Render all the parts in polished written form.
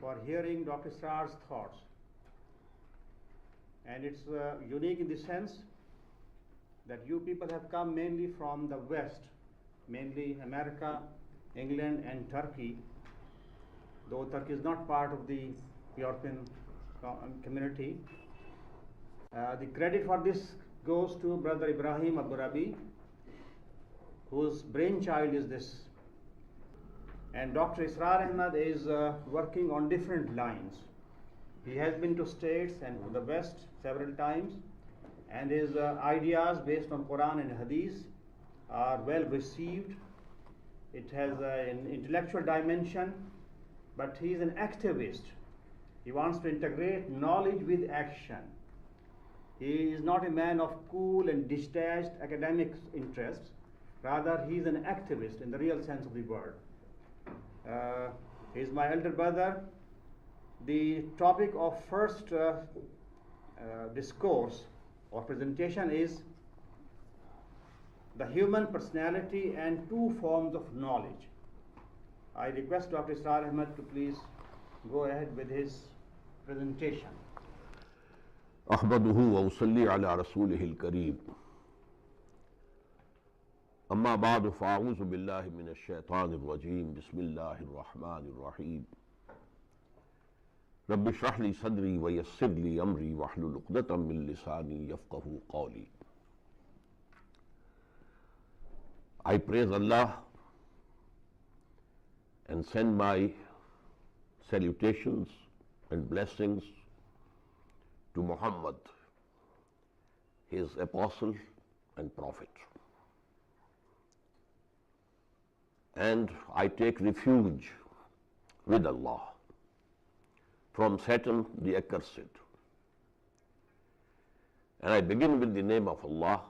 for hearing Dr. Israr's thoughts. And it's unique in the sense that you people have come mainly from the West, mainly America, England, and Turkey, though Turkey is not part of the European community. The credit for this goes to Brother Ibrahim Abu Rabi, whose brainchild is this. And Dr. Israr Ahmad is working on different lines. He has been to States and to the West several times, and his ideas based on Quran and Hadith are well received. It has an intellectual dimension, but he is an activist. He wants to integrate knowledge with action. He is not a man of cool and detached academic interests. Rather, he is an activist in the real sense of the word. He is my elder brother. The topic of first discourse or presentation is the human personality and two forms of knowledge. I request Dr. Israr Ahmad to please go ahead with his presentation. अहमदुहु व उसल्ली अला रसूलिहिल करीम अम्मा बाद फ़अऊज़ु बिल्लाहि मिनश शैतानिर रजीम बिस्मिल्लाहिर रहमानिर रहीम rabbi इश्रह ली सदरी व यस्सिर ली अमरी वहलुल उक़दतम मिन लिसानी यफ़क़हू क़ौली. I praise Allah and send my salutations and blessings to Muhammad, his apostle and prophet. And I take refuge with Allah from Satan the accursed. And I begin with the name of Allah,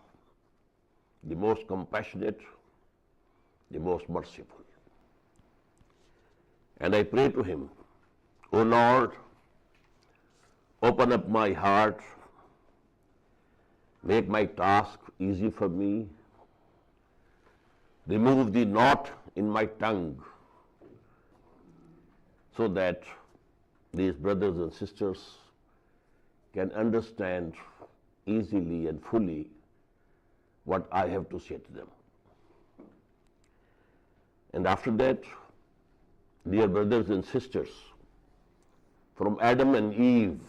the most compassionate, the most merciful. And I pray to him, O Lord, open up my heart, make my task easy for me, remove the knot in my tongue so that these brothers and sisters can understand easily and fully what I have to say to them. And after that, dear brothers and sisters, from Adam and Eve,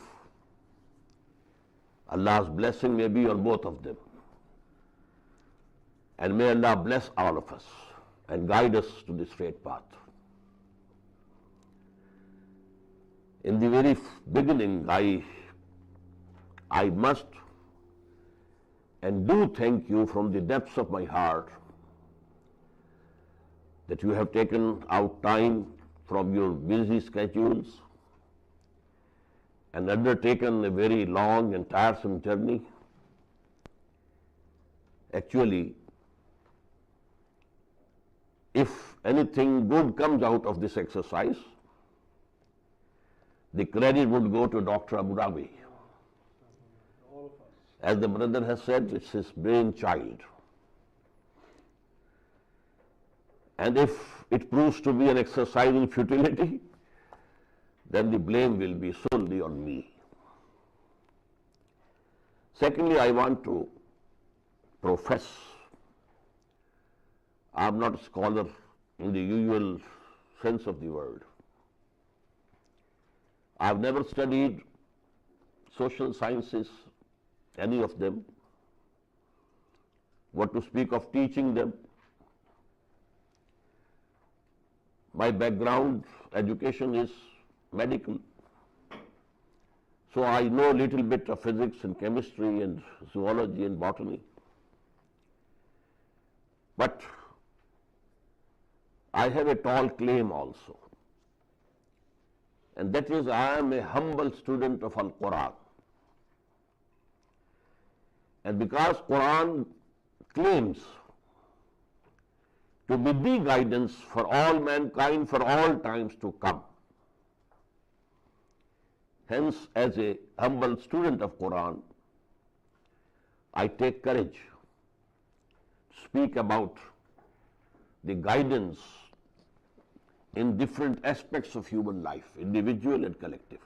Allah's blessing may be on both of them. And may Allah bless all of us and guide us to the straight path. In the very beginning, I must and do thank you from the depths of my heart that you have taken out time from your busy schedules and undertaken a very long and tiresome journey. Actually, if anything good comes out of this exercise, the credit would go to Dr. Abu Rabi. As the brother has said, it's his brainchild. And if it proves to be an exercise in futility, then the blame will be solely on me. Secondly, I want to profess I am not a scholar in the usual sense of the word. I have never studied social sciences, any of them. What to speak of teaching them? My background, education is medical. So I know a little bit of physics and chemistry and zoology and botany. But I have a tall claim also. And that is, I am a humble student of Al-Quran. And because Quran claims to be the guidance for all mankind for all times to come, hence, as a humble student of Quran, I take courage to speak about the guidance in different aspects of human life, individual and collective.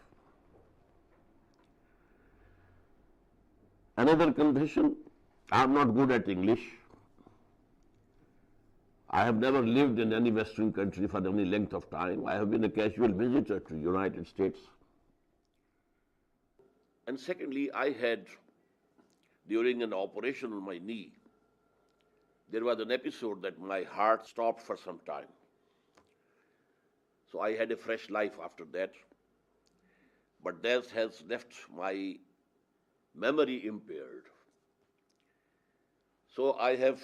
Another condition, I am not good at English. I have never lived in any Western country for any length of time. I have been a casual visitor to the United States. And secondly, I had, during an operation on my knee, there was an episode that my heart stopped for some time. So I had a fresh life after that. But that has left my memory impaired. So I have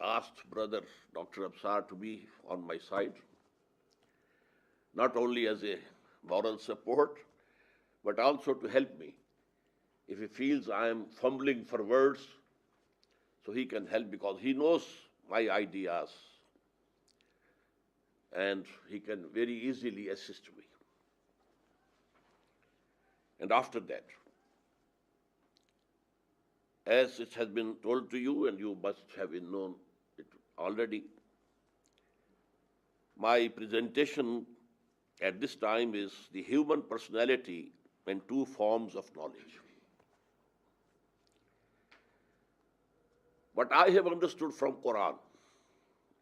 asked Brother Dr. Absar to be on my side, not only as a moral support, but also to help me. If he feels I am fumbling for words, so he can help because he knows my ideas and he can very easily assist me. And after that, as it has been told to you, and you must have known it already, my presentation at this time is the human personality in two forms of knowledge. What I have understood from Quran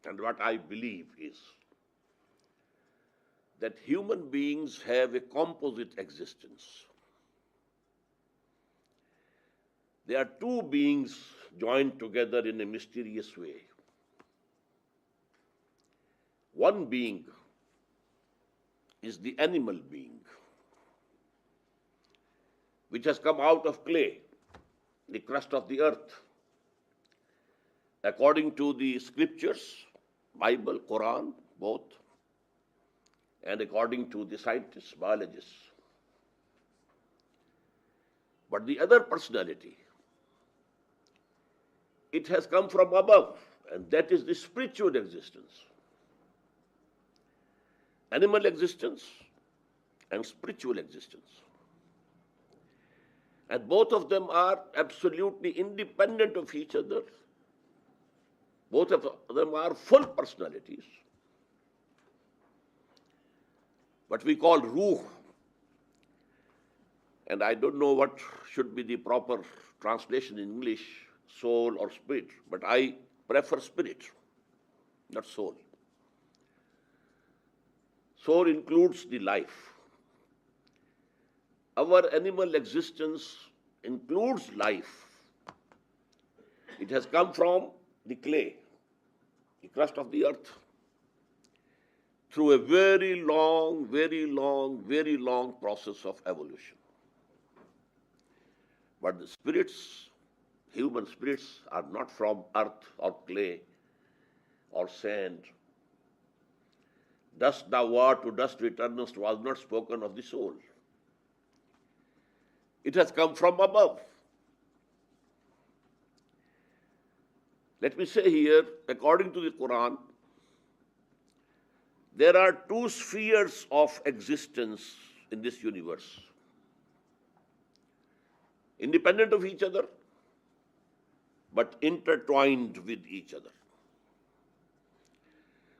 and what I believe is that human beings have a composite existence. They are two beings joined together in a mysterious way. One being is the animal being, which has come out of clay, the crust of the earth. According to the scriptures, Bible, Quran, both, and according to the scientists, biologists. But the other personality, it has come from above, and that is the spiritual existence. Animal existence and spiritual existence. And both of them are absolutely independent of each other. Both of them are full personalities. What we call ruh, and I don't know what should be the proper translation in English, soul or spirit, but I prefer spirit, not soul. Soul includes the life. Our animal existence includes life. It has come from the clay, the crust of the earth, through a very long process of evolution. But the spirits, human spirits, are not from earth or clay or sand. Dust thou art, to dust returnest was not spoken of the soul. It has come from above. Let me say here, according to the Quran, there are two spheres of existence in this universe, independent of each other, but intertwined with each other.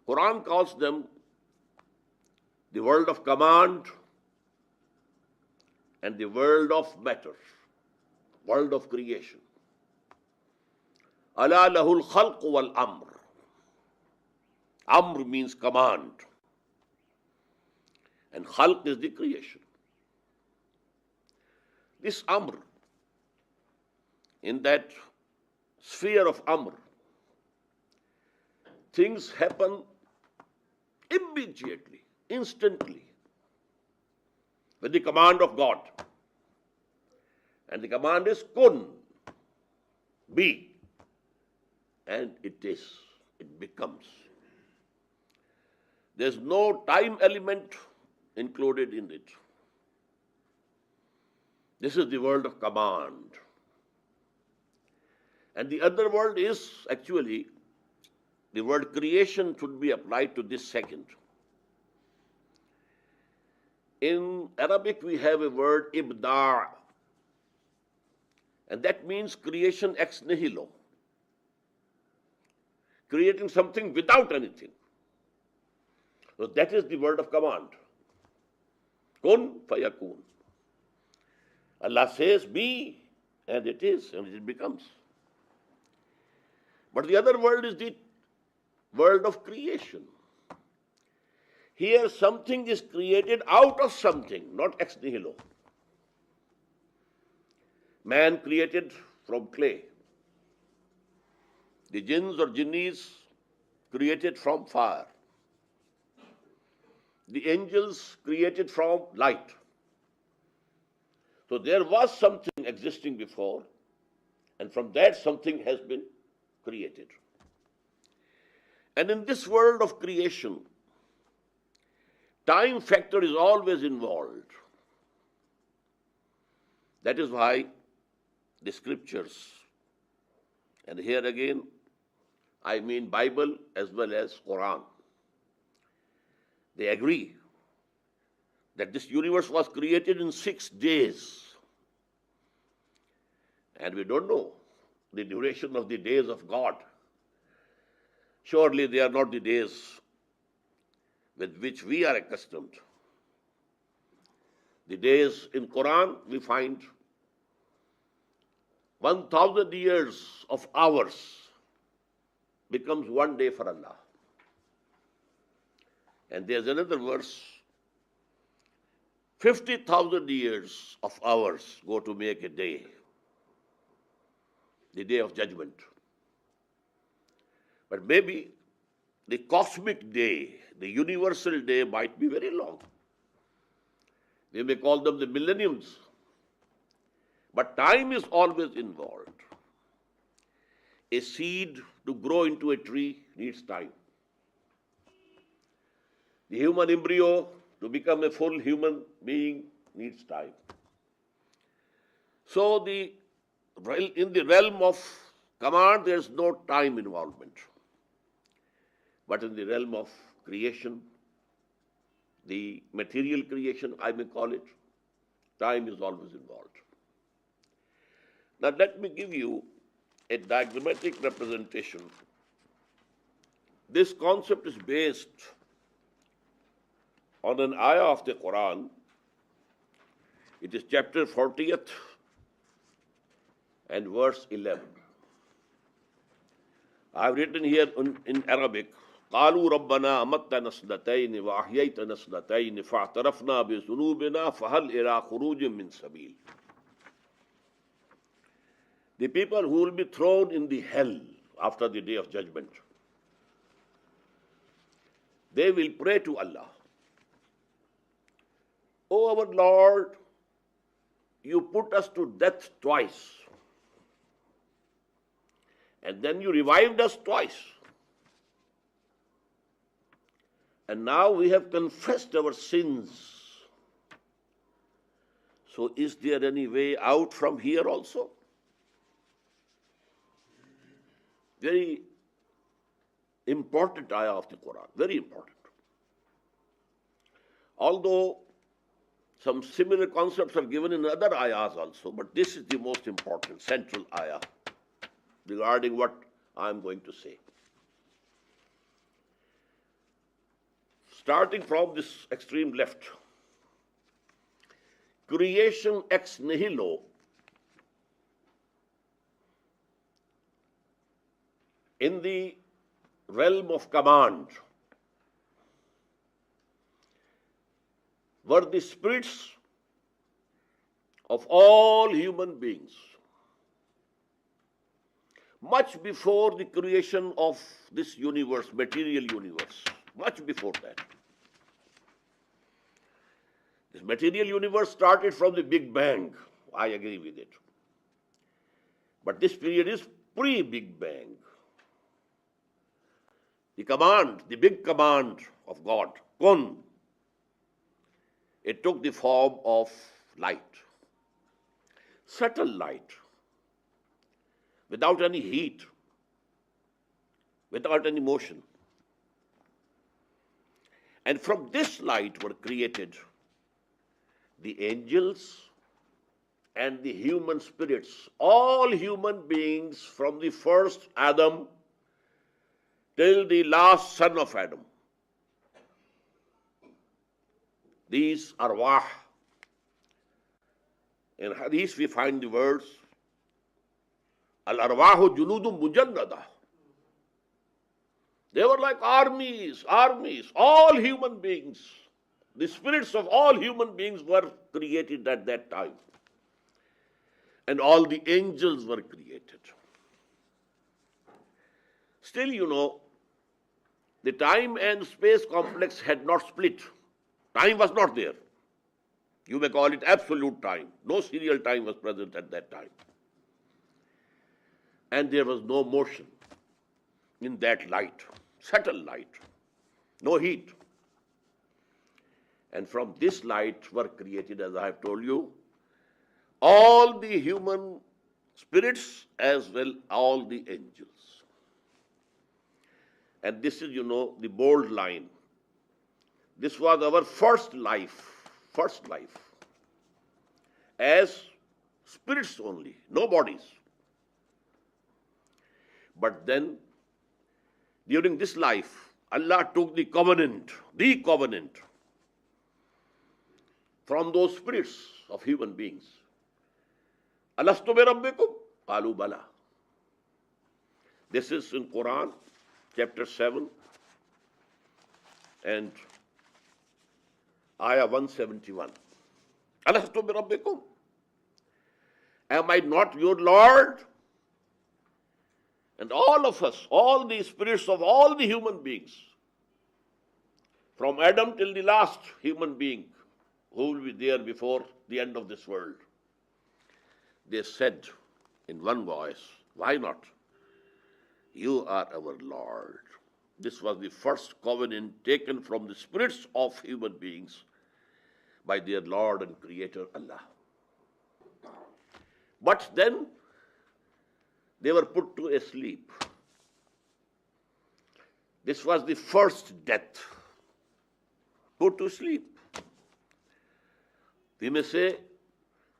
Quran calls them the world of command and the world of matter, world of creation. Ala lahul khalq wal amr. Amr means command, and khalq is the creation. This amr, in that sphere of amr, things happen immediately, instantly, with the command of God. And the command is kun, be, and it is, it becomes. There's no time element included in it. This is the world of command. And the other world is actually, the word creation should be applied to this second. In Arabic, we have a word ibda', and that means creation ex nihilo, creating something without anything. So that is the word of command. Kun fayakun. Allah says, be, and it is, and it becomes. But the other world is the world of creation. Here something is created out of something, not ex nihilo. Man created from clay. The jinns or jinnis created from fire. The angels created from light. So there was something existing before, and from that something has been created. And in this world of creation, time factor is always involved. That is why the scriptures, and here again, I mean Bible as well as Quran, they agree that this universe was created in 6 days. And we don't know the duration of the days of God. Surely they are not the days with which we are accustomed. The days in Quran we find 1,000 years of hours becomes 1 day for Allah. And there's another verse, 50,000 years of hours go to make a day, the day of judgment. But maybe the cosmic day, the universal day might be very long. We may call them the millenniums. But time is always involved. A seed to grow into a tree needs time. The human embryo to become a full human being needs time. So in the realm of command, there is no time involvement. But in the realm of creation, the material creation, I may call it, time is always involved. Now let me give you a diagrammatic representation. This concept is based on an ayah of the Quran. It is chapter 40th and verse 11. I have written here in Arabic, قالوا ربنا أمتنا سنتين وأحييتنا سنتين فاعترفنا بذنوبنا فهل إلى خروج من سبيل. The people who will be thrown in the hell after the day of judgment, they will pray to Allah, O our Lord, you put us to death twice, and then you revived us twice. And now we have confessed our sins. So is there any way out from here also? Very important ayah of the Quran, very important. Although some similar concepts are given in other ayahs also, but this is the most important, central ayah regarding what I am going to say. Starting from this extreme left, creation ex nihilo in the realm of command were the spirits of all human beings, much before the creation of this universe, material universe, much before that. This material universe started from the Big Bang. I agree with it. But this period is pre-Big Bang. The command, the big command of God, kun, it took the form of light, subtle light, without any heat, without any motion. And from this light were created the angels and the human spirits, all human beings from the first Adam till the last son of Adam. these arwah. In hadith we find the words, al-arwahu junudun mujannada. They were like armies, all human beings. The spirits of all human beings were created at that time. And all the angels were created. Still, the time and space complex had not split. Time was not there. You may call it absolute time. No serial time was present at that time. And there was no motion in that light, subtle light, no heat. And from this light were created, as I have told you, all the human spirits as well all the angels. And this is, the bold line. This was our first life, as spirits only, no bodies. But then, during this life, Allah took the covenant from those spirits of human beings. Alastu bi rabbikum? Qalu bala. This is in Quran, chapter 7 and ayah 171. Alastu bi rabbikum? Am I not your Lord? And all of us, all the spirits of all the human beings, from Adam till the last human being who will be there before the end of this world, they said in one voice, why not? You are our Lord. This was the first covenant taken from the spirits of human beings by their Lord and Creator Allah. But then they were put to sleep. This was the first death. Put to sleep. We may say,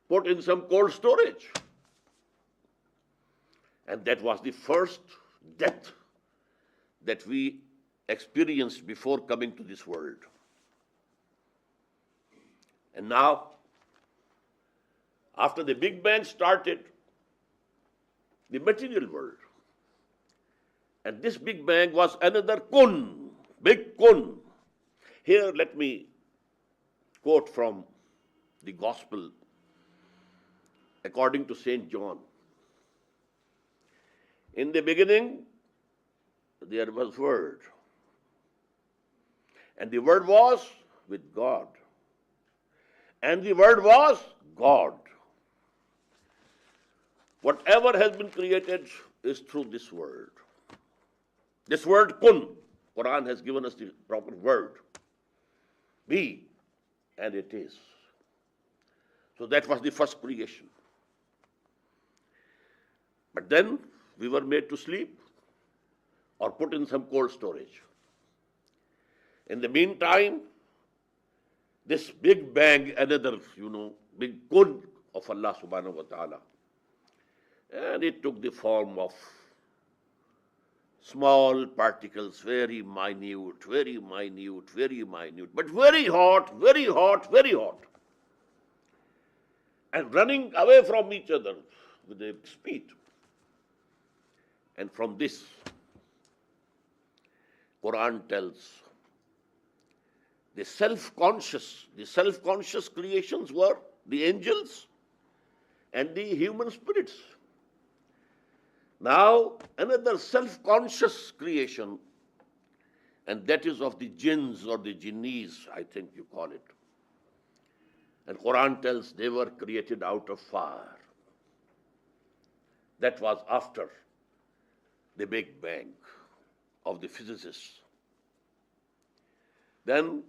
put in some cold storage. And that was the first death that we experienced before coming to this world. And now, after the Big Bang started, the material world. And this Big Bang was another kun, big kun. Here let me quote from the Gospel according to St. John. In the beginning, there was Word. And the Word was with God. And the Word was God. Whatever has been created is through this word. This word kun, Quran has given us the proper word. Be, and it is. So that was the first creation. But then we were made to sleep or put in some cold storage. In the meantime, this Big Bang, another, big kun of Allah subhanahu wa ta'ala. And it took the form of small particles, very minute, but very hot, and running away from each other with a speed. And from this, Quran tells, the self-conscious creations were the angels and the human spirits. Now, another self-conscious creation, and that is of the jinns or the jinnis, I think you call it. And Quran tells they were created out of fire. That was after the Big Bang of the physicists. Then,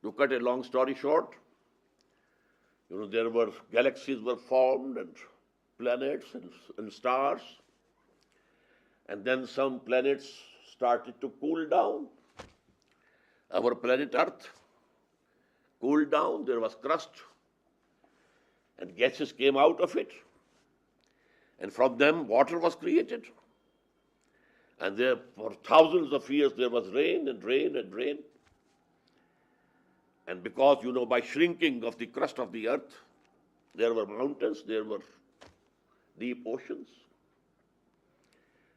to cut a long story short, there were galaxies were formed and planets and stars. And then some planets started to cool down. Our planet Earth cooled down, there was crust, and gases came out of it. And from them, water was created. And there, for thousands of years, there was rain and rain and rain. And because, by shrinking of the crust of the earth, there were mountains, there were deep oceans.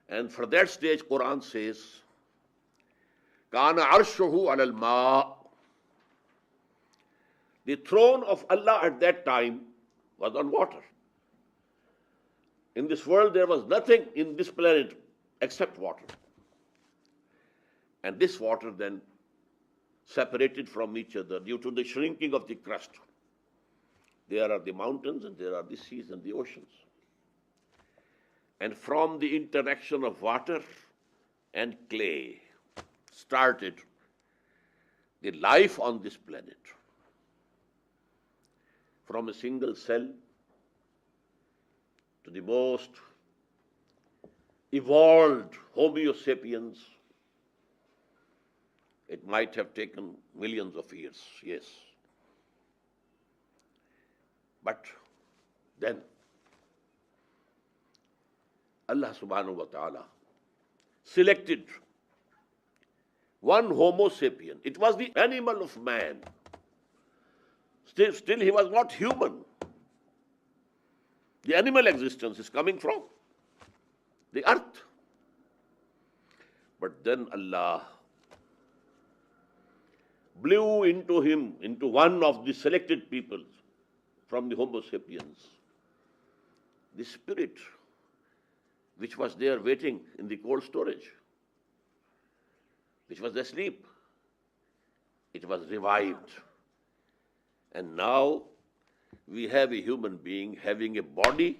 And for that stage, Quran says, Kana arshuhu alal ma. The throne of Allah at that time was on water. In this world, there was nothing in this planet except water. And this water then separated from each other due to the shrinking of the crust. There are the mountains and there are the seas and the oceans. And from the interaction of water and clay started the life on this planet. From a single cell to the most evolved Homo sapiens, it might have taken millions of years, yes. But then Allah subhanahu wa ta'ala selected one Homo sapien. It was the animal of man. Still he was not human. The animal existence is coming from the earth. But then Allah blew into him, into one of the selected peoples from the Homo sapiens, the spirit which was there waiting in the cold storage, which was asleep. It was revived. And now we have a human being having a body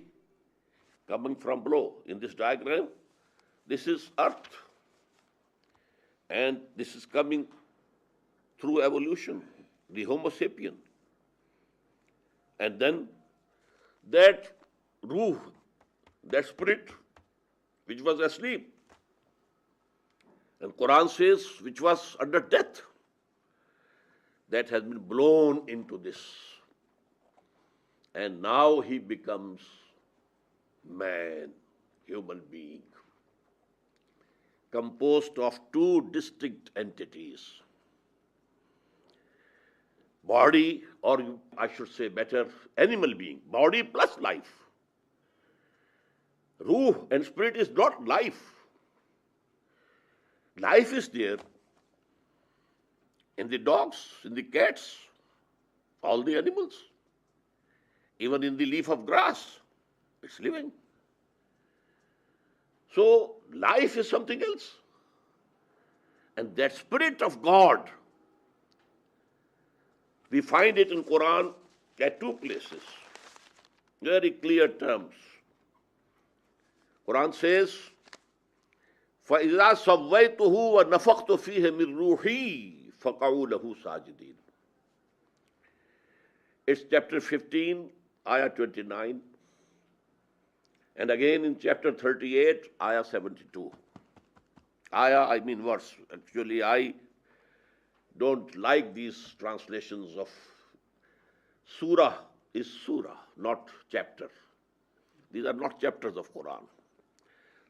coming from below. In this diagram, this is earth. And this is coming through evolution, the Homo sapien. And then that ruh, that spirit, which was asleep, and Quran says, which was under death, that has been blown into this. And now he becomes man, human being, composed of two distinct entities. Body, or I should say better, animal being, body plus life. Ruh and spirit is not life. Life is there in the dogs, in the cats, all the animals. Even in the leaf of grass, it's living. So life is something else. And that spirit of God, we find it in Quran at two places. Very clear terms. Quran says, فَإِذَا سَوَّيْتُهُ وَنَفَخْتُ فِيهِ مِنْ رُوحِي فَقَعُوا لَهُ سَاجِدِينَ. It's chapter 15, ayah 29. And again in chapter 38, ayah 72. Ayah, I mean verse. Actually, I don't like these translations of surah is surah, not chapter. These are not chapters of Quran.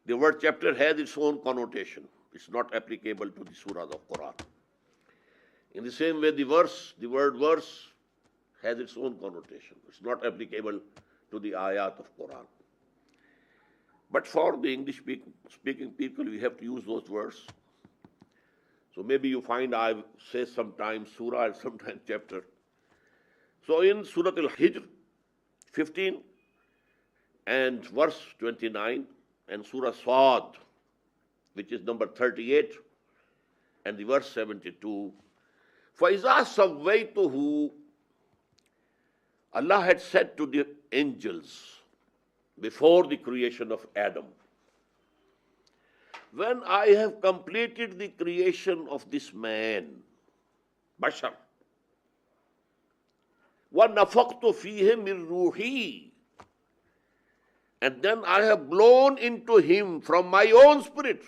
The word chapter has its own connotation. It's not applicable to the surahs of Quran. In the same way, the word verse has its own connotation. It's not applicable to the ayat of Quran. But for the English speaking people, we have to use those words. So maybe you find I say sometimes surah and sometimes chapter. So in Surah Al-Hijr 15 and verse 29, and Surah Sad, which is number 38, and the verse 72, فَإِذَا سَوَّيْتُهُ, Allah had said to the angels before the creation of Adam, when I have completed the creation of this man, Bashar, وَنَفَقْتُ فِيهِ مِنْ رُوحِي, and then I have blown into him from my own spirit,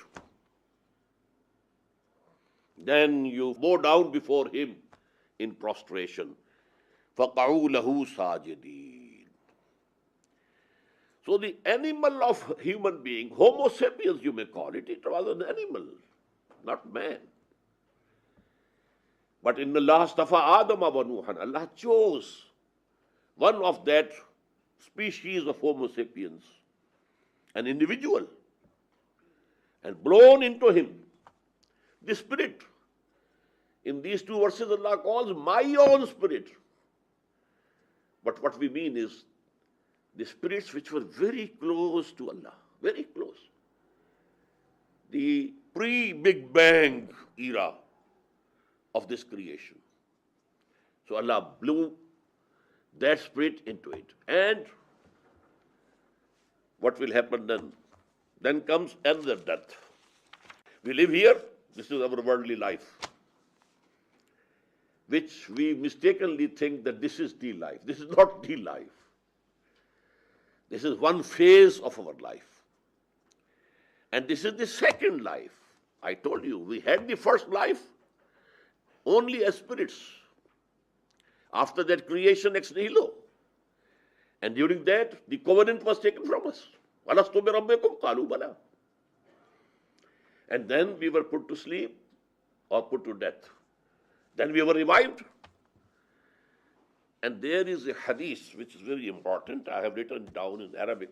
then you bow down before him in prostration. فَقَعُوا لَهُ سَاجِدِينَ. So the animal of human being, Homo sapiens you may call it, it was an animal, not man. But in Allah astafa Adama wa Nuhan, Allah chose one of that species of Homo sapiens, an individual, and blown into him the spirit. In these two verses, Allah calls my own spirit. But what we mean is the spirits which were very close to Allah, very close. The pre-Big Bang era of this creation. So Allah blew that spirit into it. And what will happen then? Then comes another death. We live here, this is our worldly life, which we mistakenly think that this is the life. This is not the life. This is one phase of our life. And this is the second life. I told you, we had the first life only as spirits. After that, creation ex nihilo. And during that, the covenant was taken from us. Alastu bi rabbikum qalu bala. And then we were put to sleep or put to death. Then we were revived. And there is a hadith which is very important. I have written down in Arabic.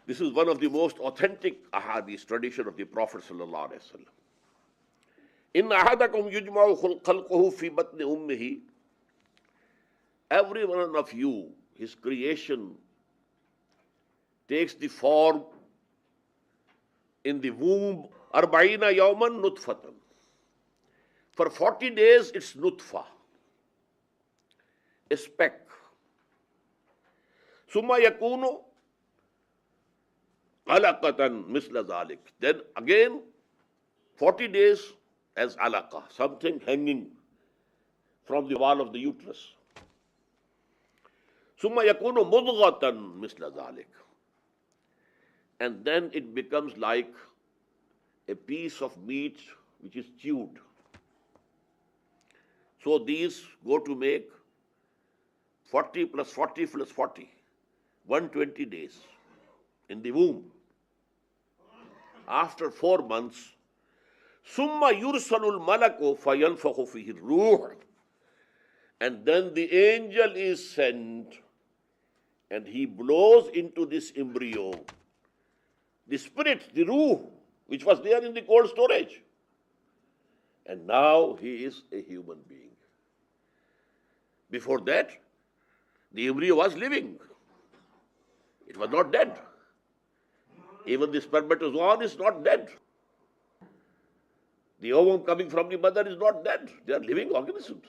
This is one of the most authentic ahadith tradition of the Prophet sallallahu alaihi wasallam. In ahadakum yujma'u khalquhu fi batni ummihi. Every one of you, his creation takes the form in the womb. Arba'ina yawman nutfatan. For 40 days, it's nutfa, a speck. Summa yakunu alaqatan misla dhalik. Then again, 40 days as alaqa, something hanging from the wall of the uterus. Summa yakunu mudghatan misla dhalik. And then it becomes like a piece of meat which is chewed. So these go to make 40 plus 40 plus 40, 120 days in the womb. After 4 months, summa yursalul malaku fayanfakhu fihi ruh. And then the angel is sent and he blows into this embryo the spirit, the ruh, which was there in the cold storage. And now he is a human being. Before that, the embryo was living. It was not dead. Even the spermatozoon is not dead. The ovum coming from the mother is not dead. They are living organisms.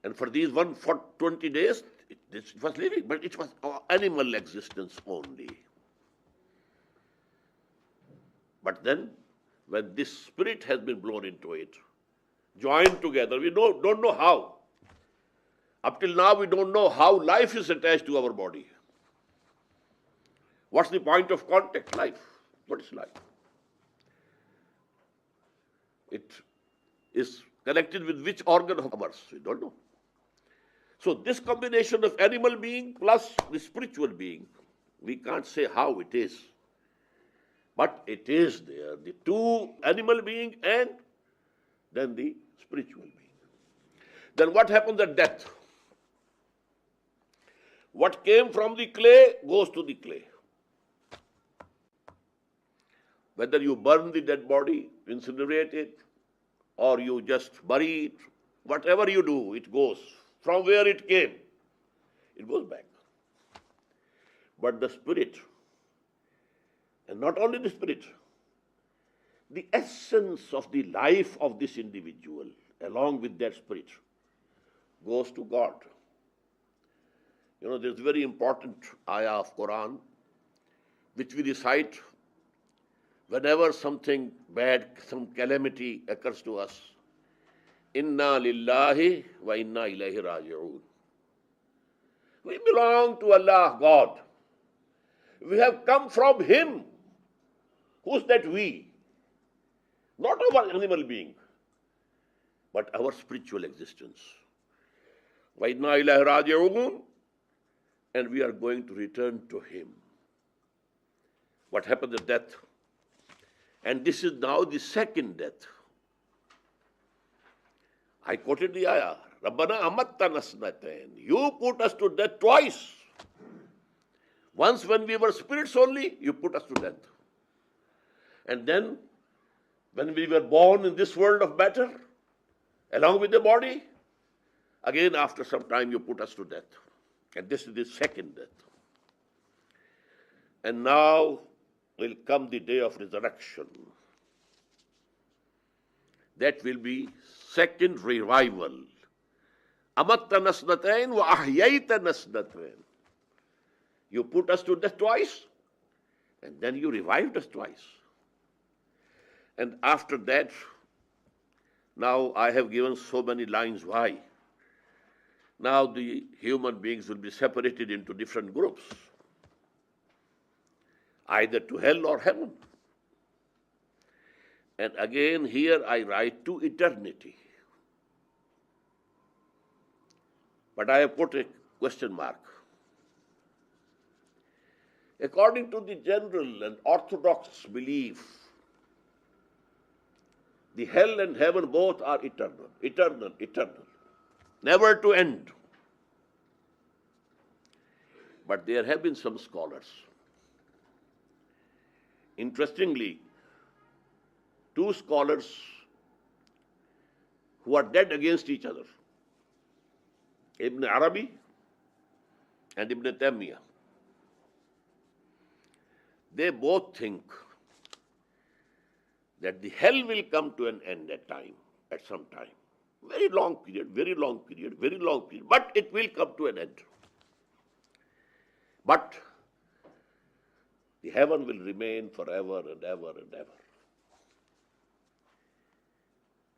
And for these 120 days, it was living, but it was animal existence only. But then, when this spirit has been blown into it, joined together, we don't know how. Up till now, we don't know how life is attached to our body. What's the point of contact? Life. What is life? It is connected with which organ of ours? We don't know. So this combination of animal being plus the spiritual being, we can't say how it is. But it is there, the two animal being and then the spiritual being. Then what happens at death? What came from the clay goes to the clay. Whether you burn the dead body, incinerate it, or you just bury it, whatever you do, it goes. From where it came, it goes back. But the spirit, and not only the spirit, the essence of the life of this individual, along with that spirit, goes to God. You know, there's a very important ayah of Quran, which we recite whenever something bad, some calamity occurs to us. Inna lillahi wa inna ilayhi raji'un. We belong to Allah, God. We have come from Him. Who's that we? Not our animal being, but our spiritual existence. Wa inna ilayhi raji'un. And we are going to return to Him. What happened at death? And this is now the second death. I quoted the ayah, Rabbana amatta nasnatain. You put us to death twice. Once when we were spirits only, you put us to death. And then, when we were born in this world of matter, along with the body, again after some time you put us to death. And this is the second death. And now will come the day of resurrection. That will be second revival. Amatta nasnatain wa ahyaita nasnatain. You put us to death twice, and then you revived us twice. And after that, now I have given so many lines why. Now the human beings will be separated into different groups, either to hell or heaven. And again here I write to eternity. But I have put a question mark. According to the general and orthodox belief, the hell and heaven both are eternal, eternal, eternal, never to end. But there have been some scholars. Interestingly, two scholars who are dead against each other, Ibn Arabi and Ibn Taymiyyah, they both think that the hell will come to an end at some time. Very long period, very long period, very long period, but it will come to an end. But the heaven will remain forever and ever and ever.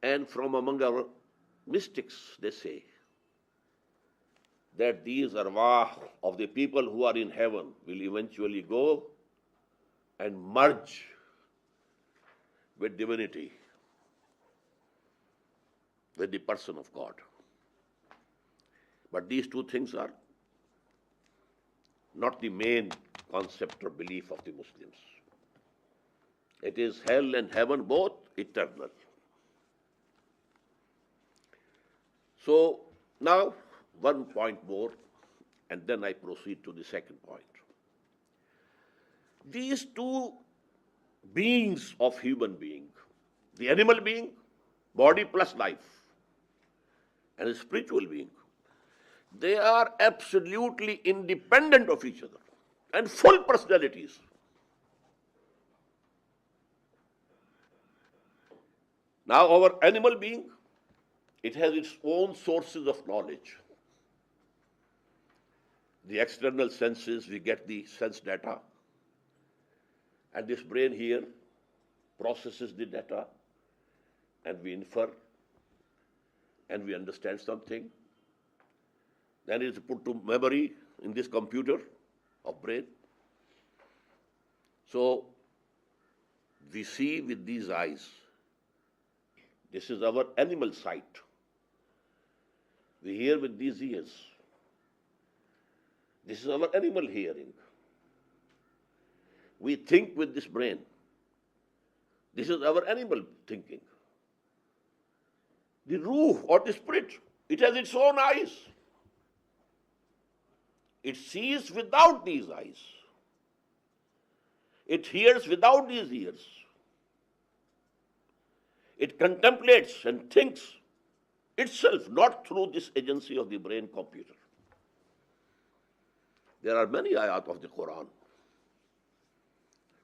And from among our mystics, they say that these arwah of the people who are in heaven will eventually go and merge with divinity, with the person of God. But these two things are not the main concept or belief of the Muslims. It is hell and heaven both eternal. So now one point more, and then I proceed to the second point. These two beings of human being, the animal being, body plus life, and a spiritual being, they are absolutely independent of each other and full personalities. Now our animal being, it has its own sources of knowledge. The external senses, we get the sense data, and this brain here processes the data, and we infer, and we understand something. Then it is put to memory in this computer of brain. So we see with these eyes. This is our animal sight. We hear with these ears. This is our animal hearing. We think with this brain. This is our animal thinking. The ruh or the spirit, it has its own eyes. It sees without these eyes. It hears without these ears. It contemplates and thinks itself, not through this agency of the brain computer. There are many ayat of the Quran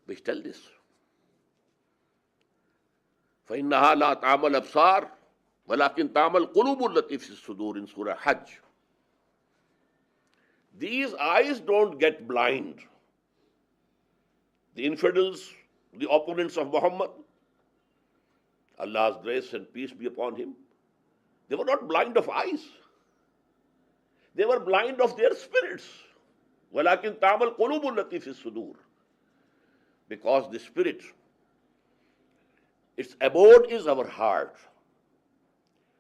which tell this. فَإِنَّهَا لَا تَعْمَلْ أَبْصَارُ وَلَكِنْ تَعْمَلْ قُلُوبُ الَّتِي فِي الصُّدُورِ in Surah Hajj. These eyes don't get blind. The infidels, the opponents of Muhammad, Allah's grace and peace be upon him, they were not blind of eyes. They were blind of their spirits. وَلَكِنْ تَعْمَلْ قُلُوبُ الَّتِي فِي الصُّدُورِ. Because the spirit, its abode is our heart.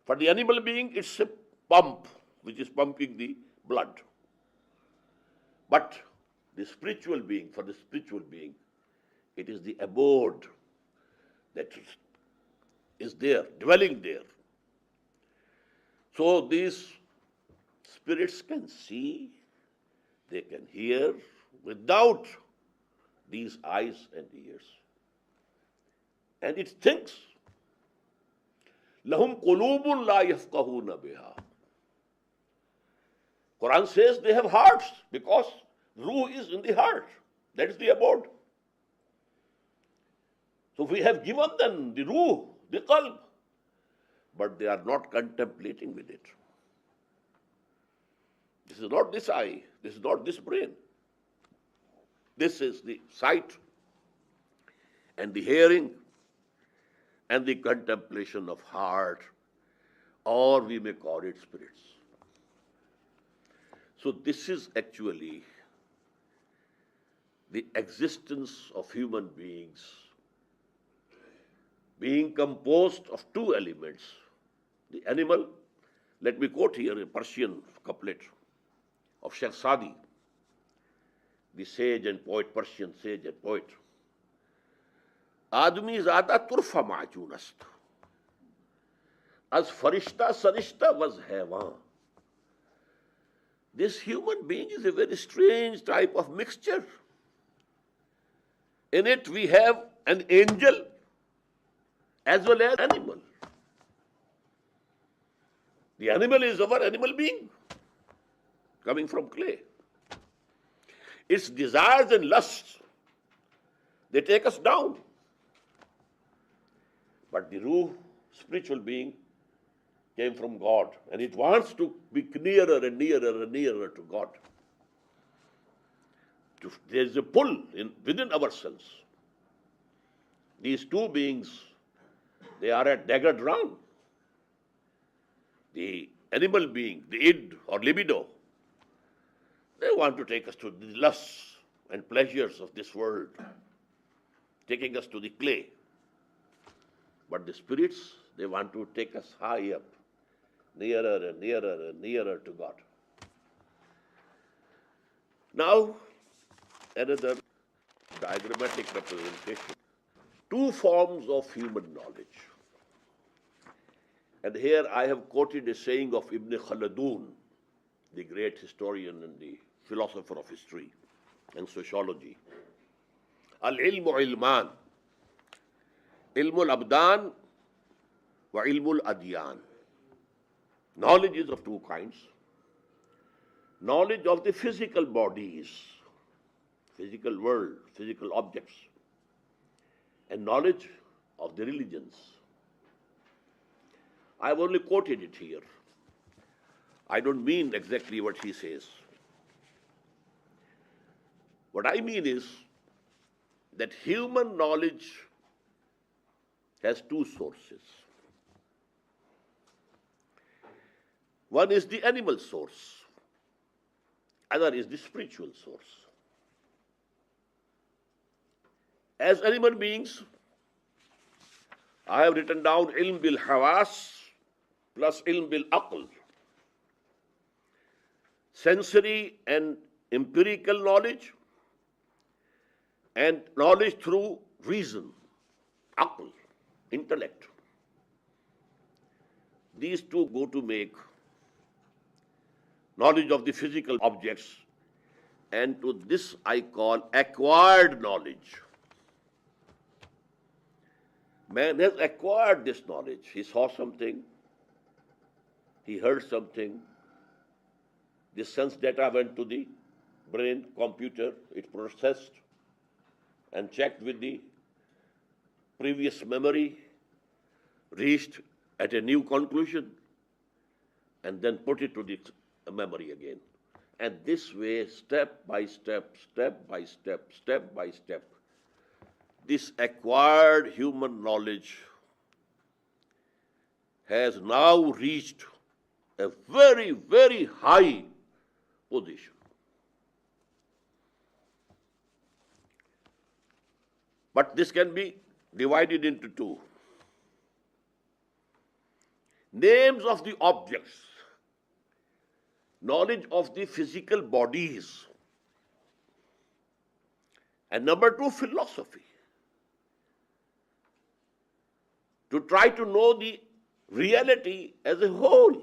For the animal being, it's a pump which is pumping the blood. But the spiritual being, for the spiritual being, it is the abode that is there, dwelling there. So these spirits can see, they can hear without these eyes and ears. And it thinks. Lahum qulubun la yafqahuna biha. Quran says they have hearts because ruh is in the heart. That is the abode. So we have given them the ruh, the qalb, but they are not contemplating with it. This is not this eye, this is not this brain. This is the sight and the hearing and the contemplation of heart, or we may call it spirits. So this is actually the existence of human beings being composed of two elements. The animal, let me quote here a Persian couplet of Sheikh Sadi, the sage and poet, Persian sage and poet. Admi zada turfa ma'jun ast, as farishta sarishta was haywan. This human being is a very strange type of mixture. In it we have an angel as well as animal. The animal is our animal being, coming from clay. Its desires and lusts, they take us down. But the ruh, spiritual being, came from God, and it wants to be nearer and nearer and nearer to God. There is a pull within ourselves. These two beings, they are at dagger drawn. The animal being, the id or libido, they want to take us to the lusts and pleasures of this world, taking us to the clay. But the spirits, they want to take us high up, nearer and nearer and nearer to God. Now, another diagrammatic representation. Two forms of human knowledge. And here I have quoted a saying of Ibn Khaldun, the great historian and the philosopher of history and sociology. Al-ilmu ilman, ilmul abdan wa ilmul adyan. Knowledge is of two kinds. Knowledge of the physical bodies, physical world, physical objects, and knowledge of the religions. I have only quoted it here. I don't mean exactly what he says. What I mean is that human knowledge has two sources. One is the animal source, other is the spiritual source. As animal beings, I have written down ilm bil hawas plus ilm bil aql. Sensory and empirical knowledge and knowledge through reason, aql, intellect. These two go to make knowledge of the physical objects, and to this I call acquired knowledge. Man has acquired this knowledge. He saw something, he heard something, the sense data went to the brain, computer, it processed and checked with the previous memory, reached at a new conclusion, and then put it to the memory again. And this way, step by step, step by step, step by step, this acquired human knowledge has now reached a very, very high position. But this can be divided into two. Names of the objects, knowledge of the physical bodies, and number two, philosophy. To try to know the reality as a whole,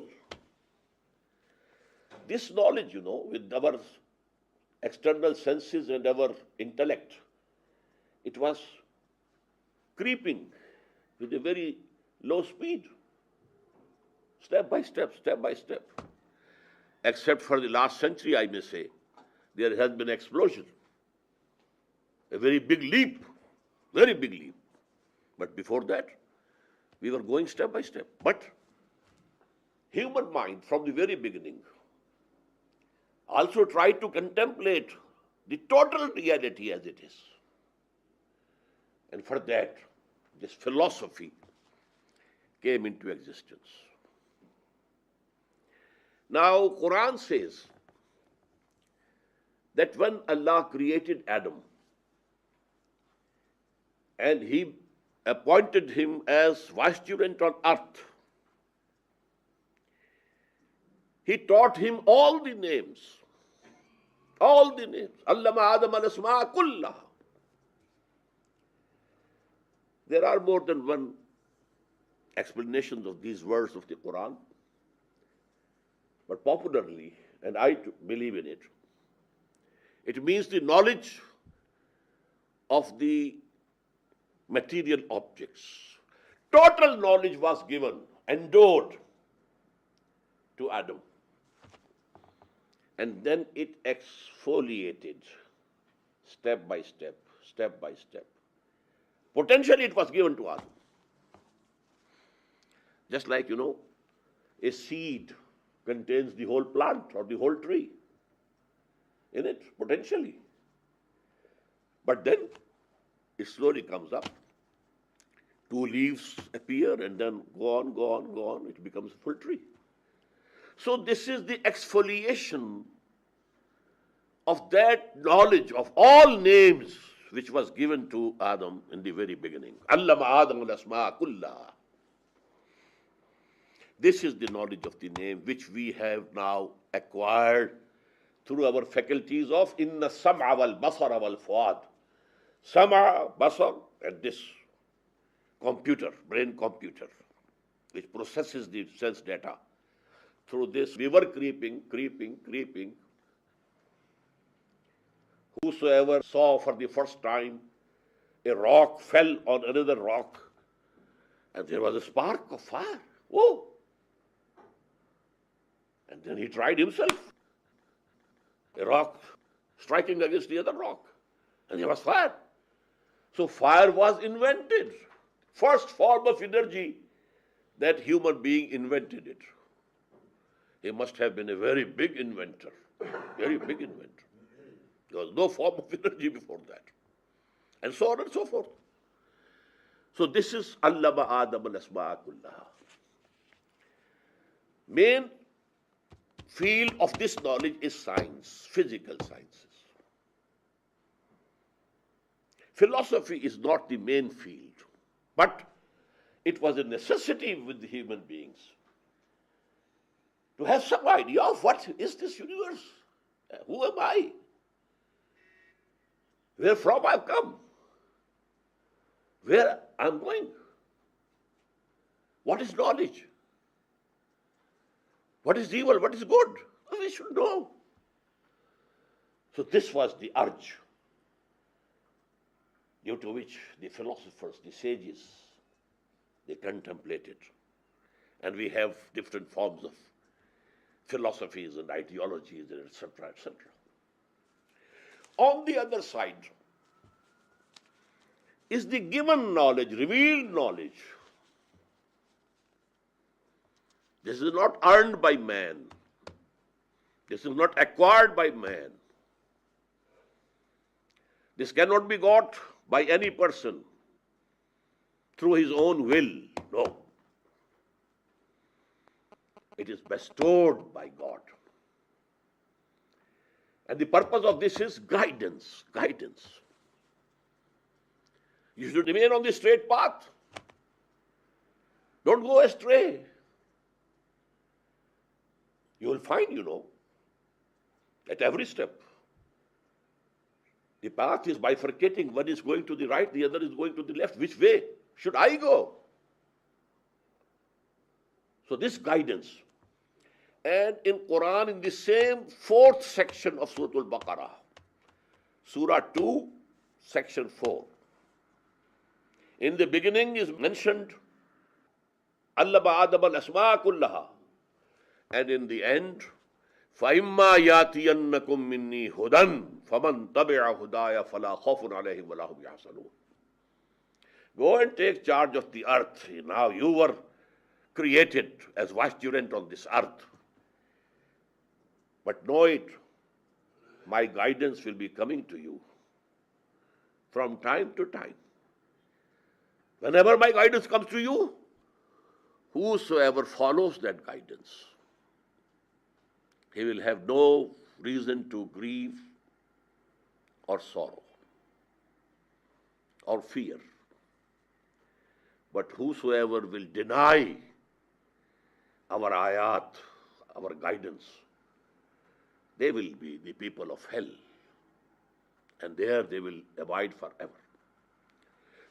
this knowledge, with our external senses and our intellect, it was creeping with a very low speed, step by step, step by step. Except for the last century, I may say, there has been an explosion, a very big leap, very big leap. But before that, we were going step by step. But human mind, from the very beginning, also tried to contemplate the total reality as it is. And for that, this philosophy came into existence. Now, Quran says that when Allah created Adam and He appointed him as vicegerent on earth, He taught him all the names. All the names. Allama Adam al-Asma'a kullaha. There are more than one explanations of these words of the Quran. But popularly, and I believe in it, it means the knowledge of the material objects. Total knowledge was given, endowed to Adam. And then it exfoliated step by step, step by step. Potentially it was given to Adam. Just like, a seed contains the whole plant or the whole tree in it, potentially. But then it slowly comes up. 2 leaves appear and then go on, go on, go on. It becomes a full tree. So this is the exfoliation of that knowledge of all names which was given to Adam in the very beginning. Allama Adam al-Asma'a kullaha. This is the knowledge of the name which we have now acquired through our faculties of inna sam'a wal basara wal fuad. Sam'a, basar, and this computer, brain computer, which processes the sense data. Through this, we were creeping. Whosoever saw for the first time a rock fell on another rock, and there was a spark of fire. Whoa! And then he tried himself. A rock striking against the other rock, and there was fire. So fire was invented. First form of energy that human being invented it. He must have been a very big inventor. Very big inventor. There was no form of energy before that. And so on and so forth. So this is Allama Adam al-Asma'a kullaha. Main field of this knowledge is science, physical sciences. Philosophy is not the main field, but it was a necessity with the human beings to have some idea of what is this universe. Who am I? Where from I've come? Where I'm going? What is knowledge? What is evil? What is good? We should know. So this was the urge due to which the philosophers, the sages, they contemplated. And we have different forms of philosophies and ideologies, etc., etc. On the other side is the given knowledge, revealed knowledge. This is not earned by man. This is not acquired by man. This cannot be got by any person through his own will. No. It is bestowed by God. And the purpose of this is guidance. Guidance. You should remain on the straight path. Don't go astray. You will find, at every step, the path is bifurcating. One is going to the right, the other is going to the left. Which way should I go? So this guidance And in Quran, in the same 4th section of Surah Al-Baqarah, Surah 2, section 4, in the beginning is mentioned allama Adam al-asma kullaha, and in the end, فَإِمَّا يَاتِيَنَّكُم مِّنِّي هُدًى فَمَن تَبِعَ هُدَايَ فَلَا خَوْفٌ عَلَيْهِمْ وَلَا هُمْ يَحْزَنُونَ. Go and take charge of the earth. Now you were created as vicegerent on this earth. But know it, my guidance will be coming to you from time to time. Whenever my guidance comes to you, whosoever follows that guidance, he will have no reason to grieve or sorrow or fear. But whosoever will deny our ayat, our guidance, they will be the people of hell, and there they will abide forever.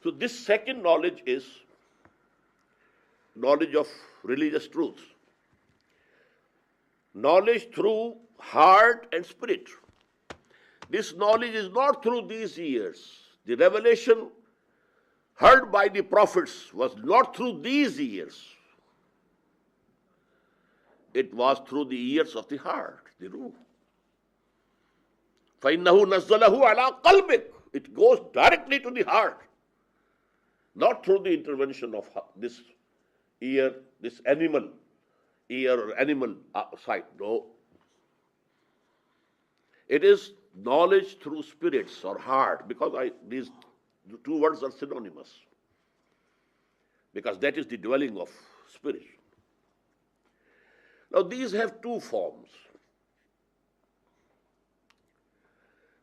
So this second knowledge is knowledge of religious truths. Knowledge through heart and spirit. This knowledge is not through these ears. The revelation heard by the prophets was not through these ears. It was through the ears of the heart, the ruh. فَإِنَّهُ نَزَّلَهُ عَلَىٰ قَلْبِكَ. It goes directly to the heart, not through the intervention of this ear, this animal ear or animal sight. No. It is knowledge through spirits or heart, because these two words are synonymous, because that is the dwelling of spirit. Now these have two forms.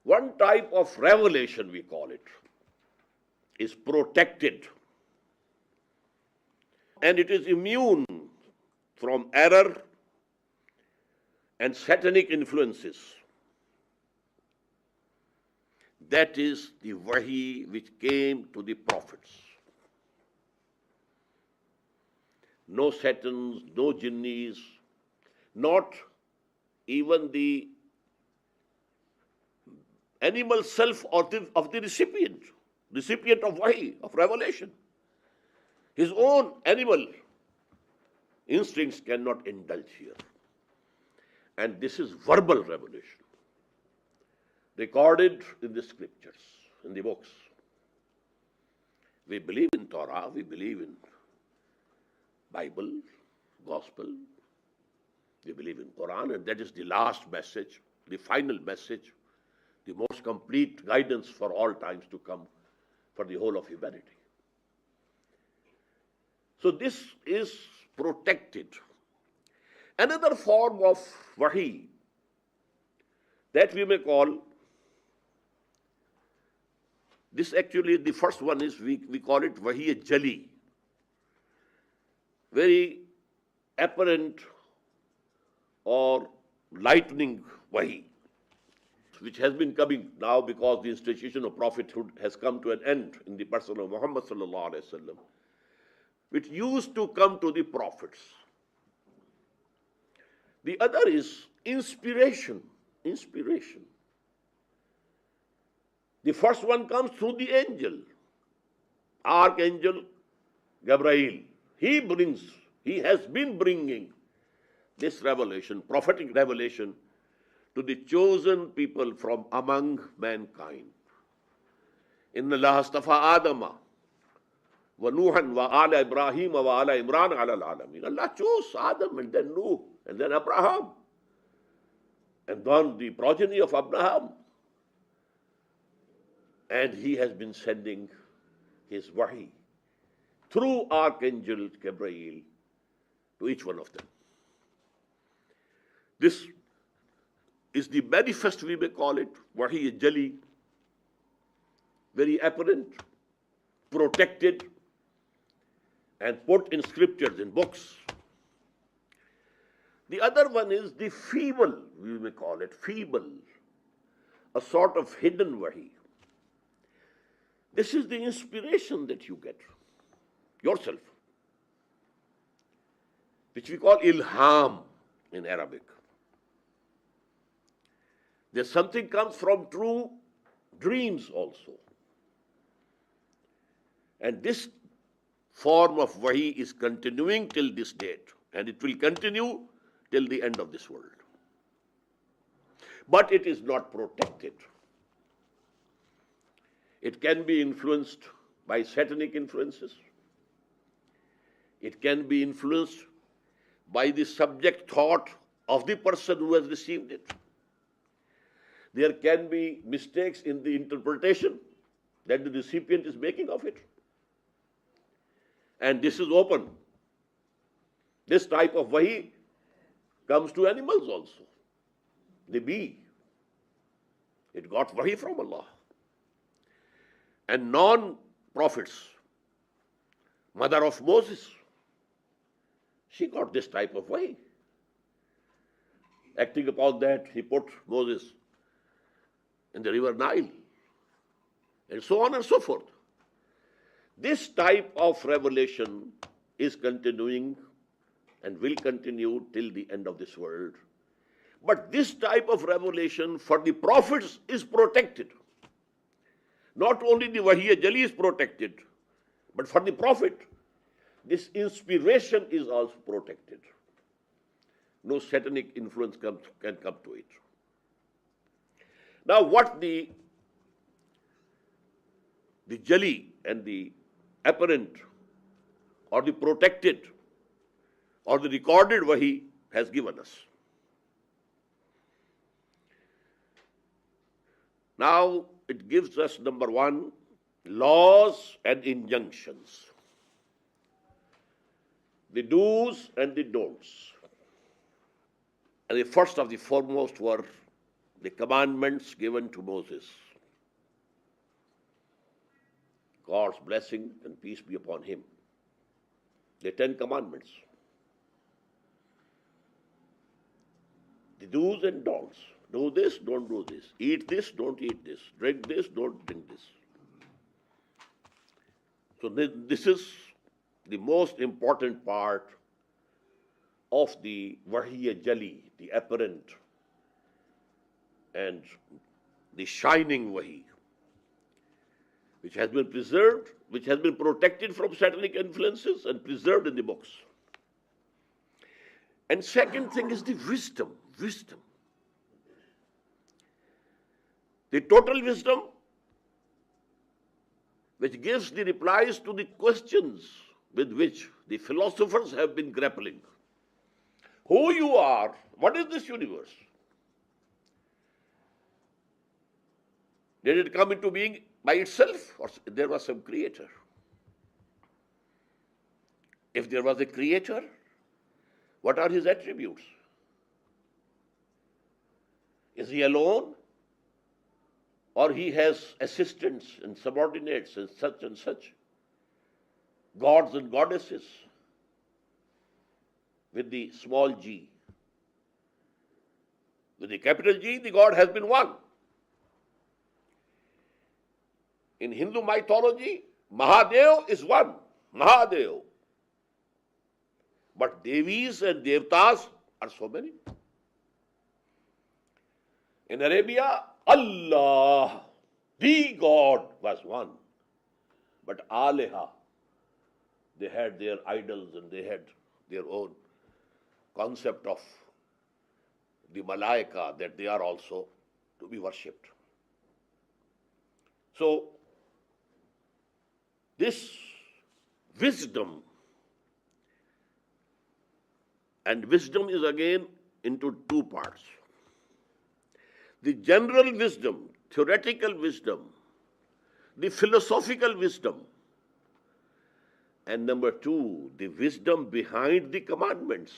One type of revelation, we call it, is protected, and it is immune from error and satanic influences. That is the wahi which came to the prophets. No satans, no jinnis, not even the animal self of the recipient of wahi, of revelation. His own animal instincts cannot indulge here. And this is verbal revelation, recorded in the scriptures, in the books. We believe in Torah, we believe in Bible, Gospel, we believe in Quran, and that is the last message, the final message, the most complete guidance for all times to come for the whole of humanity. So this is protected. Another form of wahi that we may call, this actually, the first one is, we call it wahi jali, very apparent or lightning wahi, which has been coming now because the institution of prophethood has come to an end in the person of Muhammad sallallahu alaihi wasallam, which used to come to the prophets. The other is inspiration. Inspiration. The first one comes through the angel, Archangel Gabriel. He has been bringing this revelation, prophetic revelation, to the chosen people from among mankind. Inna Allah astafa Adama wa Nuhan wa ala Ibrahim wa ala Imran ala al-alamin. Allah chose Adam and then Nuh and then Abraham and then the progeny of Abraham. And he has been sending his wahi through Archangel Gabriel to each one of them. This is the manifest, we may call it, wahi jali, very apparent, protected, and put in scriptures, in books. The other one is the feeble, we may call it, feeble, a sort of hidden wahi. This is the inspiration that you get yourself, which we call ilham. in Arabic. There's something comes from true dreams also. And this form of wahi is continuing till this date, and it will continue till the end of this world. But it is not protected. It can be influenced by satanic influences. It can be influenced by the subject thought of the person who has received it. There can be mistakes in the interpretation that the recipient is making of it. And this is open. This type of wahi comes to animals also. The bee, it got wahi from Allah. And non-prophets, mother of Moses, she got this type of wahi. Acting upon that, he put Moses in the river Nile, and so on and so forth. This type of revelation is continuing and will continue till the end of this world. But this type of revelation for the prophets is protected. Not only the wahi jali is protected, but for the prophet, this inspiration is also protected. No satanic influence can come to it. Now, what the jali and the apparent or the protected or the recorded wahi has given us. Now, it gives us, number one, laws and injunctions. The do's and the don'ts. And the first of the foremost were the commandments given to Moses. God's blessing and peace be upon him. The 10 Commandments. The do's and don'ts. Do this, don't do this. Eat this, don't eat this. Drink this, don't drink this. So this is the most important part of the wahi jali, the apparent and the shining wahi, which has been preserved, which has been protected from satanic influences and preserved in the books. And second thing is the wisdom. The total wisdom, which gives the replies to the questions with which the philosophers have been grappling. Who you are, what is this universe? Did it come into being by itself, or there was some creator? If there was a creator, what are his attributes? Is he alone? Or he has assistants and subordinates and such, gods and goddesses with the small g. With the capital G, the God has been one. In Hindu mythology, Mahadev is one, Mahadev. But Devis and Devtas are so many. In Arabia, Allah, the God, was one. But Aleha, they had their idols and they had their own concept of the Malaika, that they are also to be worshipped. So, this wisdom, and wisdom is again into two parts. The general wisdom, theoretical wisdom, the philosophical wisdom, and number two, the wisdom behind the commandments.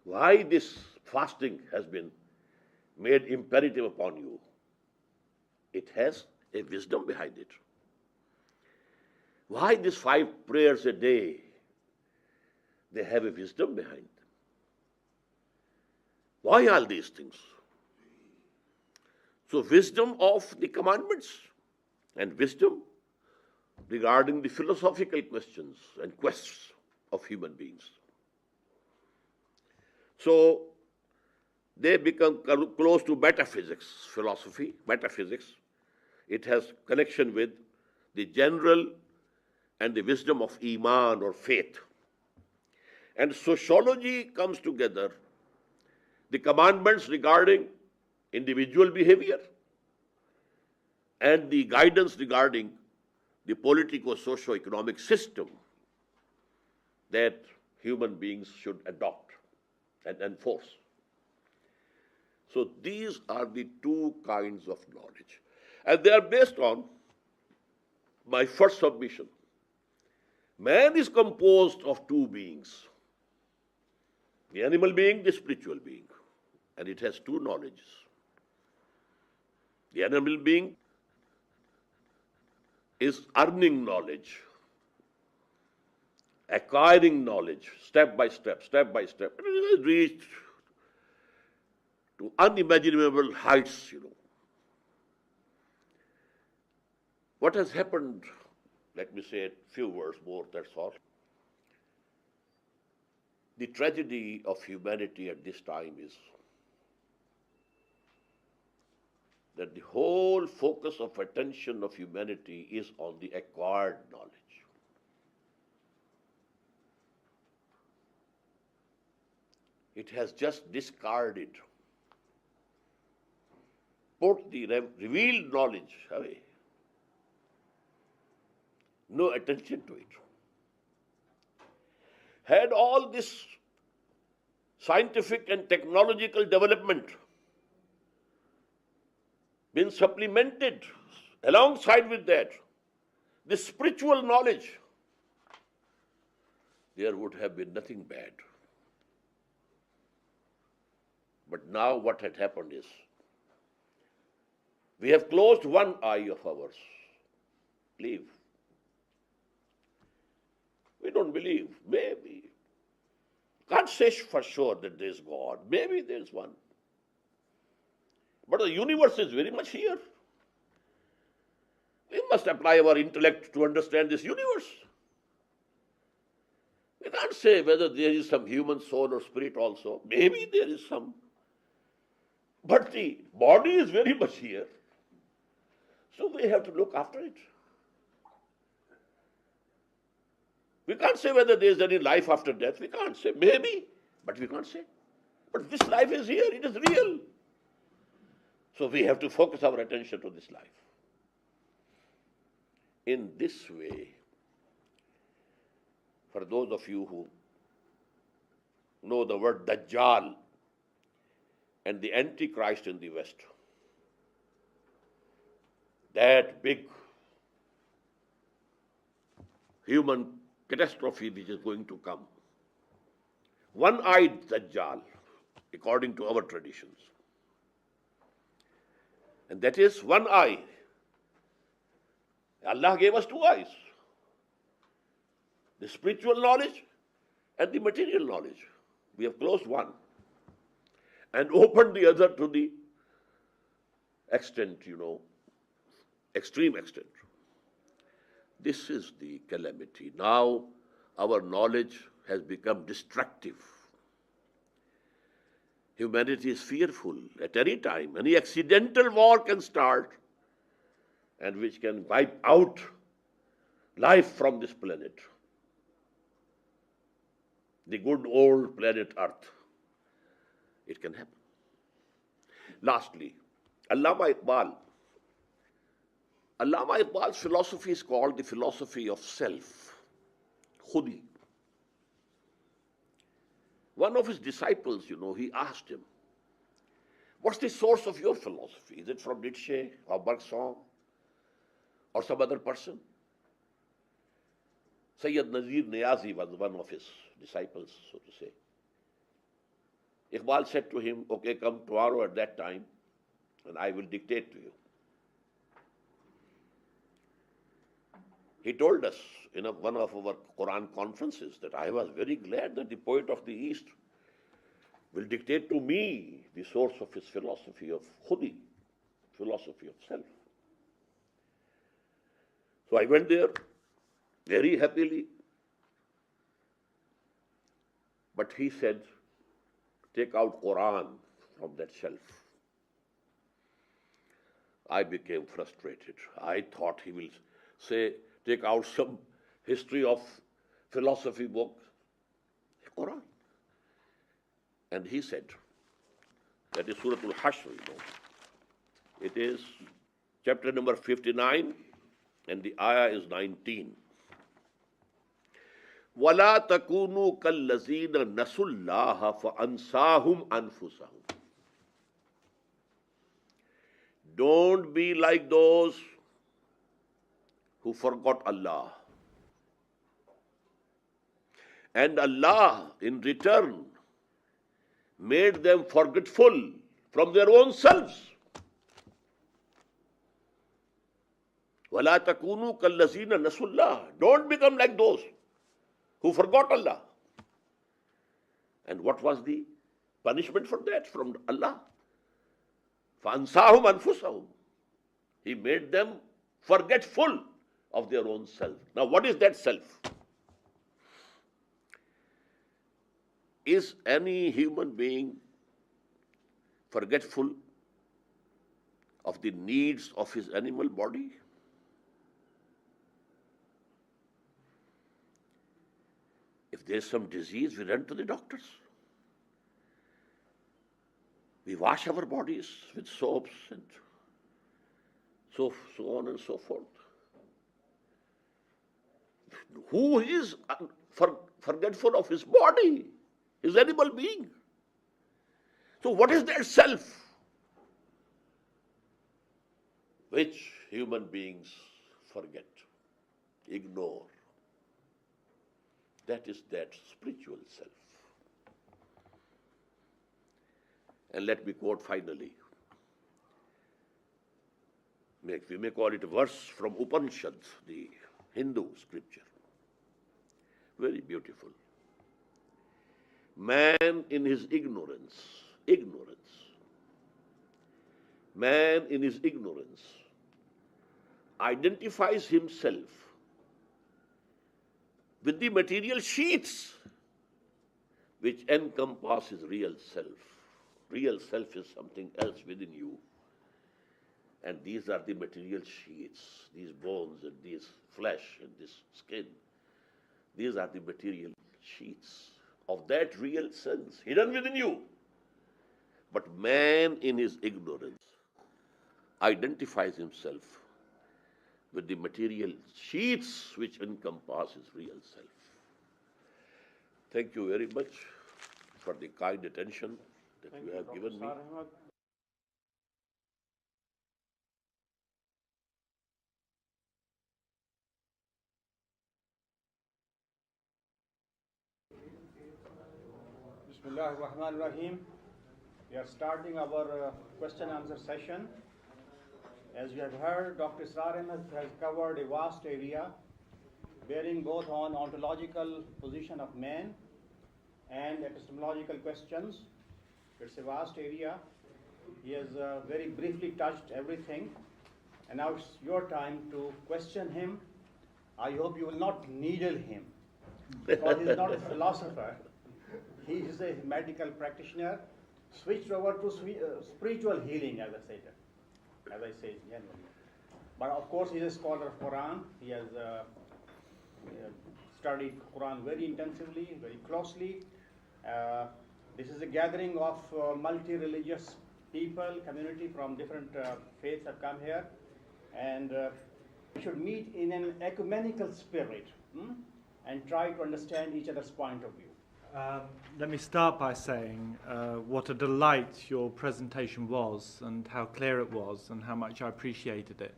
Why this fasting has been made imperative upon you? It has a wisdom behind it. Why these 5 prayers a day? They have a wisdom behind them. Why all these things? So wisdom of the commandments and wisdom regarding the philosophical questions and quests of human beings. So they become close to metaphysics, philosophy, metaphysics. It has connection with the general and the wisdom of Iman or faith. And sociology comes together, the commandments regarding individual behavior and the guidance regarding the politico-socio-economic system that human beings should adopt and enforce. So these are the two kinds of knowledge. And they are based on my first submission. Man is composed of two beings. The animal being, the spiritual being. And it has two knowledges. The animal being is earning knowledge, acquiring knowledge, step by step, step by step. It has reached to unimaginable heights, What has happened, let me say a few words more, that's all. The tragedy of humanity at this time is that the whole focus of attention of humanity is on the acquired knowledge. It has just discarded, put the revealed knowledge away. No attention to it. Had all this scientific and technological development been supplemented alongside with that, the spiritual knowledge, there would have been nothing bad. But now what had happened is, we have closed one eye of ours. Believe. We don't believe. Maybe. Can't say for sure that there is God. Maybe there is one. But the universe is very much here. We must apply our intellect to understand this universe. We can't say whether there is some human soul or spirit also. Maybe there is some. But the body is very much here. So we have to look after it. We can't say whether there is any life after death. We can't say. Maybe, but we can't say. But this life is here. It is real. So we have to focus our attention to this life. In this way, for those of you who know the word Dajjal and the Antichrist in the West, that big human catastrophe which is going to come. One-eyed Dajjal, according to our traditions. And that is one eye. Allah gave us two eyes. The spiritual knowledge and the material knowledge. We have closed one and opened the other to the extent, extreme extent. This is the calamity. Now our knowledge has become destructive. Humanity is fearful at any time. Any accidental war can start and which can wipe out life from this planet. The good old planet Earth. It can happen. Lastly, Allama Iqbal's philosophy is called the philosophy of self, khudi. One of his disciples, he asked him, what's the source of your philosophy? Is it from Nietzsche or Bergson or some other person? Sayyid Nazir Niazi was one of his disciples, so to say. Iqbal said to him, okay, come tomorrow at that time and I will dictate to you. He told us in one of our Quran conferences that I was very glad that the poet of the East will dictate to me the source of his philosophy of khudi, philosophy of self. So I went there very happily. But he said, take out Quran from that shelf. I became frustrated. I thought he will say, take out some history of philosophy book, Quran. And he said, that is Surah Al-Hashr, you know. It is chapter number 59, and the ayah is 19. وَلَا تَكُونُوا كَالَّذِينَ نَسُوا اللَّهَ فَأَنْسَاهُمْ أَنفُسَهُمْ. Don't be like those who forgot Allah. And Allah, in return, made them forgetful from their own selves. وَلَا تَكُونُوا كَالَّذِينَ نَسُوا اللَّهَ. Don't become like those who forgot Allah. And what was the punishment for that from Allah? فَأَنْسَاهُمْ أَنفُسَهُمْ. He made them forgetful of their own self. Now, what is that self? Is any human being forgetful of the needs of his animal body? If there's some disease, we run to the doctors. We wash our bodies with soaps and so on and so forth. Who is forgetful of his body? His animal being. So what is that self which human beings forget, ignore? That is that spiritual self. And let me quote finally. We may call it a verse from Upanishad, the Hindu scripture. Very beautiful. Man in his ignorance, man in his ignorance identifies himself with the material sheets which encompass his real self. Real self is something else within you. And these are the material sheets, these bones and this flesh and this skin. These are the material sheets of that real sense hidden within you. But man in his ignorance identifies himself with the material sheets which encompass his real self. Thank you very much for the kind attention that you have given me. Bismillah ar-Rahman ar-Rahim. We are starting our question answer session. As you have heard, Dr. Israr Ahmed has covered a vast area bearing both on ontological position of man and epistemological questions. It's a vast area. He has very briefly touched everything. And now it's your time to question him. I hope you will not needle him, because he's not a philosopher. He is a medical practitioner, switched over to spiritual healing, as I say generally. But of course, he is a scholar of Quran. He has studied Quran very intensively, very closely. This is a gathering of multi-religious people, community from different faiths have come here, and we should meet in an ecumenical spirit and try to understand each other's point of view. Let me start by saying what a delight your presentation was, and how clear it was, and how much I appreciated it.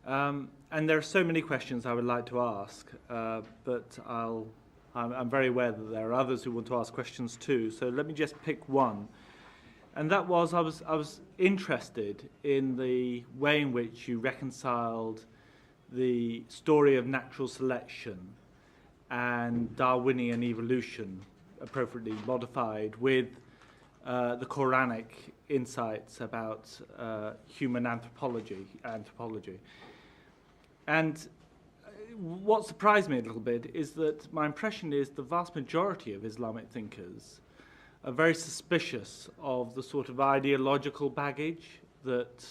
And there are so many questions I would like to ask, but I'm very aware that there are others who want to ask questions too. So let me just pick one, and that was I was interested in the way in which you reconciled the story of natural selection and Darwinian evolution, appropriately modified, with the Quranic insights about human anthropology. And what surprised me a little bit is that my impression is the vast majority of Islamic thinkers are very suspicious of the sort of ideological baggage that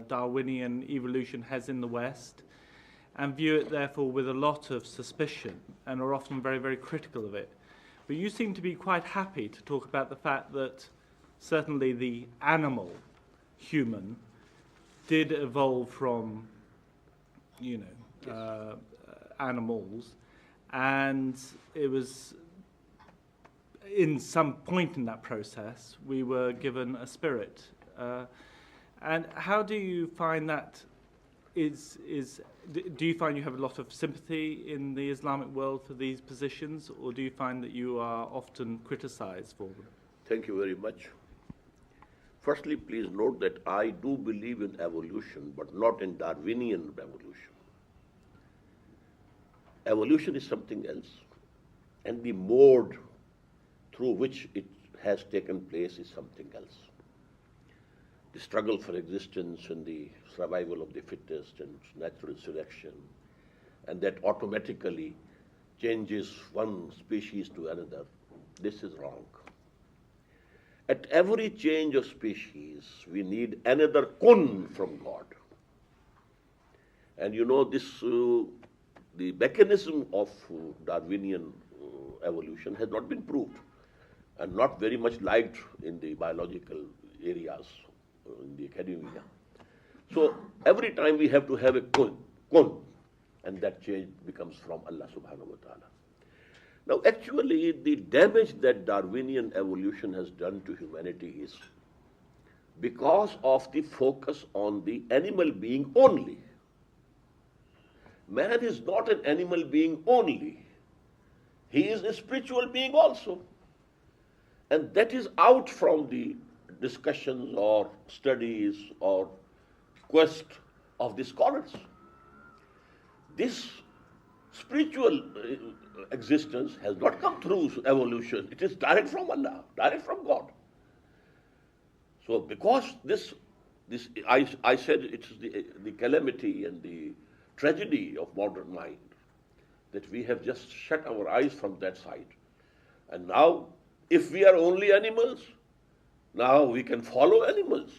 Darwinian evolution has in the West, and view it therefore with a lot of suspicion and are often very, very critical of it. But you seem to be quite happy to talk about the fact that certainly the animal human did evolve from, animals, and it was in some point in that process we were given a spirit. And how do you find that do you find you have a lot of sympathy in the Islamic world for these positions, or do you find that you are often criticized for them? Thank you very much. Firstly, please note that I do believe in evolution, but not in Darwinian evolution. Evolution is something else, and the mode through which it has taken place is something else. The struggle for existence and the survival of the fittest and natural selection, and that automatically changes one species to another, this is wrong. At every change of species, we need another kun from God. And this, the mechanism of Darwinian evolution has not been proved and not very much liked in the biological areas, in the academia. So every time we have to have a kun, and that change becomes from Allah subhanahu wa ta'ala. Now actually the damage that Darwinian evolution has done to humanity is because of the focus on the animal being only. Man is not an animal being only. He is a spiritual being also. And that is out from the discussions or studies or quest of the scholars. This spiritual existence has not come through evolution. It is direct from Allah, direct from God. So because I said it is the calamity and the tragedy of modern mind, that we have just shut our eyes from that side. And now, if we are only animals, now we can follow animals.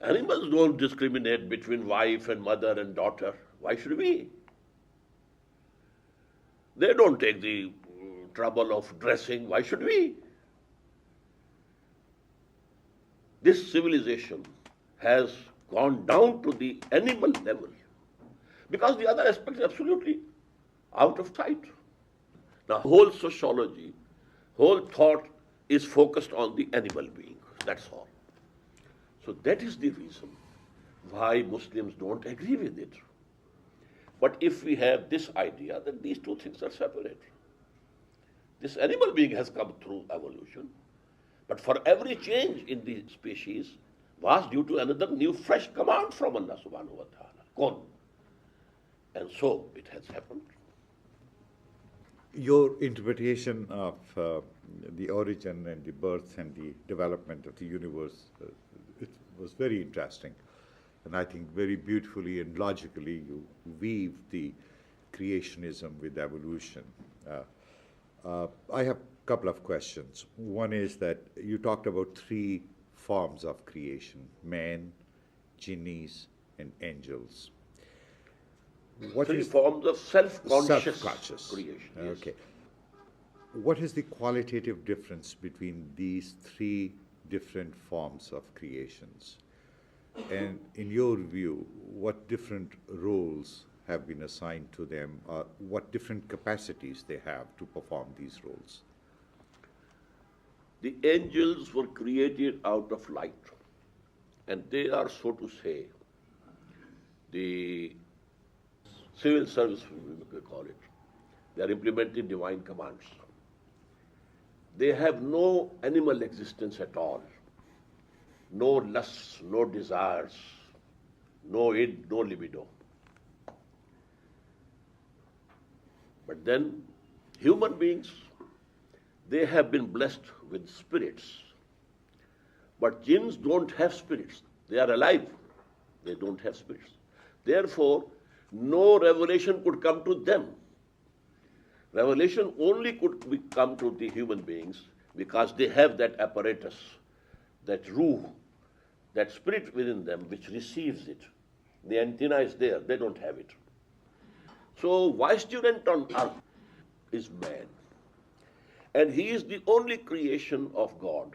Animals don't discriminate between wife and mother and daughter. Why should we? They don't take the trouble of dressing. Why should we? This civilization has gone down to the animal level because the other aspects are absolutely out of sight. Now, whole sociology, whole thought is focused on the animal being. That's all. So that is the reason why Muslims don't agree with it. But if we have this idea that these two things are separate, this animal being has come through evolution, but for every change in the species was due to another new fresh command from Allah subhanahu wa ta'ala, kun. And so it has happened. Your interpretation of the origin and the birth and the development of the universe, it was very interesting. And I think very beautifully and logically you weave the creationism with evolution. I have a couple of questions. One is that you talked about three forms of creation: man, jinnis, and angels. Three forms of self-conscious creation. Yes. Okay. What is the qualitative difference between these three different forms of creations? And in your view, what different roles have been assigned to them, or what different capacities they have to perform these roles? The angels were created out of light, and they are, so to say, the civil service, we call it. They are implementing divine commands. They have no animal existence at all. No lusts, no desires, no id, no libido. But then, human beings, they have been blessed with spirits. But jinns don't have spirits. They are alive. They don't have spirits. Therefore, no revelation could come to them. Revelation only could come to the human beings because they have that apparatus, that ruh, that spirit within them which receives it. The antenna is there, they don't have it. So vicegerent on earth is man. And he is the only creation of God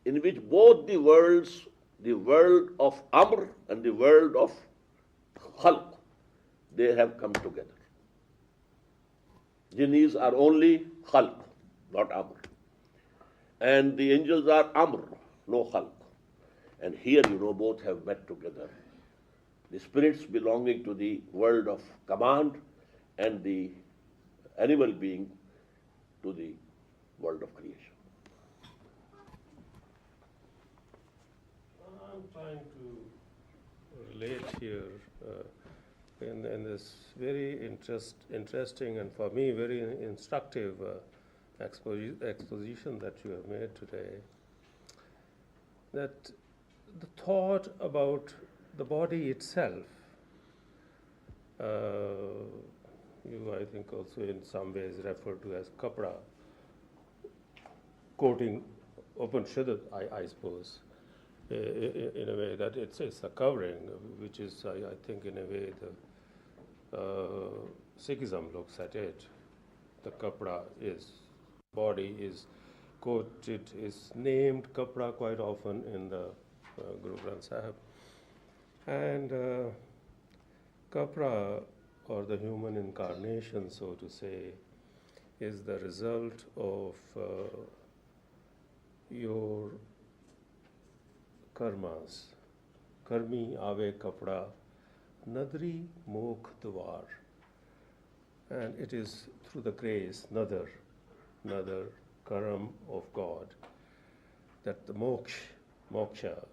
in which both the worlds, the world of Amr and the world of Khalq, they have come together. Jinnis are only Khalq, not Amr. And the angels are Amr, no Khalq. And here, both have met together. The spirits belonging to the world of command and the animal being to the world of creation. I'm trying to relate here in this very interesting and for me very instructive exposition that you have made today, that the thought about the body itself, you I think also in some ways refer to as kapra, quoting Upanishad, I suppose, in a way that it's a covering, which is, I think, in a way the Sikhism looks at it. The kapra is, body is quoted, is named kapra quite often in the Guru Granth Sahib. And kapra, or the human incarnation, so to say, is the result of your karmas. Karmi ave kapra, nadri mokh dwar. And it is through the grace, nadar, karam of God, that the moksha,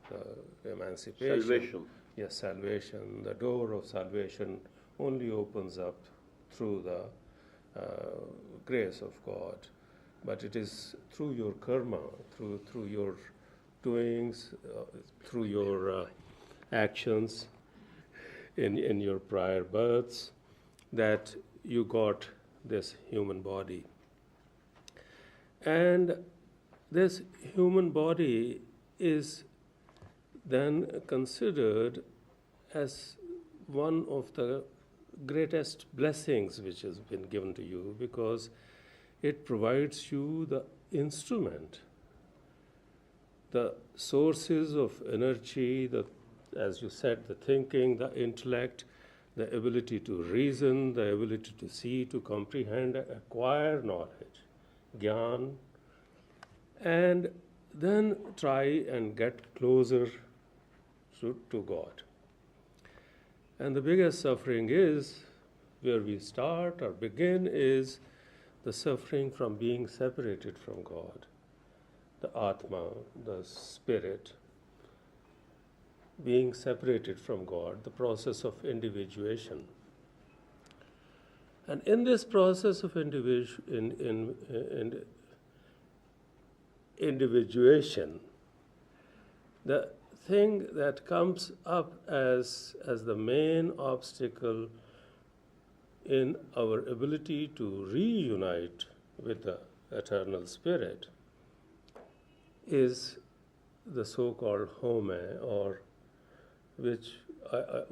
the emancipation, Salvation. Yes, salvation. The door of salvation only opens up through the grace of God. But it is through your karma, through your doings, through your actions in your prior births, that you got this human body. And this human body is then considered as one of the greatest blessings which has been given to you, because it provides you the instrument, the sources of energy, as you said, the thinking, the intellect, the ability to reason, the ability to see, to comprehend, acquire knowledge, gyan, and then try and get closer to God. And the biggest suffering is, where we start or begin, is the suffering from being separated from God, the Atma, the spirit, being separated from God, the process of individuation. And in this process of individuation, the thing that comes up as the main obstacle in our ability to reunite with the eternal spirit is the so-called home, or which,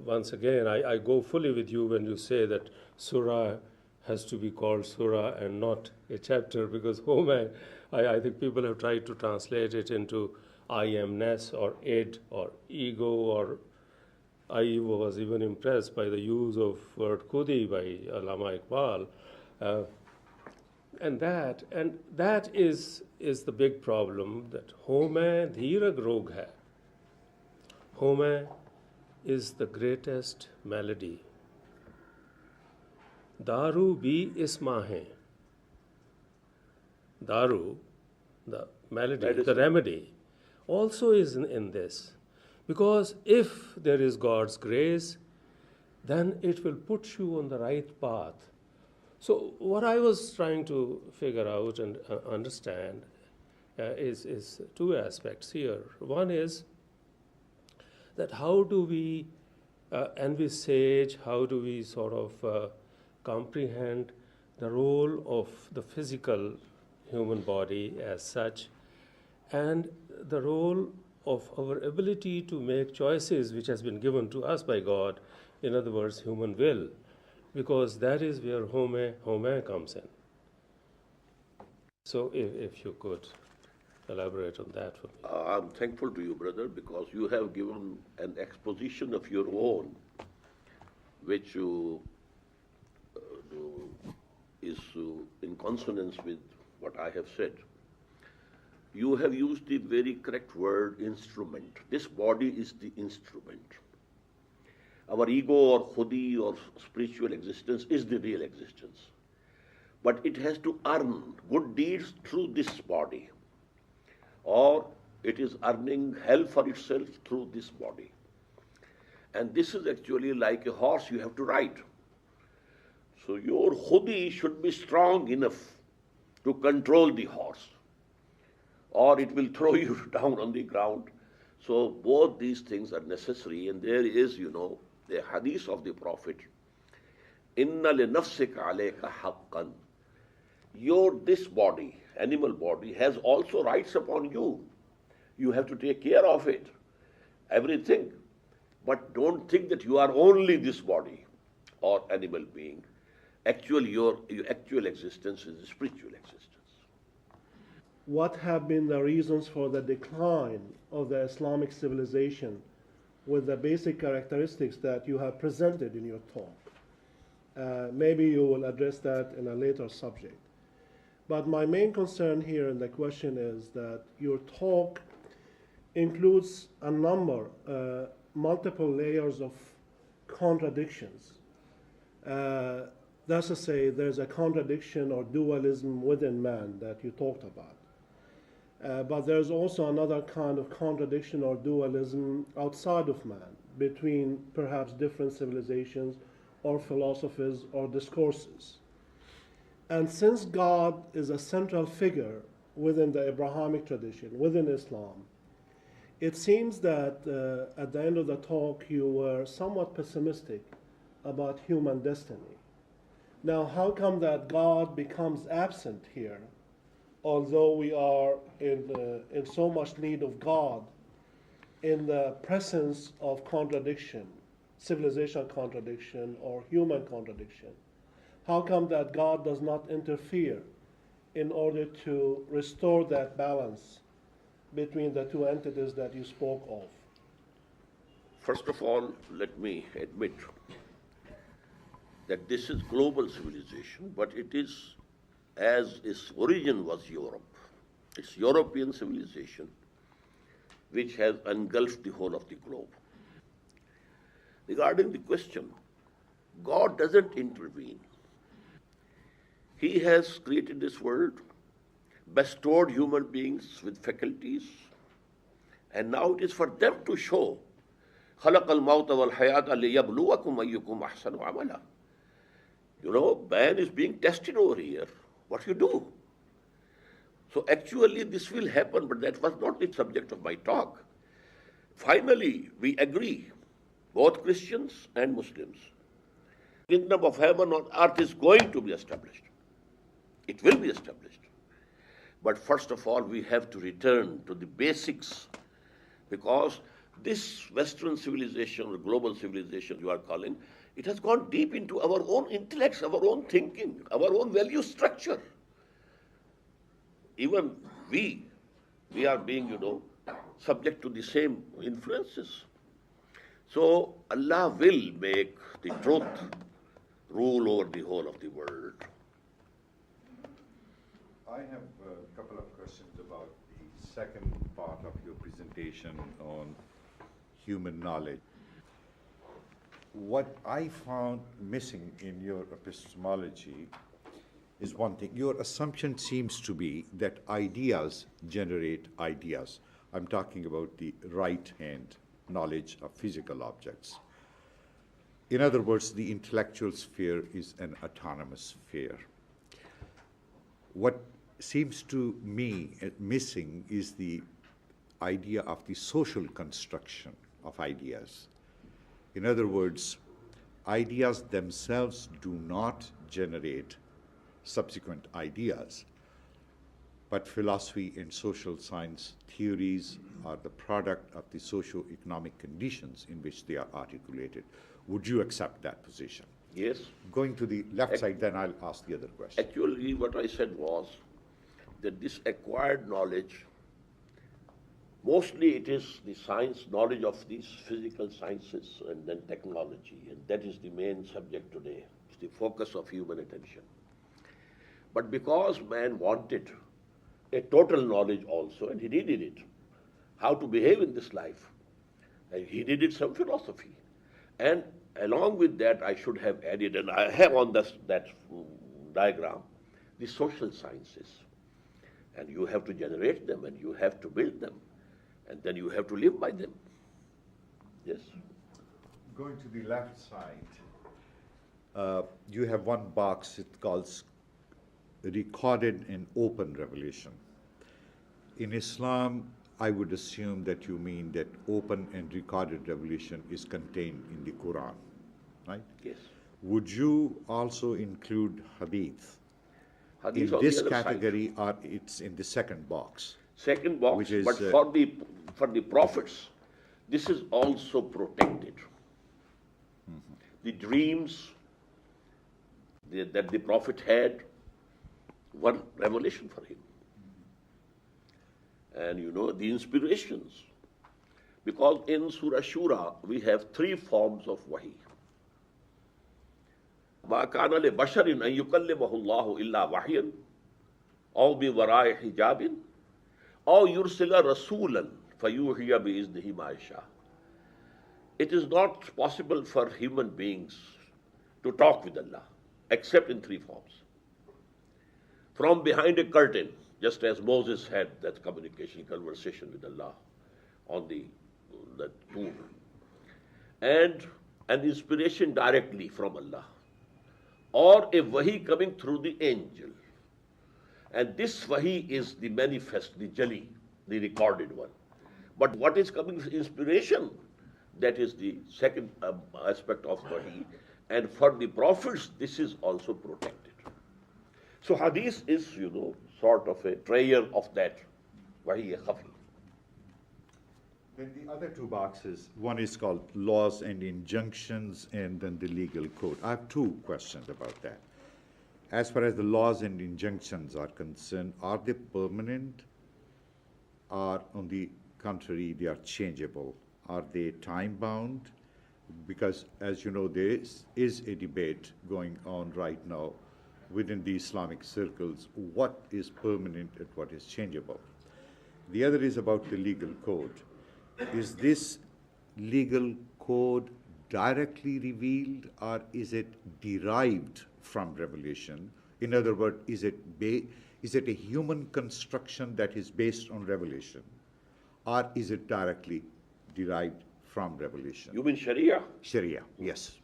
once again, I go fully with you when you say that surah has to be called surah and not a chapter, because home, I think people have tried to translate it into I amness or id or ego, or I was even impressed by the use of word khudi by Allama Iqbal. And that is the big problem, that home dhirag rog hai. Home is the greatest malady. Daru bhi isma hai. Daru, the malady, the remedy, also is in this. Because if there is God's grace, then it will put you on the right path. So what I was trying to figure out and understand is two aspects here. One is that how do we envisage, how do we sort of comprehend the role of the physical human body as such, and the role of our ability to make choices which has been given to us by God, in other words, human will, because that is where home comes in. So if you could elaborate on that for me. I'm thankful to you, brother, because you have given an exposition of your own, which is in consonance with what I have said. You have used the very correct word, instrument. This body is the instrument. Our ego or khudi or spiritual existence is the real existence. But it has to earn good deeds through this body, or it is earning hell for itself through this body. And this is actually like a horse you have to ride. So your khudi should be strong enough to control the horse, or it will throw you down on the ground. So both these things are necessary, and there is, the hadith of the Prophet, Inna li nafsika alayka haqqan. This body, animal body, has also rights upon you. You have to take care of it, everything. But don't think that you are only this body or animal being. Actually, your actual existence is a spiritual existence. What have been the reasons for the decline of the Islamic civilization with the basic characteristics that you have presented in your talk? Maybe you will address that in a later subject. But my main concern here in the question is that your talk includes a number, multiple layers of contradictions. That's to say, there's a contradiction or dualism within man that you talked about. But there's also another kind of contradiction or dualism outside of man, between perhaps different civilizations or philosophies or discourses. And since God is a central figure within the Abrahamic tradition, within Islam, it seems that at the end of the talk you were somewhat pessimistic about human destiny. Now, how come that God becomes absent here, although we are in so much need of God in the presence of contradiction, civilization contradiction or human contradiction? How come that God does not interfere in order to restore that balance between the two entities that you spoke of? First of all, let me admit that this is global civilization, but it is, as its origin was Europe. It's European civilization which has engulfed the whole of the globe. Regarding the question, God doesn't intervene. He has created this world, bestowed human beings with faculties, and now it is for them to show خَلَقَ الْمَوْتَ وَالْحَيَاةَ لِيَبْلُوَكُمْ أَيُّكُمْ أَحْسَنُ عَمَلًا. Man is being tested over here. What you do? So actually this will happen, but that was not the subject of my talk. Finally, we agree, both Christians and Muslims, the kingdom of heaven on earth is going to be established. It will be established. But first of all, we have to return to the basics, because this Western civilization or global civilization you are calling, it has gone deep into our own intellects, our own thinking, our own value structure. Even we are being, subject to the same influences. So Allah will make the truth rule over the whole of the world. I have a couple of questions about the second part of your presentation on human knowledge. What I found missing in your epistemology is one thing. Your assumption seems to be that ideas generate ideas. I'm talking about the right-hand knowledge of physical objects. In other words, the intellectual sphere is an autonomous sphere. What seems to me missing is the idea of the social construction of ideas. In other words, ideas themselves do not generate subsequent ideas. But philosophy and social science theories are the product of the socio-economic conditions in which they are articulated. Would you accept that position? Yes. Going to the left side, then I'll ask the other question. Actually, what I said was that this acquired knowledge, mostly it is the science, knowledge of these physical sciences and then technology, and that is the main subject today. It's the focus of human attention. But because man wanted a total knowledge also, and he needed it, how to behave in this life, and he needed some philosophy. And along with that, I should have added, and I have on that diagram, the social sciences. And you have to generate them, and you have to build them, and then you have to live by them. Yes? Going to the left side, you have one box, it calls recorded and open revelation. In Islam, I would assume that you mean that open and recorded revelation is contained in the Quran, right? Yes. Would you also include hadith? Hadith In on this the other category, side. or it's in the second box? Second box, Which is, but for the prophets, this is also protected. The dreams that the prophet had were revelation for him. And you know, the inspirations. Because in Surah Shura, we have 3 forms of wahi. مَا كَانَ لِبَشَرٍ أَن يُكَلِّمَهُ اللَّهُ إِلَّا وَحْيًا أَوْ بِوَرَاءِ حِجَابٍ أَوْ يُرْسِلَ رَسُولًا فَيُوحِيَ بِإِذْنِهِ مَا يَشَاءُ. It is not possible for human beings to talk with Allah, except in 3 forms. From behind a curtain, just as Moses had that conversation with Allah on that tool, and an inspiration directly from Allah, or a wahi coming through the angel. And this wahi is the manifest, the jali, the recorded one. But what is coming as inspiration, that is the second aspect of wahi. And for the prophets, this is also protected. So hadith is, you know, sort of a trayer of that wahi khafi. Then the other 2 boxes, one is called laws and injunctions, and then the legal code. I have 2 questions about that. As far as the laws and injunctions are concerned, are they permanent, or on the contrary, they are changeable? Are they time-bound? Because, as you know, there is a debate going on right now within the Islamic circles, what is permanent and what is changeable. The other is about the legal code. Is this legal code directly revealed, or is it derived from revelation? In other words, is it a human construction that is based on revelation, or is it directly derived from revelation? You mean Sharia? Sharia, yes.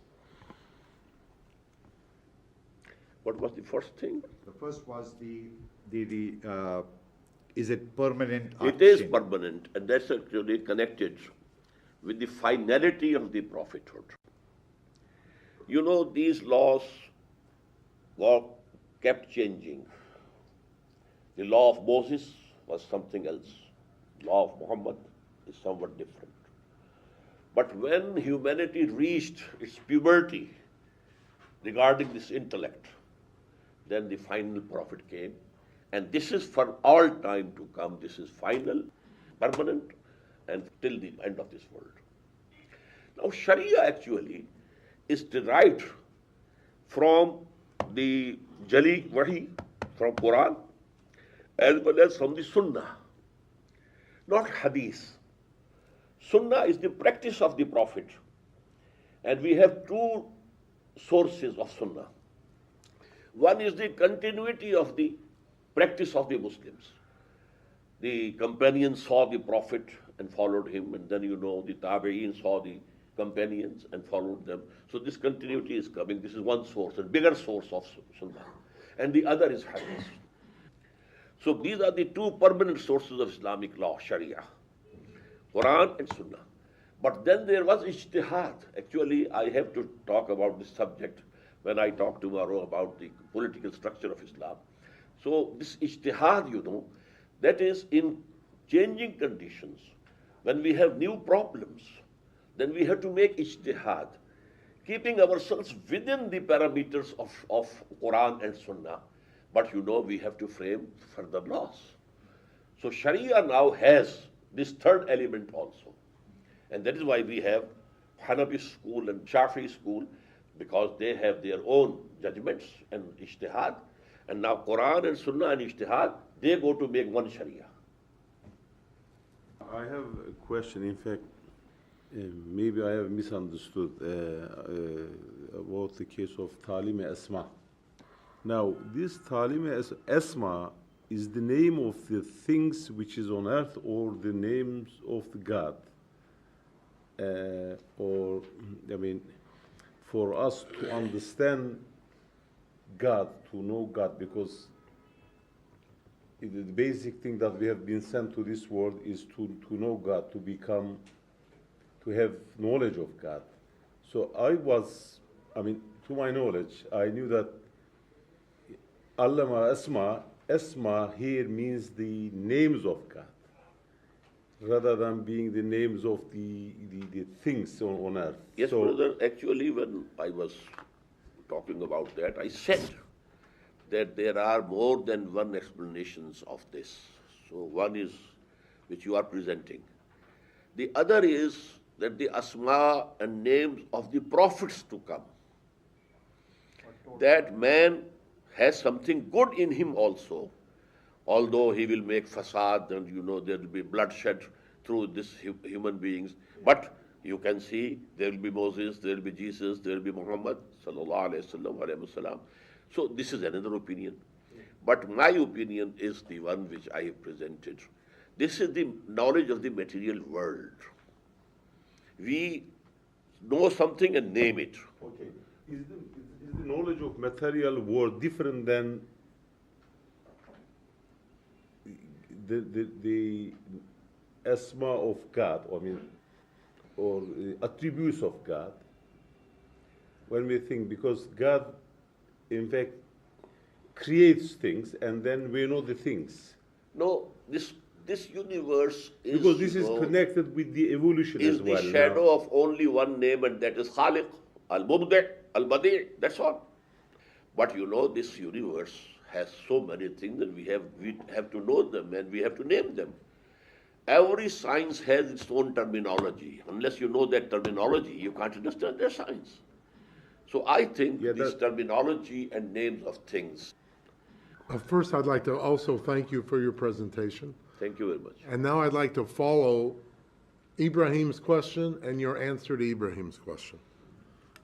What was the first thing? The first was is it permanent or It is changeable? permanent, and that's actually connected with the finality of the prophethood. You know, these laws were kept changing. The law of Moses was something else. The law of Muhammad is somewhat different. But when humanity reached its puberty regarding this intellect, then the final prophet came. And this is for all time to come. This is final, permanent, and till the end of this world. Now, Sharia actually is derived from the Jali Wahi, from Quran, as well as from the Sunnah, not Hadith. Sunnah is the practice of the Prophet. And we have 2 sources of Sunnah. One is the continuity of the practice of the Muslims. The companions saw the Prophet and followed him, and then, you know, the Tabi'een saw the companions and followed them. So this continuity is coming. This is one source, a bigger source of Sunnah. And the other is Hadith. So these are the 2 permanent sources of Islamic law, Sharia, Quran and Sunnah. But then there was ijtihad. Actually, I have to talk about this subject when I talk tomorrow about the political structure of Islam. So this ijtihad, that is in changing conditions. When we have new problems, then we have to make ijtihad, keeping ourselves within the parameters of Quran and Sunnah. But we have to frame further laws. So Sharia now has this third element also. And that is why we have Hanafi school and Shafi school, because they have their own judgments and ijtihad. And now Quran and Sunnah and ijtihad, they go to make one Sharia. I have a question. In fact, maybe I have misunderstood about the case of Talim Asma. Now, this Talim Asma is the name of the things which is on earth, or the names of the God? For us to understand God, to know God, because the basic thing that we have been sent to this world is to know God, to have knowledge of God. So to my knowledge, I knew that Allama Asma here means the names of God, rather than being the names of the things on earth. Yes, brother, actually when I was talking about that, I said that there are more than one explanations of this. So one is which you are presenting. The other is that the asma and names of the prophets to come. That man has something good in him also, although he will make fasad and there will be bloodshed through this human beings. But you can see there will be Moses, there will be Jesus, there will be Muhammad sallallahu alaihi wasallam. So this is another opinion. But my opinion is the one which I have presented. This is the knowledge of the material world. We know something and name it. Okay. Is the knowledge of material world different than the asma of God, or attributes of God? When we think, because God, in fact, creates things, and then we know the things. No, this universe is, because this is connected with the evolution as well. Is the shadow of only one name, and that is Khaliq, Al-Mubdi', Al-Badi', that's all. But this universe has so many things that we have to know them, and we have to name them. Every science has its own terminology. Unless you know that terminology, you can't understand their science. So I think this terminology and names of things. First, I'd like to also thank you for your presentation. Thank you very much. And now I'd like to follow Ibrahim's question and your answer to Ibrahim's question,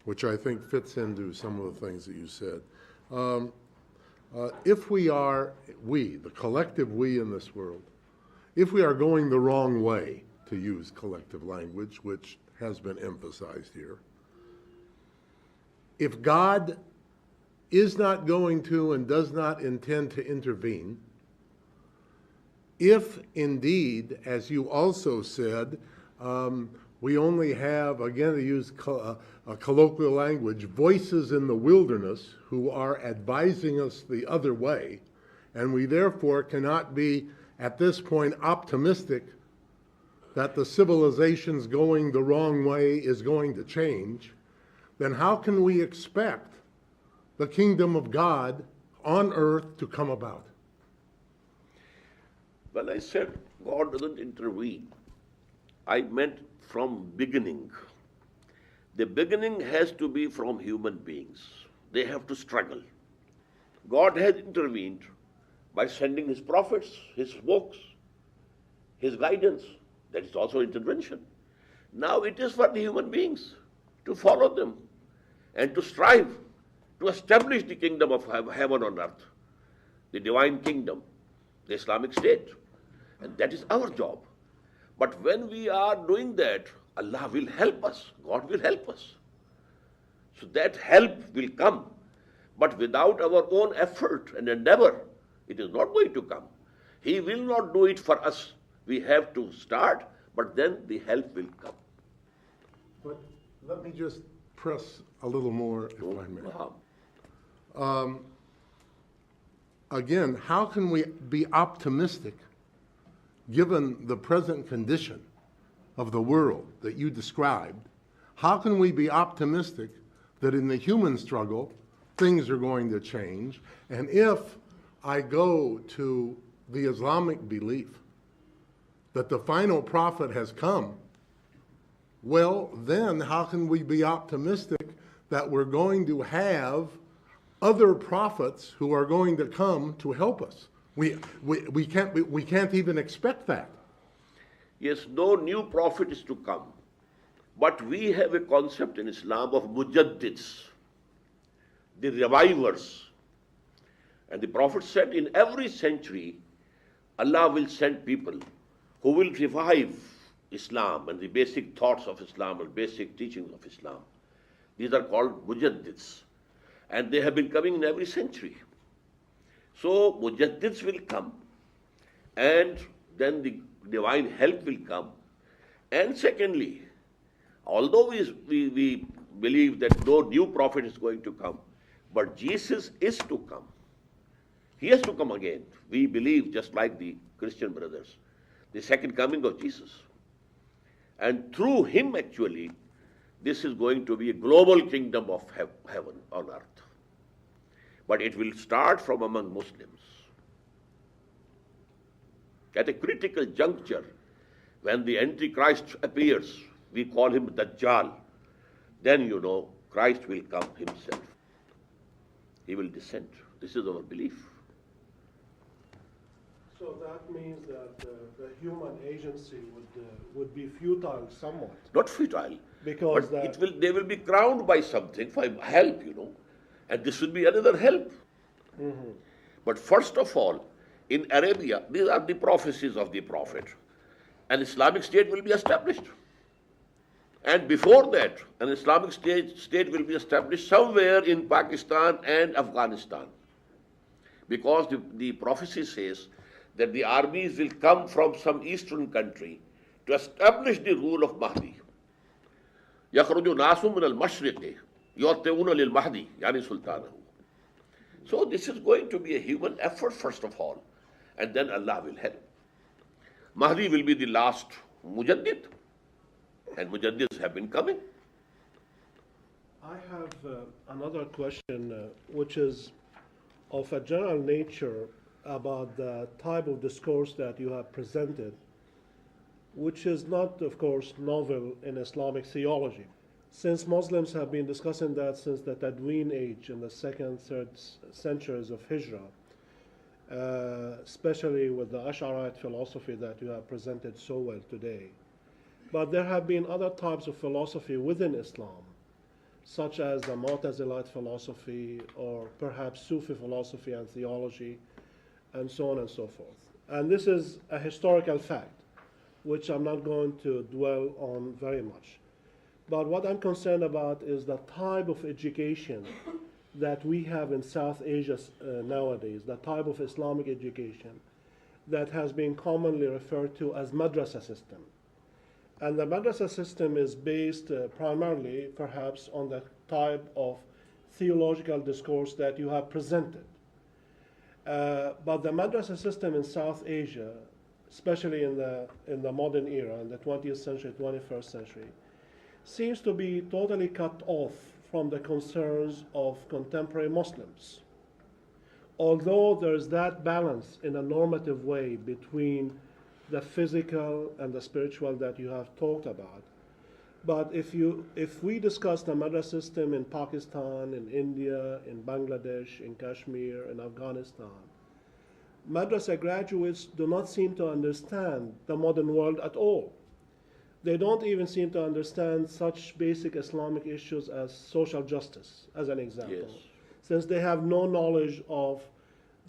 which I think fits into some of the things that you said. If the collective we in this world, if we are going the wrong way, to use collective language, which has been emphasized here, if God is not going to and does not intend to intervene, if indeed, as you also said, we only have, again to use a colloquial language, voices in the wilderness who are advising us the other way, and we therefore cannot be, at this point, optimistic that the civilization's going the wrong way is going to change, then how can we expect the kingdom of God on earth to come about? When I said God doesn't intervene, I meant from beginning. The beginning has to be from human beings. They have to struggle. God has intervened by sending his prophets, his books, his guidance. That is also intervention. Now it is for the human beings to follow them and to strive to establish the kingdom of heaven on earth, the divine kingdom, the Islamic state. And that is our job. But when we are doing that, Allah will help us. God will help us. So that help will come. But without our own effort and endeavor, it is not going to come. He will not do it for us. We have to start, but then the help will come. But let me just press a little more, if I may. again, how can we be optimistic given the present condition of the world that you described? How can we be optimistic that in the human struggle, things are going to change? And if I go to the Islamic belief that the final prophet has come, well, then how can we be optimistic that we're going to have other prophets who are going to come to help us? We can't even expect that. Yes, no new prophet is to come. But we have a concept in Islam of mujaddids, the revivers. And the Prophet said in every century, Allah will send people who will revive Islam and the basic thoughts of Islam and basic teachings of Islam. These are called mujaddids. And they have been coming in every century. So mujaddids will come, and then the divine help will come. And secondly, although we believe that no new prophet is going to come, but Jesus is to come. He has to come again. We believe, just like the Christian brothers, the second coming of Jesus. And through him, actually, this is going to be a global kingdom of heaven on earth. But it will start from among Muslims. At a critical juncture, when the Antichrist appears, we call him Dajjal, then you know Christ will come himself. He will descend. This is our belief. So that means that the human agency would be futile somewhat. Not futile, Because but they will be crowned by something for help, you know. And this will be another help. Mm-hmm. But first of all, in Arabia, these are the prophecies of the Prophet. An Islamic state will be established. And before that, an Islamic state will be established somewhere in Pakistan and Afghanistan. Because the prophecy says that the armies will come from some eastern country to establish the rule of Mahdi. يَخْرُجُ نَاسٌ مِنَ الْمَشْرِقِ يُعْطِئُونَ لِلْمَهْدِي يعني سُلْطَانَهُ. So this is going to be a human effort first of all, and then Allah will help. Mahdi will be the last mujaddid, and mujaddids have been coming. I have another question, which is of a general nature about the type of discourse that you have presented, which is not, of course, novel in Islamic theology. Since Muslims have been discussing that since the Tadween age in the 2nd, 3rd centuries of Hijrah, especially with the Ash'arite philosophy that you have presented so well today. But there have been other types of philosophy within Islam, such as the Mu'tazilite philosophy, or perhaps Sufi philosophy and theology, and so on and so forth. And this is a historical fact, which I'm not going to dwell on very much. But what I'm concerned about is the type of education that we have in South Asia nowadays, the type of Islamic education that has been commonly referred to as madrasa system. And the madrasa system is based primarily, perhaps, on the type of theological discourse that you have presented. But the madrasa system in South Asia, especially in the modern era, in the 20th century, 21st century, seems to be totally cut off from the concerns of contemporary Muslims. Although there's that balance in a normative way between the physical and the spiritual that you have talked about. But if we discuss the madrasa system in Pakistan, in India, in Bangladesh, in Kashmir, in Afghanistan, madrasa graduates do not seem to understand the modern world at all. They don't even seem to understand such basic Islamic issues as social justice, as an example, Yes. since they have no knowledge of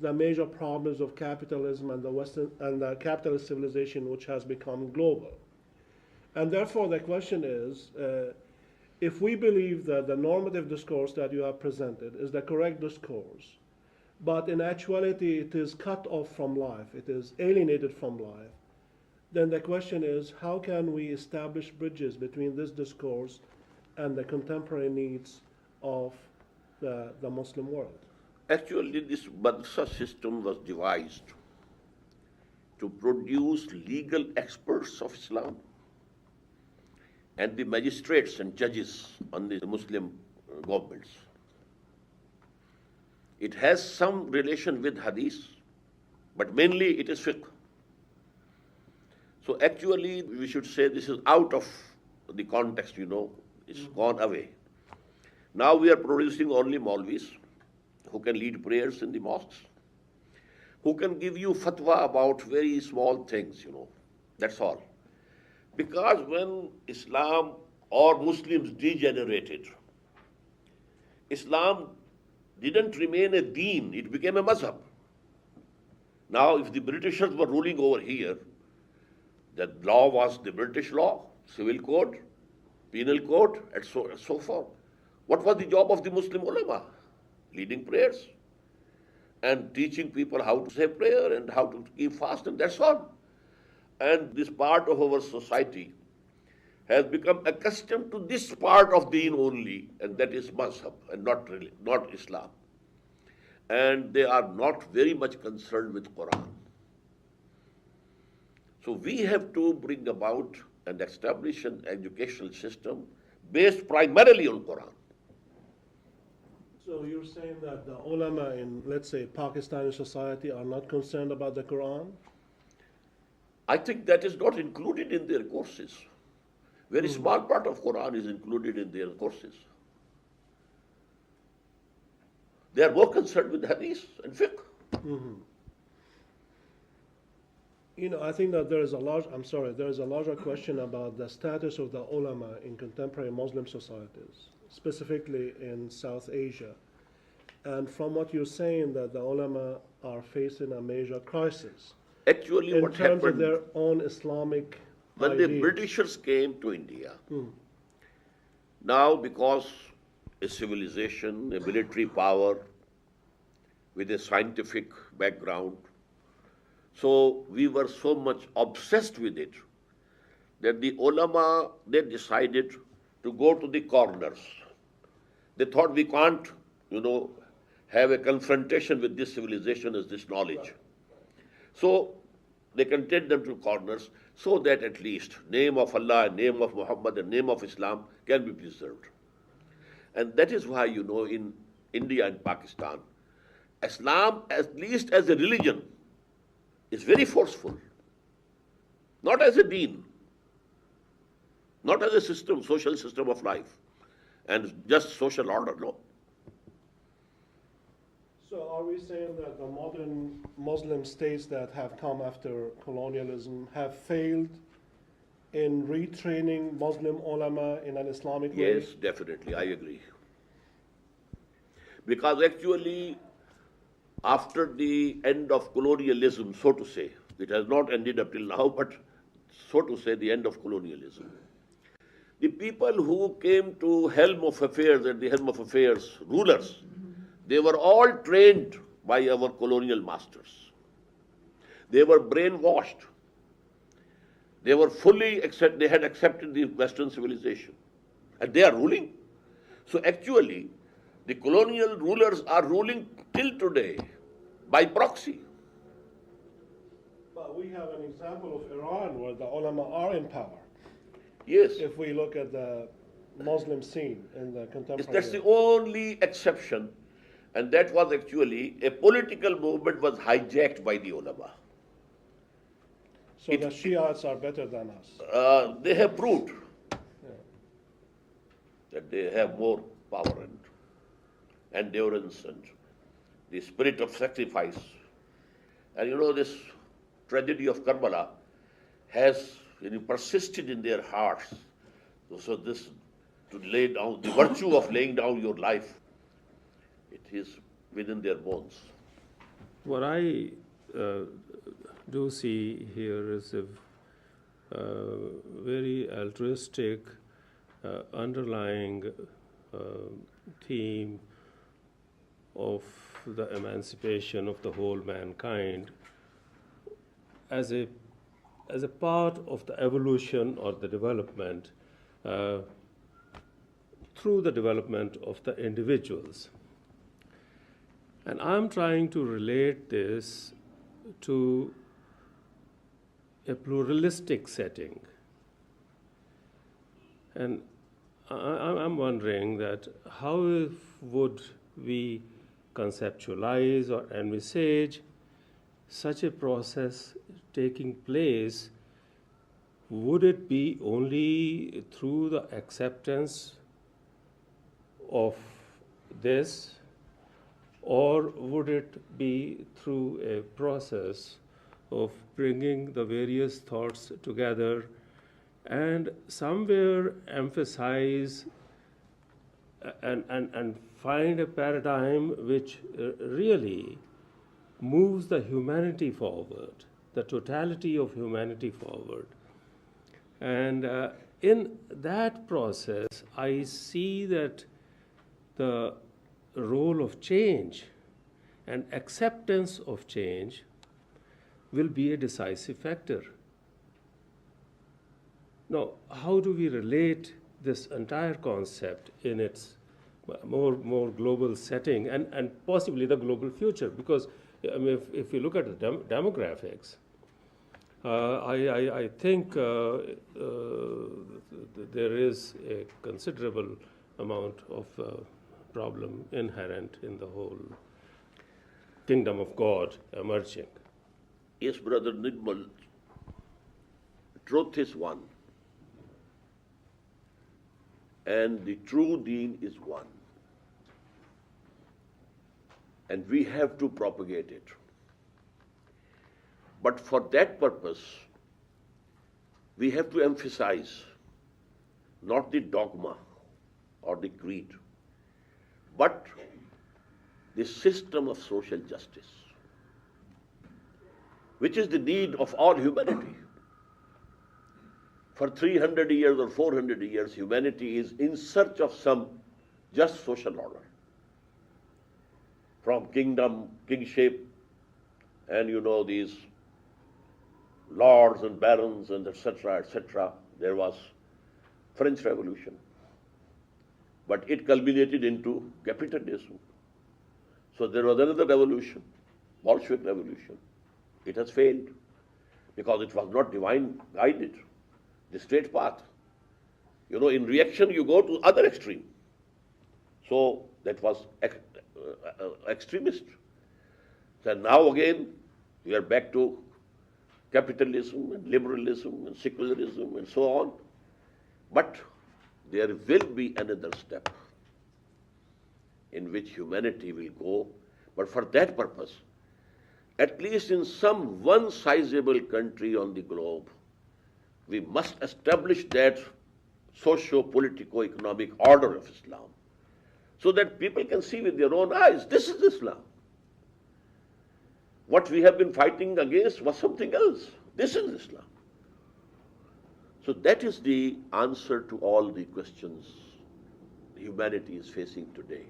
the major problems of capitalism and the capitalist civilization, which has become global. And therefore, the question is, if we believe that the normative discourse that you have presented is the correct discourse, but in actuality it is cut off from life, it is alienated from life, then the question is, how can we establish bridges between this discourse and the contemporary needs of the Muslim world? Actually, this madrasa system was devised to produce legal experts of Islam and the magistrates and judges on the Muslim governments. It has some relation with hadith, but mainly it is fiqh. So actually, we should say this is out of the context, it's gone away. Now we are producing only Maulvis who can lead prayers in the mosques, who can give you fatwa about very small things, that's all. Because when Islam or Muslims degenerated, Islam didn't remain a deen, it became a mazhab. Now, if the Britishers were ruling over here, the law was the British law, civil code, penal code, and so forth. What was the job of the Muslim ulama? Leading prayers and teaching people how to say prayer and how to keep fast, and that's all. And this part of our society has become accustomed to this part of deen only, and that is mazhab, and not Islam. And they are not very much concerned with Quran. So we have to bring about and establish an educational system based primarily on Quran. So you're saying that the ulama in, let's say, Pakistani society are not concerned about the Quran? I think that is not included in their courses. Very small part of Quran is included in their courses. They are more concerned with hadith and fiqh. I think that there is a larger question about the status of the ulama in contemporary Muslim societies, specifically in South Asia. And from what you're saying, that the ulama are facing a major crisis. Actually, in what terms happened of their own Islamic when ideas. the Britishers came to India, now because a civilization, a military power with a scientific background, so we were so much obsessed with it that the ulama, they decided to go to the corners. They thought we can't, have a confrontation with this civilization as this knowledge. So they content them to corners so that at least name of Allah, name of Muhammad, and name of Islam can be preserved. And that is why, in India and Pakistan, Islam, at least as a religion, is very forceful. Not as a deen, not as a system, social system of life, and just social order, no. So are we saying that the modern Muslim states that have come after colonialism have failed in retraining Muslim ulama in an Islamic way? Yes, definitely, I agree. Because actually, after the end of colonialism, so to say, it has not ended up till now, but so to say, the end of colonialism, the people who came to helm of affairs, at the helm of affairs, rulers, they were all trained by our colonial masters. They were brainwashed. They were they had accepted the Western civilization. And they are ruling. So actually, the colonial rulers are ruling till today by proxy. But we have an example of Iran where the ulama are in power. Yes. If we look at the Muslim scene in the contemporary That's era. the only exception. And that was actually a political movement was hijacked by the ulama. So the Shiites are better than us. They have proved that they have more power and endurance and the spirit of sacrifice. And this tragedy of Karbala has persisted in their hearts. So this, to lay down, the virtue of laying down your life, it is within their bones. What I do see here is a very altruistic underlying theme of the emancipation of the whole mankind as a part of the evolution or the development through the development of the individuals. And I'm trying to relate this to a pluralistic setting. And I'm wondering that how would we conceptualize or envisage such a process taking place? Would it be only through the acceptance of this, or would it be through a process of bringing the various thoughts together and somewhere emphasize and find a paradigm which really moves the humanity forward, the totality of humanity forward? And in that process, I see that the role of change and acceptance of change will be a decisive factor. Now, how do we relate this entire concept in its more global setting and possibly the global future? Because I mean, if you look at the demographics, I think there is a considerable amount of problem inherent in the whole kingdom of God emerging. Yes, Brother Nidmal, truth is one, and the true deen is one, and we have to propagate it. But for that purpose, we have to emphasize not the dogma or the creed, but the system of social justice, which is the need of all humanity. For 300 years or 400 years, humanity is in search of some just social order. From kingdom, kingship, and these lords and barons and etc., there was French Revolution. But it culminated into capitalism. So there was another revolution, Bolshevik Revolution. It has failed because it was not divine guided, the straight path. In reaction you go to other extreme. So that was extremist. So now again we are back to capitalism and liberalism and secularism and so on. But there will be another step in which humanity will go. But for that purpose, at least in some one sizable country on the globe, we must establish that socio-politico-economic order of Islam so that people can see with their own eyes, this is Islam. What we have been fighting against was something else. This is Islam. So that is the answer to all the questions humanity is facing today.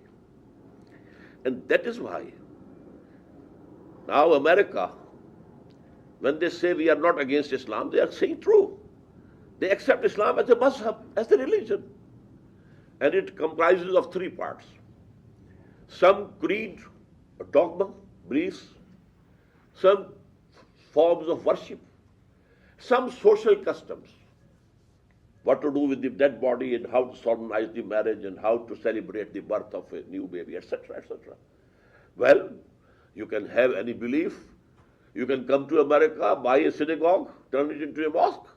And that is why now America, when they say we are not against Islam, they are saying true. They accept Islam as a mazhab, as the religion. And it comprises of three parts. Some creed, dogma, beliefs, some forms of worship, some social customs, what to do with the dead body and how to solemnize the marriage and how to celebrate the birth of a new baby, etc., etc. Well, you can have any belief. You can come to America, buy a synagogue, turn it into a mosque.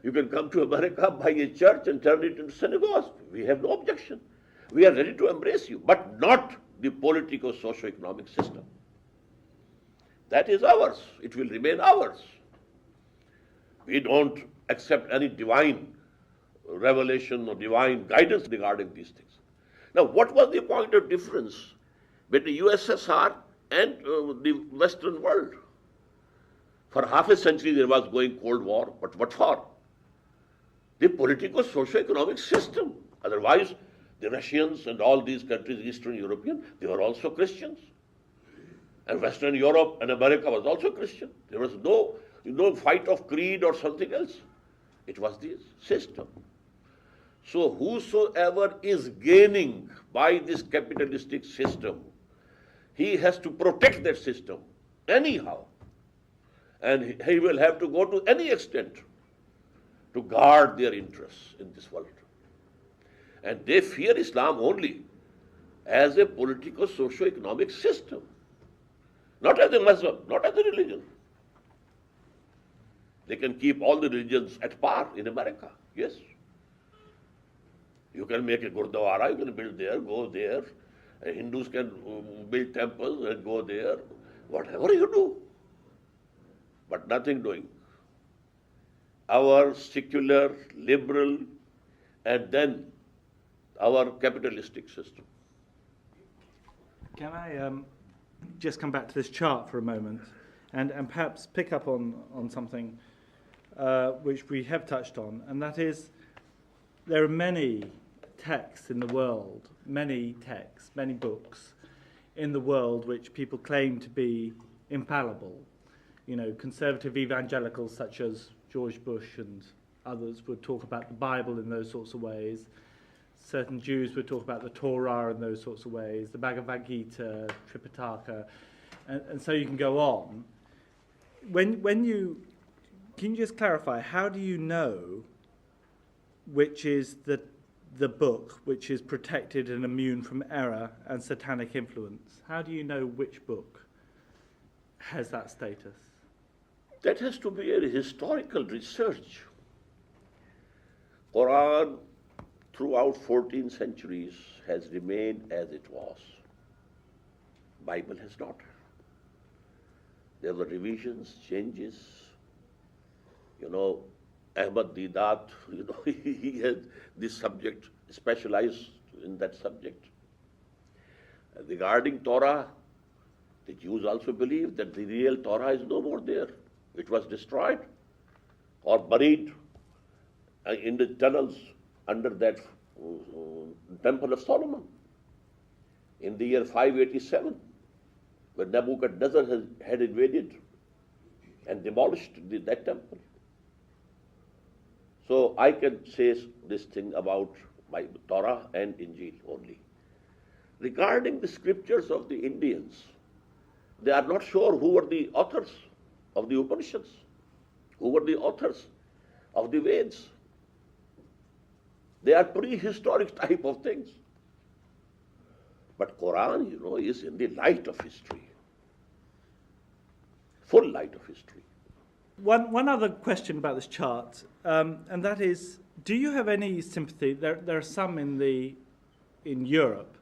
You can come to America, buy a church and turn it into synagogues. We have no objection. We are ready to embrace you, but not the politico-socio-economic system. That is ours. It will remain ours. We don't accept any divine revelation or divine guidance regarding these things. Now, what was the point of difference between USSR and the Western world? For half a century there was going Cold War, but what for? The politico-socio-economic system. Otherwise, the Russians and all these countries, Eastern European, they were also Christians. And Western Europe and America was also Christian. There was no fight of creed or something else. It was the system. So whosoever is gaining by this capitalistic system, he has to protect that system anyhow. And he will have to go to any extent to guard their interests in this world. And they fear Islam only as a political, socio-economic system, not as a mazhab, not as a religion. They can keep all the religions at par in America, yes. You can make a Gurdwara, you can build there, go there. Hindus can build temples and go there. Whatever you do, but nothing doing. Our secular, liberal, and then our capitalistic system. Can I just come back to this chart for a moment and perhaps pick up on something which we have touched on, and that is there are many texts in the world, many texts, many books in the world which people claim to be infallible. You know, conservative evangelicals such as George Bush and others would talk about the Bible in those sorts of ways. Certain Jews would talk about the Torah in those sorts of ways, the Bhagavad Gita, Tripitaka, and so you can go on. When you, can you just clarify, how do you know which is the book which is protected and immune from error and satanic influence? How do you know which book has that status? That has to be a historical research. Quran throughout 14 centuries has remained as it was. Bible has not. There were revisions, changes. You know, Ahmad Didat, you know, he had this subject, specialized in that subject. Regarding Torah, the Jews also believe that the real Torah is no more there. It was destroyed or buried in the tunnels under that Temple of Solomon in the year 587, when Nebuchadnezzar had invaded and demolished that temple. So I can say this thing about my Torah and Injil only. Regarding the scriptures of the Indians, they are not sure who were the authors of the Upanishads, who were the authors of the Vedas. They are prehistoric type of things. But Quran, you know, is in the light of history, full light of history. One other question about this chart, and that is, do you have any sympathy? There are some in Europe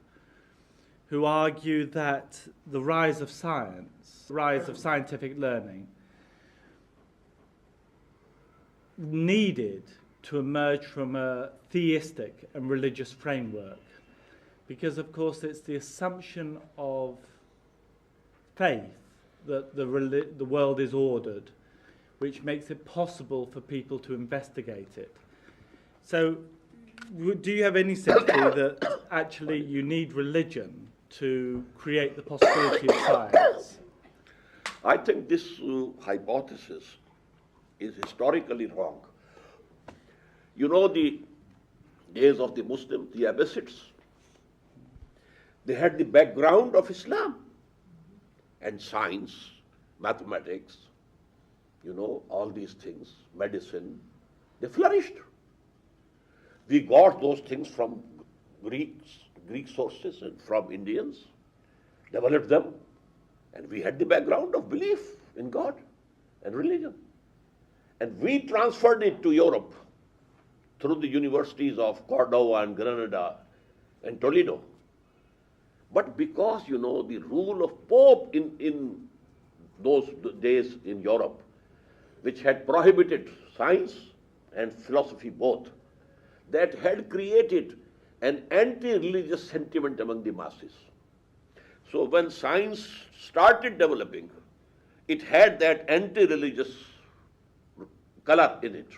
who argue that the rise of science, the rise of scientific learning, needed to emerge from a theistic and religious framework, because of course it's the assumption of faith that the world is ordered, which makes it possible for people to investigate it. So do you have any sympathy that actually you need religion to create the possibility of science? I think this hypothesis is historically wrong. You know, the days of the Muslims, the Abbasids, they had the background of Islam and science, mathematics, you know, all these things, medicine, they flourished. We got those things from Greek sources and from Indians, developed them, and we had the background of belief in God and religion. And we transferred it to Europe through the universities of Cordova and Granada and Toledo. But because, you know, the rule of Pope in those days in Europe, which had prohibited science and philosophy both, that had created an anti-religious sentiment among the masses. So when science started developing, it had that anti-religious color in it.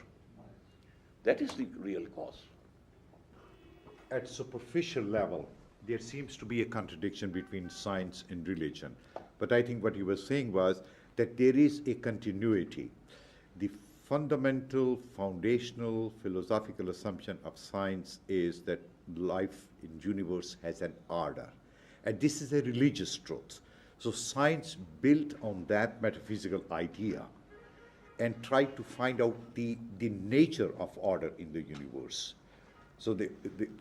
That is the real cause. At superficial level, there seems to be a contradiction between science and religion. But I think what you were saying was that there is a continuity. The fundamental, foundational, philosophical assumption of science is that life in the universe has an order. And this is a religious truth. So science built on that metaphysical idea and tried to find out the nature of order in the universe. So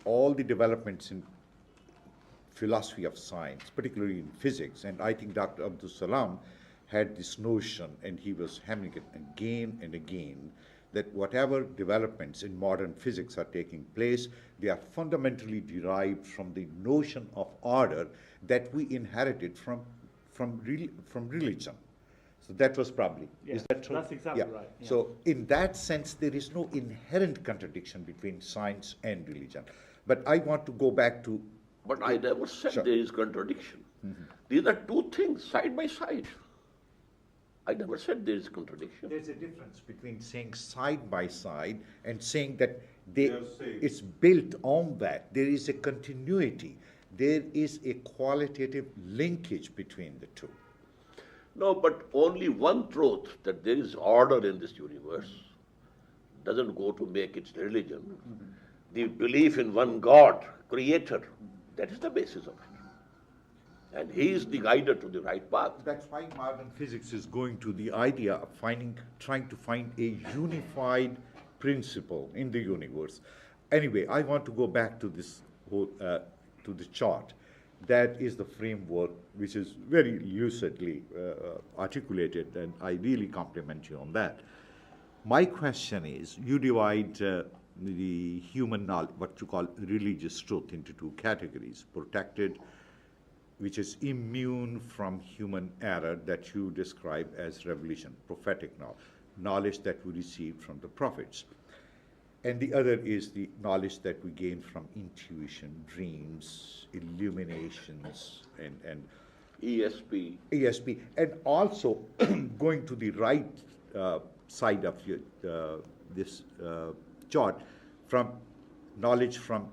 all the developments in philosophy of science, particularly in physics, and I think Dr. Abdul Salam had this notion, and he was hammering it again and again, that whatever developments in modern physics are taking place, they are fundamentally derived from the notion of order that we inherited from religion. So that was probably, Yeah, is that true? that's exactly right, yeah. So in that sense, there is no inherent contradiction between science and religion. But I want to go back to... But I never said Sure. there is contradiction. These are two things side by side. I never said there is contradiction. There's a difference between saying side by side and saying that They're saying- it's built on that. There is a continuity. There is a qualitative linkage between the two. No, but only one truth, that there is order in this universe, doesn't go to make it religion. The belief in one God, creator, that is the basis of it. And he is the guider to the right path. That's why modern physics is going to the idea of trying to find a unified principle in the universe. Anyway, I want to go back to this whole, to the chart. That is the framework which is very lucidly articulated, and I really compliment you on that. My question is, you divide the human knowledge, what you call religious truth, into two categories: protected, which is immune from human error, that you describe as revelation, prophetic knowledge that we received from the prophets. And the other is the knowledge that we gain from intuition, dreams, illuminations, and ESP. And also, going to the right side of this chart, from knowledge from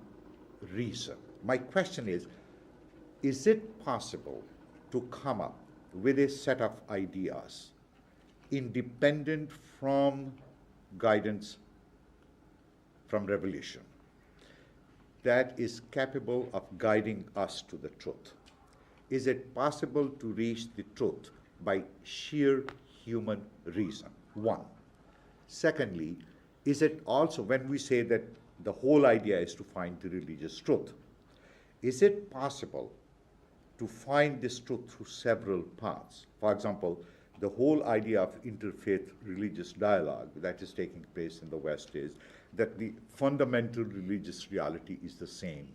reason. My question is it possible to come up with a set of ideas independent from guidance from revelation that is capable of guiding us to the truth? Is it possible to reach the truth by sheer human reason? One. Secondly, is it also, when we say that the whole idea is to find the religious truth, is it possible to find this truth through several paths? For example, the whole idea of interfaith religious dialogue that is taking place in the West is that the fundamental religious reality is the same.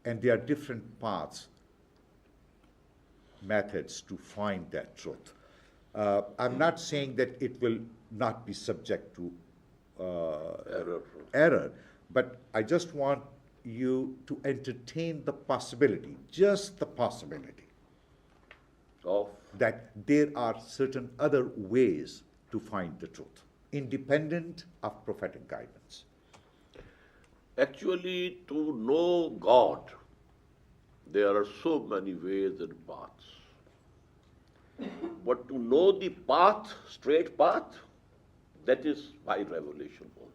And there are different paths, methods to find that truth. I'm not saying that it will not be subject to error, but I just want you to entertain the possibility, just the possibility, Of that there are certain other ways to find the truth, independent of prophetic guidance. actually, to know God, there are so many ways and paths. But to know the path, straight path, that is by revelation only.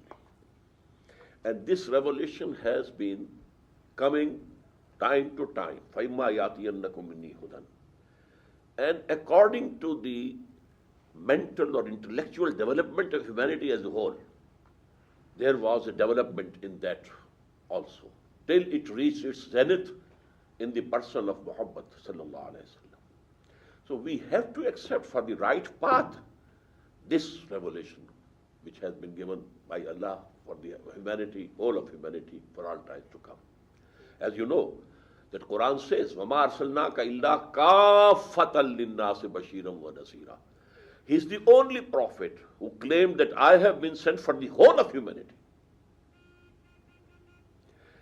And this revelation has been coming time to time. فَإِمَّا يَأْتِيَنَّكُم مِّنِّي هُدًى. And according to the mental or intellectual development of humanity as a whole, there was a development in that also, till it reached its zenith in the person of Muhammad sallallahu alaihi wasallam. So we have to accept for the right path this revelation, which has been given by Allah for the humanity, whole of humanity, for all times to come. As you know, that Quran says, وَمَا أَرْسَلْنَاكَ إِلَّا كَافَّةً لِلنَّاسِ بَشِيرًا وَنَذِيرًا. He is the only prophet who claimed that I have been sent for the whole of humanity.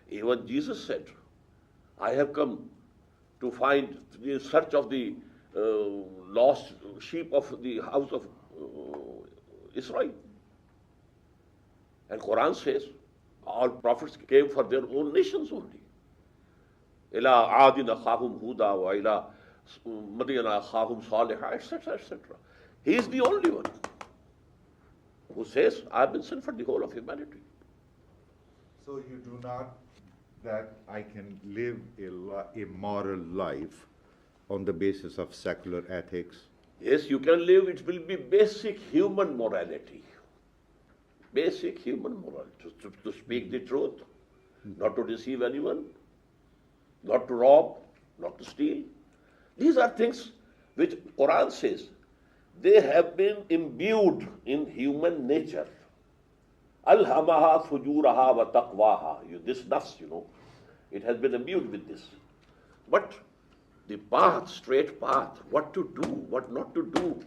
Even Jesus said, I have come to find the search of the lost sheep of the house of Israel. And Quran says, all prophets came for their own nations only. إِلَىٰ عَادٍ أَخَاهُمْ هُودًا وَإِلَىٰ مَدْيَنَ أَخَاهُمْ صَالِحًا, etc., etc. He is the only one who says, I have been sent for the whole of humanity. So you do not, that I can live a moral life on the basis of secular ethics? Yes, you can live, it will be basic human morality. Basic human morality. To speak the truth, not to deceive anyone, not to rob, not to steal. These are things which Quran says they have been imbued in human nature. Alhamaha fujuraha wa taqwaha. This nafs, it has been imbued with this. But the path, straight path, what to do, what not to do,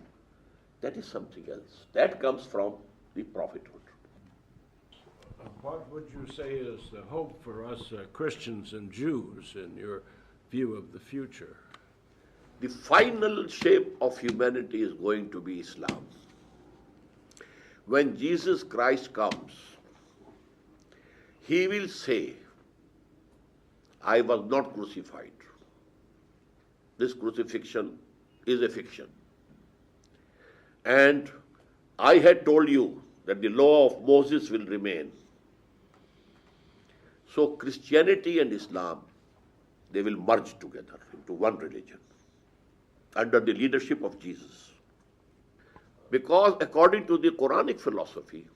that is something else. That comes from the prophethood. What would you say is the hope for us Christians and Jews in your view of the future? The final shape of humanity is going to be Islam. When Jesus Christ comes, he will say, I was not crucified. This crucifixion is a fiction. And I had told you that the law of Moses will remain. So Christianity and Islam, they will merge together into one religion under the leadership of Jesus. Because according to the Quranic philosophy,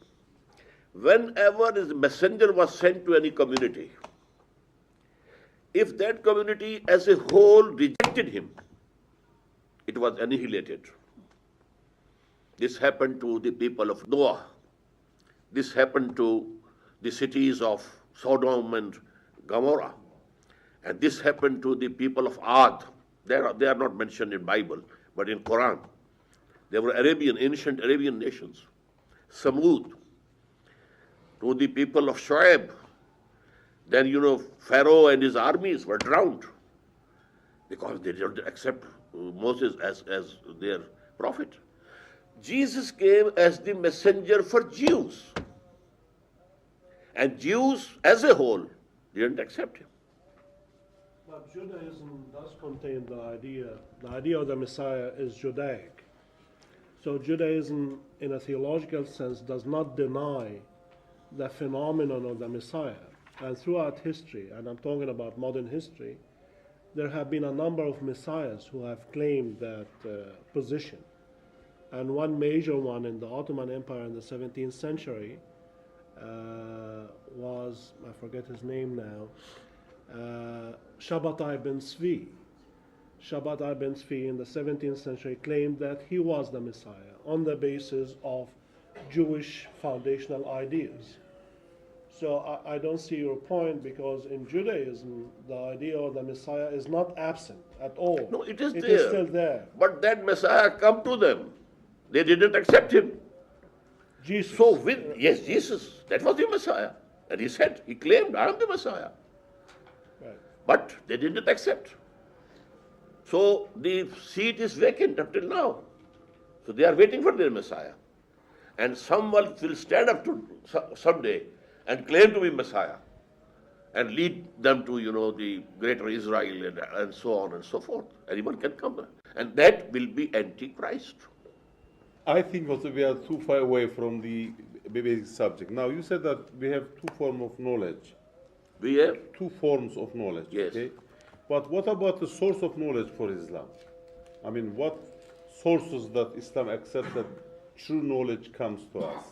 whenever a messenger was sent to any community, if that community as a whole rejected him, it was annihilated. This happened to the people of Noah. This happened to the cities of Sodom and Gomorrah. And this happened to the people of Ad. They are not mentioned in Bible, but in Quran. They were ancient Arabian nations. Samud, to the people of Shu'aib. Then, Pharaoh and his armies were drowned because they didn't accept Moses as their prophet. Jesus came as the messenger for Jews. And Jews as a whole didn't accept him. But Judaism does contain the idea of the Messiah is Judaic. So Judaism, in a theological sense, does not deny the phenomenon of the Messiah. And throughout history, and I'm talking about modern history, there have been a number of messiahs who have claimed that position. And one major one in the Ottoman Empire in the 17th century was, I forget his name now, Shabashe bin Svi. Shabashe bin Svi in the 17th century claimed that he was the Messiah on the basis of Jewish foundational ideas. So I don't see your point, because in Judaism, the idea of the Messiah is not absent at all. No, it is It there. is still there. But that Messiah come to them. They didn't accept him. Jesus. So yes, Jesus, that was the Messiah. And he claimed, I am the Messiah. Right. But they didn't accept. So the seat is vacant up till now. So they are waiting for their Messiah. And someone will stand up to someday and claim to be Messiah and lead them to, the greater Israel and so on and so forth. Anyone can come. And that will be Antichrist. I think also we are too far away from the basic subject. Now, you said that we have two forms of knowledge. We have? Two forms of knowledge. Yes. Okay? But what about the source of knowledge for Islam? I mean, what sources that Islam accepts that true knowledge comes to us?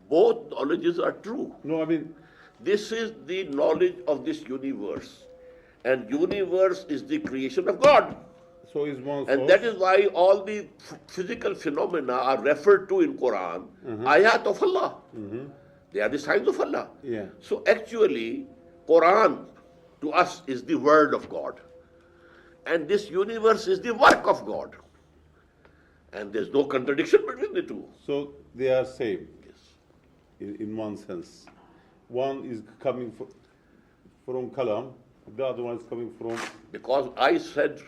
Both knowledges are true. No, I mean, this is the knowledge of this universe. And universe is the creation of God. so is one source. And that is why all the physical phenomena are referred to in Quran, ayat of Allah. They are the signs of Allah. Yeah. So actually, Quran to us is the word of God. And this universe is the work of God. And there's no contradiction between the two. So they are same Yes. in one sense. One is coming from Kalam, the other one is coming from... Because I said,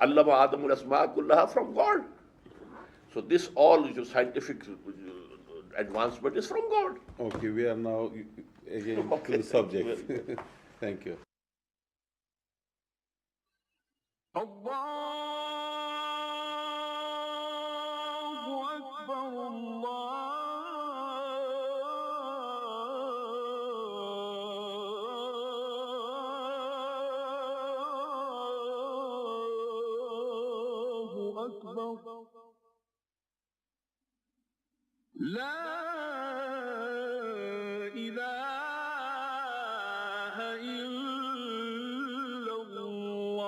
Allama Adamul Asma kullaha from God. So this all your scientific advancement is from God. Okay, we are now again to the subject. Thank you. أكبر لا إله إلا الله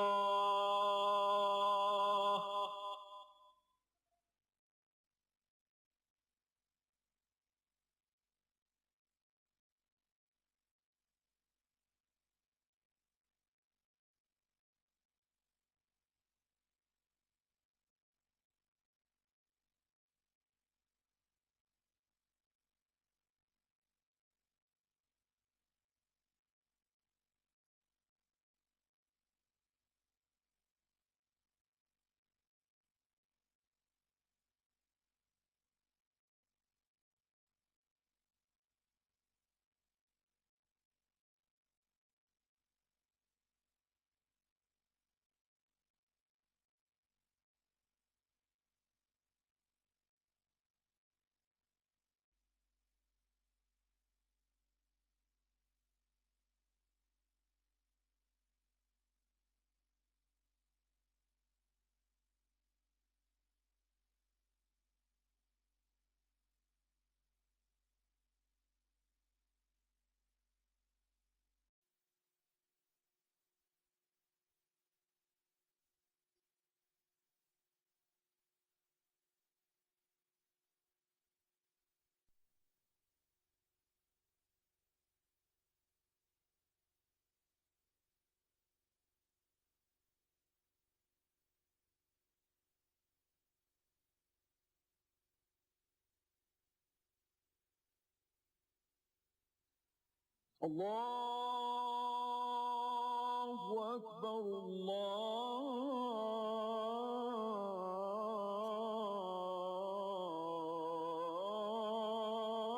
الله أكبر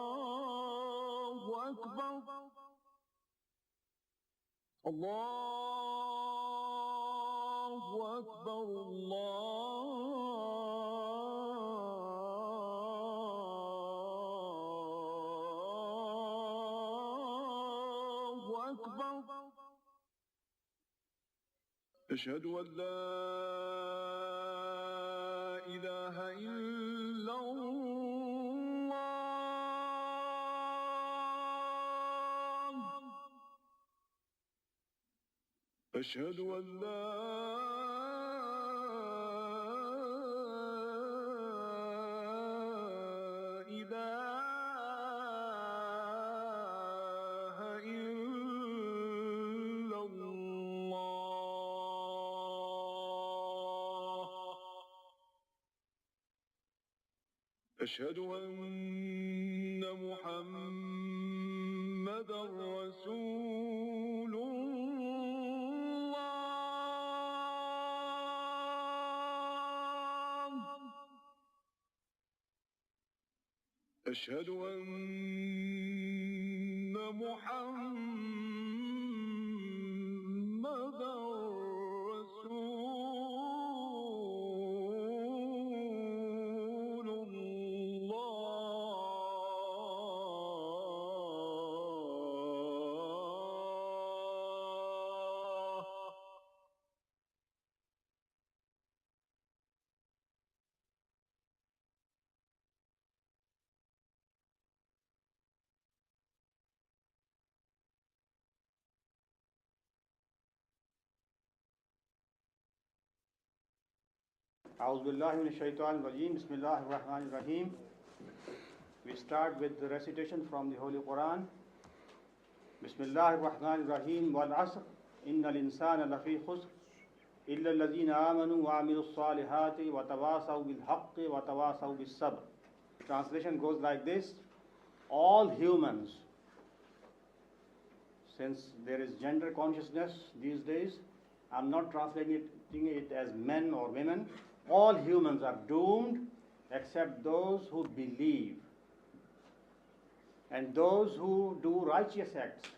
الله أكبر الله أكبر الله أكبر أشهد أن لا إله إلا الله أشهد أن لا إله إلا الله أشهد أن محمدًا رسول الله أشهد أن محمدًا رسول الله أعوذ بالله من الشيطان الرجيم. بسم الله الرحمن الرحيم. We start with the recitation from the Holy Quran. بسم الله الرحمن الرحيم. والعصر إن الإنسان لفي خسر إلا الذين آمنوا وعملوا الصالحات وتواصوا بالحق وتواصوا بالصبر. Translation goes like this: all humans, since there is gender consciousness these days, I'm not translating it as men or women. All humans are doomed except those who believe and those who do righteous acts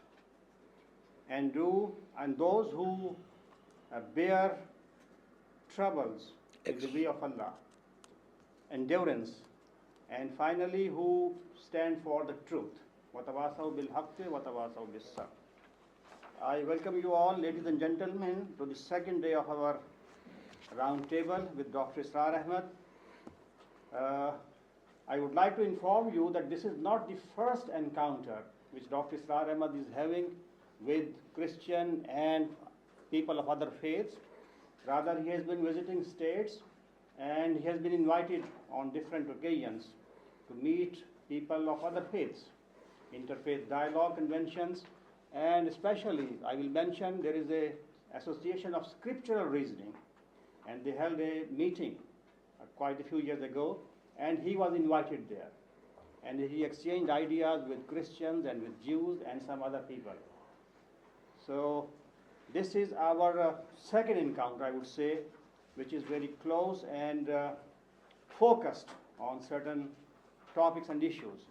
and those who bear troubles in the way of Allah, endurance, and finally who stand for the truth. وَتَوَاصَوْا بِالْحَقِّ وَتَوَاصَوْا بِالصَّبْرِ. I welcome you all, ladies and gentlemen, to the second day of our round table with Dr. Israr Ahmed. I would like to inform you that this is not the first encounter which Dr. Israr Ahmed is having with Christian and people of other faiths. Rather, he has been visiting states and he has been invited on different occasions to meet people of other faiths, interfaith dialogue conventions, and especially I will mention there is a association of scriptural reasoning, and they held a meeting quite a few years ago, and he was invited there, and he exchanged ideas with Christians and with Jews and some other people. So this is our second encounter, I would say, which is very close and focused on certain topics and issues.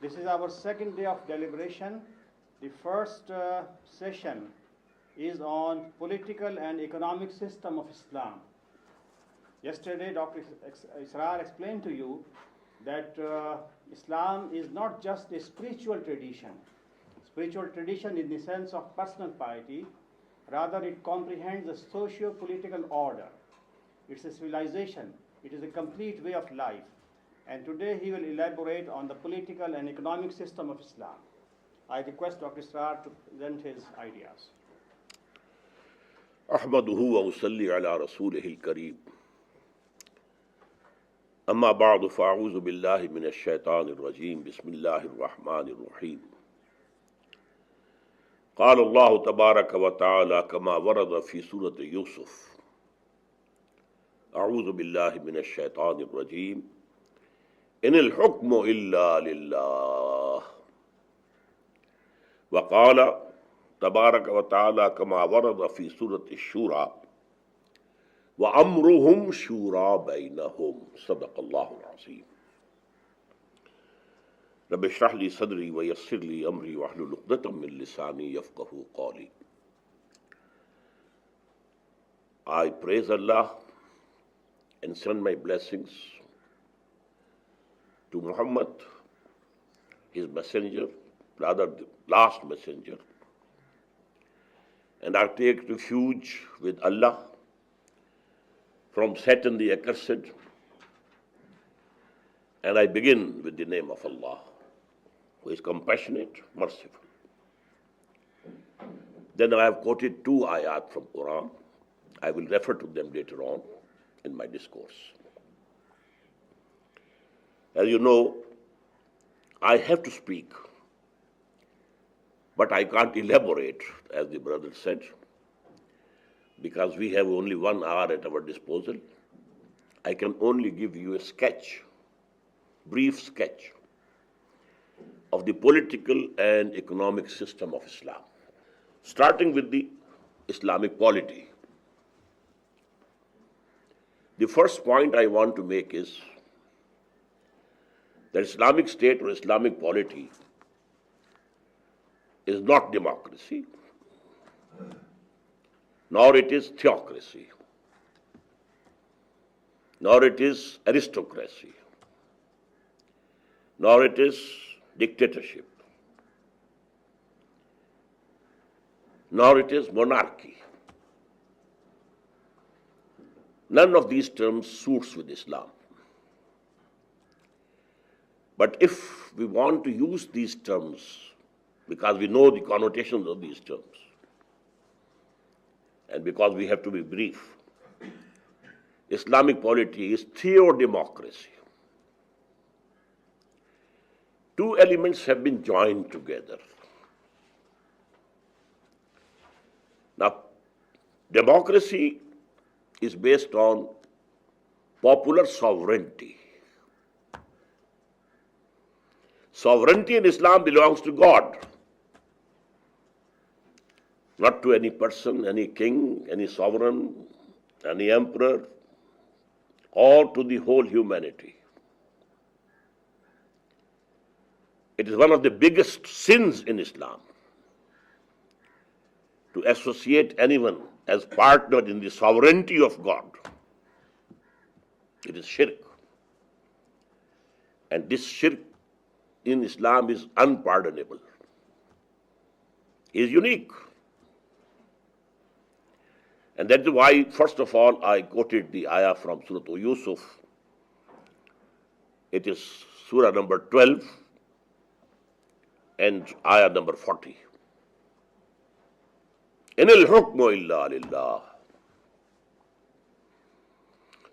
This is our second day of deliberation. The first session is on political and economic system of Islam. Yesterday, Dr. Israr explained to you that Islam is not just a spiritual tradition. Spiritual tradition in the sense of personal piety, rather it comprehends a socio-political order. It's a civilization. It is a complete way of life. And today he will elaborate on the political and economic system of Islam. I request Dr. Israr to present his ideas. أحمده وأصلي على رسوله الكريم أما بعد فأعوذ بالله من الشيطان الرجيم بسم الله الرحمن الرحيم قال الله تبارك وتعالى كما ورد في سورة يوسف أعوذ بالله من الشيطان الرجيم إن الحكم إلا لله وقال تبارك وتعالى كما ورد في سورة الشورى وأمرهم شورى بينهم صدق الله العظيم رب اشرح لي صدري ويسر لي أمري واحلل عقدة من لساني يفقهوا قولي. I praise Allah and send my blessings to Muhammad, his messenger, rather the last messenger, and I take refuge with Allah from Satan the accursed, and I begin with the name of Allah, who is compassionate, merciful. Then I have quoted 2 ayat from Quran. I will refer to them later on in my discourse. As you know, I have to speak, but I can't elaborate, as the brother said, because we have only 1 hour at our disposal. I can only give you a sketch, brief sketch, of the political and economic system of Islam, starting with the Islamic polity. The first point I want to make is that Islamic state or Islamic polity is not democracy, nor it is theocracy, nor it is aristocracy, nor it is dictatorship, nor it is monarchy. None of these terms suits with Islam. But if we want to use these terms, because we know the connotations of these terms, and because we have to be brief, Islamic polity is theodemocracy. 2 elements have been joined together. Now, democracy is based on popular sovereignty. Sovereignty in Islam belongs to God, not to any person, any king, any sovereign, any emperor, or to the whole humanity. It is one of the biggest sins in Islam to associate anyone as partner in the sovereignty of God. It is shirk. And this shirk in Islam is unpardonable. It is unique. And that's why, first of all, I quoted the ayah from Surah Yusuf. It is Surah number 12 and ayah number 40. In al-hukmu illa lillah.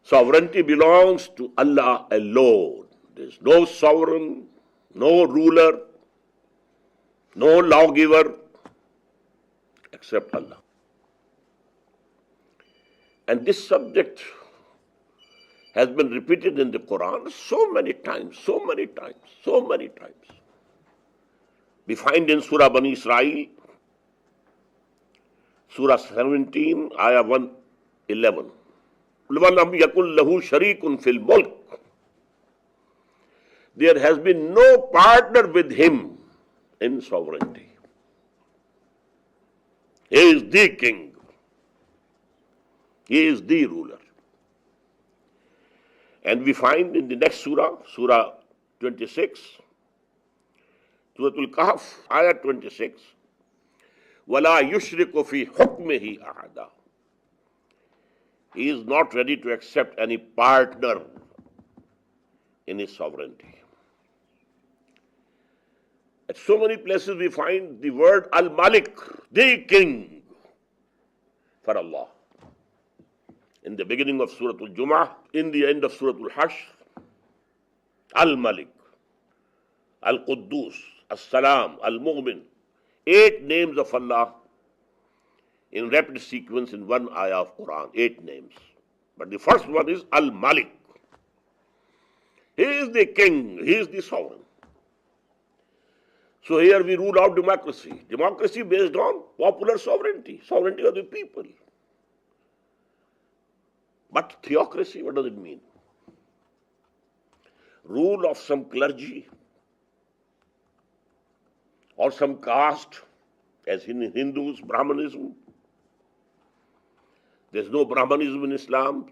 Sovereignty belongs to Allah alone. There is no sovereign, no ruler, no lawgiver except Allah. And this subject has been repeated in the Quran so many times, so many times, so many times. We find in Surah Bani Israel, Surah 17, Ayah 111. وَلَمْ يَكُنْ لَهُ شَرِيكٌ فِي الْمُلْكِ. There has been no partner with him in sovereignty. He is the king. He is the ruler. And we find in the next surah, Surah 26, Surah Al-Kahf, Ayah 26, وَلَا يُشْرِكُ فِي حُكْمِهِ أَحَدًا. He is not ready to accept any partner in his sovereignty. At so many places we find the word Al-Malik, the king, for Allah. In the beginning of Surah Al-Jumu'ah, in the end of Surah Al-Hashr, Al-Malik, Al-Quddus, As-Salam, Al-Mu'min. 8 names of Allah in rapid sequence in one ayah of Quran. 8 names. But the first one is Al-Malik. He is the king, he is the sovereign. So here we rule out democracy. Democracy based on popular sovereignty, sovereignty of the people. But theocracy, what does it mean? Rule of some clergy or some caste, as in Hindus, Brahmanism. There's no Brahmanism in Islam.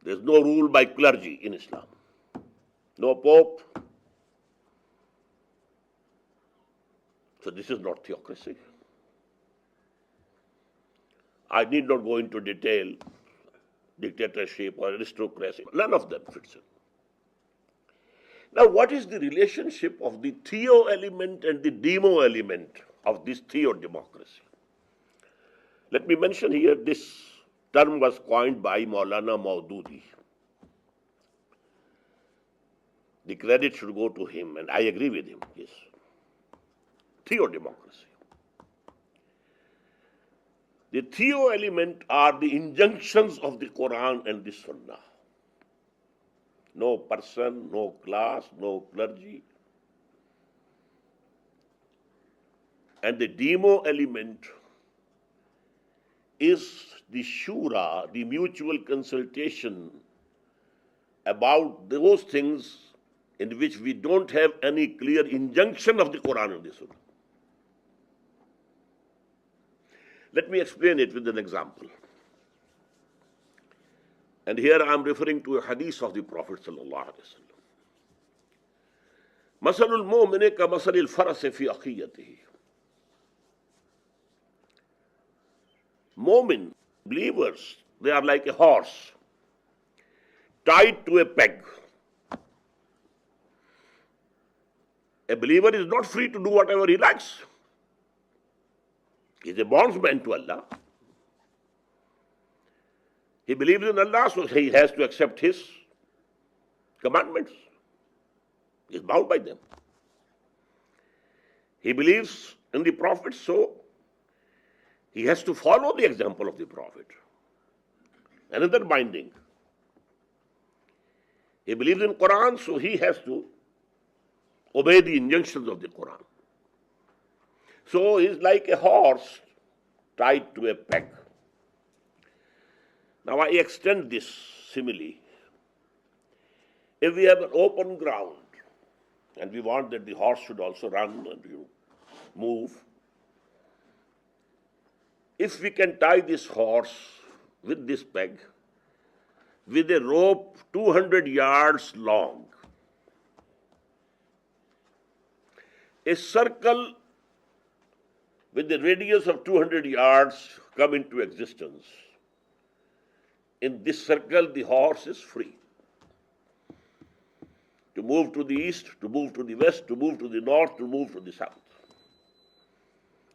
There's no rule by clergy in Islam. No pope. So this is not theocracy. I need not go into detail, dictatorship or aristocracy. None of them fits in. Now, what is the relationship of the theo element and the demo element of this theo democracy? Let me mention here, this term was coined by Maulana Maududi. The credit should go to him, and I agree with him, yes. Theo democracy. The theo element are the injunctions of the Quran and the Sunnah. No person, no class, no clergy. And the demo element is the shura, the mutual consultation about those things in which we don't have any clear injunction of the Quran and the Sunnah. Let me explain it with an example. And here I am referring to a hadith of the Prophet sallallahu alaihi wasallam. Masalul mu'mini ka masalil farasi fi akhiyatihi. Mu'min, believers, they are like a horse tied to a peg. A believer is not free to do whatever he likes. He is a bondsman to Allah. He believes in Allah, so he has to accept His commandments. He is bound by them. He believes in the Prophet, so he has to follow the example of the Prophet. Another binding. He believes in Quran, so he has to obey the injunctions of the Quran. So he is like a horse tied to a peg. Now I extend this simile. If we have an open ground and we want that the horse should also run and move, if we can tie this horse with this peg with a rope 200 yards long, a circle with the radius of 200 yards come into existence. In this circle, the horse is free to move to the east, to move to the west, to move to the north, to move to the south.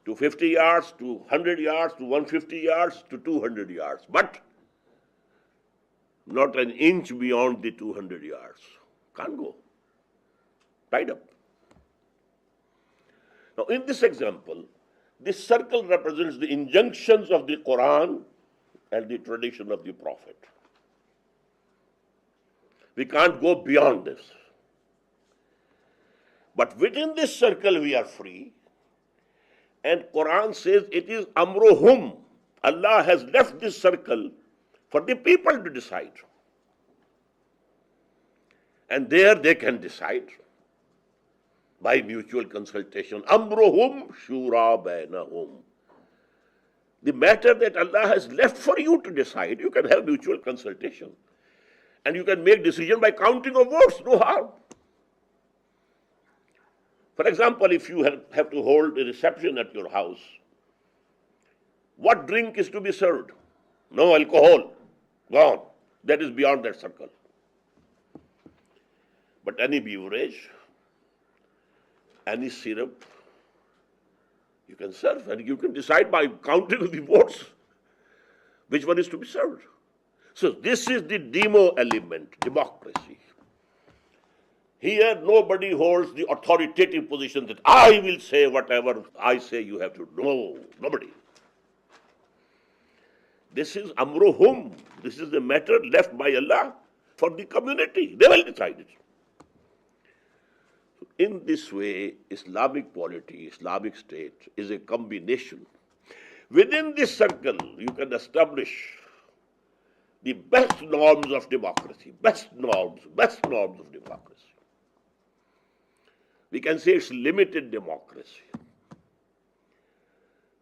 To 50 yards, to 100 yards, to 150 yards, to 200 yards. But not an inch beyond the 200 yards. Can't go. Tied up. Now, in this example, this circle represents the injunctions of the Quran and the tradition of the Prophet. We can't go beyond this. But within this circle we are free. And Quran says it is amruhum. Allah has left this circle for the people to decide. And there they can decide by mutual consultation. Amruhum shura bainahum. The matter that Allah has left for you to decide, you can have mutual consultation. And you can make decision by counting of votes, no harm. For example, if you have to hold a reception at your house, what drink is to be served? No alcohol. Gone. That is beyond that circle. But any beverage, any syrup, you can serve, and you can decide by counting the votes which one is to be served. So this is the demo element, democracy. Here nobody holds the authoritative position that I will say whatever I say you have to do. No, nobody. This is amruhum. This is the matter left by Allah for the community. They will decide it. In this way, Islamic polity, Islamic state is a combination. Within this circle, you can establish the best norms of democracy, best norms of democracy. We can say it's limited democracy.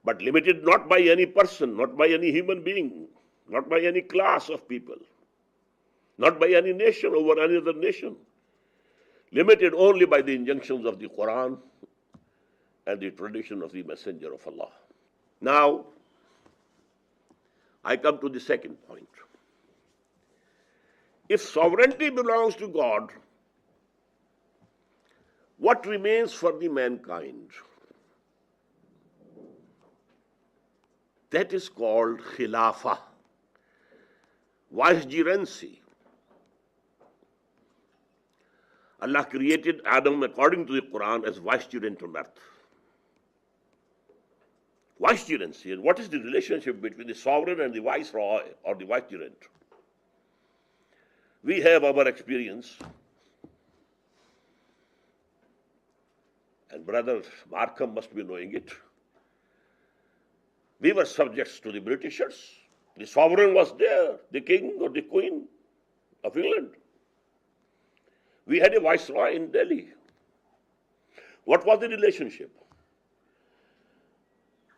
But limited not by any person, not by any human being, not by any class of people, not by any nation over any other nation. Limited only by the injunctions of the Quran and the tradition of the Messenger of Allah. Now, I come to the second point. If sovereignty belongs to God, what remains for the mankind? That is called Khilafah, vicegerency. Allah created Adam according to the Quran as vicegerent on earth. Vicegerency, and what is the relationship between the sovereign and the viceroy or the vicegerent? We have our experience, and Brother Markham must be knowing it. We were subjects to the Britishers. The sovereign was there, the king or the queen of England. We had a viceroy in Delhi. What was the relationship?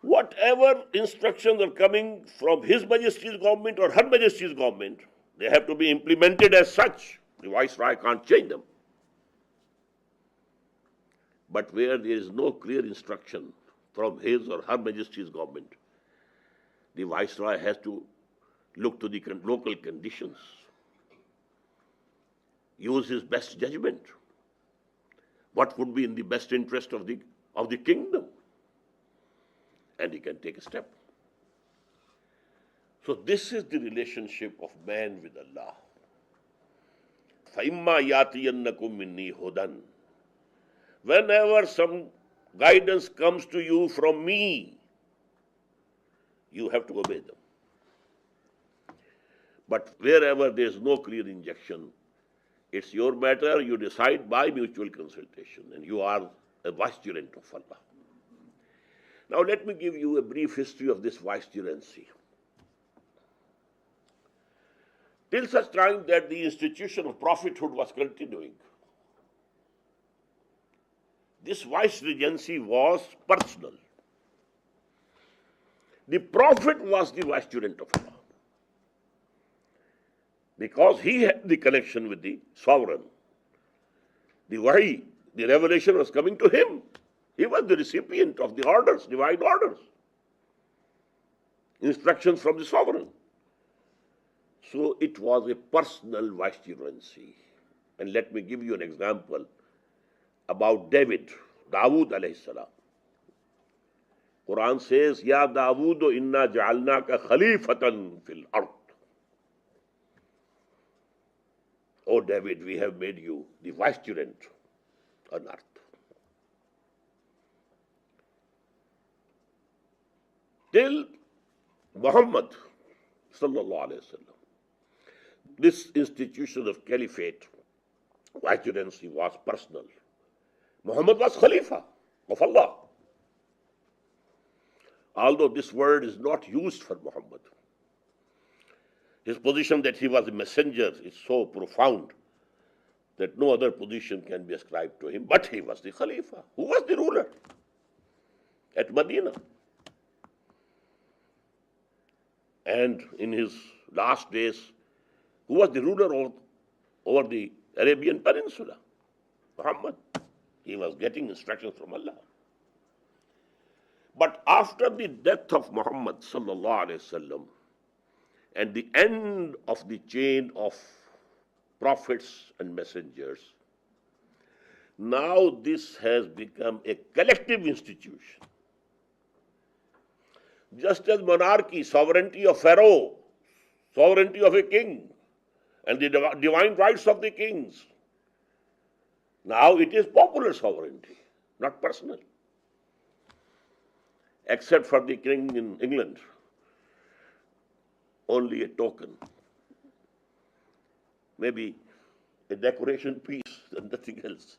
Whatever instructions are coming from His Majesty's government or Her Majesty's government, they have to be implemented as such. The viceroy can't change them. But where there is no clear instruction from His or Her Majesty's government, the viceroy has to look to the local conditions, use his best judgment. What would be in the best interest of the kingdom? And he can take a step. So this is the relationship of man with Allah. فَإِمَّا يَاتِيَنَّكُم مِّنِّي هُدًى. Whenever some guidance comes to you from me, you have to obey them. But wherever there is no clear injunction, it's your matter, you decide by mutual consultation, and you are a vicegerent of Allah. Now let me give you a brief history of this vicegerency. Till such time that the institution of prophethood was continuing, this vicegerency was personal. The prophet was the vicegerent of Allah, because he had the connection with the sovereign. The wahi, the revelation was coming to him. He was the recipient of the orders, divine orders, instructions from the sovereign. So it was a personal vicegerency. And let me give you an example about Dawood alayhi salam. Quran says, Ya Dawood, inna ja'alnaka khalifatan fil ard. O David, we have made you the vicegerent on earth. Till Muhammad sallallahu alayhi wa sallam, this institution of caliphate, vicegerency, was personal. Muhammad was Khalifa of Allah. Although this word is not used for Muhammad, his position that he was a messenger is so profound that no other position can be ascribed to him, but he was the Khalifa. Who was the ruler at Medina? And in his last days, who was the ruler over the Arabian Peninsula? Muhammad. He was getting instructions from Allah. But after the death of Muhammad sallallahu alaihi wasallam and the end of the chain of prophets and messengers, now this has become a collective institution. Just as monarchy, sovereignty of Pharaoh, sovereignty of a king, and the divine rights of the kings, now it is popular sovereignty, not personal. Except for the king in England, only a token, maybe a decoration piece and nothing else.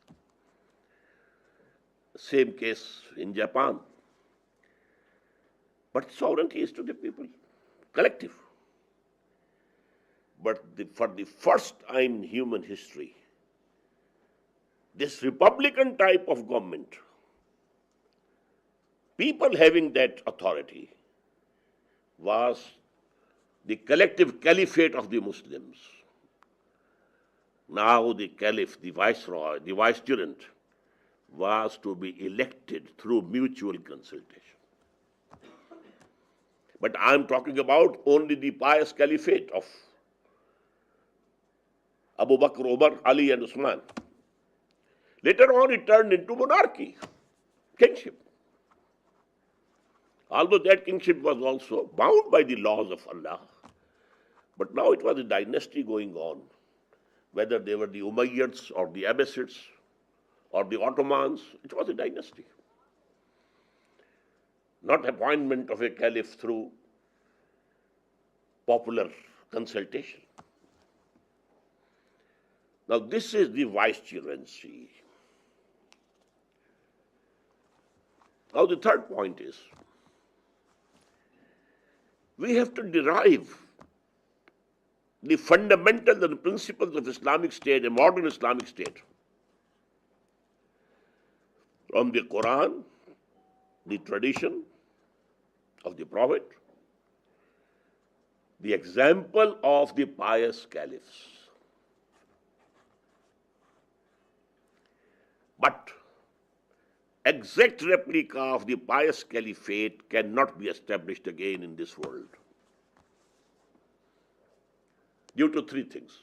Same case in Japan. But sovereignty is to the people, collective. But for the first time in human history, this republican type of government, people having that authority, was the collective caliphate of the Muslims. Now the caliph, the viceroy, the vicegerent, was to be elected through mutual consultation. But I am talking about only the pious caliphate of Abu Bakr, Umar, Ali and Usman. Later on it turned into monarchy, kingship. Although that kingship was also bound by the laws of Allah. But now it was a dynasty going on, whether they were the Umayyads or the Abbasids or the Ottomans, it was a dynasty. Not appointment of a caliph through popular consultation. Now this is the vicegerency. Now the third point is, we have to derive the fundamentals and principles of Islamic State, a modern Islamic State, from the Quran, the tradition of the Prophet, the example of the pious caliphs. But exact replica of the pious caliphate cannot be established again in this world, due to three things.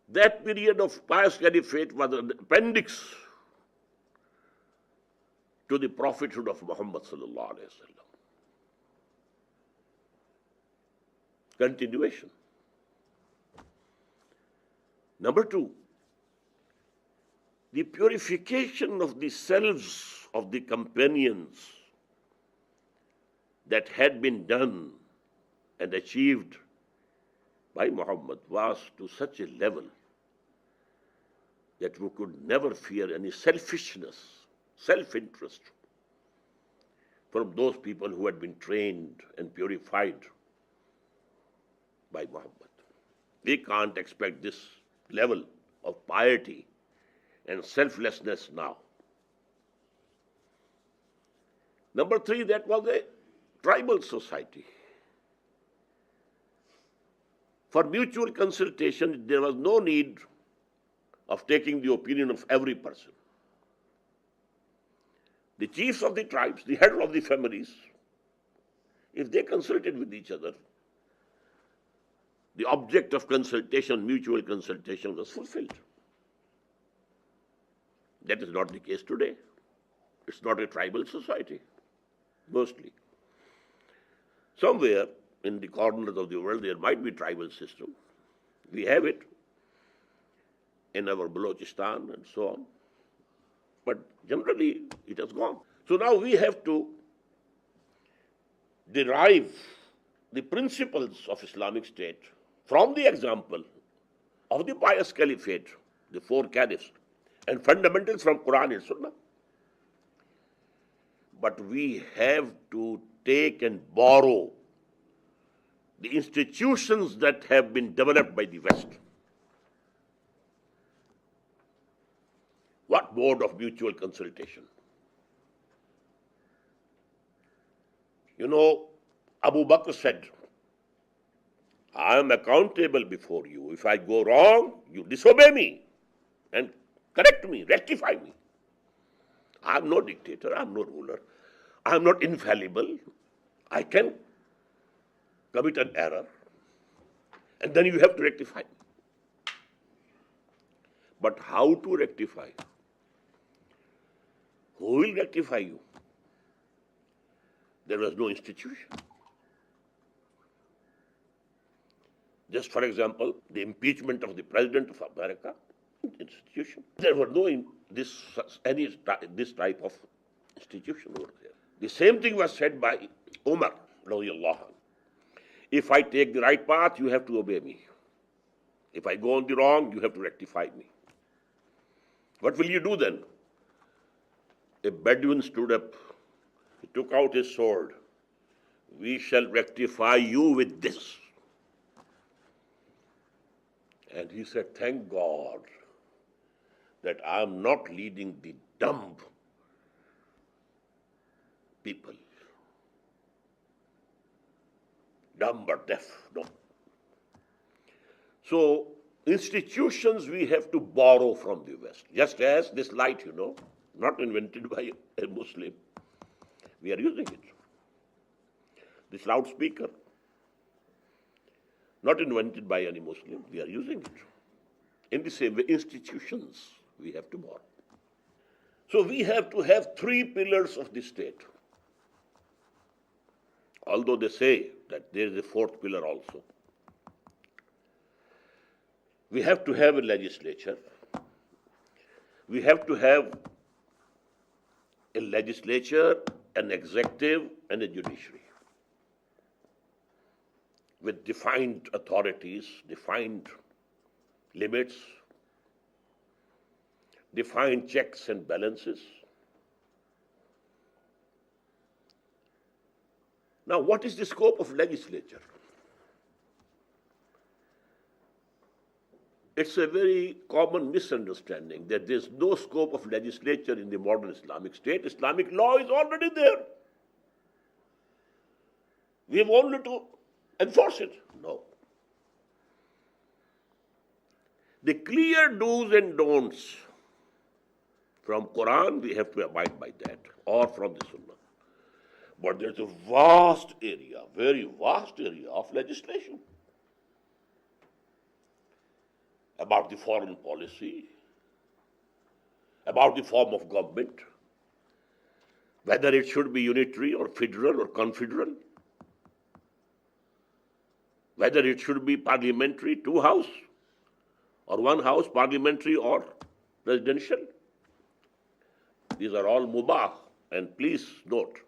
That period of pious caliphate was an appendix to the prophethood of Muhammad sallallahu alaihi wasallam. Continuation. Number two, the purification of the selves of the companions that had been done and achieved by Muhammad was to such a level that we could never fear any selfishness, self-interest from those people who had been trained and purified by Muhammad. We can't expect this level of piety and selflessness now. Number three, that was a tribal society. For mutual consultation, there was no need of taking the opinion of every person. The chiefs of the tribes, the head of the families, if they consulted with each other, the object of consultation, mutual consultation, was fulfilled. That is not the case today. It's not a tribal society, mostly. Somewhere in the corners of the world there might be tribal system. We have it in our Balochistan and so on. But generally it has gone. So now we have to derive the principles of Islamic State from the example of the pious caliphate, the 4 caliphs, and fundamentals from Quran and Sunnah. But we have to take and borrow the institutions that have been developed by the West. What mode of mutual consultation? You know, Abu Bakr said, I am accountable before you. If I go wrong, you disobey me and correct me, rectify me. I am no dictator, I am no ruler. I am not infallible. I can commit an error, and then you have to rectify me. But how to rectify? Who will rectify you? There was no institution. Just for example, the impeachment of the President of America, institution. There were no this type of institution over there. The same thing was said by Umar, radiallahu anhu. If I take the right path, you have to obey me. If I go on the wrong, you have to rectify me. What will you do then? A Bedouin stood up, he took out his sword. We shall rectify you with this. And he said, thank God that I am not leading the dumb people. Dumb or deaf, no. So, institutions we have to borrow from the West. Just as this light, you know, not invented by a Muslim. We are using it. This loudspeaker, not invented by any Muslim. We are using it. In the same way, institutions we have to borrow. So we have to have 3 pillars of the state. Although they say that there is a 4th pillar also. We have to have a legislature. We have to have a legislature, an executive, and a judiciary with defined authorities, defined limits, defined checks and balances. Now, what is the scope of legislature? It's a very common misunderstanding that there's no scope of legislature in the modern Islamic State. Islamic law is already there. We have only to enforce it. No. The clear do's and don'ts from Quran, we have to abide by that, or from the Sunnah. But there's a vast area, very vast area of legislation about the foreign policy, about the form of government, whether it should be unitary or federal or confederal, whether it should be parliamentary, 2 house, or 1 house, parliamentary or presidential. These are all mubah, and please note,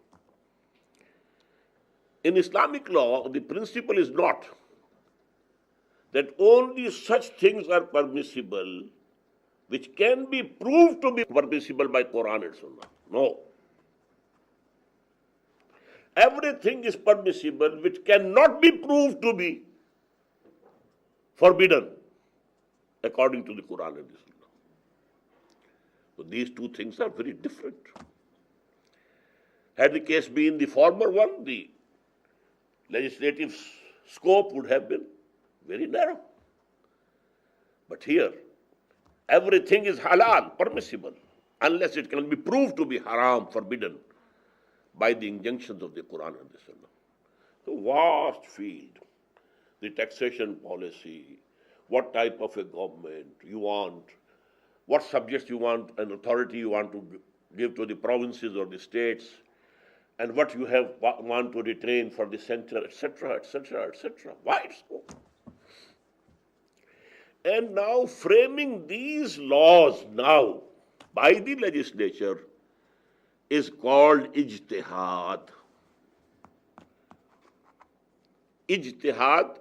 in Islamic law, the principle is not that only such things are permissible which can be proved to be permissible by Quran and Sunnah. No. Everything is permissible which cannot be proved to be forbidden according to the Quran and the Sunnah. So these 2 things are very different. Had the case been the former one, the legislative scope would have been very narrow. But here, everything is halal, permissible, unless it can be proved to be haram, forbidden, by the injunctions of the Quran and the Sunnah. So vast field, the taxation policy, what type of a government you want, what subjects you want, an authority you want to give to the provinces or the states, and what you want to retain for the center, etc., etc., etc. Wide scope. And now framing these laws now by the legislature is called ijtihad. Ijtihad,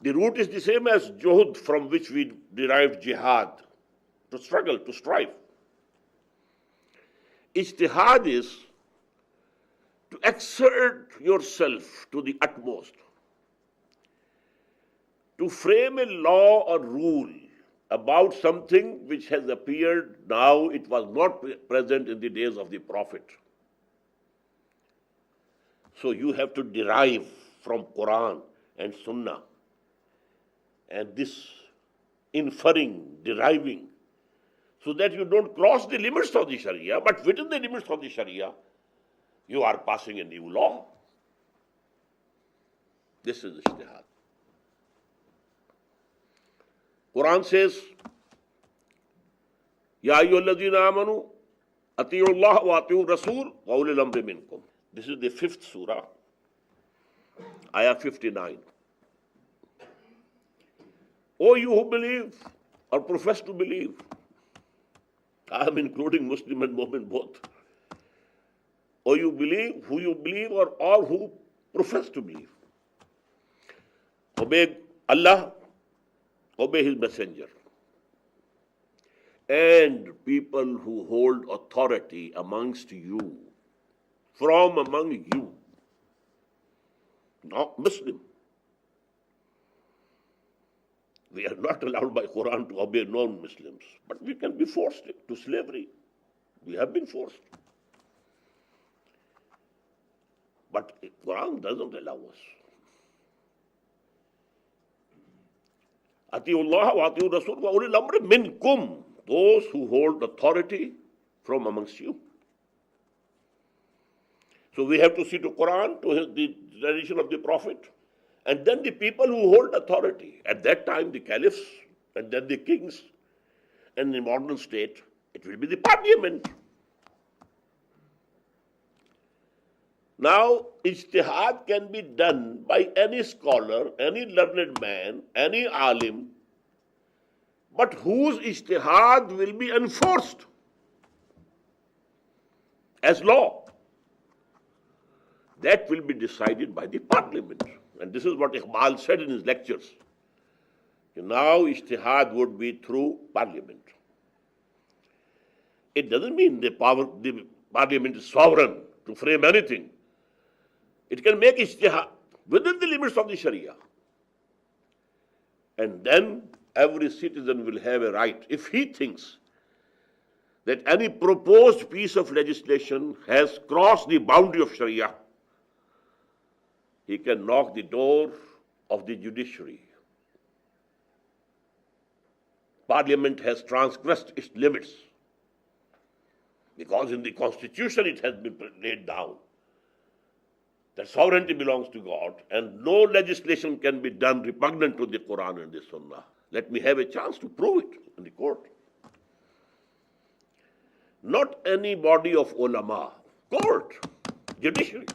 the root is the same as juhud, from which we derived jihad, to struggle, to strive. Ijtihad is to exert yourself to the utmost, to frame a law or rule about something which has appeared now, it was not present in the days of the Prophet. So you have to derive from Quran and Sunnah, and this inferring, deriving, so that you don't cross the limits of the Sharia, but within the limits of the Sharia, you are passing a new law. This is ijtihad. Quran says, Ya ayyuhalladhina amanu, ati'u Allah wa ati'u Rasul wa ulil amri minkum. This is the 5th surah, ayah 59. O you who believe or profess to believe, I am including Muslim and Mu'min both. O you believe, who you believe, or all who profess to believe. Obey Allah, obey His Messenger. And people who hold authority amongst you, from among you, not Muslim. We are not allowed by Quran to obey non-Muslims, but we can be forced to slavery. We have been forced. But Quran doesn't allow us. Atiullah wa atiur Rasul wa ulil amri minkum, those who hold authority from amongst you. So we have to see to Quran, to the tradition of the Prophet, and then the people who hold authority. At that time, the caliphs, and then the kings, and in the modern state, it will be the parliament. Now, ijtihad can be done by any scholar, any learned man, any alim, but whose ijtihad will be enforced as law. That will be decided by the parliament. And this is what Iqbal said in his lectures. Now, ijtihad would be through parliament. It doesn't mean the parliament is sovereign to frame anything. It can make ijtihad within the limits of the Sharia. And then every citizen will have a right, if he thinks that any proposed piece of legislation has crossed the boundary of Sharia, he can knock the door of the judiciary. Parliament has transgressed its limits because in the Constitution it has been laid down that sovereignty belongs to God and no legislation can be done repugnant to the Quran and the Sunnah. Let me have a chance to prove it in the court. Not any body of ulama, court, judiciary.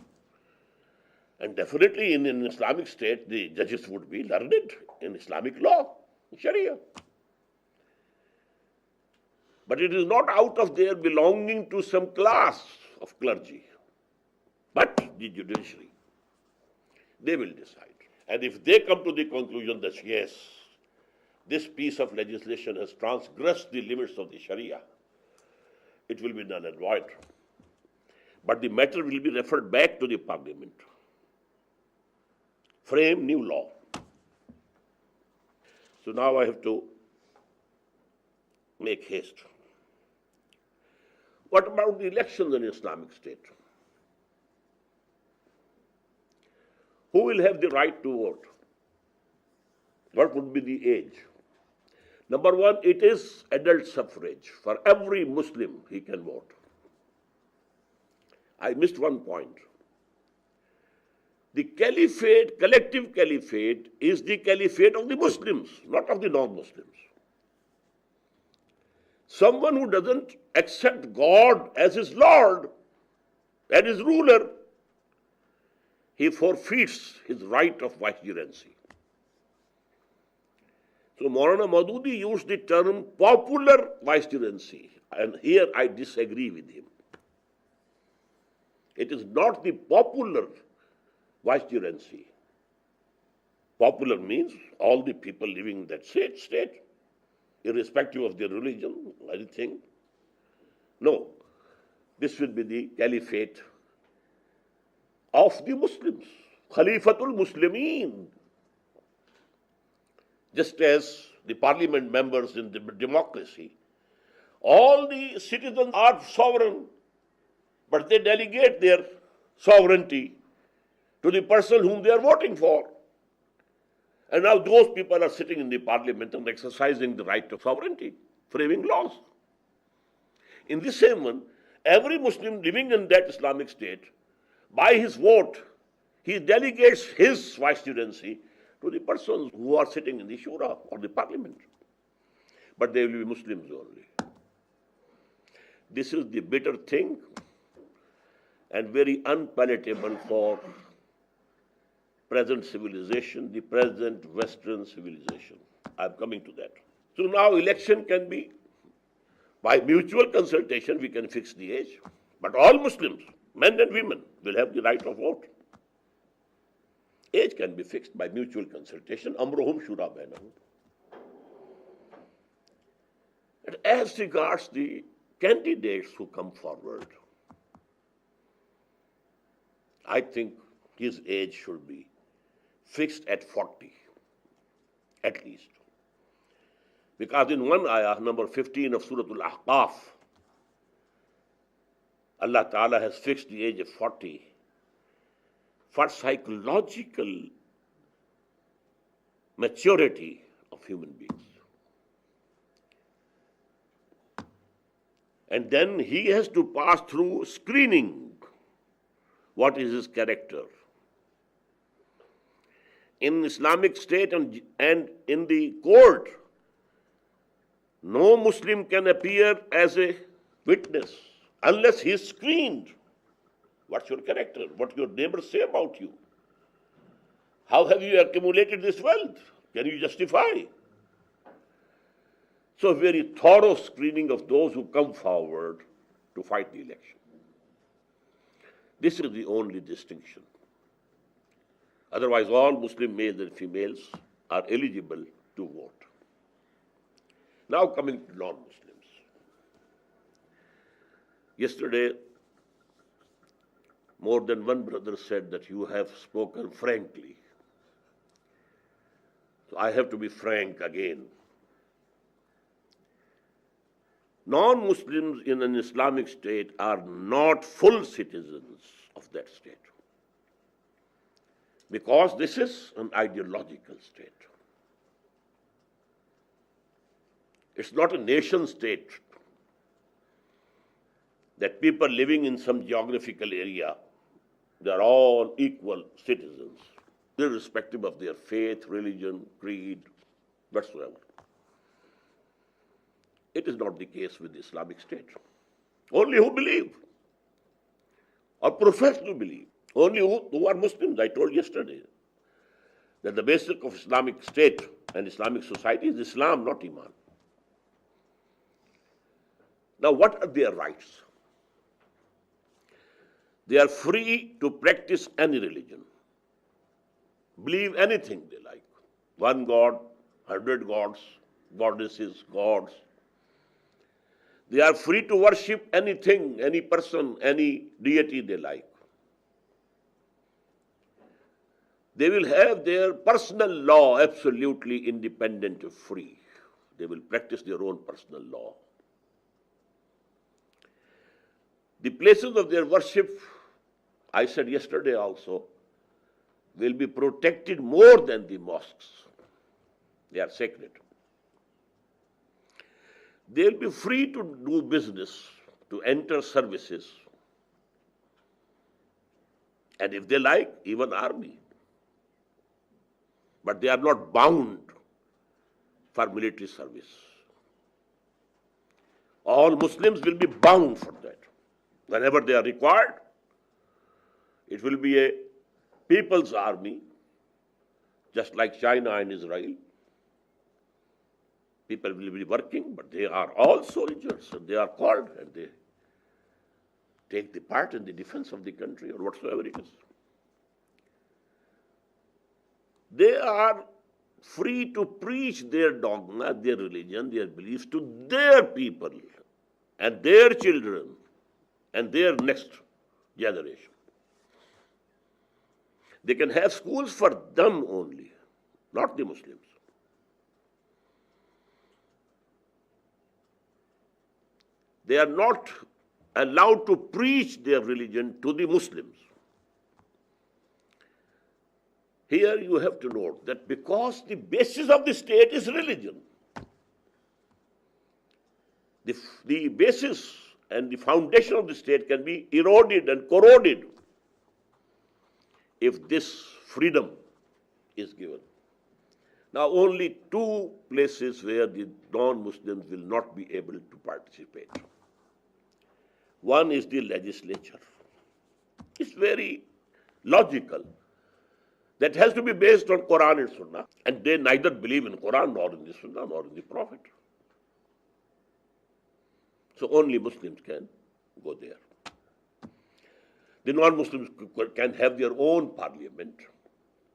And definitely in an Islamic state, the judges would be learned in Islamic law, Sharia. But it is not out of their belonging to some class of clergy, but the judiciary. They will decide. And if they come to the conclusion that yes, this piece of legislation has transgressed the limits of the Sharia, it will be null and void. But the matter will be referred back to the parliament. Frame new law. So now I have to make haste. What about the elections in Islamic State? Who will have the right to vote? What would be the age? Number one, it is adult suffrage. For every Muslim, he can vote. I missed one point. The caliphate, collective caliphate, is the caliphate of the Muslims, not of the non-Muslims. Someone who doesn't accept God as his Lord and his ruler, he forfeits his right of vicegerency. So Maulana Maududi used the term popular vicegerency, and here I disagree with him. It is not the popular vicegerency. Popular means all the people living in that state, irrespective of their religion, anything. No, this will be the caliphate of the Muslims, Khalifatul Muslimin. Just as the parliament members in the democracy, all the citizens are sovereign, but they delegate their sovereignty to the person whom they are voting for. And now those people are sitting in the parliament and exercising the right of sovereignty, framing laws. In the same one, every Muslim living in that Islamic state, by his vote, he delegates his vicegerency to the persons who are sitting in the shura or the parliament. But they will be Muslims only. This is the bitter thing and very unpalatable for present civilization, the present Western civilization. I'm coming to that. So now election can be, by mutual consultation, we can fix the age. But all Muslims, men and women, will have the right of vote. Age can be fixed by mutual consultation. Amruhum shura bainahum. And as regards the candidates who come forward, I think his age should be fixed at 40, at least. Because in one ayah, number 15 of Surah Al-Ahqaf, Allah Ta'ala has fixed the age of 40 for psychological maturity of human beings. And then he has to pass through screening. What is his character? In Islamic State and in the court, no Muslim can appear as a witness unless he is screened. What's your character? What your neighbors say about you? How have you accumulated this wealth? Can you justify? So very thorough screening of those who come forward to fight the election. This is the only distinction. Otherwise, all Muslim males and females are eligible to vote. Now coming to non-Muslims. Yesterday, more than one brother said that you have spoken frankly. So I have to be frank again. Non-Muslims in an Islamic state are not full citizens of that state, because this is an ideological state. It's not a nation state that people living in some geographical area, they are all equal citizens, irrespective of their faith, religion, creed, whatsoever. It is not the case with the Islamic State. Only who believe or profess to believe, only who are Muslims. I told yesterday that the basic of Islamic State and Islamic society is Islam, not Iman. Now, what are their rights? They are free to practice any religion, believe anything they like. One God, 100 gods, goddesses, gods. They are free to worship anything, any person, any deity they like. They will have their personal law absolutely independent and free. They will practice their own personal law. The places of their worship, I said yesterday also, will be protected more than the mosques. They are sacred. they'll be free to do business, to enter services, and if they like, even army. But they are not bound for military service. All Muslims will be bound for that. Whenever they are required, it will be a people's army, just like China and Israel. People will be working, but they are all soldiers, and they are called, and they take the part in the defense of the country or whatsoever it is. They are free to preach their dogma, their religion, their beliefs to their people and their children and their next generation. They can have schools for them only, not the Muslims. They are not allowed to preach their religion to the Muslims. Here you have to note that because the basis of the state is religion, the basis and the foundation of the state can be eroded and corroded if this freedom is given. Now, only two places where the non-Muslims will not be able to participate. One is the legislature. It's very logical. That has to be based on Quran and Sunnah. And they neither believe in Quran, nor in the Sunnah, nor in the Prophet. So only Muslims can go there. The non-Muslims can have their own parliament,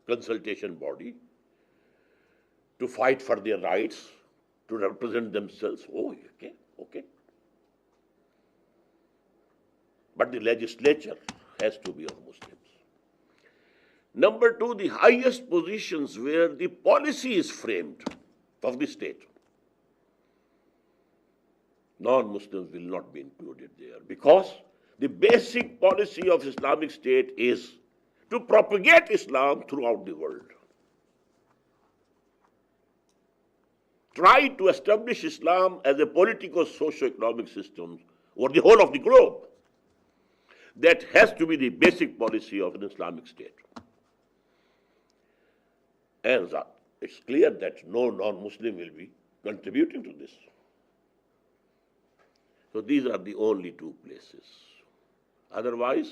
consultation body, to fight for their rights, to represent themselves. Oh, okay. But the legislature has to be of Muslims. Number two, the highest positions where the policy is framed of the state. Non-Muslims will not be included there because the basic policy of Islamic State is to propagate Islam throughout the world. Try to establish Islam as a political, socio-economic system over the whole of the globe. That has to be the basic policy of an Islamic State. And it's clear that no non-Muslim will be contributing to this. So these are the only two places. Otherwise,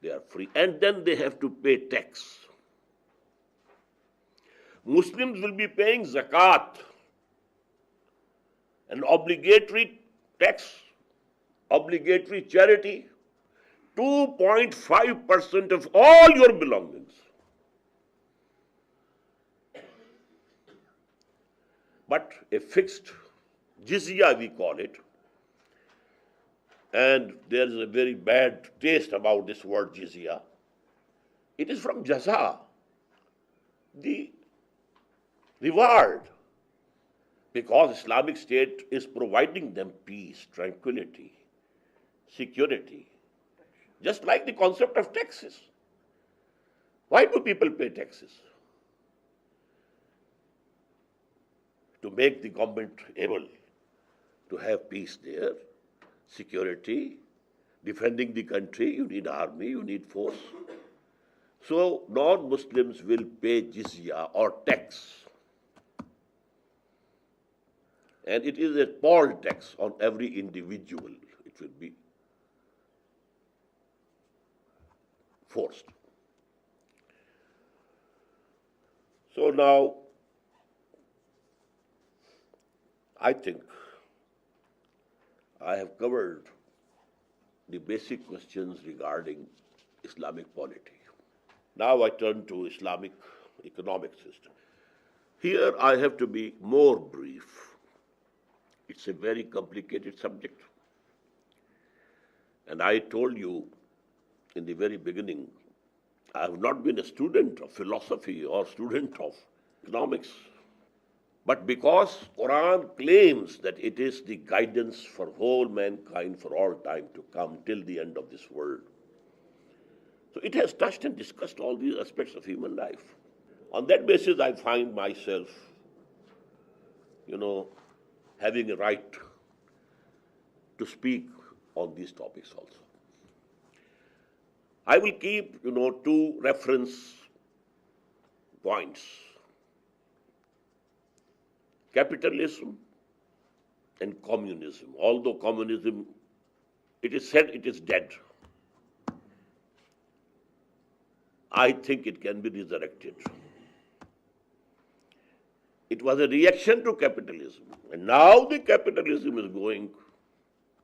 they are free. And then they have to pay tax. Muslims will be paying zakat, an obligatory tax, obligatory charity, 2.5% of all your belongings. But a fixed jizya, we call it, and there is a very bad taste about this word jizya. It is from jaza, the reward, because Islamic State is providing them peace, tranquility, security, just like the concept of taxes. Why do people pay taxes? To make the government able to have peace there, security, defending the country, you need army, you need force. So non-Muslims will pay jizya or tax. And it is a poll tax on every individual. It will be forced. So now, I think I have covered the basic questions regarding Islamic polity. Now I turn to Islamic economic system. Here I have to be more brief. It's a very complicated subject. And I told you in the very beginning, I have not been a student of philosophy or student of economics. But because Quran claims that it is the guidance for whole mankind for all time to come till the end of this world, so it has touched and discussed all these aspects of human life. On that basis, I find myself, having a right to speak on these topics also. I will keep, two reference points: capitalism and communism. Although communism, it is said it is dead, I think it can be resurrected. It was a reaction to capitalism, and now the capitalism is going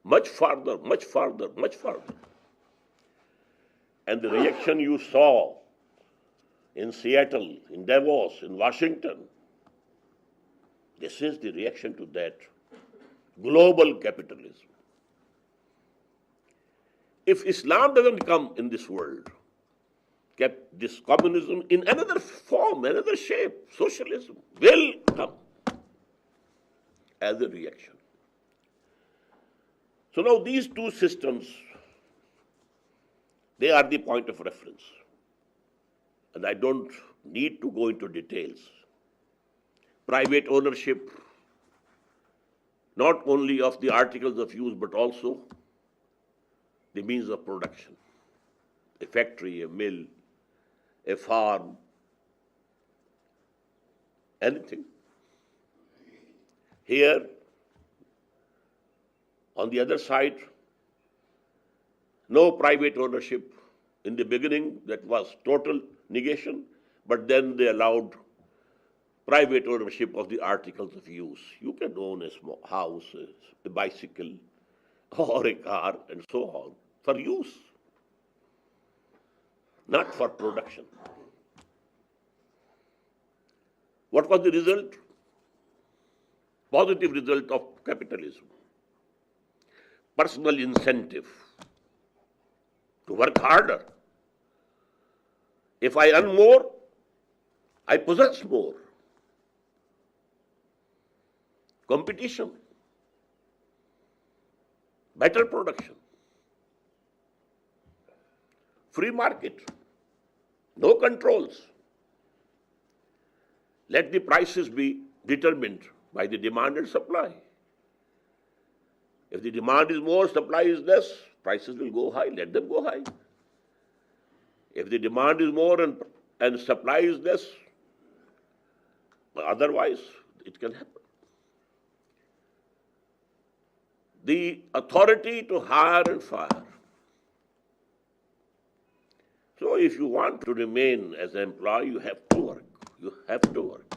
much farther, much farther, much farther. And the reaction you saw in Seattle, in Davos, in Washington, this is the reaction to that global capitalism. If Islam doesn't come in this world, this communism in another form, another shape, socialism will come as a reaction. So now these two systems, they are the point of reference. And I don't need to go into details. Private ownership, not only of the articles of use, but also the means of production. A factory, a mill, a farm, anything. Here, on the other side, no private ownership. In the beginning, that was total negation, but then they allowed private ownership of the articles of use. You can own a small house, a bicycle, or a car, and so on, for use, not for production. What was the result? Positive result of capitalism. Personal incentive to work harder. If I earn more, I possess more. Competition, better production, free market, no controls. Let the prices be determined by the demand and supply. If the demand is more, supply is less, prices will go high, let them go high. If the demand is more and supply is less, otherwise it can happen. The authority to hire and fire. So if you want to remain as an employee, you have to work. You have to work.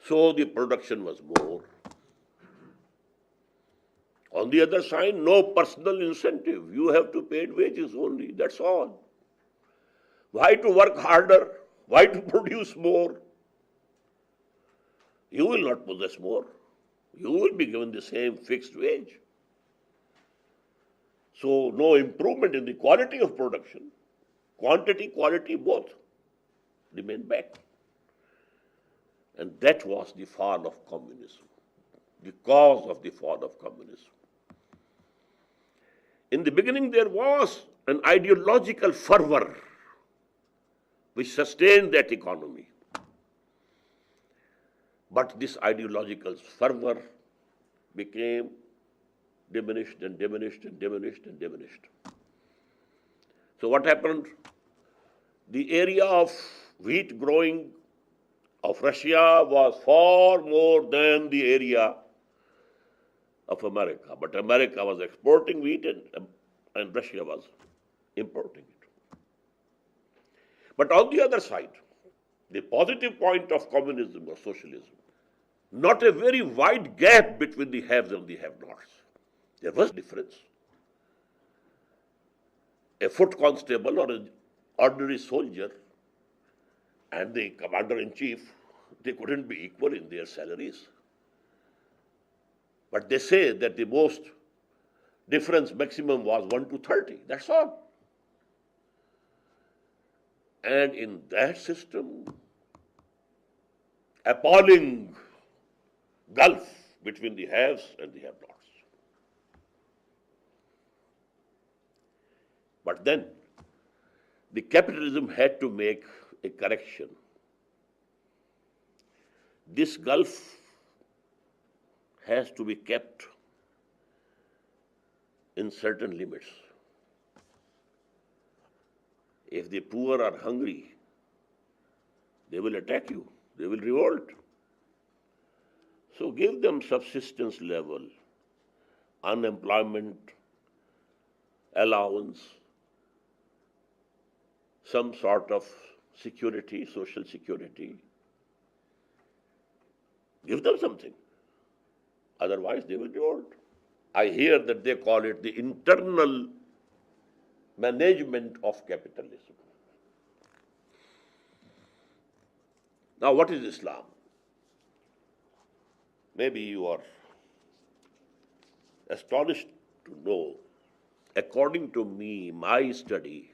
So the production was more. On the other side, no personal incentive. You have to pay wages only, that's all. Why to work harder? Why to produce more? You will not possess more. You will be given the same fixed wage. So no improvement in the quality of production. Quantity, quality, both remain back. And that was the fall of communism, the cause of the fall of communism. In the beginning, there was an ideological fervor which sustained that economy. But this ideological fervor became diminished and diminished and diminished and diminished. So what happened? The area of wheat growing of Russia was far more than the area of America. But America was exporting wheat and Russia was importing it. But on the other side, the positive point of communism or socialism, not a very wide gap between the haves and the have-nots. There was difference. A foot constable or an ordinary soldier and the commander-in-chief, they couldn't be equal in their salaries. But they say that the most difference maximum was 1 to 30. That's all. And in that system, appalling gulf between the haves and the have-nots. But then, the capitalism had to make a correction. This gulf has to be kept in certain limits. If the poor are hungry, they will attack you, they will revolt. So give them subsistence level, unemployment allowance, some sort of security, social security. Give them something. Otherwise, they will revolt. I hear that they call it the internal management of capitalism. Now, what is Islam? Maybe you are astonished to know. According to me, my study,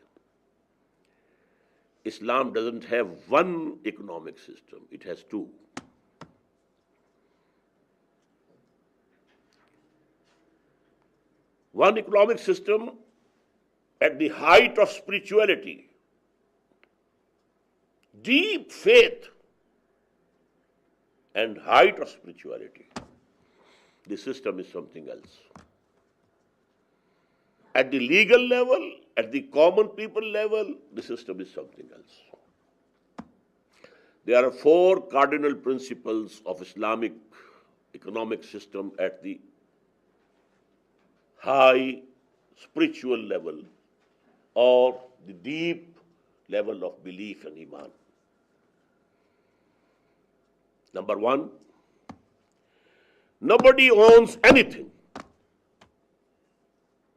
Islam doesn't have one economic system, it has two. One economic system at the height of spirituality, deep faith, and height of spirituality. The system is something else. At the legal level, at the common people level, the system is something else. There are four cardinal principles of Islamic economic system at the high spiritual level or the deep level of belief and iman. Number one, nobody owns anything.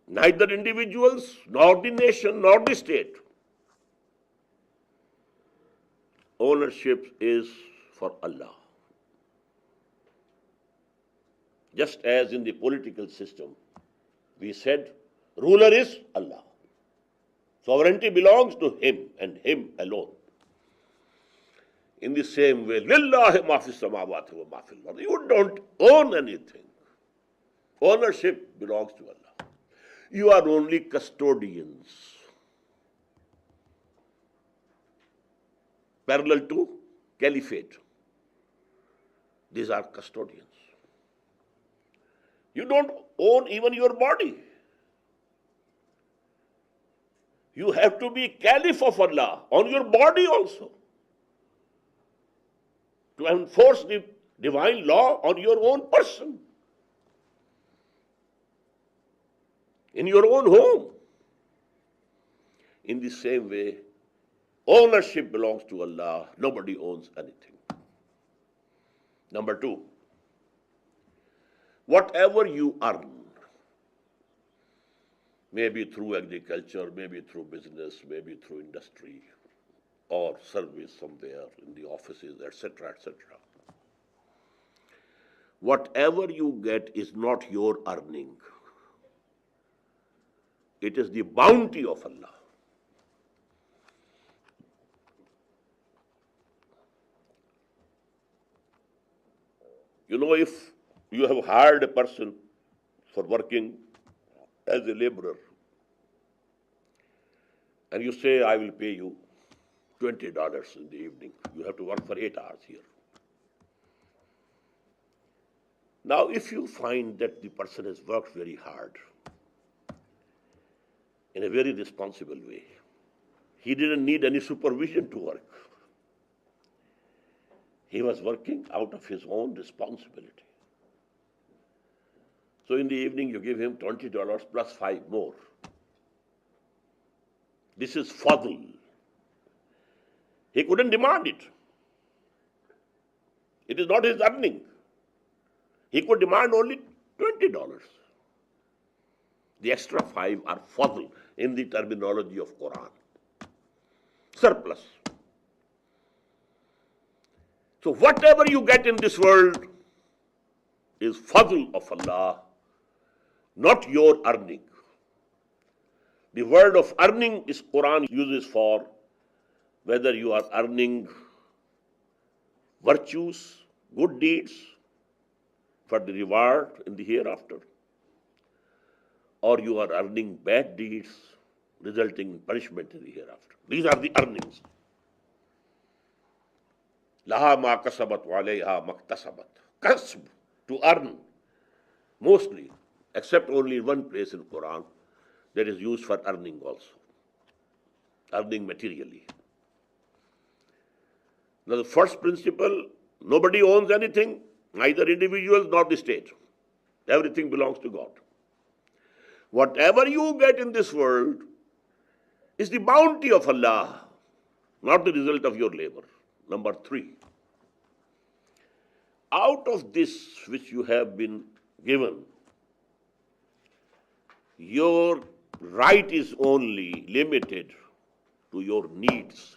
Neither individuals, nor the nation, nor the state. Ownership is for Allah. Just as in the political system, we said, ruler is Allah. Sovereignty belongs to Him and Him alone. In the same way, lillahi ma fis samawati wa ma fil ard. You don't own anything. Ownership belongs to Allah. You are only custodians. Parallel to caliphate. These are custodians. You don't own even your body. You have to be caliph of Allah on your body also, to enforce the divine law on your own person, in your own home. In the same way, ownership belongs to Allah. Nobody owns anything. Number two, whatever you earn, maybe through agriculture, maybe through business, maybe through industry, or service somewhere in the offices, etc., etc. Whatever you get is not your earning. It is the bounty of Allah. You know, if you have hired a person for working as a laborer, and you say, I will pay you $20 in the evening. You have to work for 8 hours here. Now, if you find that the person has worked very hard, in a very responsible way, he didn't need any supervision to work. He was working out of his own responsibility. So in the evening, you give him $20 plus 5 more. This is fadl. He couldn't demand it. It is not his earning. He could demand only $20. The extra 5 are fadl in the terminology of Quran. Surplus. So whatever you get in this world is fadl of Allah, not your earning. The word of earning is Quran uses for whether you are earning virtues, good deeds for the reward in the hereafter, or you are earning bad deeds resulting in punishment in the hereafter. These are the earnings. Laha ma kasabat wa alayha maktasabat. Kasb, to earn, mostly, except only in one place in Quran that is used for earning also, earning materially. Now the first principle, nobody owns anything, neither individuals nor the state. Everything belongs to God. Whatever you get in this world is the bounty of Allah, not the result of your labor. Number 3, out of this which you have been given, your right is only limited to your needs.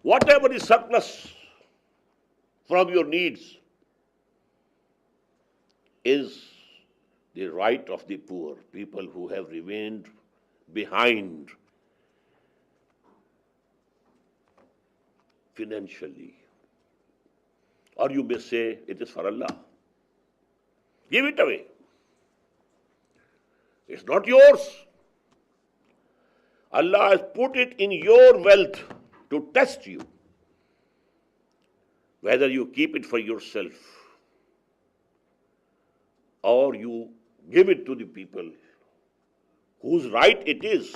Whatever is surplus from your needs is the right of the poor, people who have remained behind financially. Or you may say it is for Allah. Give it away. It's not yours. Allah has put it in your wealth to test you, whether you keep it for yourself or you give it to the people whose right it is,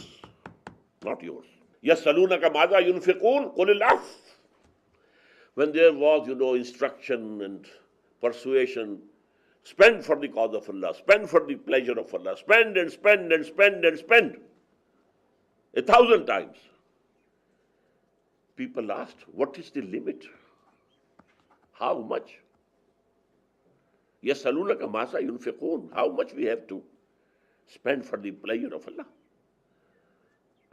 not yours. يَسْأَلُونَكَ مَاذَا يُنْفِقُونَ قُلِ الْعَفْوَ. When there was, instruction and persuasion, spend for the cause of Allah, spend for the pleasure of Allah, spend and spend and spend and spend 1,000 times. People asked, what is the limit? How much? يَسْأَلُونَكَ مَاذَا يُنْفِقُونَ. How much we have to spend for the pleasure of Allah?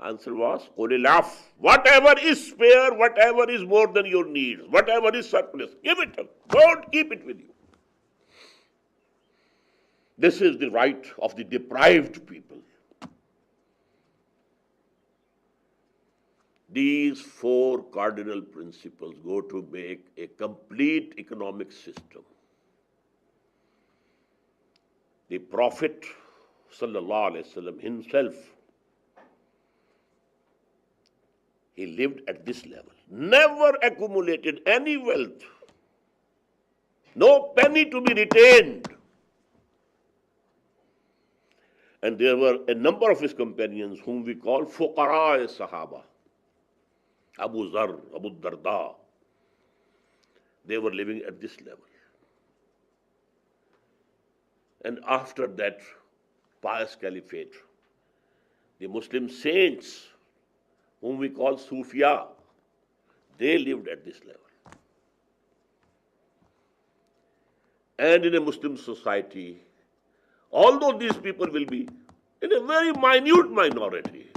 Answer was, قُلِ الْعَفْوَ. Whatever is spare, whatever is more than your needs, whatever is surplus, give it up. Don't keep it with you. This is the right of the deprived people. These 4 cardinal principles go to make a complete economic system. The Prophet ﷺ himself, he lived at this level. Never accumulated any wealth. No penny to be retained. And there were a number of his companions whom we call fuqara sahaba. Abu Zar, Abu Darda. They were living at this level. And after that pious caliphate, the Muslim saints, whom we call Sufiya, they lived at this level. And in a Muslim society, although these people will be in a very minute minority,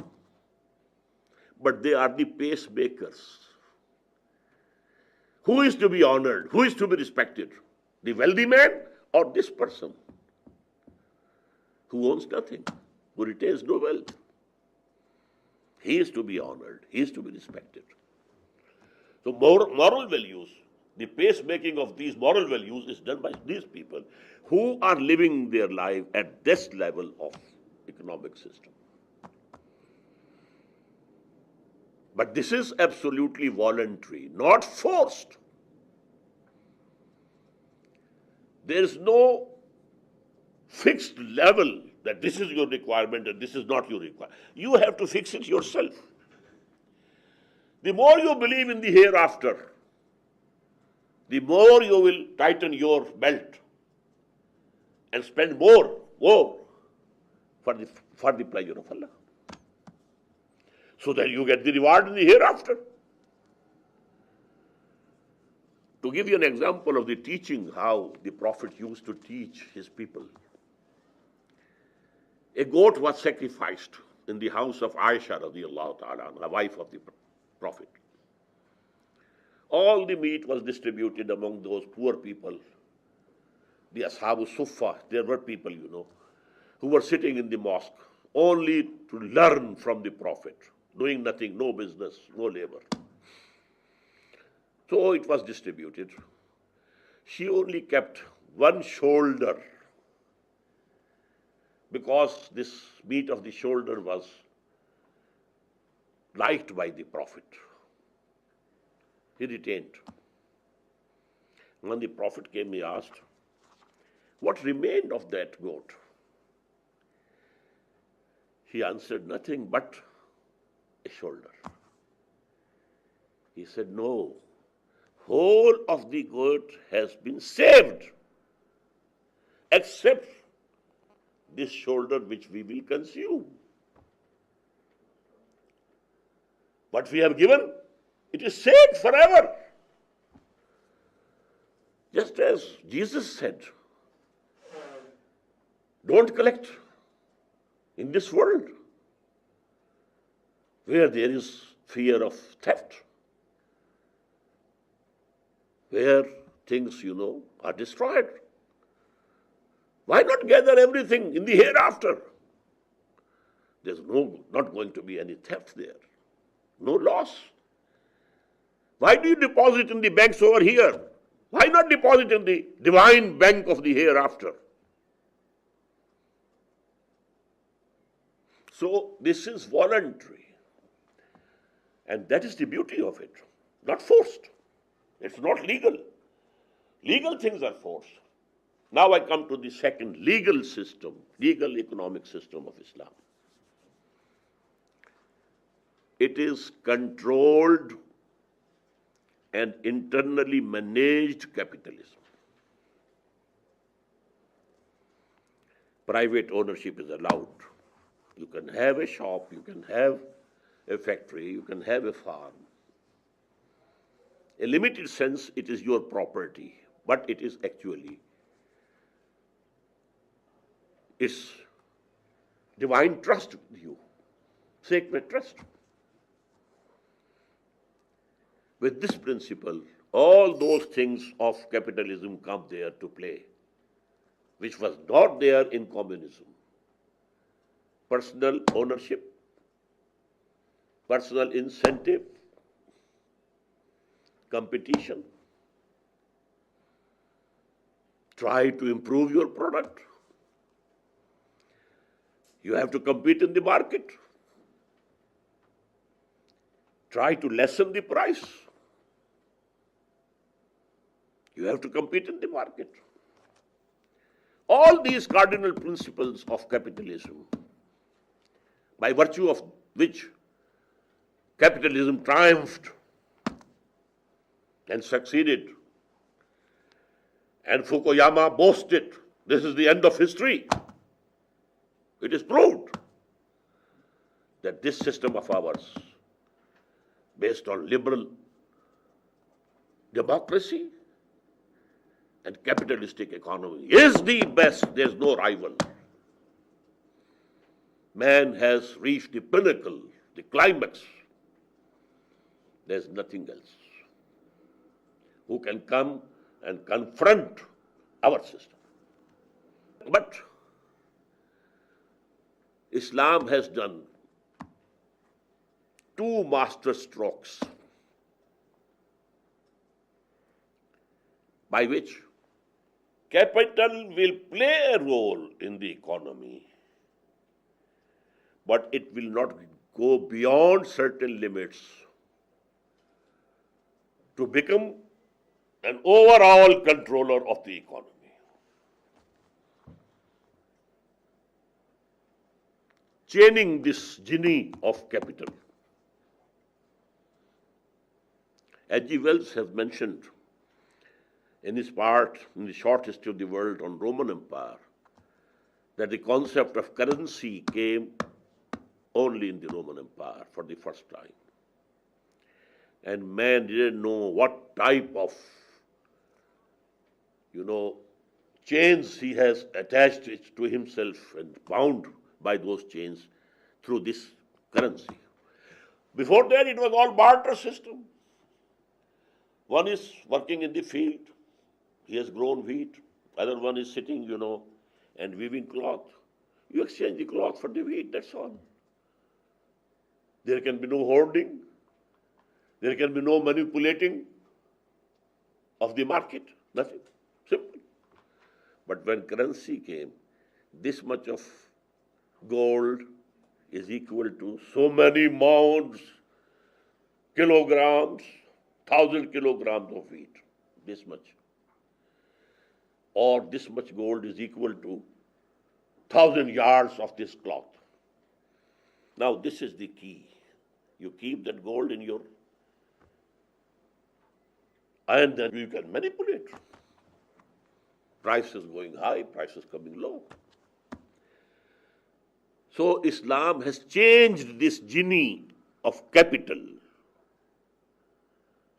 but they are the pacemakers. Who is to be honored? Who is to be respected? The wealthy man or this person who owns nothing, who retains no wealth? He is to be honored. He is to be respected. So moral values, the pacemaking of these moral values is done by these people who are living their life at this level of economic system. But this is absolutely voluntary, not forced. There is no fixed level that this is your requirement and this is not your requirement. You have to fix it yourself. The more you believe in the hereafter, the more you will tighten your belt and spend more for the pleasure of Allah, so that you get the reward in the hereafter. To give you an example of the teaching, how the Prophet used to teach his people, a goat was sacrificed in the house of Aisha radiallahu ta'ala, the wife of the Prophet. All the meat was distributed among those poor people, the Ashabu Suffa. There were people, who were sitting in the mosque only to learn from the Prophet, doing nothing, no business, no labor. So it was distributed. She only kept one shoulder because this meat of the shoulder was liked by the Prophet. He retained. When the Prophet came, he asked, what remained of that goat? He answered, nothing but a shoulder. He said, no, whole of the goat has been saved, except this shoulder which we will consume. What we have given, it is saved forever. Just as Jesus said, don't collect in this world where there is fear of theft, where things, are destroyed. Why not gather everything in the hereafter? There's not going to be any theft there, no loss. Why do you deposit in the banks over here? Why not deposit in the divine bank of the hereafter? So this is voluntary. And that is the beauty of it. Not forced. It's not legal. Legal things are forced. Now I come to the second legal system, legal economic system of Islam. It is controlled and internally managed capitalism. Private ownership is allowed. You can have a shop, you can have a factory, you can have a farm. In a limited sense, it is your property, but it is actually its divine trust with you, sacred trust. With this principle, all those things of capitalism come there to play, which was not there in communism. Personal ownership, personal incentive, competition. Try to improve your product. You have to compete in the market. Try to lessen the price. You have to compete in the market. All these cardinal principles of capitalism, by virtue of which capitalism triumphed and succeeded, and Fukuyama boasted, this is the end of history. It is proved that this system of ours, based on liberal democracy and capitalistic economy, is the best. There's no rival. Man has reached the pinnacle, the climax. There's nothing else who can come and confront our system. But Islam has done two master strokes by which capital will play a role in the economy, but it will not go beyond certain limits to become an overall controller of the economy. Chaining this genie of capital. H.G. Wells has mentioned in his part in the short history of the world on Roman Empire that the concept of currency came only in the Roman Empire for the first time. And man didn't know what type of, chains he has attached it to himself and bound by those chains through this currency. Before that, it was all barter system. One is working in the field, he has grown wheat. Other one is sitting, and weaving cloth. You exchange the cloth for the wheat, that's all. There can be no hoarding. There can be no manipulating of the market, nothing, simple. But when currency came, this much of gold is equal to so many mounds, kilograms, 1,000 kilograms of wheat, this much. Or this much gold is equal to 1,000 yards of this cloth. Now this is the key. You keep that gold in your, and then you can manipulate. Price is going high, price is coming low. So Islam has changed this genie of capital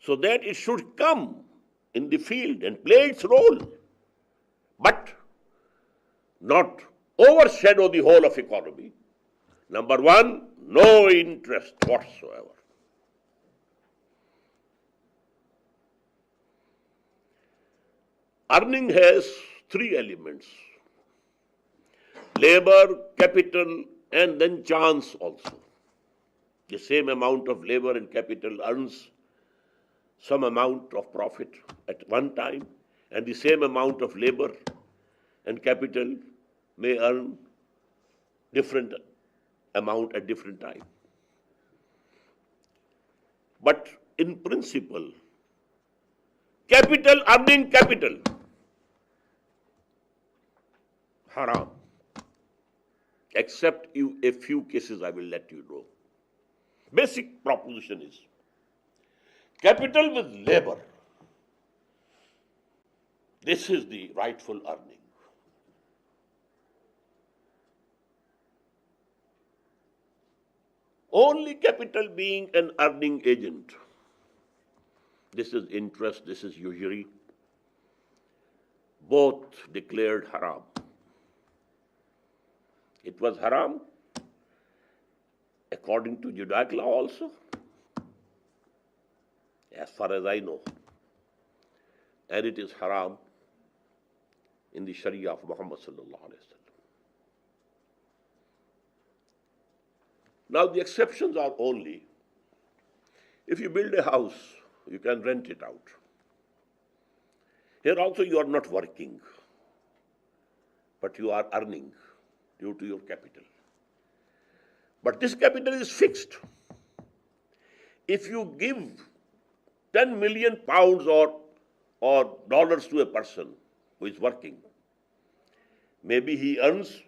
so that it should come in the field and play its role, but not overshadow the whole of economy. Number one, no interest whatsoever. Earning has three elements: labor, capital, and then chance also. The same amount of labor and capital earns some amount of profit at one time, and the same amount of labor and capital may earn different amount at different time. But in principle, capital earning capital, haram. Except a few cases I will let you know. Basic proposition is, capital with labor, this is the rightful earning. Only capital being an earning agent. This is interest, this is usury. Both declared haram. It was haram according to Judaic law also, as far as I know. And it is haram in the Sharia of Muhammad sallallahu alaihi wasallam. Now the exceptions are only, if you build a house, you can rent it out. Here also you are not working, but you are earning due to your capital. But this capital is fixed. If you give 10 million pounds or dollars to a person who is working, maybe he earns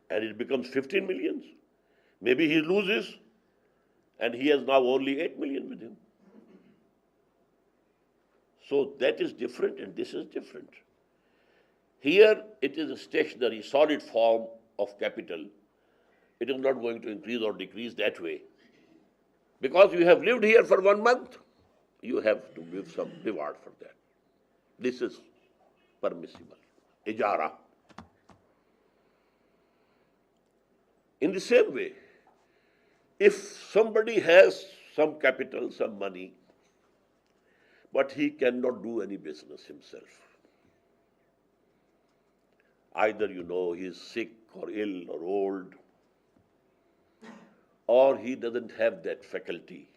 and it becomes 15 millions. Maybe he loses and he has now only 8 million with him. So that is different and this is different. Here it is a stationary, solid form of capital. It is not going to increase or decrease that way. Because you have lived here for 1 month, you have to give some reward for that. This is permissible. Ijara. In the same way, if somebody has some capital, some money, but he cannot do any business himself, either he is sick or ill or old, or he doesn't have that faculty,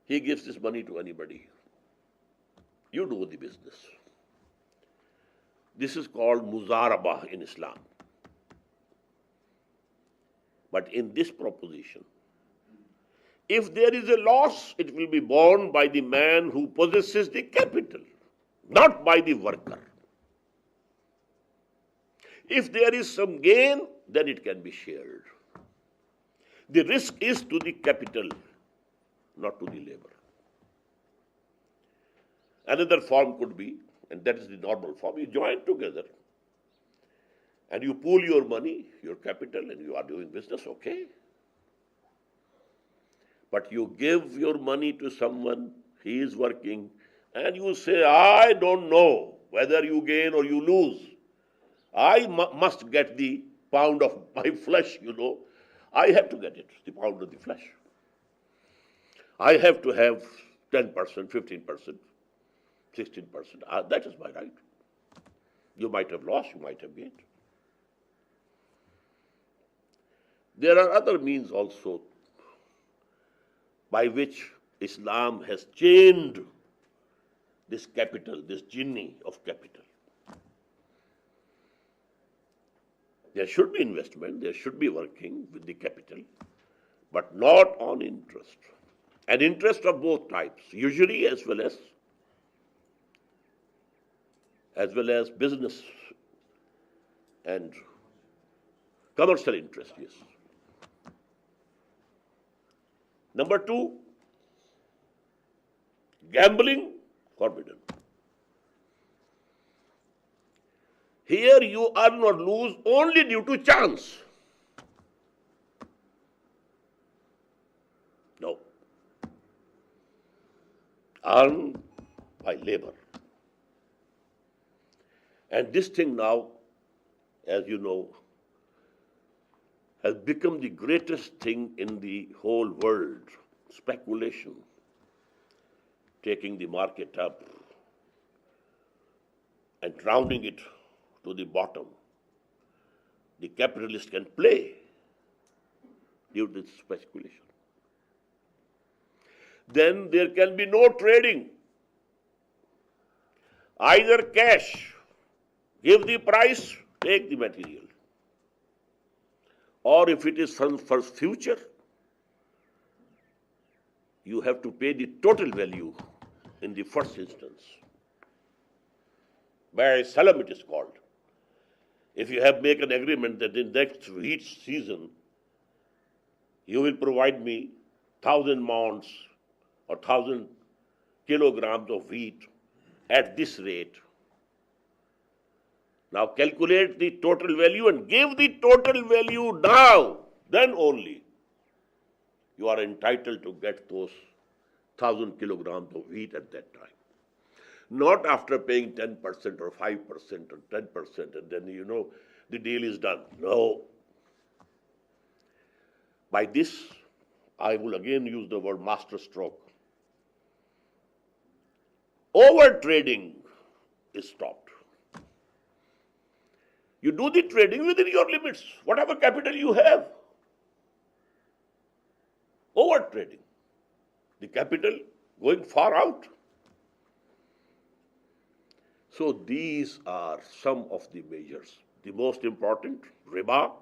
he gives this money to anybody. You do the business. This is called muzarabah in Islam. But in this proposition, if there is a loss, it will be borne by the man who possesses the capital, not by the worker. If there is some gain, then it can be shared. The risk is to the capital, not to the labor. Another form could be, and that is the normal form, you join together and you pool your money, your capital, and you are doing business, okay. But you give your money to someone, he is working, and you say, I don't know whether you gain or you lose. I must get the pound of my flesh, I have to get it, the pound of the flesh. I have to have 10%, 15%, 16%. That is my right. You might have lost, you might have gained. There are other means also by which Islam has chained this capital, this genie of capital. There should be investment, there should be working with the capital, but not on interest. And interest of both types, usury as well as business and commercial interest, yes. Number two, gambling forbidden. Here you earn or lose only due to chance. No. Earn by labor. And this thing now, as you know, has become the greatest thing in the whole world. Speculation, taking the market up and drowning it to the bottom. The capitalist can play due to this speculation. Then there can be no trading. Either cash, give the price, take the material. Or if it is for future, you have to pay the total value in the first instance. BPAAE Salam it is called. If you have make an agreement that in next wheat season, you will provide me 1,000 mounds or 1,000 kilograms of wheat at this rate. Now calculate the total value and give the total value now, then only you are entitled to get those 1,000 kilograms of wheat at that time. Not after paying 10% or 5% or 10% and then you know the deal is done. No. By this, I will again use the word master stroke. Over trading is stopped. You do the trading within your limits, whatever capital you have. Over trading. The capital going far out. So these are some of the measures. The most important, riba.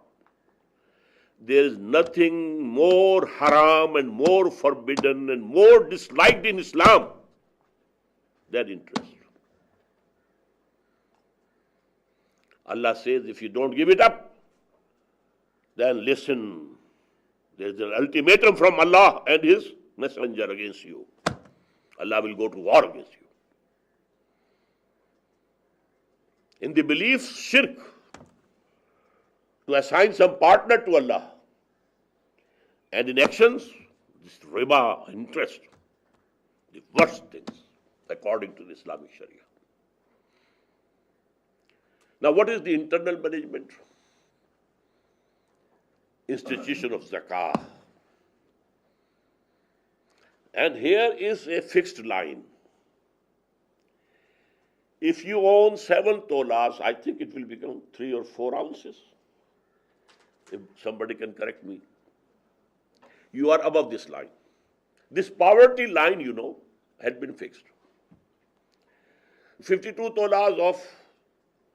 There is nothing more haram and more forbidden and more disliked in Islam than interest. Allah says, if you don't give it up, then listen, there is an ultimatum from Allah and His Messenger against you. Allah will go to war against you. In the belief, shirk, to assign some partner to Allah. And in actions, this riba, interest, the worst things according to the Islamic Sharia. Now, what is the internal management? Institution of zakah. And here is a fixed line. If you own 7 tolas, I think it will become 3 or 4 ounces. If somebody can correct me. You are above this line. This poverty line, you know, had been fixed. 52 tolas of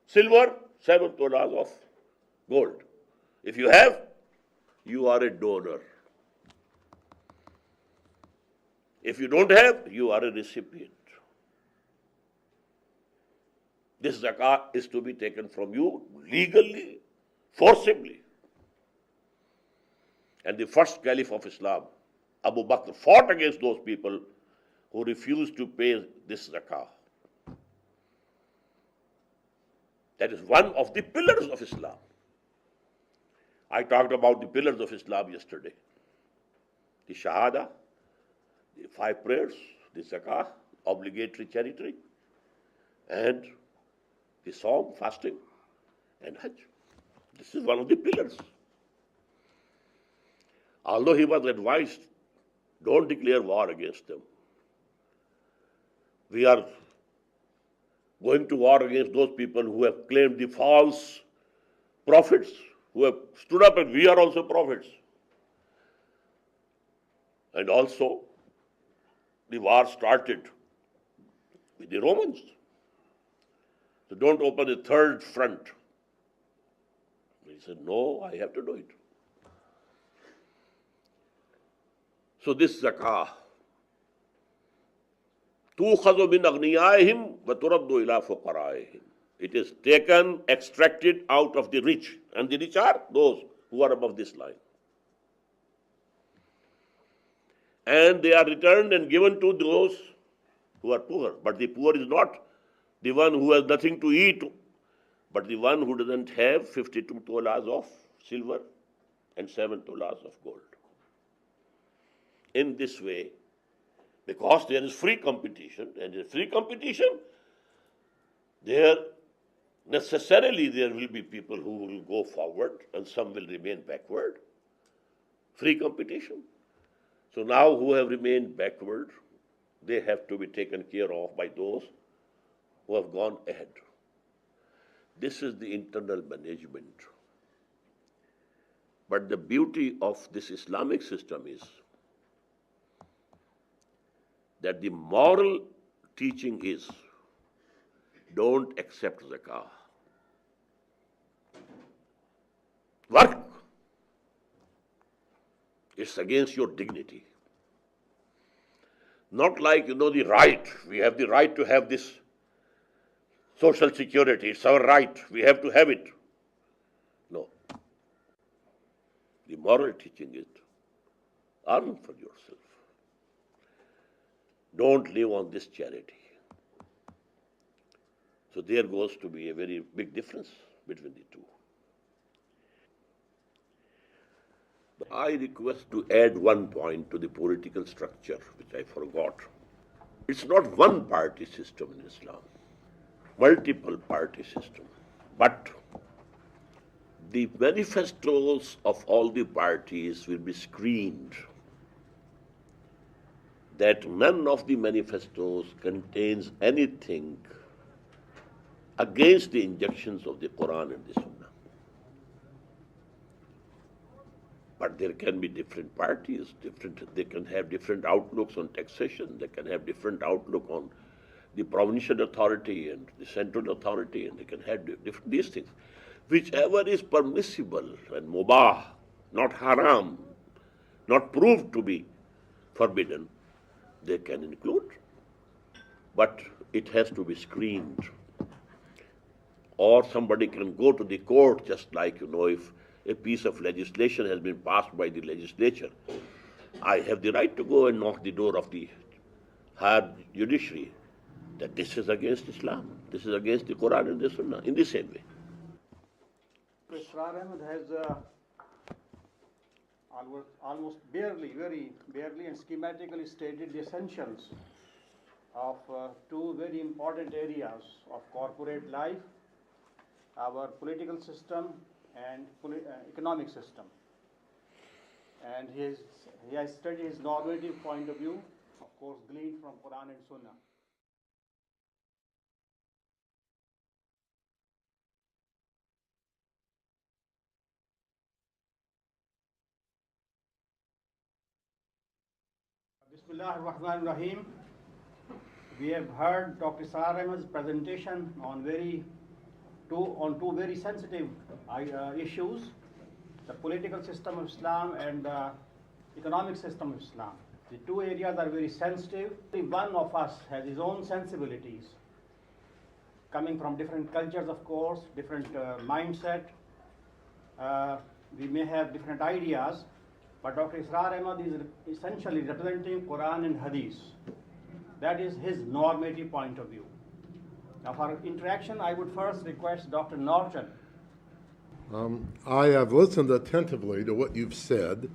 silver, 7 tolas of gold. If you have, you are a donor. If you don't have, you are a recipient. This zakah is to be taken from you legally, forcibly. And the first caliph of Islam, Abu Bakr, fought against those people who refused to pay this zakah. That is one of the pillars of Islam. I talked about the pillars of Islam yesterday. The Shahada, the 5 prayers, the zakah, obligatory charity, and the Sawm, fasting, and Hajj. This is one of the pillars. Although he was advised, don't declare war against them. We are going to war against those people who have claimed the false prophets, who have stood up and we are also prophets. And also, the war started with the Romans. So don't open a third front. He said, no, I have to do it. So this zakah, tukhadhu min aghniyahim wa turaddu ila fuqaraihim. It is taken, extracted out of the rich. And the rich are those who are above this line. And they are returned and given to those who are poor. But the poor is not the one who has nothing to eat, but the one who doesn't have 52 tolas of silver and 7 tolas of gold. In this way, because there is free competition, and in free competition, there necessarily there will be people who will go forward and some will remain backward. Free competition. So now who have remained backward, they have to be taken care of by those who have gone ahead. This is the internal management. But the beauty of this Islamic system is that the moral teaching is, don't accept zakah. Work. It's against your dignity. Not like, the right. We have the right to have this social security. It's our right. We have to have it. No. The moral teaching is, earn for yourself. Don't live on this charity. So there goes to be a very big difference between the two. I request to add one point to the political structure, which I forgot. It's not one party system in Islam, multiple party system. But the manifestos of all the parties will be screened, that none of the manifestos contains anything against the injunctions of the Quran and the Sunnah. But there can be different parties, they can have different outlooks on taxation, they can have different outlook on the provincial authority and the central authority, and they can have different these things. Whichever is permissible and mubah, not haram, not proved to be forbidden, they can include. But it has to be screened. Or somebody can go to the court, just like, if a piece of legislation has been passed by the legislature, I have the right to go and knock the door of the higher judiciary that this is against Islam, this is against the Quran and the Sunnah, in the same way. Israr Ahmed has almost very barely and schematically stated the essentials of two very important areas of corporate life, our political system and economic system. And he has studied his normative point of view, of course, gleaned from Quran and Sunnah. Bismillah ar-Rahman ar-Rahim. We have heard Dr. Israr Ahmed's presentation on two very sensitive issues, the political system of Islam and the economic system of Islam. The two areas are very sensitive. One of us has his own sensibilities, coming from different cultures, of course, different mindset. We may have different ideas, but Dr. Israr Ahmed is essentially representing Quran and Hadith. That is his normative point of view. Now, for interaction, I would first request Dr. Norton. I have listened attentively to what you've said,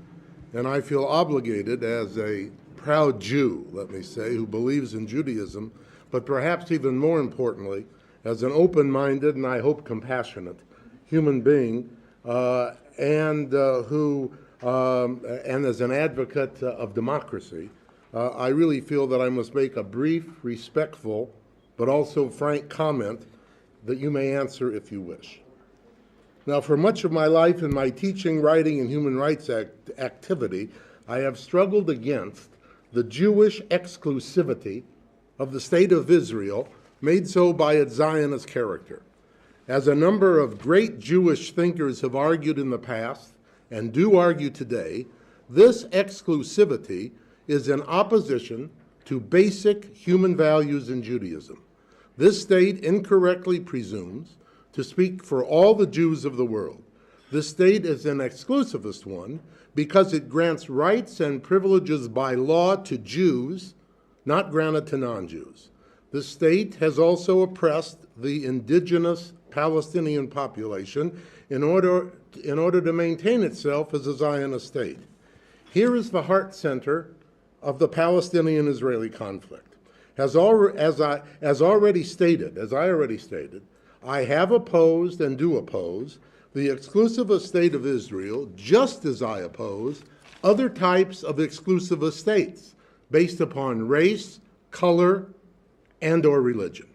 and I feel obligated as a proud Jew, let me say, who believes in Judaism, but perhaps even more importantly, as an open-minded and I hope compassionate human being, and as an advocate of democracy, I really feel that I must make a brief, respectful, but also frank comment that you may answer if you wish. Now, for much of my life in my teaching, writing, and human rights activity, I have struggled against the Jewish exclusivity of the state of Israel, made so by its Zionist character. As a number of great Jewish thinkers have argued in the past and do argue today, this exclusivity is in opposition to basic human values in Judaism. This state incorrectly presumes to speak for all the Jews of the world. This state is an exclusivist one because it grants rights and privileges by law to Jews, not granted to non-Jews. This state has also oppressed the indigenous Palestinian population in order to maintain itself as a Zionist state. Here is the heart center of the Palestinian-Israeli conflict. As I already stated, I have opposed and do oppose the exclusivist state of Israel, just as I oppose other types of exclusivist states based upon race, color, and/or religion.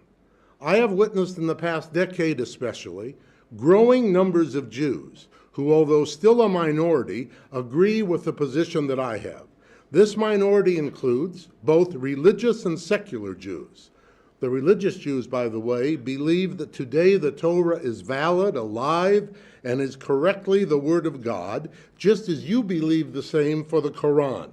I have witnessed in the past decade especially growing numbers of Jews who, although still a minority, agree with the position that I have. This minority includes both religious and secular Jews. The religious Jews, by the way, believe that today the Torah is valid, alive, and is correctly the Word of God, just as you believe the same for the Quran.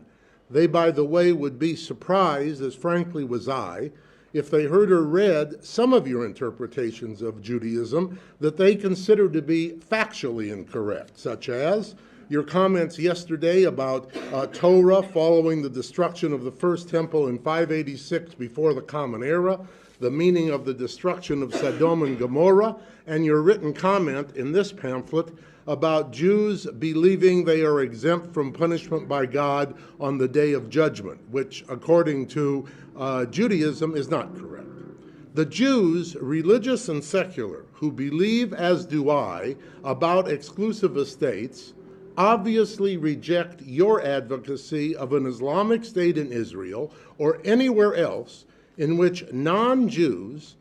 They, by the way, would be surprised, as frankly was I, if they heard or read some of your interpretations of Judaism that they consider to be factually incorrect, such as your comments yesterday about Torah following the destruction of the first temple in 586 before the Common Era, the meaning of the destruction of Sodom and Gomorrah, and your written comment in this pamphlet about Jews believing they are exempt from punishment by God on the Day of Judgment, which, according to Judaism, is not correct. The Jews, religious and secular, who believe, as do I, about exclusivist states, obviously reject your advocacy of an Islamic state in Israel or anywhere else in which non-Jews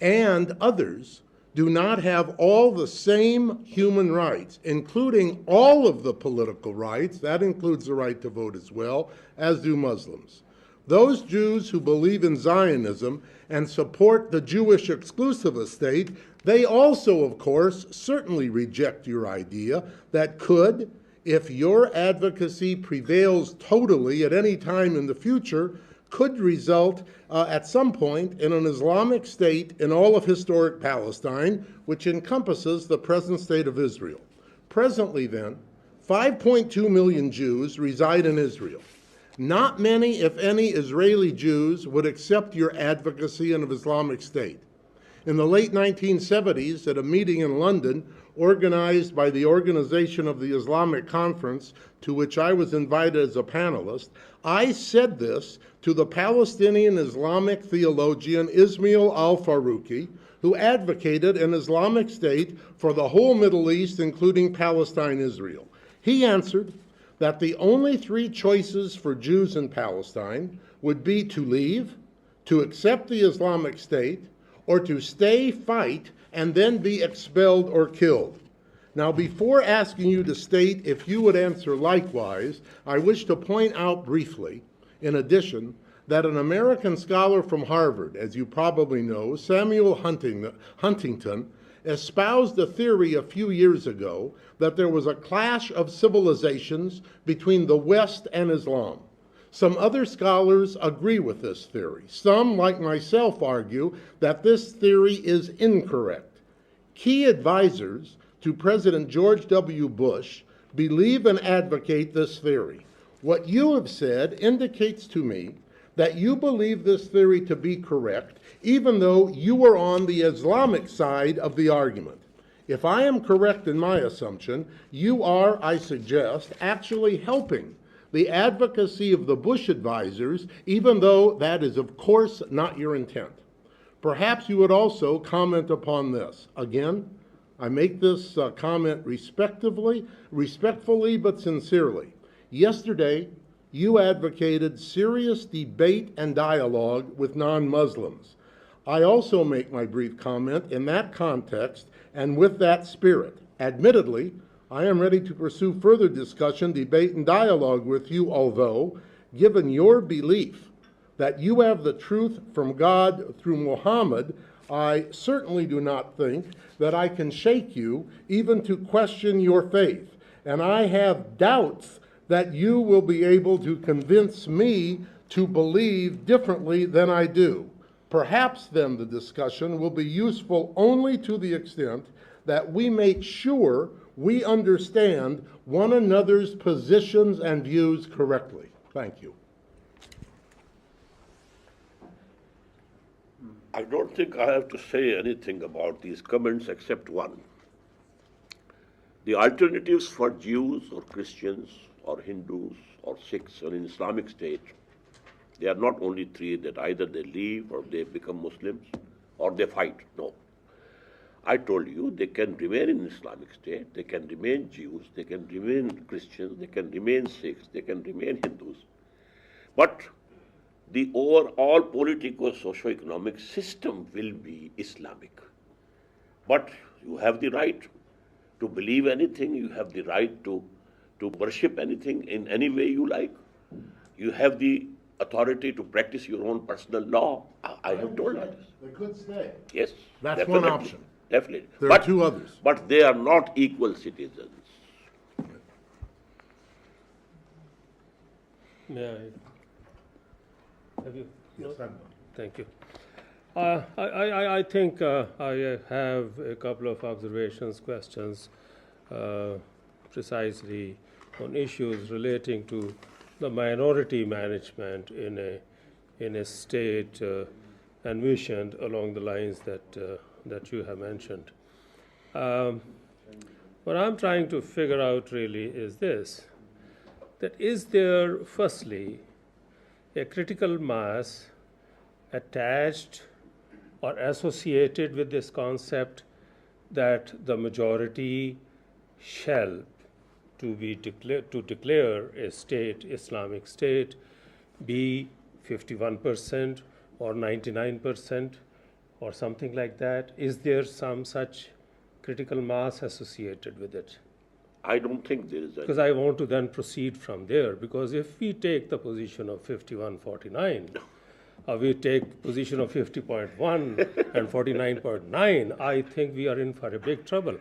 and others do not have all the same human rights, including all of the political rights, that includes the right to vote as well, as do Muslims. Those Jews who believe in Zionism and support the Jewish exclusivist state, they also, of course, certainly reject your idea that could, if your advocacy prevails totally at any time in the future, could result at some point in an Islamic state in all of historic Palestine, which encompasses the present state of Israel. Presently, then, 5.2 million Jews reside in Israel. Not many, if any, Israeli Jews would accept your advocacy of an Islamic state. In the late 1970s, at a meeting in London organized by the Organization of the Islamic Conference, to which I was invited as a panelist, I said this to the Palestinian Islamic theologian Ismail al-Faruqi, who advocated an Islamic state for the whole Middle East, including Palestine, Israel. He answered that the only three choices for Jews in Palestine would be to leave, to accept the Islamic State, or to stay, fight, and then be expelled or killed. Now, before asking you to state if you would answer likewise, I wish to point out briefly, in addition, that an American scholar from Harvard, as you probably know, Samuel Huntington, espoused a theory a few years ago that there was a clash of civilizations between the West and Islam. Some other scholars agree with this theory. Some, like myself, argue that this theory is incorrect. Key advisors to President George W. Bush believe and advocate this theory. What you have said indicates to me that you believe this theory to be correct, even though you are on the Islamic side of the argument. If I am correct in my assumption, you are, I suggest, actually helping the advocacy of the Bush advisors, even though that is, of course, not your intent. Perhaps you would also comment upon this. Again, I make this comment respectfully but sincerely. Yesterday, you advocated serious debate and dialogue with non-Muslims. I also make my brief comment in that context and with that spirit. Admittedly, I am ready to pursue further discussion, debate, and dialogue with you, although, given your belief that you have the truth from God through Muhammad, I certainly do not think that I can shake you even to question your faith, and I have doubts that you will be able to convince me to believe differently than I do. Perhaps then the discussion will be useful only to the extent that we make sure we understand one another's positions and views correctly. Thank you. I don't think I have to say anything about these comments except one. The alternatives for Jews or Christians or Hindus or Sikhs or in Islamic State, they are not only three, that either they leave or they become Muslims or they fight. No. I told you they can remain in Islamic State, they can remain Jews, they can remain Christians, they can remain Sikhs, they can remain Hindus. But the overall political socio-economic system will be Islamic. But you have the right to believe anything, you have the right to worship anything in any way you like. You have the authority to practice your own personal law. I have told you this. They could stay. Yes. That's definitely, one option. Definitely. There are two others. But they are not equal citizens. May I? Have you? Yes, I'm done. Thank you. I think I have a couple of observations, questions, precisely on issues relating to the minority management in a state envisioned along the lines that you have mentioned. What I'm trying to figure out really is this, that is there, firstly, a critical mass attached or associated with this concept that the majority shall to declare a state, Islamic state, be 51% or 99% or something like that? Is there some such critical mass associated with it? I don't think there is any. Because I want to then proceed from there, because if we take the position of 51-49, or we take position of 50.1 and 49.9, I think we are in for a big trouble.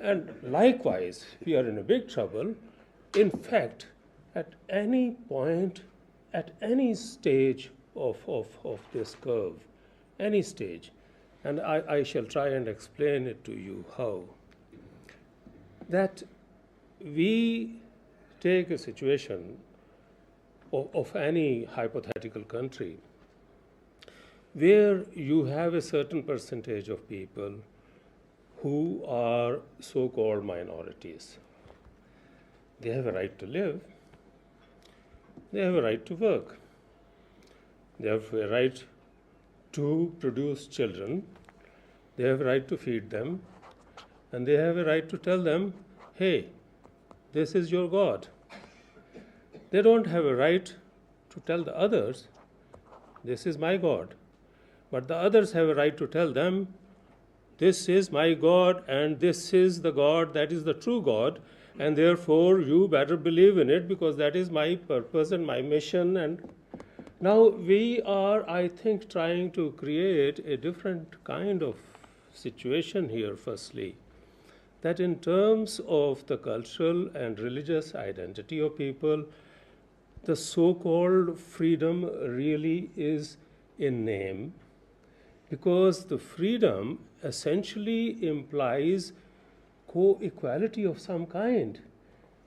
And likewise, we are in a big trouble. In fact, at any point, at any stage of this curve, any stage, and I shall try and explain it to you how, that we take a situation of any hypothetical country where you have a certain percentage of people who are so-called minorities. They have a right to live. They have a right to work. They have a right to produce children. They have a right to feed them. And they have a right to tell them, hey, this is your God. They don't have a right to tell the others, this is my God. But the others have a right to tell them, this is my God and this is the God that is the true God, and therefore you better believe in it because that is my purpose and my mission. And now we are, I think, trying to create a different kind of situation here, firstly, that in terms of the cultural and religious identity of people, the so-called freedom really is in name, because the freedom essentially implies co-equality of some kind.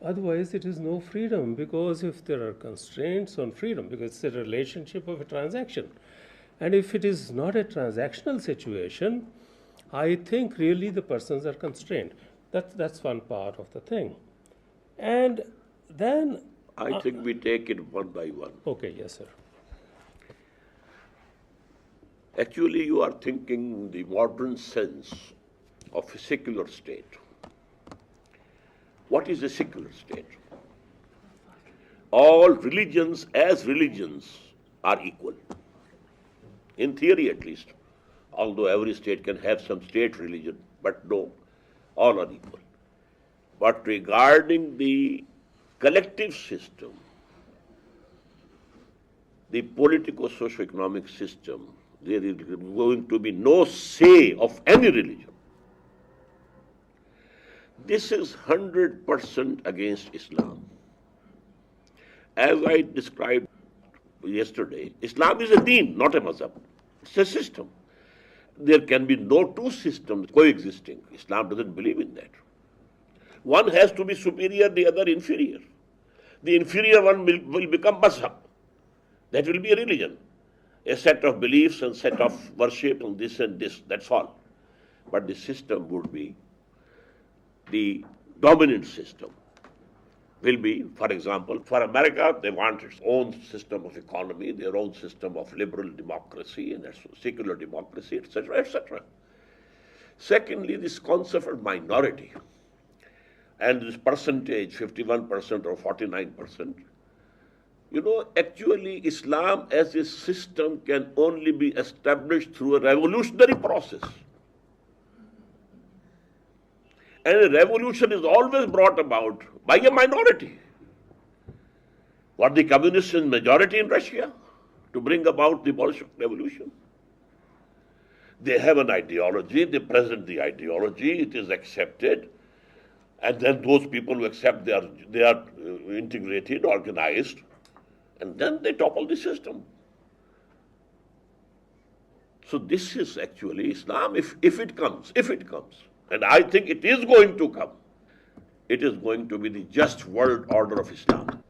Otherwise, it is no freedom, because if there are constraints on freedom, because it's a relationship of a transaction, and if it is not a transactional situation, I think really the persons are constrained. That's one part of the thing. And then I think we take it one by one. Okay, yes, sir. Actually, you are thinking the modern sense of a secular state. What is a secular state? All religions as religions are equal. In theory, at least. Although every state can have some state religion, but no, all are equal. But regarding the collective system, the politico-socio-economic system, There is going to be no say of any religion. This is 100% against Islam. As I described yesterday, Islam is a deen, not a mazhab. It's a system. There can be no two systems coexisting. Islam doesn't believe in that. One has to be superior, the other inferior. The inferior one will become mazhab. That will be a religion. A set of beliefs and set of worship and this, that's all. But the system would be the dominant system. Will be, for example, for America, they want its own system of economy, their own system of liberal democracy and secular democracy, etc., etc. Secondly, this concept of minority and this percentage, 51% or 49%, actually Islam as a system can only be established through a revolutionary process. And a revolution is always brought about by a minority. Were the communists in majority in Russia to bring about the Bolshevik revolution? They have an ideology, they present the ideology, it is accepted, and then those people who accept they are integrated, organized, and then they topple the system. So this is actually Islam if it comes. And I think it is going to come. It is going to be the just world order of Islam.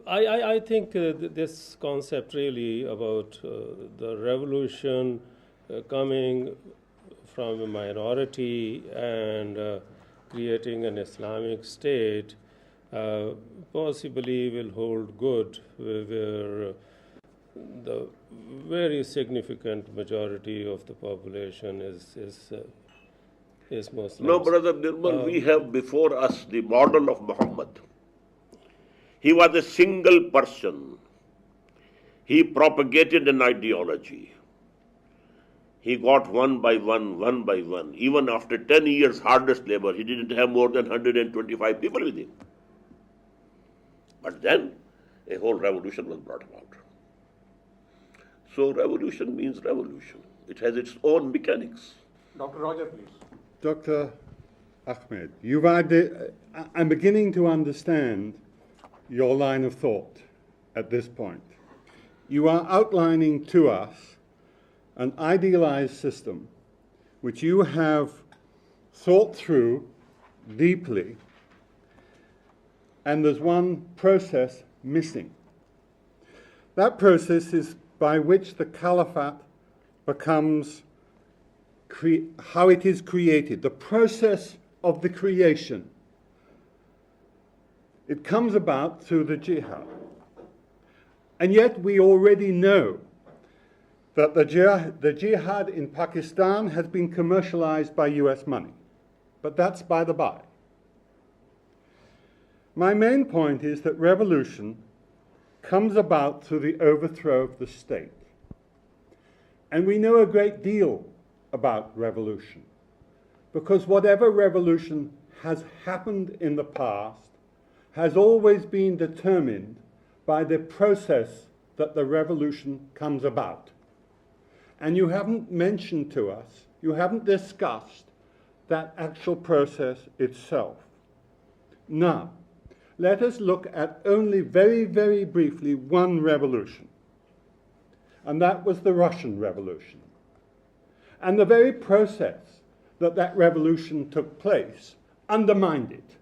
I think this concept really about the revolution coming from a minority and creating an Islamic state possibly will hold good where the very significant majority of the population is Muslims. No, Brother Nirmal, we have before us the model of Muhammad. He was a single person. He propagated an ideology. He got one by one. Even after 10 years hardest labor, he didn't have more than 125 people with him. But then a whole revolution was brought about. So revolution means revolution. It has its own mechanics. Dr. Roger, please. Dr. Ahmed, I'm beginning to understand your line of thought at this point. You are outlining to us an idealized system which you have thought through deeply, and there's one process missing. That process is by which the caliphate becomes how it is created, the process of the creation. It comes about through the jihad. And yet we already know that the jihad in Pakistan has been commercialized by US money. But that's by the by. My main point is that revolution comes about through the overthrow of the state. And we know a great deal about revolution, because whatever revolution has happened in the past has always been determined by the process that the revolution comes about. And you haven't mentioned to us, you haven't discussed that actual process itself. Now, let us look at only very, very briefly one revolution, and that was the Russian Revolution. And the very process that revolution took place undermined it.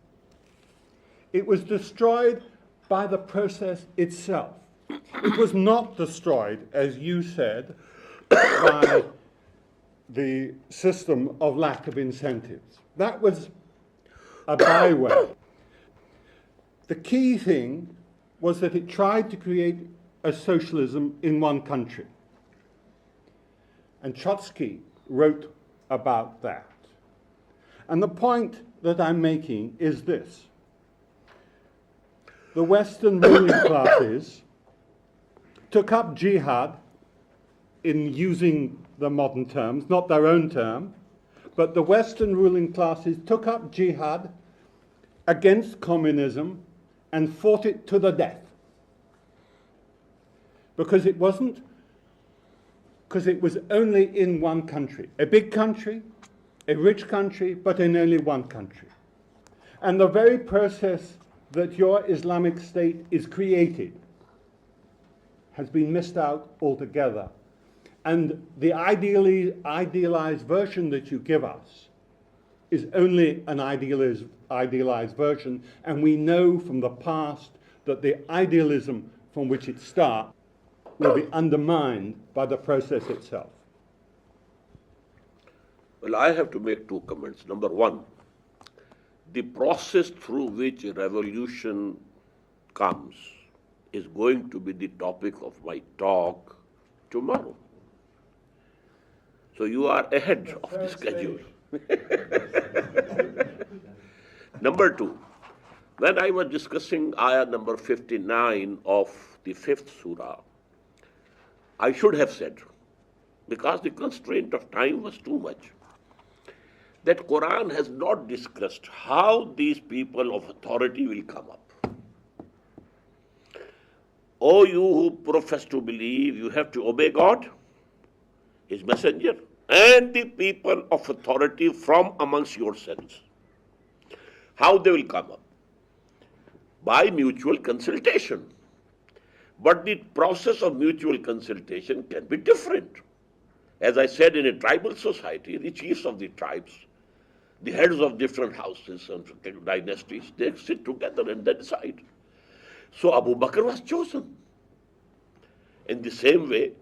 It was destroyed by the process itself. It was not destroyed, as you said, by the system of lack of incentives. That was a byway. The key thing was that it tried to create a socialism in one country. And Trotsky wrote about that. And the point that I'm making is this. The Western ruling classes took up jihad in using the modern terms, not their own term, but the Western ruling classes took up jihad against communism and fought it to the death. Because it wasn't because it was only in one country, a big country, a rich country, but in only one country. And the very process that your Islamic State is created has been missed out altogether. And the idealized version that you give us is only an idealized version, and we know from the past that the idealism from which it starts will be undermined by the process itself. Well, I have to make two comments. Number one, the process through which a revolution comes is going to be the topic of my talk tomorrow. So you are ahead of the schedule. Number two, when I was discussing ayah number 59 of the 5th surah, I should have said, because the constraint of time was too much, that Quran has not discussed how these people of authority will come up. O you who profess to believe, you have to obey God, His messenger, and the people of authority from amongst yourselves. How they will come up? By mutual consultation. But the process of mutual consultation can be different. As I said, in a tribal society, the chiefs of the tribes, the heads of different houses and dynasties, they sit together and they decide. So Abu Bakr was chosen. In the same way,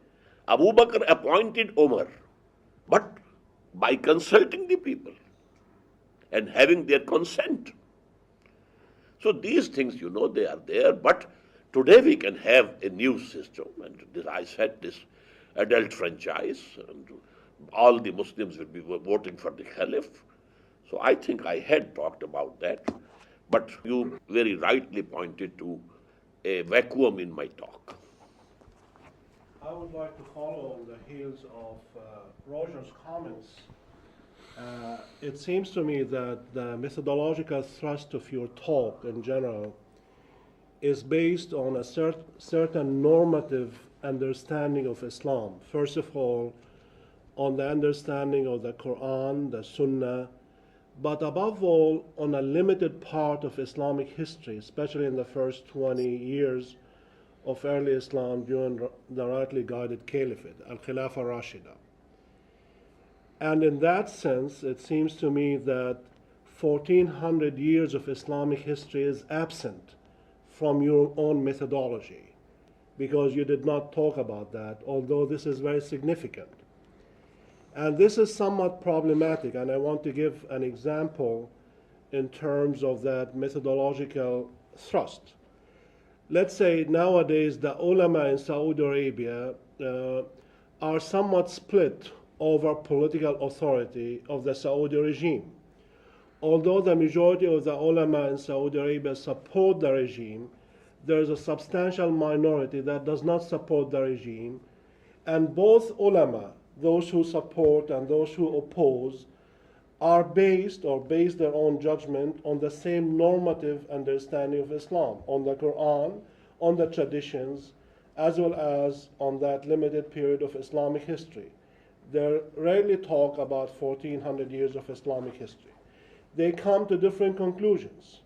Abu Bakr appointed Umar, but by consulting the people and having their consent. So these things, they are there, but today we can have a new system, and I said this adult franchise, and all the Muslims will be voting for the Caliph. So I think I had talked about that, but you very rightly pointed to a vacuum in my talk. I would like to follow on the heels of Roger's comments. It seems to me that the methodological thrust of your talk in general is based on a certain normative understanding of Islam. First of all, on the understanding of the Quran, the Sunnah, but above all, on a limited part of Islamic history, especially in the first 20 years of early Islam during the rightly guided caliphate, Al-Khilafah Rashida. And in that sense, it seems to me that 1400 years of Islamic history is absent from your own methodology, because you did not talk about that, although this is very significant. And this is somewhat problematic, and I want to give an example in terms of that methodological thrust. Let's say nowadays the ulama in Saudi Arabia are somewhat split over political authority of the Saudi regime. Although the majority of the ulama in Saudi Arabia support the regime, there is a substantial minority that does not support the regime, and both ulama, those who support and those who oppose, are based their own judgment on the same normative understanding of Islam, on the Quran, on the traditions, as well as on that limited period of Islamic history. They rarely talk about 1400 years of Islamic history. They come to different conclusions,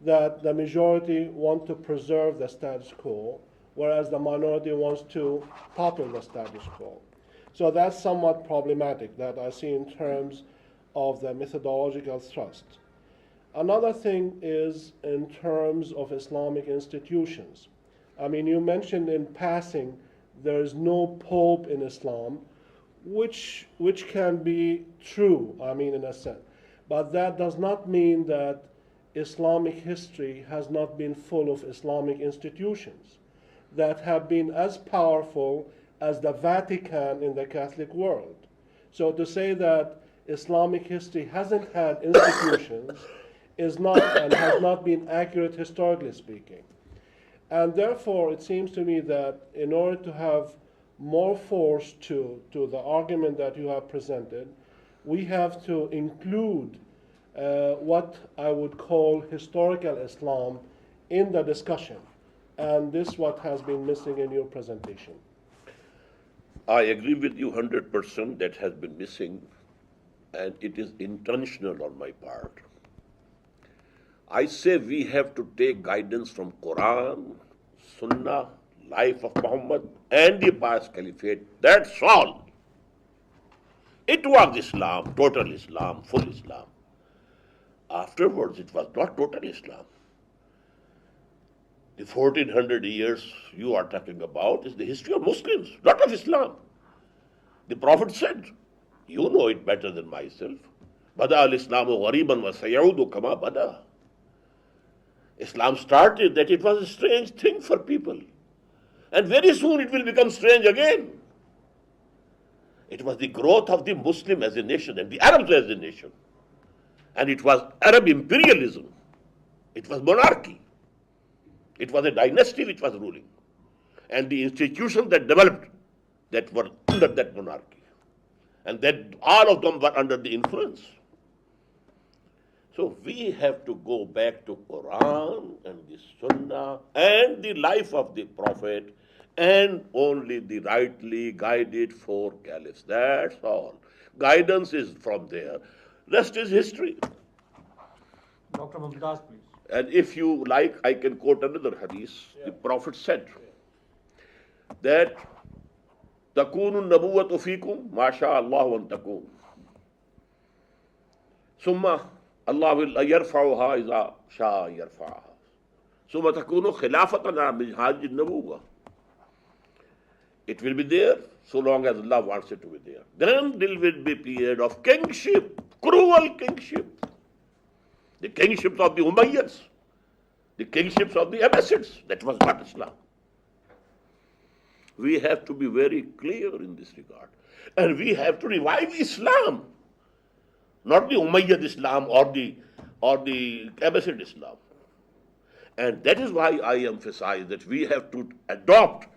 that the majority want to preserve the status quo, whereas the minority wants to topple the status quo. So that's somewhat problematic that I see in terms of the methodological thrust. Another thing is in terms of Islamic institutions. I mean, you mentioned in passing there is no pope in Islam, which can be true, I mean, in a sense. But that does not mean that Islamic history has not been full of Islamic institutions that have been as powerful as the Vatican in the Catholic world. So to say that Islamic history hasn't had institutions is not and has not been accurate historically speaking. And therefore, it seems to me that in order to have more force to the argument that you have presented, we have to include what I would call historical Islam in the discussion. And this is what has been missing in your presentation. I agree with you 100% that has been missing, and it is intentional on my part. I say we have to take guidance from Quran, Sunnah, life of Muhammad, and the pious caliphate. That's all. It was Islam, total Islam, full Islam. Afterwards, it was not total Islam. The 1400 years you are talking about is the history of Muslims, not of Islam. The Prophet said, you know it better than myself. Bada al-Islamu ghariban wa sayaudu kama bada. Islam started that it was a strange thing for people. And very soon it will become strange again. It was the growth of the Muslim as a nation and the Arabs as a nation. And it was Arab imperialism. It was monarchy. It was a dynasty which was ruling. And the institutions that developed that were under that monarchy. And that all of them were under the influence. So we have to go back to Quran and the Sunnah and the life of the Prophet and only the rightly guided four caliphs. That's all. Guidance is from there. Rest is history. Dr. Mumtaz, please. And if you like, I can quote another hadith. The Prophet said that تَكُونُ النَّبُوَّةُ فِيكُمْ مَا شَاءَ اللَّهُ أَن تَكُونُ ثُمَّ Allah will يرفعها إذا شاء يرفعها ثم تكون خلافة منهاج النبوة. It will be there so long as Allah wants it to be there. Then there will be a period of kingship, cruel kingship. The kingships of the Umayyads, the kingships of the Abbasids. That was not Islam. We have to be very clear in this regard. And we have to revive Islam. Not the Umayyad Islam or the Abbasid Islam. And that is why I emphasize that we have to adopt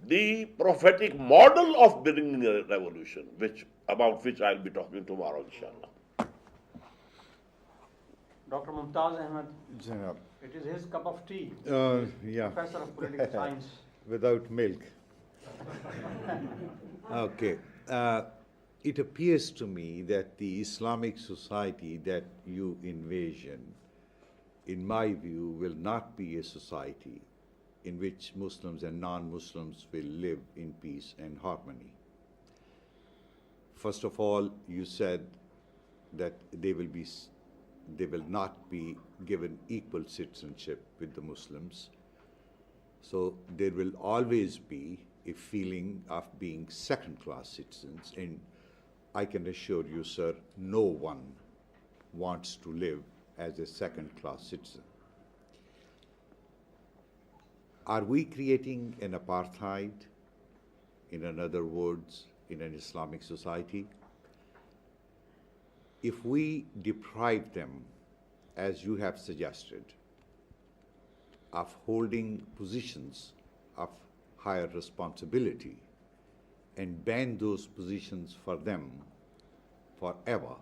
the prophetic model of bringing a revolution, about which I'll be talking tomorrow, inshallah. Dr. Mumtaz Ahmed, Janab. it is his cup of tea. Yeah. Professor of Political Science. Without milk. Okay. It appears to me that the Islamic society that you envision, in my view, will not be a society in which Muslims and non-Muslims will live in peace and harmony. First of all, you said that they will not be given equal citizenship with the Muslims. So there will always be a feeling of being second-class citizens, and I can assure you, sir, no one wants to live as a second-class citizen. Are we creating an apartheid, in other words, in an Islamic society? If we deprive them, as you have suggested, of holding positions of higher responsibility and ban those positions for them forever,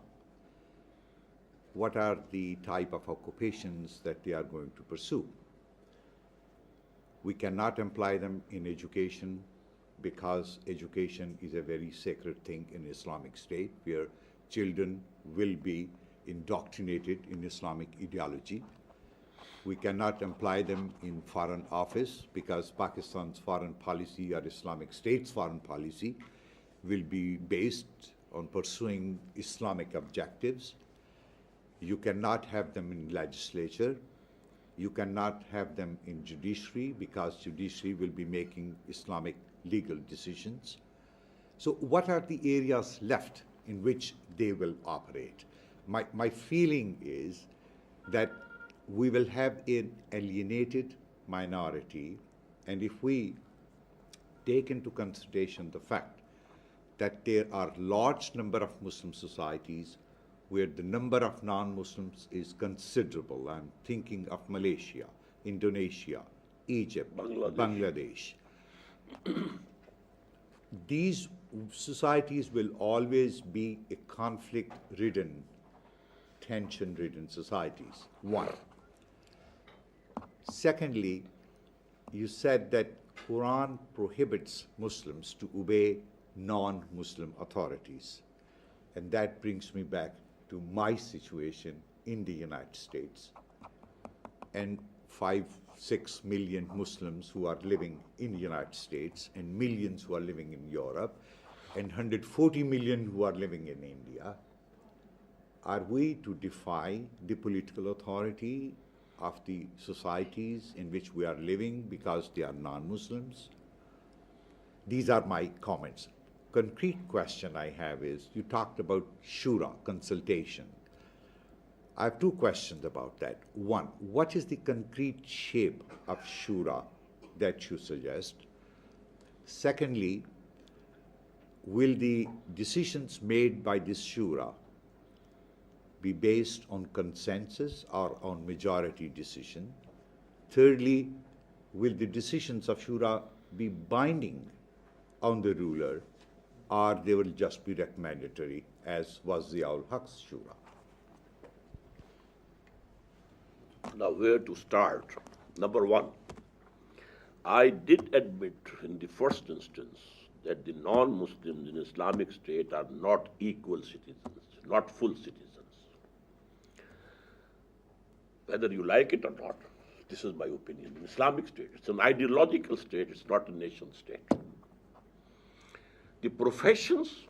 what are the type of occupations that they are going to pursue? We cannot employ them in education because education is a very sacred thing in Islamic State where children will be indoctrinated in Islamic ideology. We cannot employ them in foreign office because Pakistan's foreign policy or Islamic State's foreign policy will be based on pursuing Islamic objectives. You cannot have them in legislature. You cannot have them in judiciary because judiciary will be making Islamic legal decisions. So what are the areas left in which they will operate? My feeling is that we will have an alienated minority, and if we take into consideration the fact that there are large number of Muslim societies where the number of non-Muslims is considerable. I'm thinking of Malaysia, Indonesia, Egypt, Bangladesh. These societies will always be a conflict-ridden, tension-ridden societies, one. Secondly, you said that Quran prohibits Muslims to obey non-Muslim authorities. And that brings me back to my situation in the United States and 5-6 million Muslims who are living in the United States and millions who are living in Europe and 140 million who are living in India. Are we to defy the political authority of the societies in which we are living because they are non-Muslims? These are my comments. Concrete question I have is, you talked about shura, consultation. I have two questions about that. One, what is the concrete shape of shura that you suggest? Secondly, will the decisions made by this shura be based on consensus or on majority decision? Thirdly, will the decisions of shura be binding on the ruler, or they will just be recommendatory, as was the Haq's shura? Now, where to start? Number one, I did admit in the first instance that the non-Muslims in Islamic State are not equal citizens, not full citizens. Whether you like it or not, this is my opinion. In Islamic State, it's an ideological state, it's not a nation state. The professions,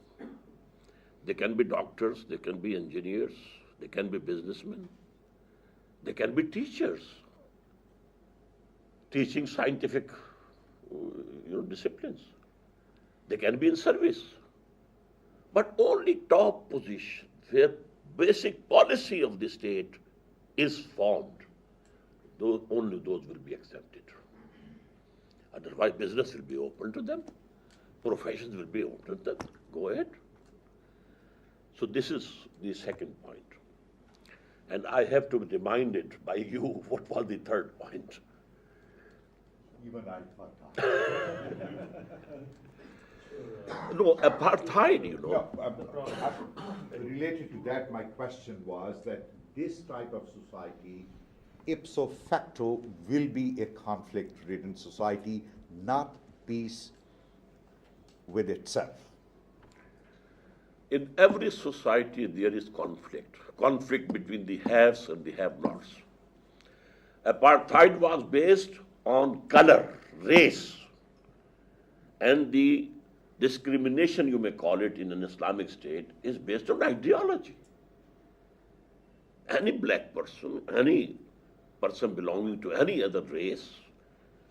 they can be doctors, they can be engineers, they can be businessmen, they can be teachers, teaching scientific disciplines. They can be in service. But only top position where basic policy of the state is formed, only those will be accepted. Otherwise, business will be open to them. Professions will be open to them. Go ahead. So this is the second point. And I have to be reminded by you what was the third point. Even I thought that. No, apartheid, No, related to that, my question was that this type of society, ipso facto, will be a conflict-ridden society, not peace with itself. In every society, there is conflict between the haves and the have-nots. Apartheid was based on color, race, and the discrimination, you may call it, in an Islamic state is based on ideology. Any black person, any person belonging to any other race,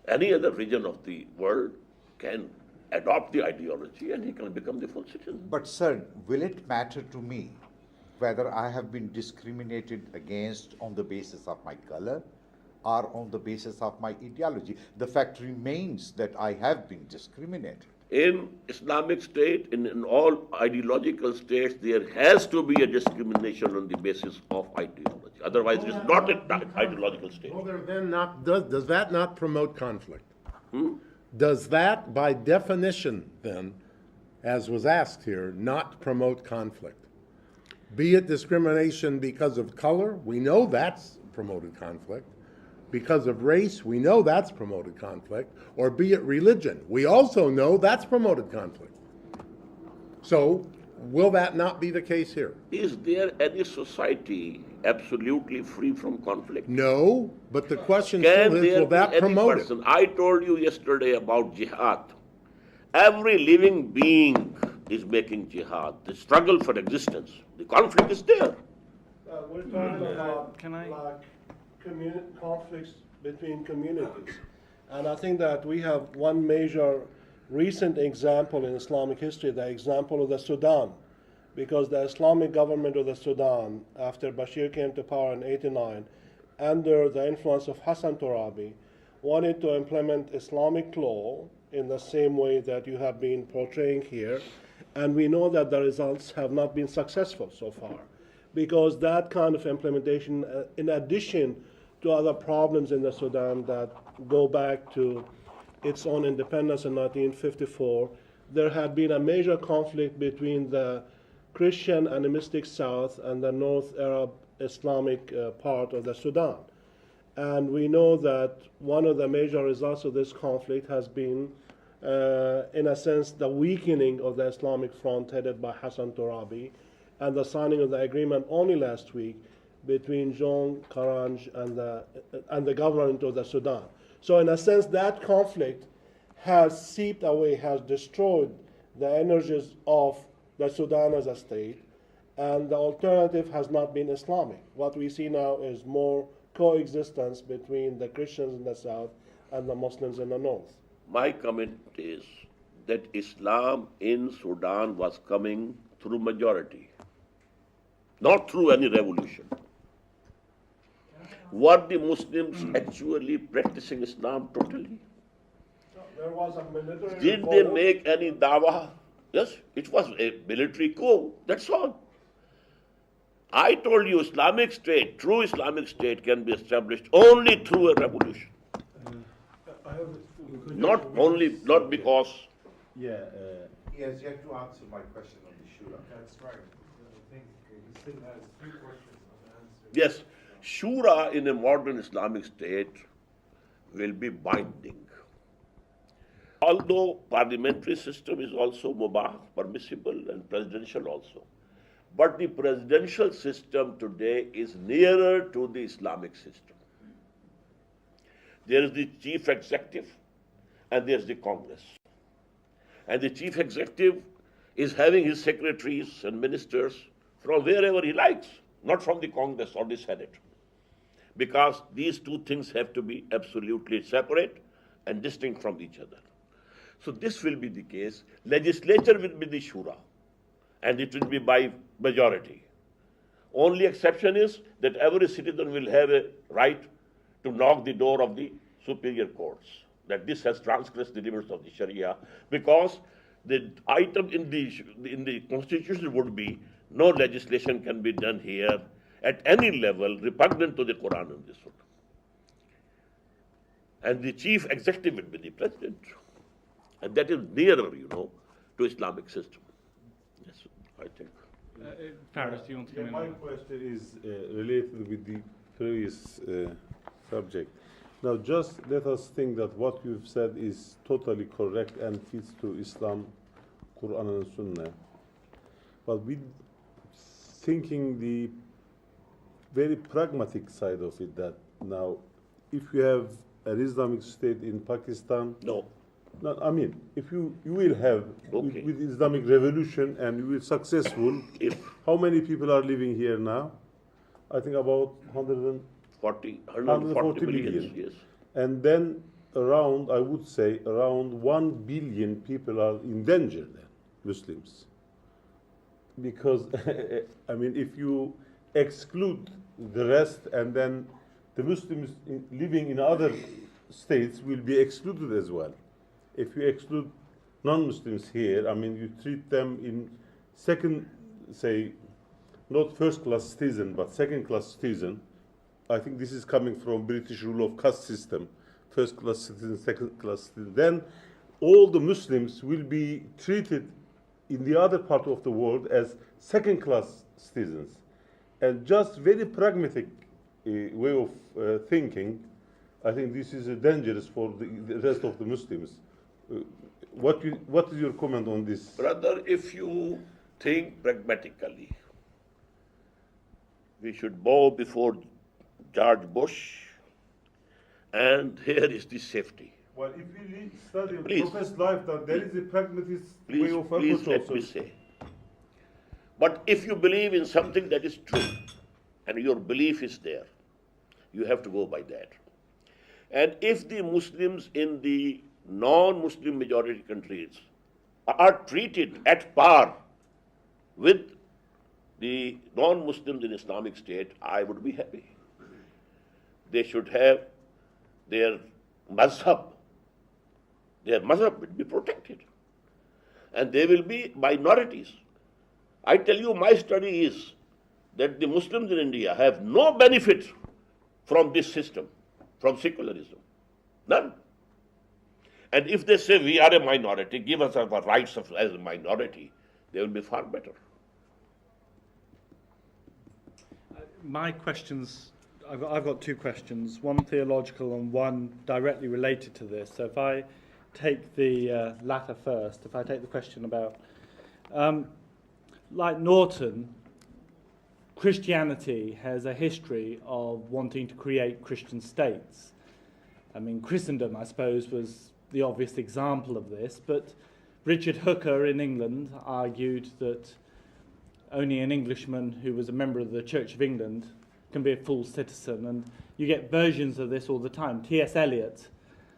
any other region of the world can adopt the ideology and he can become the full citizen. But sir, will it matter to me whether I have been discriminated against on the basis of my color or on the basis of my ideology? The fact remains that I have been discriminated. In Islamic State, in all ideological states, there has to be a discrimination on the basis of ideology. Otherwise, it is not an ideological state. Does that not promote conflict? Does that, by definition, then, as was asked here, not promote conflict? Be it discrimination because of color, we know that's promoted conflict. Because of race, we know that's promoted conflict. Or be it religion, we also know that's promoted conflict. So, will that not be the case here? Is there any society absolutely free from conflict? No, but the question still is, will that promote it? I told you yesterday about jihad. Every living being is making jihad. The struggle for existence, the conflict is there. We're talking about conflicts between communities. And I think that we have one major recent example in Islamic history, the example of the Sudan. Because the Islamic government of the Sudan, after Bashir came to power in '89, under the influence of Hassan Tourabi, wanted to implement Islamic law in the same way that you have been portraying here. And we know that the results have not been successful so far. Because that kind of implementation, in addition to other problems in the Sudan that go back to its own independence in 1954, there had been a major conflict between the Christian animistic South and the North Arab Islamic part of the Sudan. And we know that one of the major results of this conflict has been in a sense, the weakening of the Islamic Front headed by Hassan Tourabi, and the signing of the agreement only last week between John Karanj and the government of the Sudan. So in a sense, that conflict has seeped away, has destroyed the energies of the Sudan as a state, and the alternative has not been Islamic. What we see now is more coexistence between the Christians in the south and the Muslims in the north. My comment is that Islam in Sudan was coming through majority, not through any revolution. Were the Muslims actually practicing Islam totally? There was a military Did they make any dawah? Yes, it was a military coup, that's all. I told you Islamic State, true Islamic State can be established only through a revolution. Not because. Yeah, he has yet to answer my question on the Shura. That's right. I think he still has a few questions unanswered. Yes, Shura in a modern Islamic State will be binding. Although parliamentary system is also mubah, permissible, and presidential also. But the presidential system today is nearer to the Islamic system. There is the chief executive and there is the Congress. And the chief executive is having his secretaries and ministers from wherever he likes, not from the Congress or the Senate. Because these two things have to be absolutely separate and distinct from each other. So this will be the case. Legislature will be the Shura, and it will be by majority. Only exception is that every citizen will have a right to knock the door of the superior courts, that this has transgressed the limits of the Sharia, because the item in the constitution would be no legislation can be done here at any level repugnant to the Quran and the Sunnah. And the chief executive will be the president. And that is nearer, to Islamic system. Yes, I think. Faris, do you want to come in? My question is related with the previous subject. Now, just let us think that what you've said is totally correct and fits to Islam, Quran and Sunnah. But with thinking the very pragmatic side of it, that now, if you have an Islamic State in Pakistan, no, I mean, if you will have, with Islamic revolution and you will successful, how many people are living here now? I think about 140 million. Yes. And then around, I would say, around 1 billion people are in danger then, Muslims. Because, I mean, if you exclude the rest and then the Muslims living in other states will be excluded as well. If you exclude non-Muslims here, I mean, you treat them in second, say, not first-class citizen, but second-class citizen. I think this is coming from British rule of caste system, first-class citizen, second-class citizen. Then all the Muslims will be treated in the other part of the world as second-class citizens. And just very pragmatic way of thinking, I think this is dangerous for the rest of the Muslims. What is your comment on this? Brother, if you think pragmatically, we should bow before George Bush, and here is the safety. Well, if we study professed life, that there is a pragmatist way of approach Please let me say. But if you believe in something that is true, and your belief is there, you have to go by that. And if the Muslims in the non-Muslim majority countries are treated at par with the non-Muslims in Islamic State, I would be happy. They should have their mazhab. Their mazhab will be protected. And they will be minorities. I tell you, my study is that the Muslims in India have no benefit from this system, from secularism. None. And if they say we are a minority, give us our rights as a minority, they will be far better. My questions, I've got two questions, one theological and one directly related to this. So if I take the latter first, if I take the question about, like Norton, Christianity has a history of wanting to create Christian states. I mean, Christendom, I suppose, was the obvious example of this, but Richard Hooker in England argued that only an Englishman who was a member of the Church of England can be a full citizen, and you get versions of this all the time. T.S. Eliot,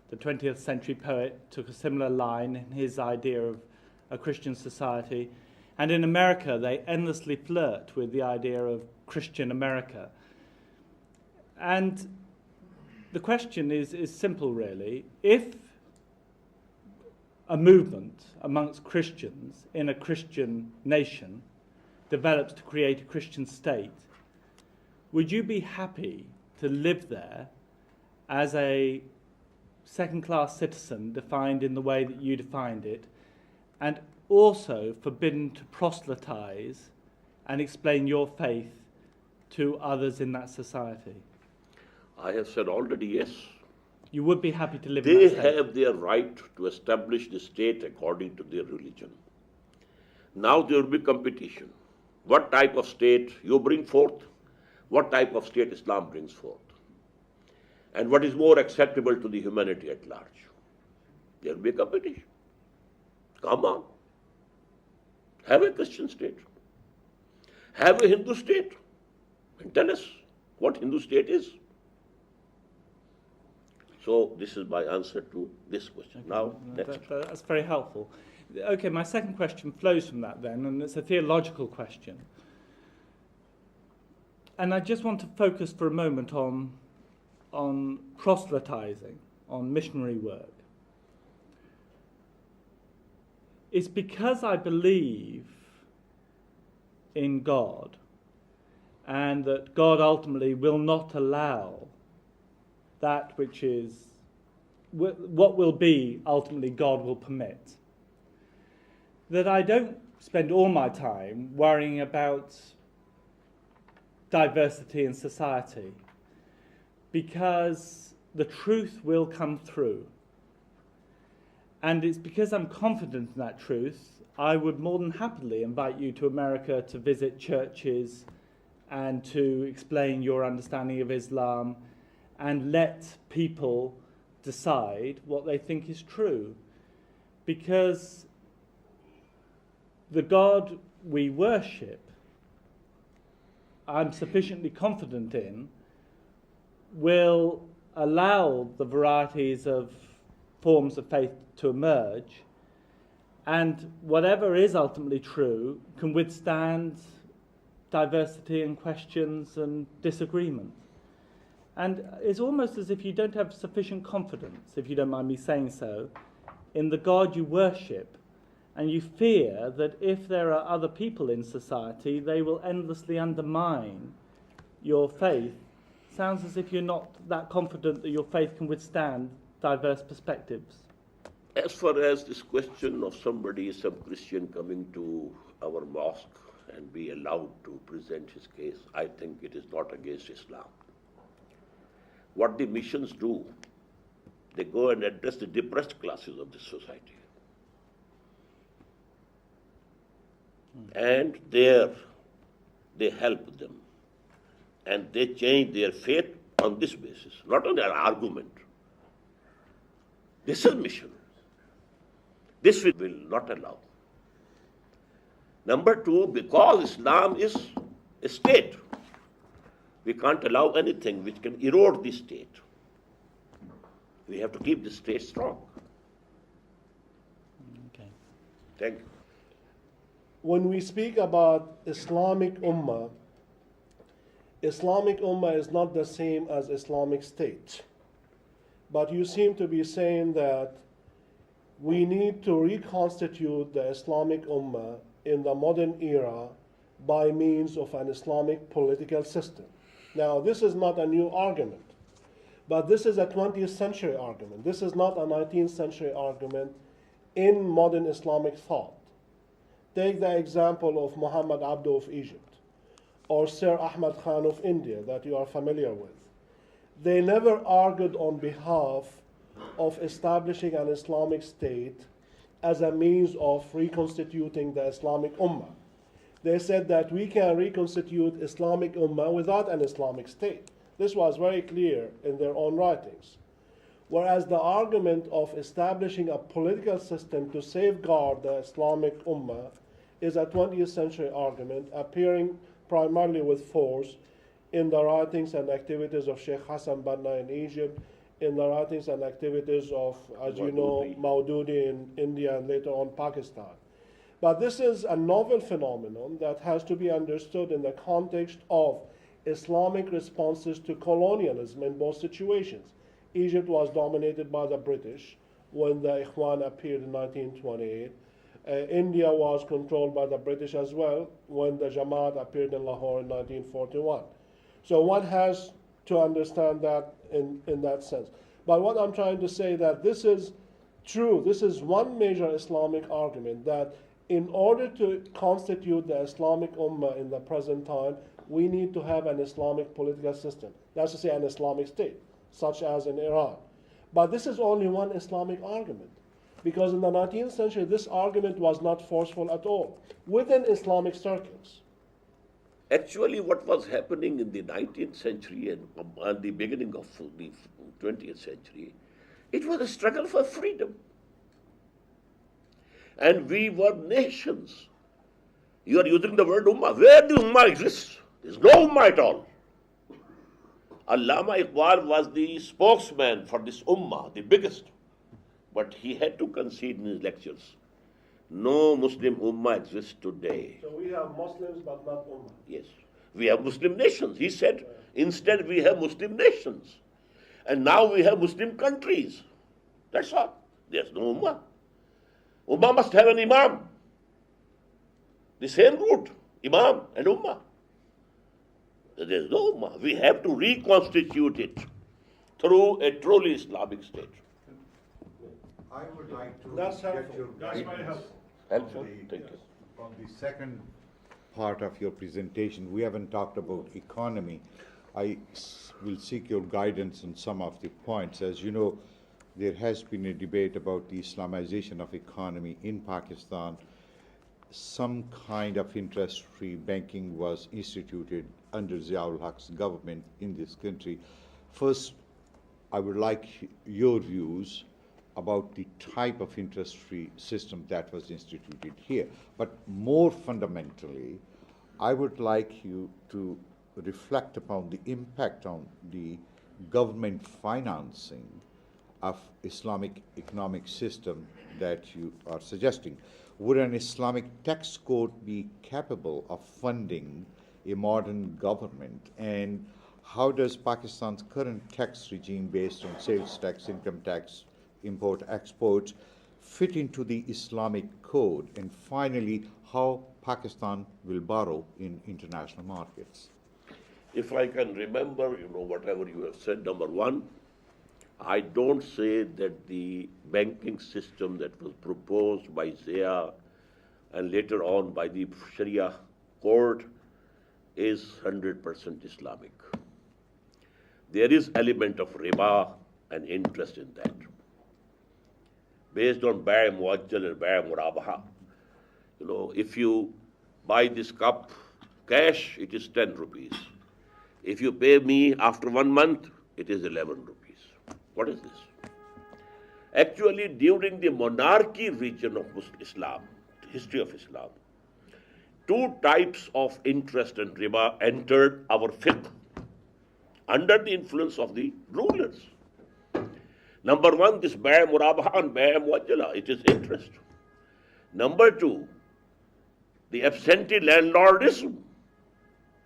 the 20th century poet, took a similar line in his idea of a Christian society. And in America, they endlessly flirt with the idea of Christian America. And the question is simple, really. If a movement amongst Christians in a Christian nation develops to create a Christian state, would you be happy to live there as a second-class citizen defined in the way that you defined it, and also forbidden to proselytize and explain your faith to others in that society? I have said already yes. You would be happy to live in They that state? have their right to establish the state according to their religion. Now there will be competition. What type of state you bring forth? What type of state Islam brings forth? And what is more acceptable to the humanity at large? There will be competition. Come on. Have a Christian state. Have a Hindu state. And tell us what Hindu state is. So this is my answer to this question. Okay. Now, next. That's very helpful. Okay, my second question flows from that then, and it's a theological question. And I just want to focus for a moment on proselytizing, on missionary work. It's because I believe in God, and that God ultimately will not allow that which is, what will be ultimately God will permit, that I don't spend all my time worrying about diversity in society, because the truth will come through. And it's because I'm confident in that truth, I would more than happily invite you to America to visit churches and to explain your understanding of Islam and let people decide what they think is true. Because the God we worship, I'm sufficiently confident in, will allow the varieties of forms of faith to emerge, and whatever is ultimately true can withstand diversity and questions and disagreement. And it's almost as if you don't have sufficient confidence, if you don't mind me saying so, in the God you worship, and you fear that if there are other people in society, they will endlessly undermine your faith. Sounds as if you're not that confident that your faith can withstand diverse perspectives. As far as this question of somebody, some Christian coming to our mosque and be allowed to present his case, I think it is not against Islam. What the missions do, they go and address the depressed classes of the society. And there they help them. And they change their faith on this basis, not on an argument. This is mission. This we will not allow. Number two, because Islam is a state, we can't allow anything which can erode the state. We have to keep the state strong. Okay. Thank you. When we speak about Islamic Ummah is not the same as Islamic State. But you seem to be saying that we need to reconstitute the Islamic Ummah in the modern era by means of an Islamic political system. Now, this is not a new argument, but this is a 20th century argument. This is not a 19th century argument in modern Islamic thought. Take the example of Muhammad Abdu of Egypt, or Sir Ahmad Khan of India that you are familiar with. They never argued on behalf of establishing an Islamic state as a means of reconstituting the Islamic Ummah. They said that we can reconstitute Islamic Ummah without an Islamic state. This was very clear in their own writings. Whereas the argument of establishing a political system to safeguard the Islamic Ummah is a 20th century argument appearing primarily with force in the writings and activities of Sheikh Hassan Banna in Egypt, in the writings and activities of, as you know, Maududi in India and later on Pakistan. But this is a novel phenomenon that has to be understood in the context of Islamic responses to colonialism in both situations. Egypt was dominated by the British when the Ikhwan appeared in 1928. India was controlled by the British as well when the Jamaat appeared in Lahore in 1941. So one has to understand that in that sense. But what I'm trying to say that this is true. This is one major Islamic argument that in order to constitute the Islamic Ummah in the present time, we need to have an Islamic political system. That's to say an Islamic state, such as in Iran. But this is only one Islamic argument, because in the 19th century, this argument was not forceful at all within Islamic circles. Actually, what was happening in the 19th century and the beginning of the 20th century, it was a struggle for freedom. And we were nations. You are using the word Ummah. Where the Ummah exists? There is no Ummah at all. Allama Iqbal was the spokesman for this Ummah, the biggest. But he had to concede in his lectures. No Muslim Ummah exists today. So we have Muslims but not Ummah. Yes. We have Muslim nations. He said, instead we have Muslim nations. And now we have Muslim countries. That's all. There's no Ummah. Ummah must have an Imam. The same root, Imam and Ummah. There's no Ummah. We have to reconstitute it through a truly Islamic state. I would like to That's get helpful. your That's very guidance helpful. Helpful? Thank you. on the second part of your presentation. We haven't talked about economy. I will seek your guidance on some of the points. As you know, there has been a debate about the Islamization of economy in Pakistan. Some kind of interest-free banking was instituted under Ziaul Haq's government in this country. First, I would like your views about the type of interest-free system that was instituted here. But more fundamentally, I would like you to reflect upon the impact on the government financing of Islamic economic system that you are suggesting. Would an Islamic tax code be capable of funding a modern government? And how does Pakistan's current tax regime based on sales tax, income tax, import, export fit into the Islamic code? And finally, how Pakistan will borrow in international markets? If I can remember, whatever you have said, number one, I don't say that the banking system that was proposed by Zia and later on by the Sharia court is 100% Islamic. There is element of riba and interest in that. Based on Bai' Muajjal and Bai' Murabaha, if you buy this cup cash, it is 10 rupees. If you pay me after 1 month, it is 11 rupees. What is this? Actually, during the monarchy region of Islam, the history of Islam, two types of interest and riba entered our fiqh under the influence of the rulers. Number one, this Bai' Murabaha and Bai' Muajjala, it is interest. Number two, the absentee landlordism,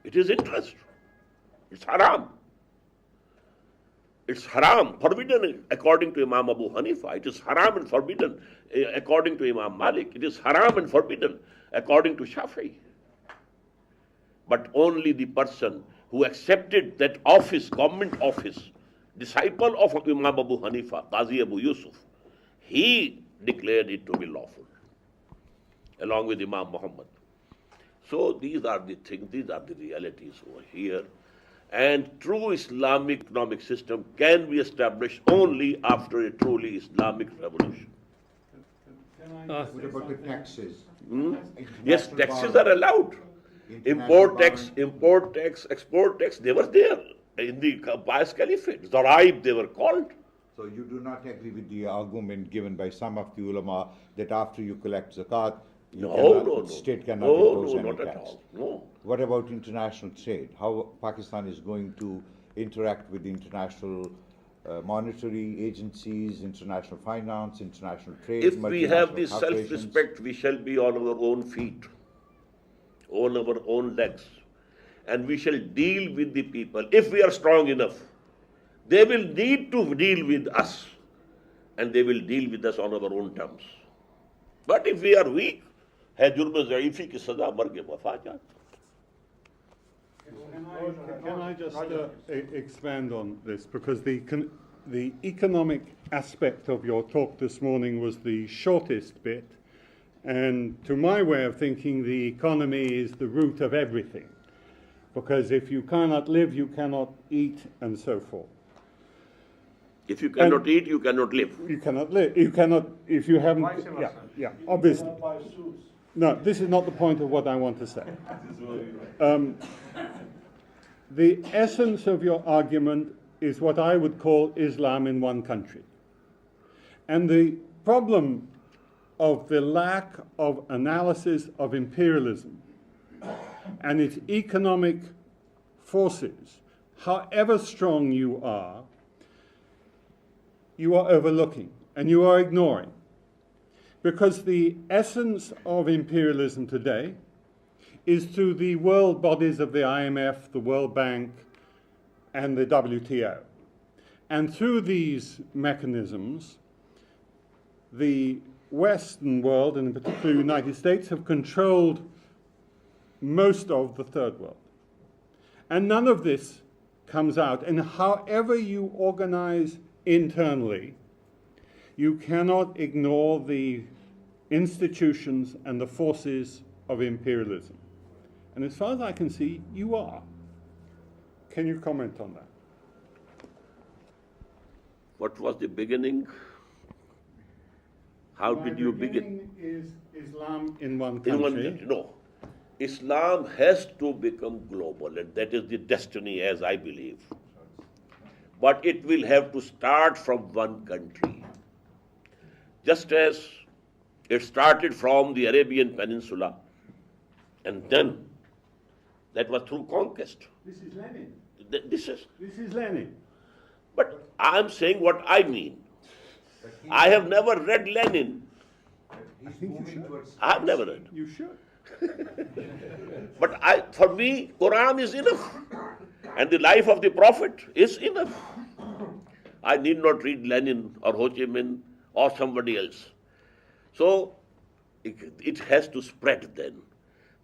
it is interest. It's haram. It's haram, forbidden according to Imam Abu Hanifa. It is haram and forbidden according to Imam Malik. It is haram and forbidden according to Shafi'i. But only the person who accepted that office, government office, disciple of Imam Abu Hanifa, Qazi Abu Yusuf, he declared it to be lawful, along with Imam Muhammad. So these are the things, these are the realities over here. And true Islamic economic system can be established only after a truly Islamic revolution. What about the taxes? Yes, taxes are allowed. Import tax, export tax, they were there in the Abbas Caliphate. Zaraib, they were called. So you do not agree with the argument given by some of the ulama that after you collect zakat, state cannot impose any not tax? at all. No. What about international trade? How Pakistan is going to interact with international monetary agencies, international finance, international trade? If we have the multinational corporations? self-respect, we shall be on our own feet, on our own legs, and we shall deal with the people. If we are strong enough, they will need to deal with us, and they will deal with us on our own terms. But if we are weak, है जुर्म ज़ईफ़ी की सज़ा मर के वफ़ा जात. Can I just expand on this? Because the economic aspect of your talk this morning was the shortest bit. And to my way of thinking, the economy is the root of everything. Because if you cannot live, you cannot eat, and so forth. If you cannot eat, you cannot live. You cannot live. You cannot, if you haven't. Yeah, obviously. No, this is not the point of what I want to say. The essence of your argument is what I would call Islam in one country. And the problem of the lack of analysis of imperialism and its economic forces, however strong you are overlooking and you are ignoring. Because the essence of imperialism today is through the world bodies of the IMF, the World Bank, and the WTO. And through these mechanisms, the Western world, and in particular the United States, have controlled most of the third world. And none of this comes out. And however you organize internally, you cannot ignore the institutions and the forces of imperialism. And as far as I can see, you are. Can you comment on that? What was the beginning? How did you begin? The beginning is Islam in one country. In one country, no. Islam has to become global, and that is the destiny, as I believe. But it will have to start from one country. Just as it started from the Arabian Peninsula, and then that was through conquest. This is Lenin. This is Lenin. But I'm saying what I mean. I have never read Lenin. I think you should. I've never read. You should. But for me, Quran is enough. And the life of the Prophet is enough. I need not read Lenin or Ho Chi Minh or somebody else. So it has to spread then.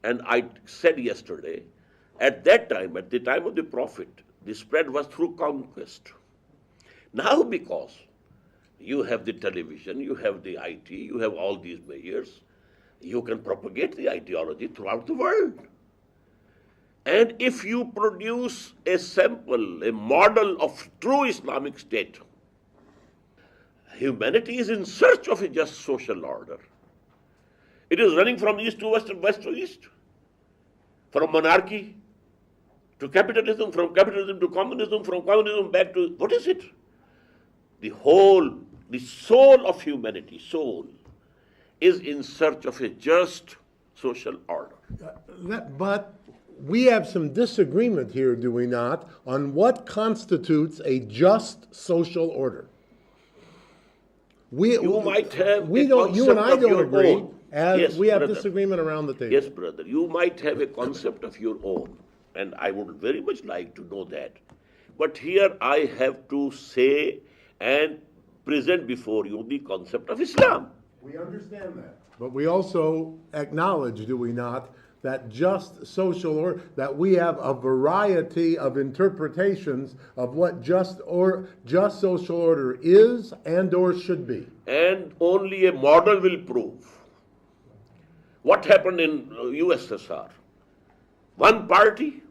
And I said yesterday, at that time, at the time of the Prophet, the spread was through conquest. Now because you have the television, you have the IT, you have all these measures, you can propagate the ideology throughout the world. And if you produce a sample, a model of true Islamic state, humanity is in search of a just social order. It is running from east to west and west to east, from monarchy to capitalism, from capitalism to communism, from communism back to, what is it? The soul of humanity, is in search of a just social order. But we have some disagreement here, do we not, on what constitutes a just social order. You might have you and I don't agree, yes, we have brother. Disagreement around the table. Yes, brother. You might have a concept of your own, and I would very much like to know that. But here I have to say and present before you the concept of Islam. We understand that. But we also acknowledge, do we not, that just social order, that we have a variety of interpretations of what just social order is and or should be. And only a model will prove. What happened in USSR? One party,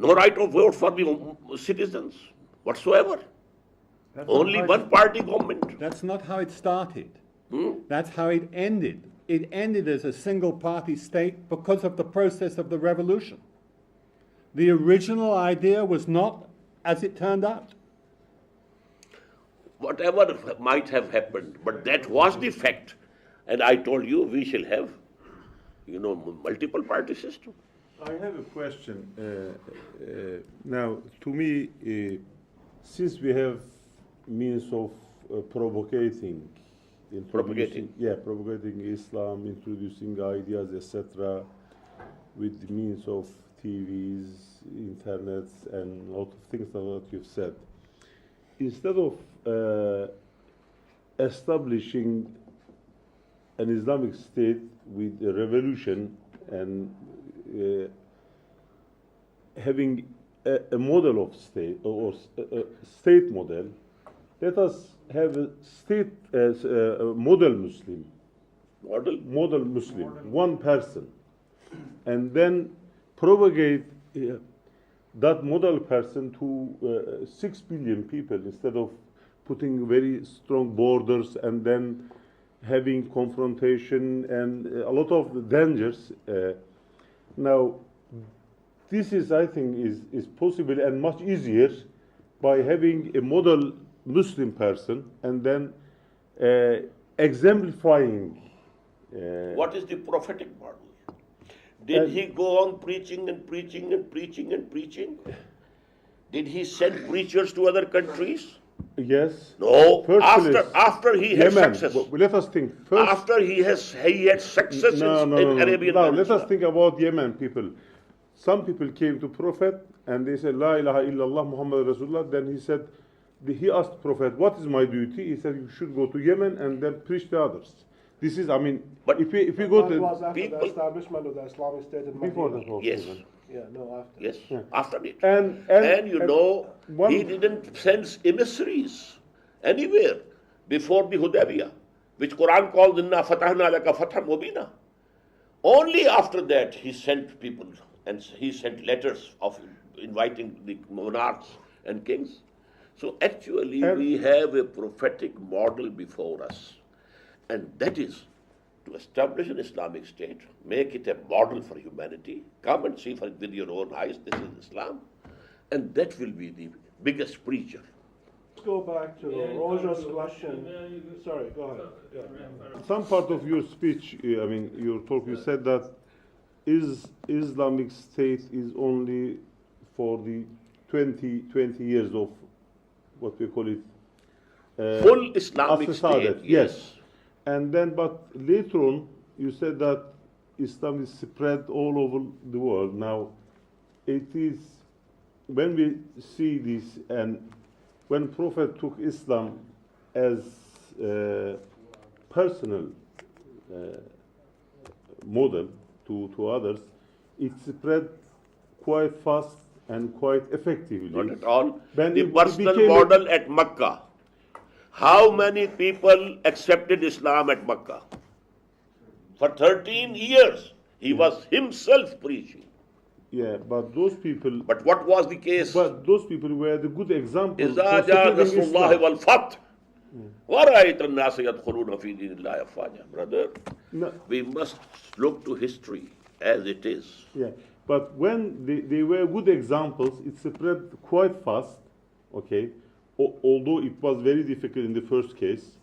No right of vote for the citizens whatsoever. That's Only not how one party government. That's not how it started. Hmm? That's how it ended. It ended as a single party state because of the process of the revolution. The original idea was not as it turned out. Whatever might have happened, but that was the fact. And I told you we shall have, multiple party system. I have a question. Now, to me, since we have means of propagating Islam, introducing ideas, etc., with the means of TVs, internet, and a lot of things that you've said, instead of establishing an Islamic state with a revolution and having a model of state or a state model, let us have a state as a model Muslim. Model Muslim, one person, and then propagate that model person to 6 billion people instead of putting very strong borders and then having confrontation and a lot of dangers. Now, this is, I think, is possible and much easier by having a model Muslim person and then exemplifying. What is the prophetic model? Did he go on preaching and preaching and preaching and preaching? Did he send preachers to other countries? Yes. No. First After he had Yemen. success. Let us think. First, After he had success in Arabian Now, Peninsula. let us think about Yemen people. Some people came to Prophet and they said, La ilaha illallah Muhammad Rasulullah. Then he asked Prophet, what is my duty? He said, you should go to Yemen and then preach to others. This is, but if we go to... That was after the establishment of the Islamic State in Medina. Before that also. Yes. Yeah, no, after. Yes, after it. And he didn't send emissaries anywhere before the Hudaybiyah, which Quran calls Inna Fatahna Laka Fathan Mubina. Only after that he sent people and he sent letters of inviting the monarchs and kings. So actually we have a prophetic model before us, and that is to establish an Islamic state, make it a model for humanity. Come and see with your own eyes, this is Islam. And that will be the biggest preacher. Let's go back to Roger's question. Sorry, go ahead. Yeah. Some part of your speech, your talk, you said that Islamic State is only for the 20 years of what we call it. Full Islamic state, yes. And then, but later on, you said that Islam is spread all over the world. Now, it is, when we see this, and when Prophet took Islam as a personal model to others, it spread quite fast and quite effectively. Not at all. When The it personal became model at Makkah. How many people accepted Islam at Makkah? For 13 years, he was himself preaching. Yeah, but those people. But what was the case? But those people were the good examples. إِذَا جَاءَ نَصْرُ اللَّهِ وَالْفَتْحُ وَرَأَيْتَ النَّاسَ يَدْخُلُونَ فِي دِينِ اللَّهِ أَفْوَاجًا. Brother, we must look to history as it is. Yeah, but when they were good examples, it spread quite fast, okay, although it was very difficult in the first case.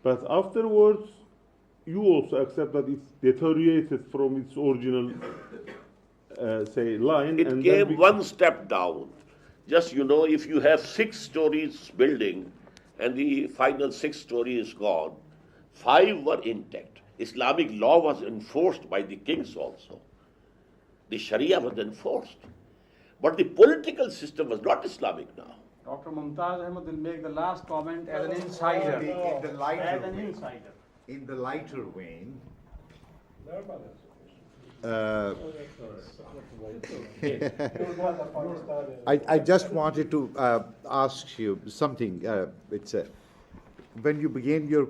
But afterwards, you also accept that it deteriorated from its original, line. It came one step down. Just, if you have 6 stories building and the final 6 stories is gone, 5 were intact. Islamic law was enforced by the kings also. The Sharia was enforced. But the political system was not Islamic now. Dr. Mumtaz Ahmed will make the last comment as an insider. In the lighter vein, I just wanted to ask you something. When you began your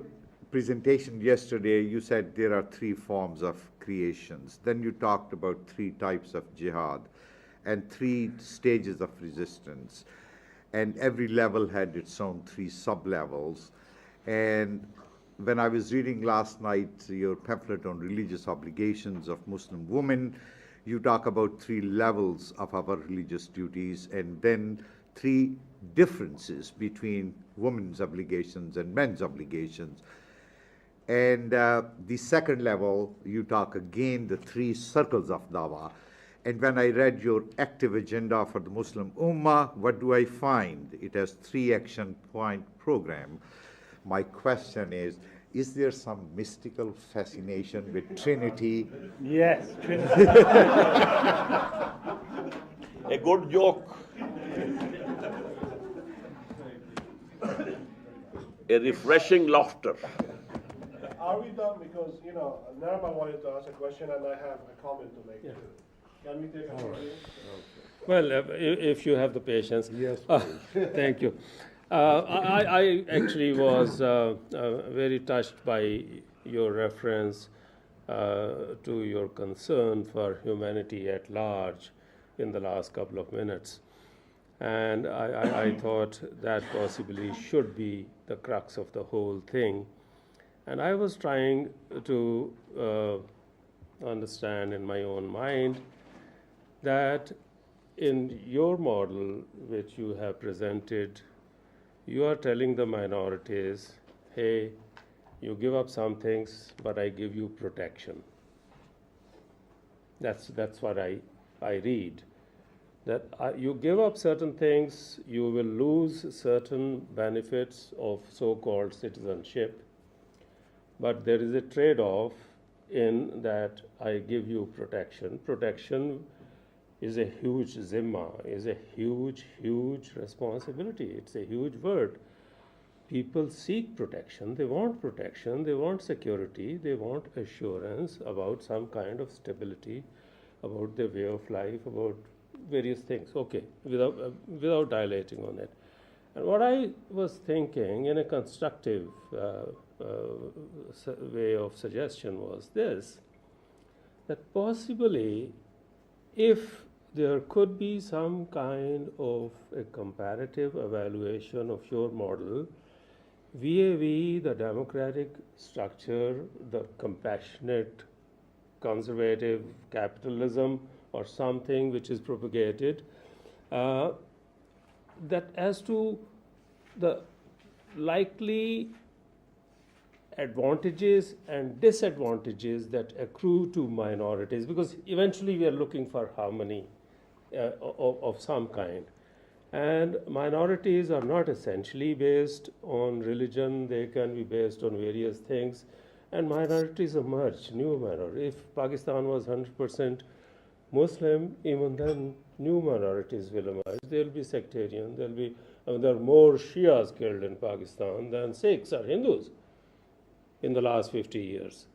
presentation yesterday, you said there are 3 forms of creations. Then you talked about 3 types of jihad. and 3 stages of resistance. And every level had its own 3 sub-levels. And when I was reading last night your pamphlet on religious obligations of Muslim women, you talk about 3 levels of our religious duties and then 3 differences between women's obligations and men's obligations. And the second level, you talk again the 3 circles of dawah. And when I read your active agenda for the Muslim Ummah, what do I find? It has 3 action point program. My question is there some mystical fascination with Trinity? Yes, Trinity. A good joke. A refreshing laughter. Are we done? Because, Narma wanted to ask a question and I have a comment to make too. Can we take a break? Well, if you have the patience. Yes, thank you. I actually was very touched by your reference to your concern for humanity at large in the last couple of minutes. And I thought that possibly should be the crux of the whole thing. And I was trying to understand in my own mind that in your model, which you have presented, you are telling the minorities, hey, you give up some things, but I give you protection. That's what I read. That you give up certain things, you will lose certain benefits of so-called citizenship, but there is a trade-off in that I give you protection. Protection is a huge zimma, is a huge, huge responsibility. It's a huge word. People seek protection, they want security, they want assurance about some kind of stability, about their way of life, about various things. Okay, without dilating on it. And what I was thinking in a constructive way of suggestion was this, that possibly if there could be some kind of a comparative evaluation of your model vis-a-vis the democratic structure, the compassionate, conservative capitalism or something which is propagated, that as to the likely advantages and disadvantages that accrue to minorities, because eventually we are looking for harmony of some kind. And minorities are not essentially based on religion, they can be based on various things, and minorities emerge, new minorities. If Pakistan was 100% Muslim, even then new minorities will emerge. They'll be sectarian, there are more Shias killed in Pakistan than Sikhs or Hindus in the last 50 years.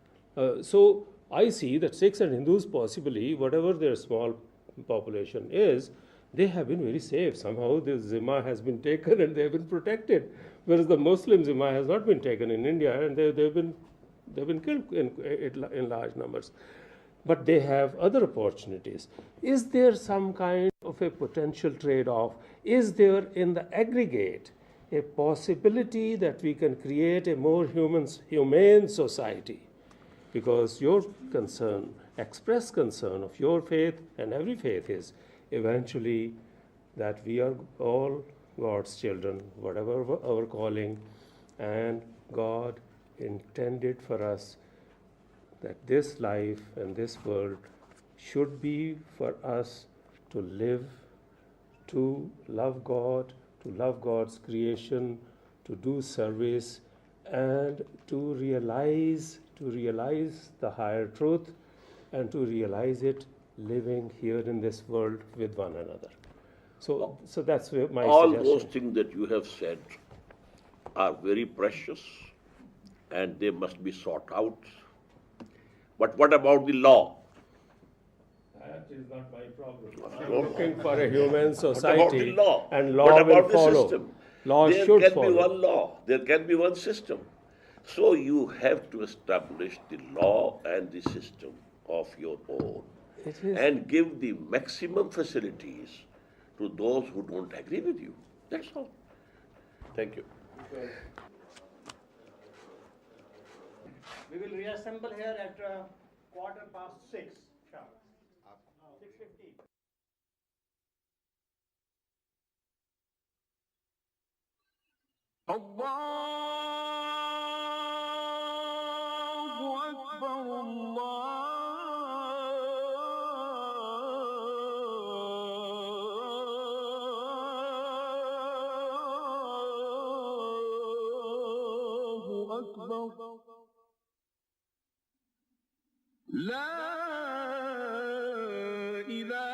So I see that Sikhs and Hindus possibly, whatever their small population is, they have been very safe. Somehow the Zimma has been taken and they have been protected, whereas the Muslim Zimma has not been taken in India and they've been killed in large numbers. But they have other opportunities. Is there some kind of a potential trade-off? Is there in the aggregate a possibility that we can create a more humane society? Because your concern, expressed concern of your faith and every faith is eventually that we are all God's children, whatever our calling, and God intended for us that this life and this world should be for us to live, to love God, to love God's creation, to do service, and to realize the higher truth, and to realize it living here in this world with one another. So that's my All suggestion. those things that you have said are very precious and they must be sought out. But what about the law? That is not my problem. I'm looking for a human society. What about the law? And law what about will the follow. system? Law there should can follow. be one law. There can be one system. So you have to establish the law and the system of your own. It is. and give the maximum facilities to those who don't agree with you. That's all. Thank you. We will reassemble here at 6:15 sharp. 6:15. الله أكبر الله أكبر لا إله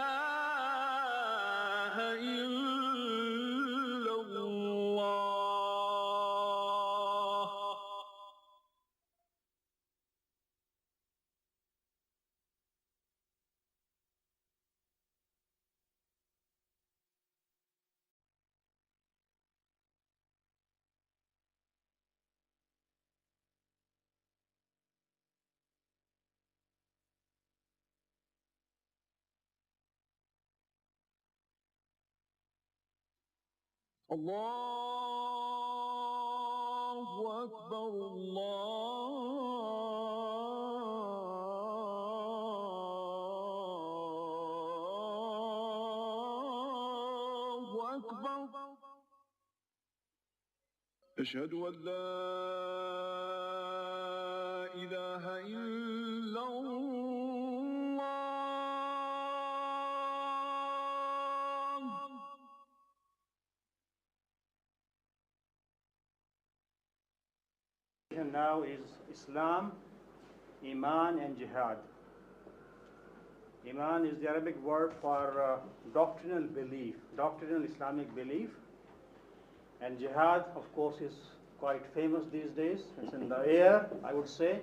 إلا الله الله أكبر الله أكبر أشهد أن لا إله إلا الله Now is Islam, Iman and Jihad. Iman is the Arabic word for doctrinal belief, doctrinal Islamic belief. And Jihad, of course, is quite famous these days. It's in the air, I would say.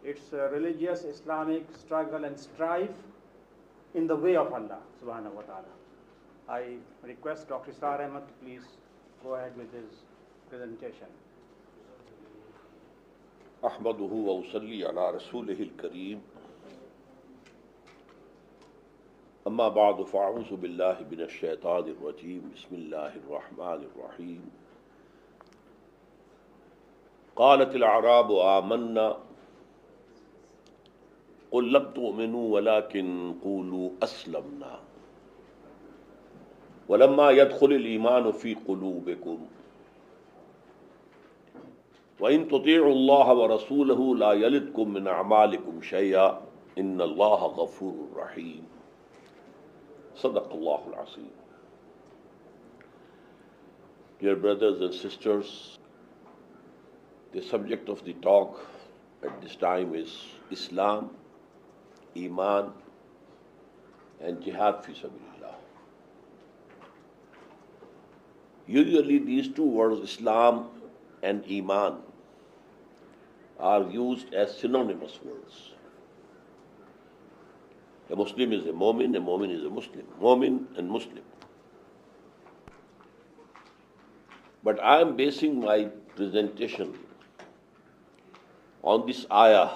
It's a religious Islamic struggle and strife in the way of Allah subhanahu wa ta'ala. I request Dr. Israr Ahmad to please go ahead with his presentation. أحمده وأصلي على رسوله الكريم أما بعد فأعوذ بالله من الشيطان الرجيم بسم الله الرحمن الرحيم قالت الأعراب آمنا قل لم تؤمنوا ولكن قولوا أسلمنا ولما يدخل الإيمان في قلوبكم وَإِن تُطِيعُوا اللَّهَ وَرَسُولَهُ لَا يَلِدْكُم مِّنْ أَعْمَالِكُمْ شَيْئًا إِنَّ اللَّهَ غَفُورٌ رَحِيمٌ صدق الله العظيم. Dear brothers and sisters, the subject of the talk at this time is Islam, Iman and Jihad fi sabilillah. Usually these two words, Islam and Iman, are used as synonymous words. A Muslim is a Mu'min is a Muslim. Mu'min and Muslim. But I am basing my presentation on this ayah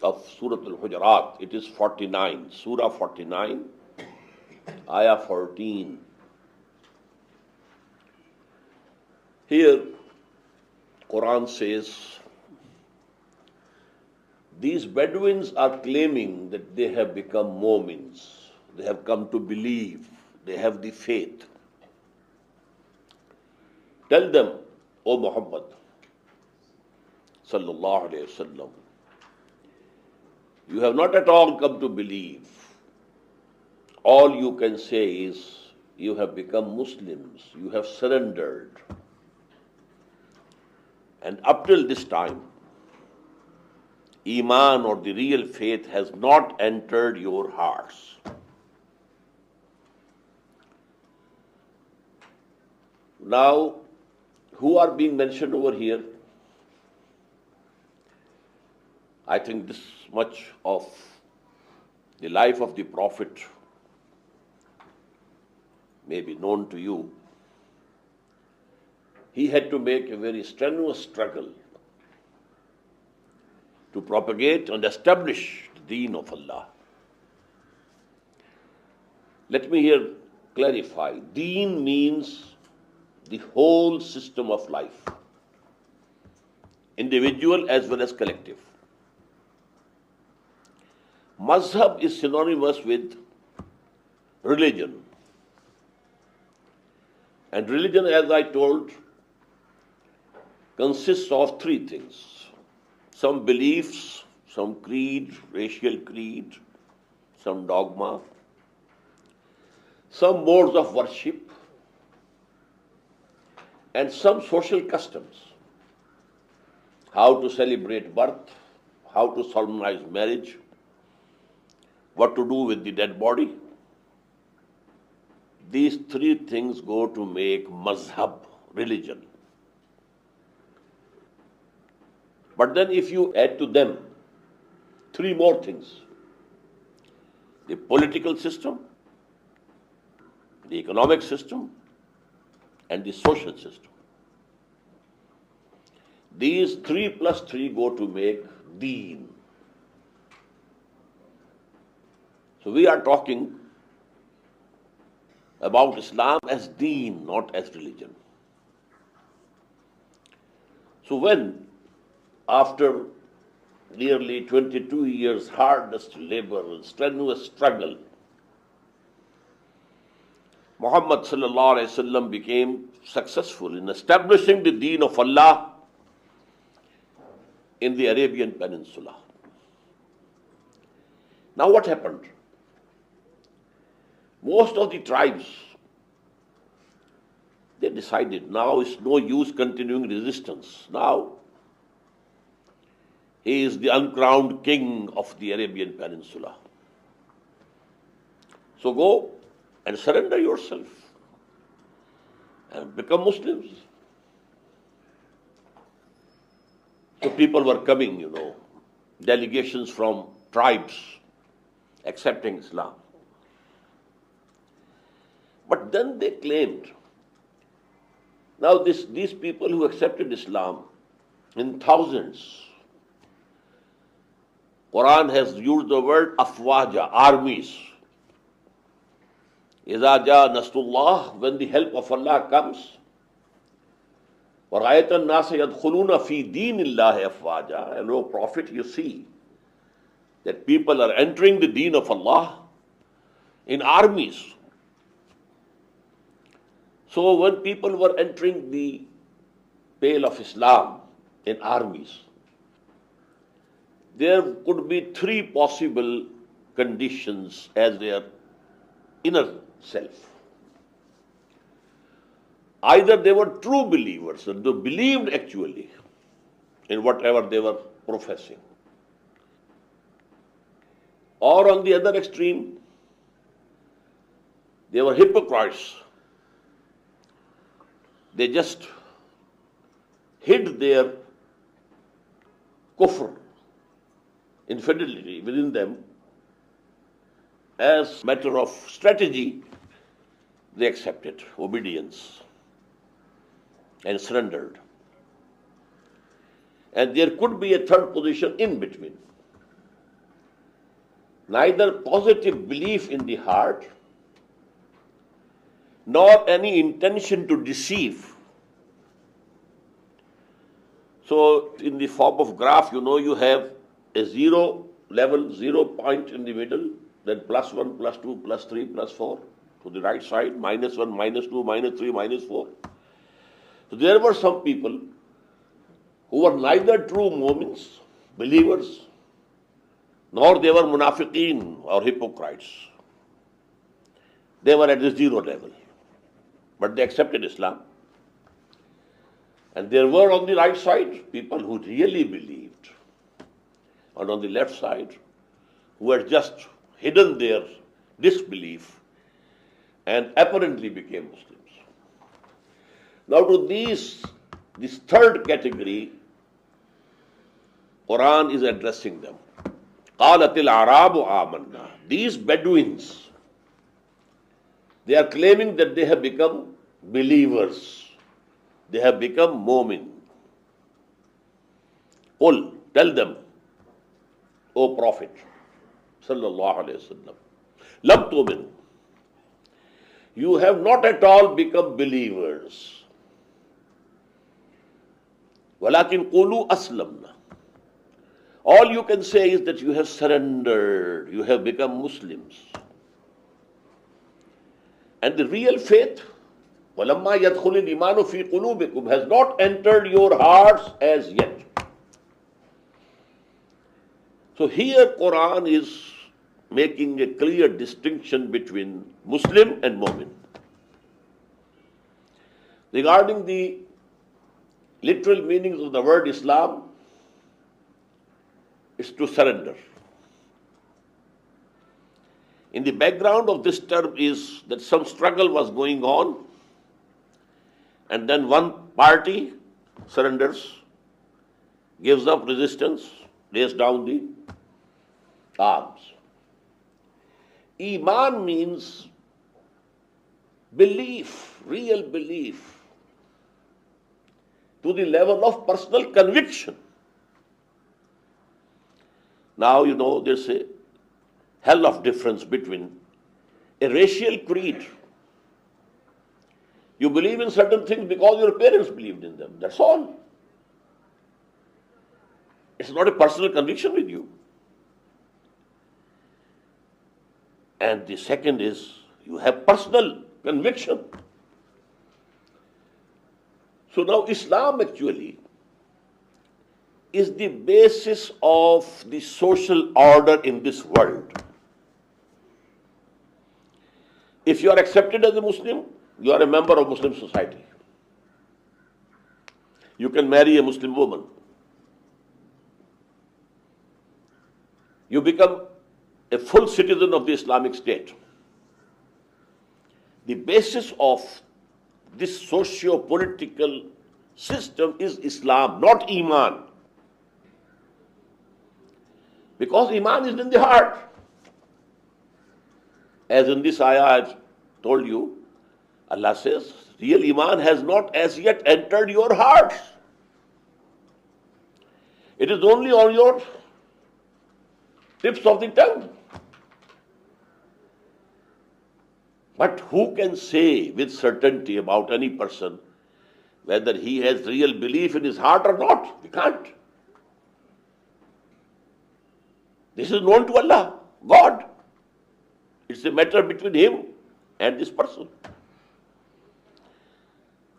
of Surah Al-Hujurat. It is 49, Surah 49, ayah 14. Here, Quran says, these Bedouins are claiming that they have become Mu'mins. They have come to believe. They have the faith. Tell them, O Muhammad, sallallahu alayhi wasallam, you have not at all come to believe. All you can say is, you have become Muslims. You have surrendered. And up till this time, Iman or the real faith has not entered your hearts. Now, who are being mentioned over here? I think this much of the life of the Prophet may be known to you. He had to make a very strenuous struggle to propagate and establish the deen of Allah. Let me here clarify. Deen means the whole system of life, individual as well as collective. Mazhab is synonymous with religion. And religion, as I told, consists of three things. Some beliefs, some creed, racial creed, some dogma, some modes of worship, and some social customs. How to celebrate birth, how to solemnize marriage, what to do with the dead body. These three things go to make mazhab, religion. But then if you add to them three more things: the political system, the economic system, and the social system. These 3 plus 3 go to make deen. So we are talking about Islam as deen, not as religion. So when, after nearly 22 years hardest labor and strenuous struggle, Muhammad sallallahu alaihi wasallam became successful in establishing the deen of Allah in the Arabian Peninsula. Now what happened? Most of the tribes, they decided now it's no use continuing resistance. Now he is the uncrowned king of the Arabian Peninsula. So go and surrender yourself and become Muslims. So people were coming, delegations from tribes accepting Islam. But then they claimed, now these people who accepted Islam in thousands, Quran has used the word afwaja, armies. Iza ja nasrullah, when the help of Allah comes, وَرَأَيْتَ النَّاسَ يَدْخُلُونَ فِي دِينِ اللَّهِ أَفْوَاجًا. And O Prophet, you see that people are entering the deen of Allah in armies. So when people were entering the pale of Islam in armies, there could be three possible conditions as their inner self. Either they were true believers and they believed actually in whatever they were professing, or on the other extreme, they were hypocrites. They just hid their kufr, infidelity within them. As a matter of strategy, they accepted obedience and surrendered. And there could be a third position in between. Neither positive belief in the heart nor any intention to deceive. So in the form of graph, you have a 0 level, 0 point in the middle, then +1, +2, +3, +4 to the right side, -1, -2, -3, -4. So there were some people who were neither true mu'mins, believers, nor they were munafiqeen or hypocrites. They were at the 0 level, but they accepted Islam. And there were on the right side people who really believed, and on the left side who had just hidden their disbelief and apparently became Muslims. Now to this third category, Quran is addressing them. قَالَتِ الْأَعْرَابُ آمَنَّا. These Bedouins, they are claiming that they have become believers. They have become mu'min. Qul, tell them, O Prophet, sallallahu alayhi wa sallam, lam tu'min. you have not at all become believers. وَلَكِنْ قُولُوا أَسْلَمْنَا. All you can say is that you have surrendered, you have become Muslims. And the real faith, وَلَمَّا يَدْخُلِ الْإِيمَانُ فِي قُلُوبِكُمْ, has not entered your hearts as yet. So here Quran is making a clear distinction between Muslim and Mu'min. Regarding the literal meanings of the word Islam, is to surrender. In the background of this term is that some struggle was going on, and then one party surrenders, gives up resistance, lays down the arms. Iman means belief, real belief, to the level of personal conviction. Now, there's a hell of difference between a racial creed. You believe in certain things because your parents believed in them. That's all. It's not a personal conviction with you. And the second is you have personal conviction. So now Islam actually is the basis of the social order in this world. If you are accepted as a Muslim, you are a member of Muslim society. You can marry a Muslim woman. You become a full citizen of the Islamic State. The basis of this socio-political system is Islam, not Iman. Because Iman is in the heart. As in this ayah I told you, Allah says, real Iman has not as yet entered your hearts. It is only on your tips of the tongue. But who can say with certainty about any person whether he has real belief in his heart or not? We can't. This is known to Allah, God. It's a matter between him and this person.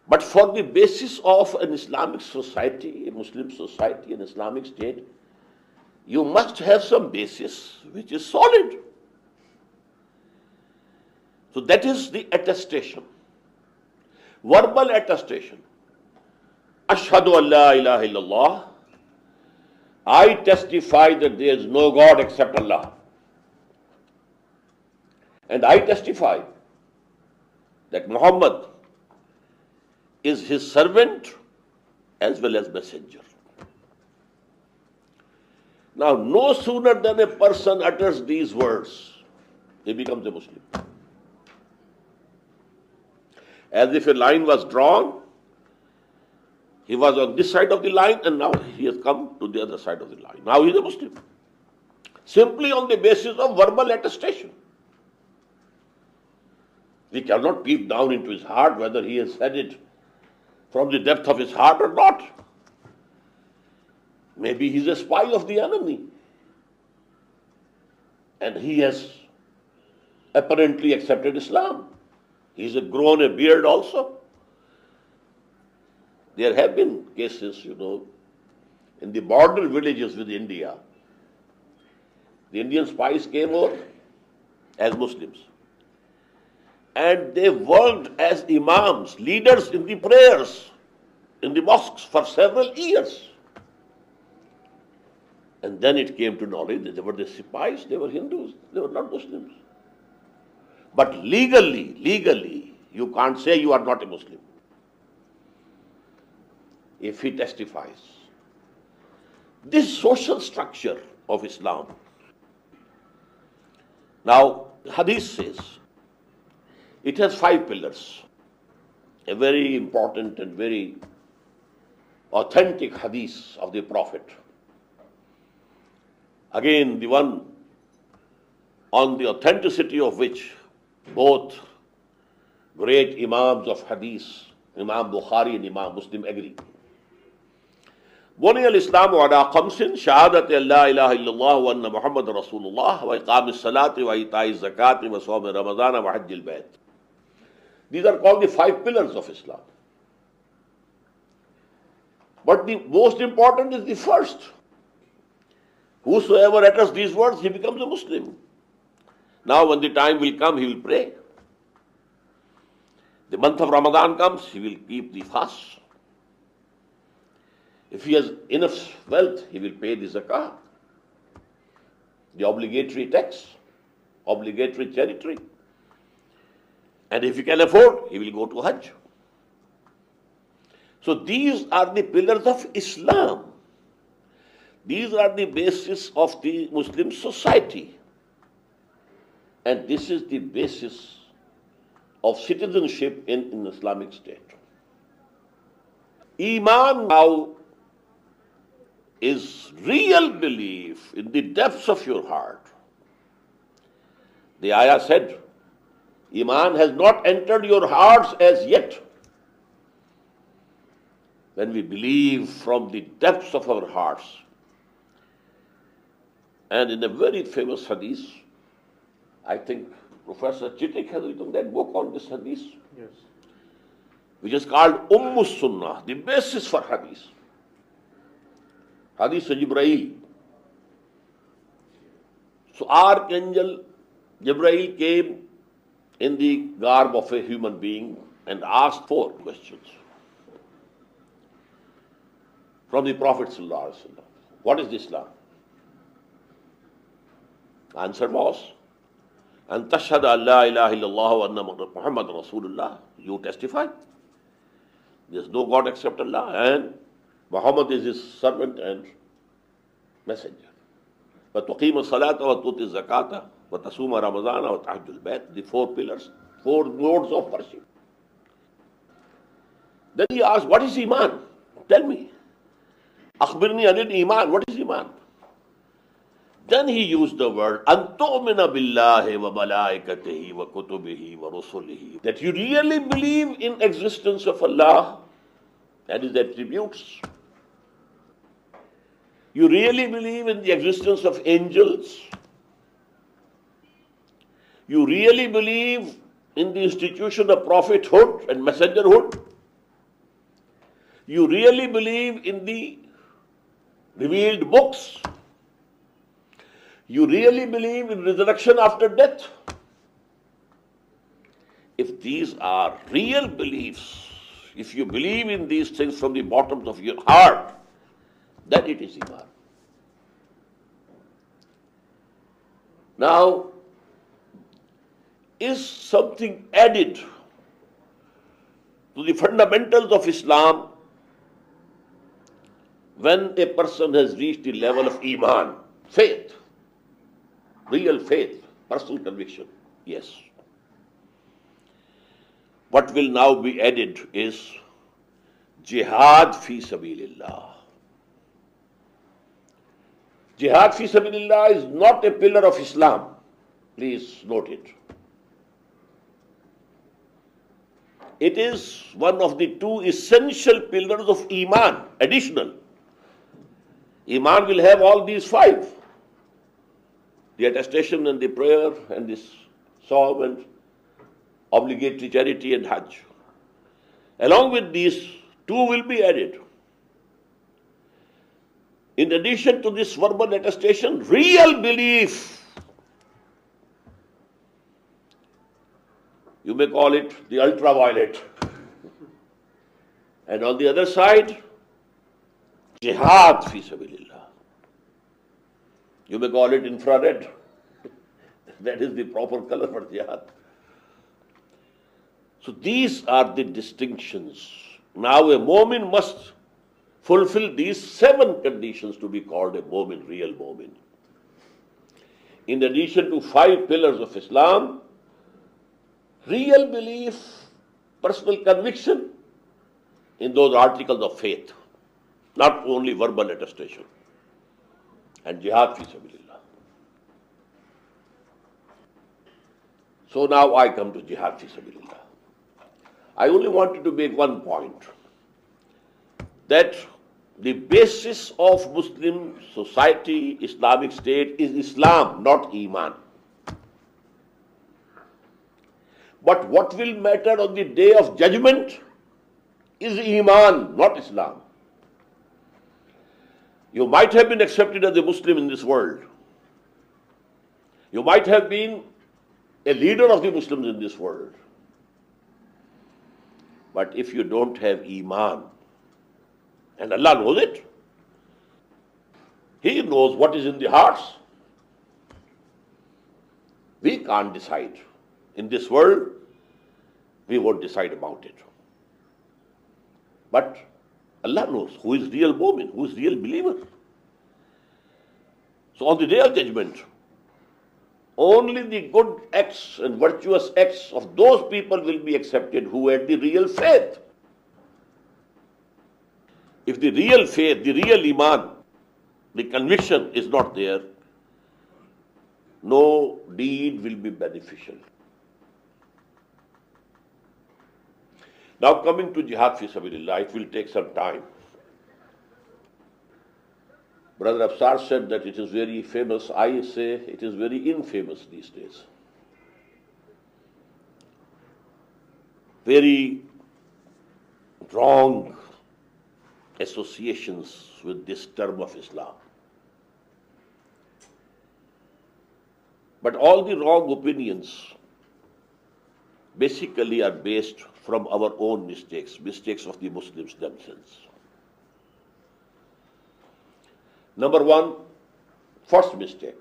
But for the basis of an Islamic society, a Muslim society, an Islamic state, you must have some basis which is solid. So that is the attestation. Verbal attestation. Ashhadu an la ilaha illallah. I testify that there is no God except Allah. And I testify that Muhammad is his servant as well as messenger. Now, no sooner than a person utters these words, he becomes a Muslim. As if a line was drawn, he was on this side of the line and now he has come to the other side of the line. Now he is a Muslim. Simply on the basis of verbal attestation. We cannot peep down into his heart whether he has said it from the depth of his heart or not. Maybe he is a spy of the enemy. And he has apparently accepted Islam. He has grown a beard also. There have been cases, in the border villages with India. The Indian spies came over as Muslims. And they worked as imams, leaders in the prayers, in the mosques for several years. And then it came to knowledge that they were the spies, they were Hindus, they were not Muslims. But legally, you can't say you are not a Muslim if he testifies. This social structure of Islam. Now, Hadith says, it has 5 pillars. A very important and very authentic Hadith of the Prophet. Again, the one on the authenticity of which both great Imams of Hadith, Imam Bukhari and Imam Muslim agree. بني الإسلام على خمس شهادة أن لا إله إلا الله وأن محمد رسول الله وإقام الصلاة وإيتاء الزكاة وصوم رمضان وحج البيت. These are called the 5 pillars of Islam. But the most important is the first. Whosoever utters these words, he becomes a Muslim. Now when the time will come, he will pray. The month of Ramadan comes, he will keep the fast. If he has enough wealth, he will pay the zakah, the obligatory tax, obligatory charity. And if he can afford, he will go to Hajj. So these are the pillars of Islam. These are the basis of the Muslim society. And this is the basis of citizenship in an Islamic state. Iman now is real belief in the depths of your heart. The ayah said, Iman has not entered your hearts as yet. When we believe from the depths of our hearts. And in a very famous hadith, I think Professor Chittik has written that book on this hadith. Yes. Which is called Sunnah, the basis for hadith. Hadith of Jibreel. So Archangel Jibreel came in the garb of a human being and asked 4 questions from the Prophet ﷺ. What is Islam? Answer was, An tashhada an la ilaha illallah wa anna Muhammad Rasulullah. You testify. There is no God except Allah and Muhammad is his servant and messenger. وَتُقِيمَ الصَّلَاةَ وَتُؤْتِ الزَّكَاةَ وَتَصُومَ رَمَضَانَ وَتَحُجُّ الْبَيْتَ. The 4 pillars, 4 modes of worship. Then he asked, what is Iman? Tell me. أخبرني عن الإيمان. What is Iman? Then he used the word أن تؤمن بالله وملائكته وكتبه ورسله. That you really believe in existence of Allah and His attributes. You really believe in the existence of angels. You really believe in the institution of prophethood and messengerhood. You really believe in the revealed books. You really believe in resurrection after death. If these are real beliefs, if you believe in these things from the bottom of your heart, then it is Iman. Now, is something added to the fundamentals of Islam when a person has reached the level of Iman, faith, real faith, personal conviction? Yes. What will now be added is jihad fi sabilillah. Jihad fi sabilillah is not a pillar of Islam. Please note it. It is one of the 2 essential pillars of Iman, additional. Iman will have all these 5. The attestation and the prayer and this psalm and obligatory charity and Hajj. Along with these, 2 will be added. In addition to this verbal attestation, real belief. You may call it the ultraviolet. And on the other side, jihad fi sabilillah. You may call it infrared. That is the proper color for jihad. So these are the distinctions. Now a mu'min must fulfill these 7 conditions to be called a mu'min, real mu'min. In addition to 5 pillars of Islam, real belief, personal conviction in those articles of faith, not only verbal attestation, and jihad fi sabilillah. So now I come to jihad fi sabilillah. I only wanted to make one point, that the basis of Muslim society, Islamic State, is Islam, not Iman. But what will matter on the day of judgment is Iman, not Islam. You might have been accepted as a Muslim in this world. You might have been a leader of the Muslims in this world. But if you don't have Iman, and Allah knows it, He knows what is in the hearts. We can't decide. In this world, we won't decide about it. But Allah knows who is real mu'min, who is real believer. So on the day of judgment, only the good acts and virtuous acts of those people will be accepted who had the real faith. If the real faith, the real Iman, the conviction is not there, no deed will be beneficial. Now coming to jihad fi sabilillah, it will take some time. Brother Afsar said that it is very famous. I say it is very infamous these days. Very wrong associations with this term of Islam. But all the wrong opinions basically are based from our own mistakes of the Muslims themselves. Number one, first mistake.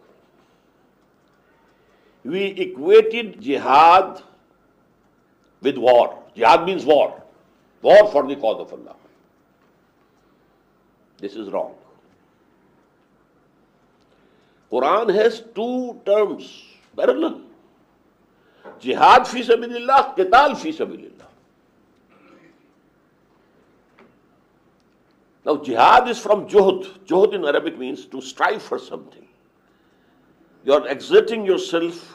We equated jihad with war. Jihad means war. War for the cause of Allah. This is wrong. Quran has two terms parallel. Jihad fi sabilillah, qital fi sabilillah. Now jihad is from juhd. Juhd in Arabic means to strive for something. You are exerting yourself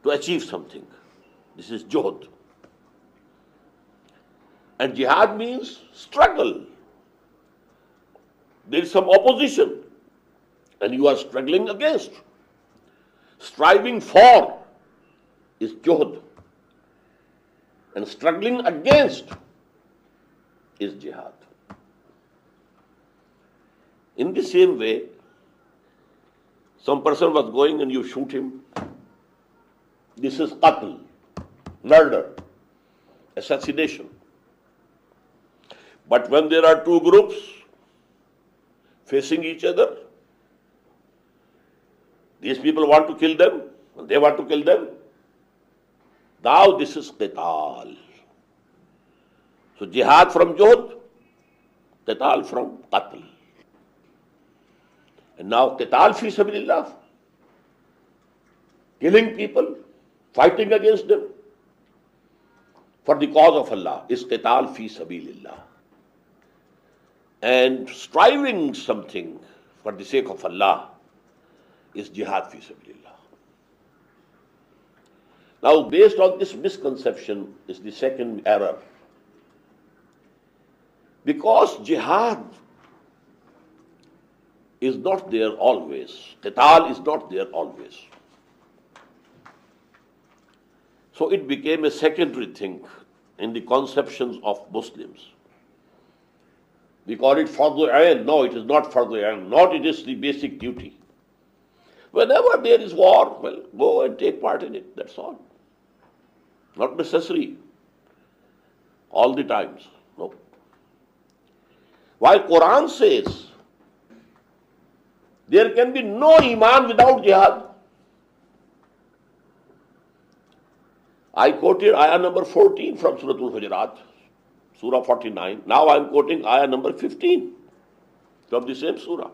to achieve something. This is juhd. And jihad means struggle. There is some opposition and you are struggling against. Striving for is juhd. And struggling against is jihad. In the same way, some person was going and you shoot him. This is qatl, murder, assassination. But when there are two groups facing each other, these people want to kill them, and they want to kill them. Now this is qital. So jihad from juhd, qital from qatl. And now qital fi sabilillah, killing people, fighting against them for the cause of Allah is qital fi sabilillah. And striving something for the sake of Allah is jihad fi sabilillah. Now, based on this misconception is the second error. Because jihad is not there always. Qital is not there always. So it became a secondary thing in the conceptions of Muslims. We call it fardhu ayn. No, it is not fardhu ayn. Not it is the basic duty. Whenever there is war, well, go and take part in it. That's all. Not necessary. All the times. No. While Quran says there can be no iman without jihad. I quoted ayah number 14 from Surah Al-Hujurat, Surah 49. Now I am quoting ayah number 15 from the same surah.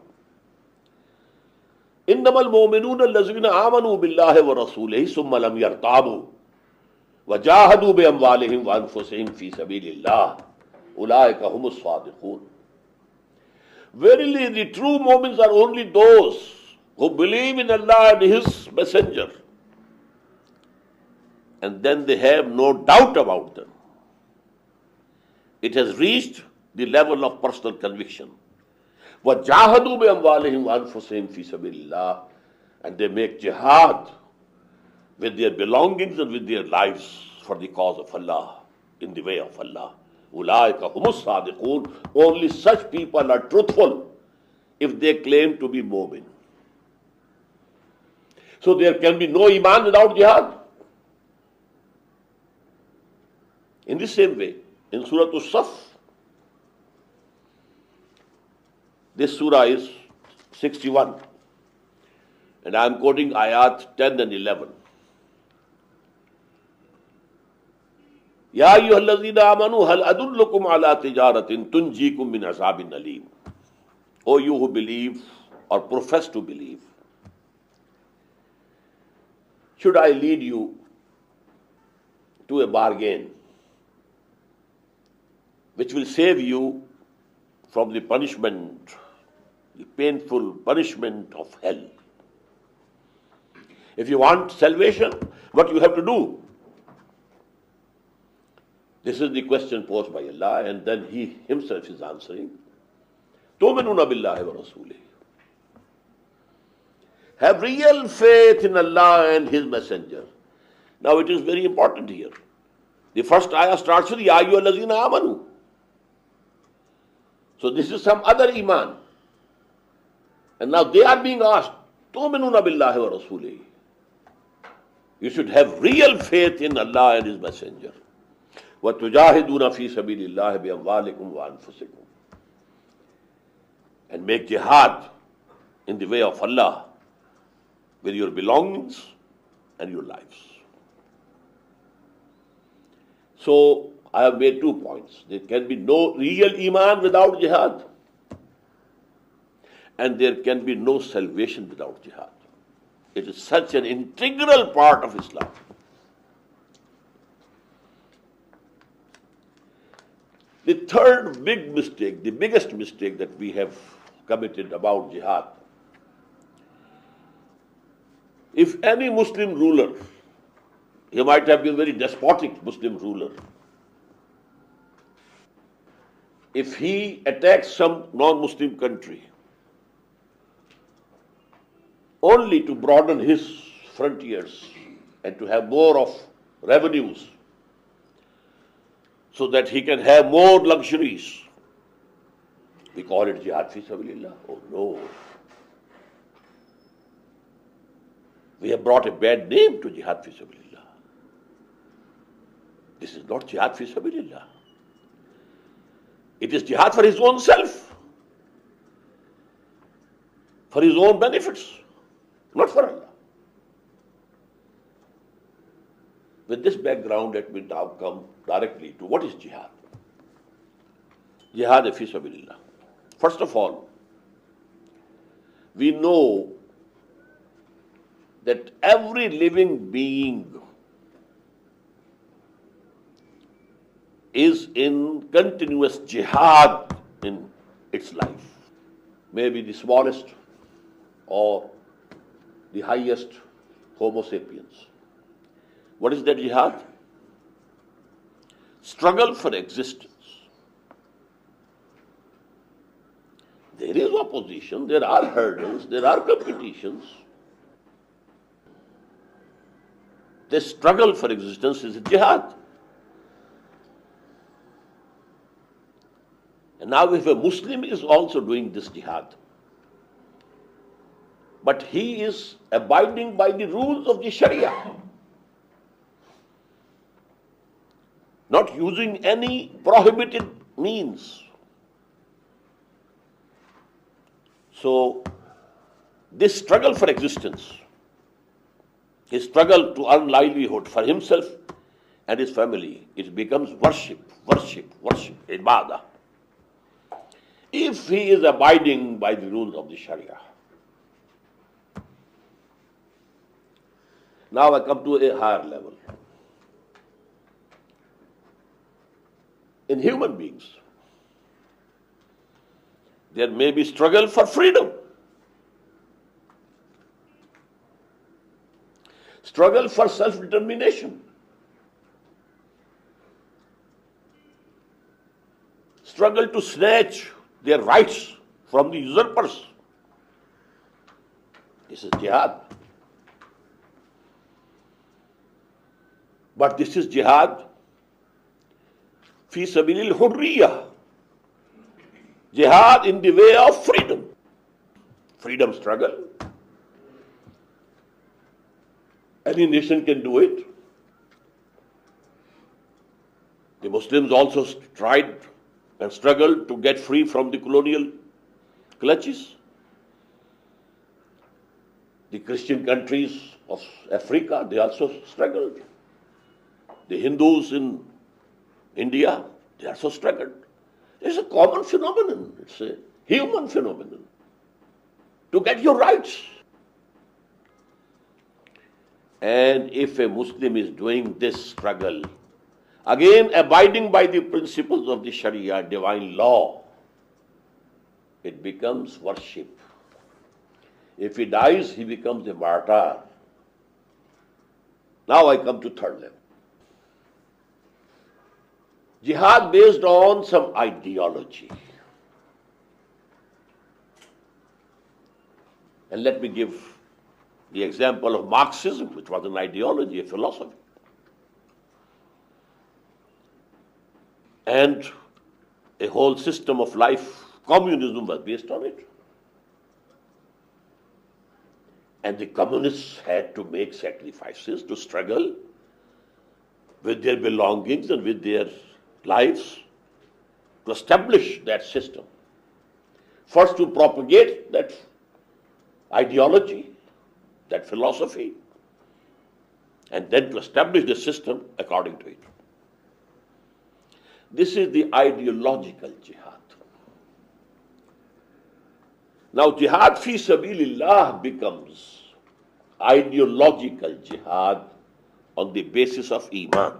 إِنَّمَا الْمُؤْمِنُونَ الَّذِينَ آمَنُوا بِاللَّهِ وَرَسُولِهِ ثُمَّ لَمْ يَرْتَابُوا وَجَاهَدُوا بِأَمْوَالِهِمْ وَأَنفُسِهِمْ فِي سَبِيلِ اللَّهِ أُولَٰئِكَ هُمُ الصَّادِقُونَ. Verily, the true mu'mins are only those who believe in Allah and His Messenger and then they have no doubt about them. It has reached the level of personal conviction. وَجَاهَدُوا بِأَمْوَالِهِمْ وَأَنفُسِهِمْ فِي سَبِيلِ اللَّهِ, and they make jihad with their belongings and with their lives for the cause of Allah, in the way of Allah. أُولَٰئِكَ هُمُ الصَّادِقُونَ. Only such people are truthful if they claim to be mu'min. So there can be no iman without jihad. In the same way, in Surah As-Saf, this surah is 61, and I am quoting ayat 10 and 11. Ya ayyuhallazina amanu hal adullukum ala tijaratin tunjikum min azabin alim. O you who believe or profess to believe, should I lead you to a bargain which will save you from the punishment, the painful punishment of hell? If you want salvation, what you have to do? This is the question posed by Allah, and then He Himself is answering. تُؤْمِنُونَ بِاللَّهِ وَرَسُولِهِ. Have real faith in Allah and His Messenger. Now it is very important here. The first ayah starts with Ya ayyuhallazina amanu. So this is some other iman. And now they are being asked, تُؤْمِنُونَ بِاللَّهِ وَرَسُولِهِ. You should have real faith in Allah and His Messenger. وَتُجَاهِدُونَ فِي سَبِيلِ اللَّهِ بِأَمْوَالِكُمْ وَأَنفُسِكُمْ. And make jihad in the way of Allah with your belongings and your lives. So I have made 2 points. There can be no real iman without jihad, and there can be no salvation without jihad. It is such an integral part of Islam. The third big mistake, the biggest mistake that we have committed about jihad, if any Muslim ruler, he might have been a very despotic Muslim ruler, if he attacks some non-Muslim country only to broaden his frontiers and to have more of revenues so that he can have more luxuries, we call it jihad fi sabilillah. Oh no. We have brought a bad name to jihad fi sabilillah. This is not jihad fi sabilillah. It is jihad for his own self, for his own benefits, not for Allah. With this background, let me now come directly to what is jihad. Jihad fi sabilillah. First of all, we know that every living being is in continuous jihad in its life. Maybe the smallest or the highest Homo sapiens. What is that jihad? Struggle for existence. There is opposition, there are hurdles, there are competitions. This struggle for existence is a jihad. And now if a Muslim is also doing this jihad, but he is abiding by the rules of the Sharia, not using any prohibited means. So this struggle for existence, his struggle to earn livelihood for himself and his family, it becomes worship, ibadah. If he is abiding by the rules of the Sharia. Now I come to a higher level. In human beings, there may be struggle for freedom, struggle for self-determination. struggle to snatch their rights from the usurpers. This is jihad. But this is jihad fi sabilil hurriya. Jihad in the way of freedom. Freedom struggle. Any nation can do it. The Muslims also tried and struggled to get free from the colonial clutches. The Christian countries of Africa, they also struggled. The Hindus in India, they also struggled. It's a common phenomenon. It's a human phenomenon. To get your rights. And if a Muslim is doing this struggle, again abiding by the principles of the Sharia, divine law, it becomes worship. If he dies, he becomes a martyr. Now I come to third level. Jihad based on some ideology. And let me give the example of Marxism, which was an ideology, a philosophy. And a whole system of life, communism, was based on it. And the communists had to make sacrifices to struggle with their belongings and with their lives to establish that system. First to propagate that ideology, that philosophy, and then to establish the system according to it. This is the ideological jihad. Now jihad fi sabilillah becomes ideological jihad on the basis of Iman.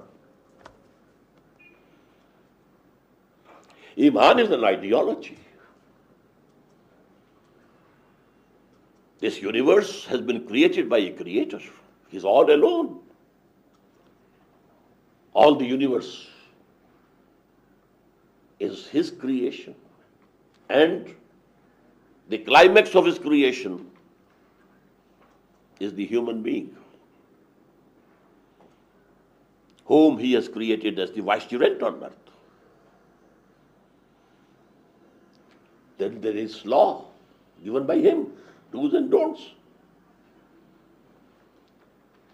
Iman is an ideology. This universe has been created by a creator. He's all alone. All the universe is his creation. And the climax of his creation is the human being, whom he has created as the vicegerent on earth. Then there is law given by him, do's and don'ts.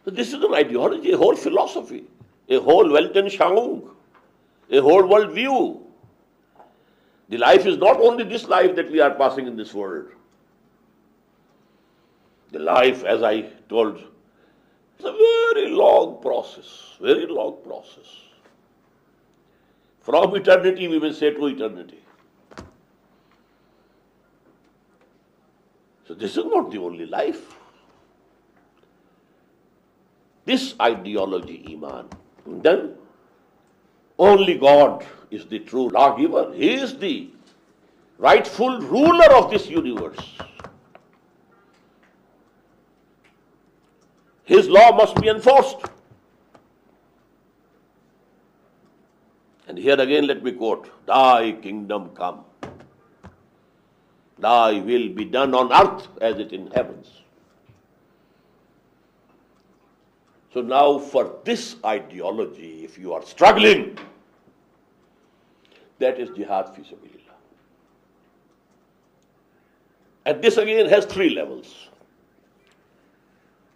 So this is an ideology, a whole philosophy, a whole Weltanschauung, a whole world view. The life is not only this life that we are passing in this world. The life, as I told, is a very long process, very long process. From eternity, we will say, to eternity. So this is not the only life. This ideology, Iman, then only God is the true lawgiver. He is the rightful ruler of this universe. His law must be enforced. And here again let me quote, "Thy kingdom come. Thy will be done on earth as it in heavens." So now for this ideology, if you are struggling, that is jihad fi sabilillah. And this again has three levels.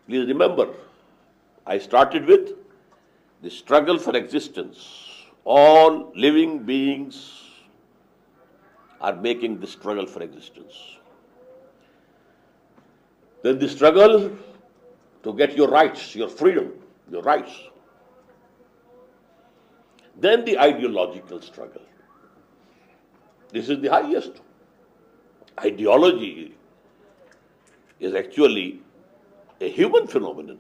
Please remember, I started with the struggle for existence. All living beings are making the struggle for existence. Then the struggle to get your rights, your freedom, your rights. Then the ideological struggle. This is the highest. Ideology is actually a human phenomenon.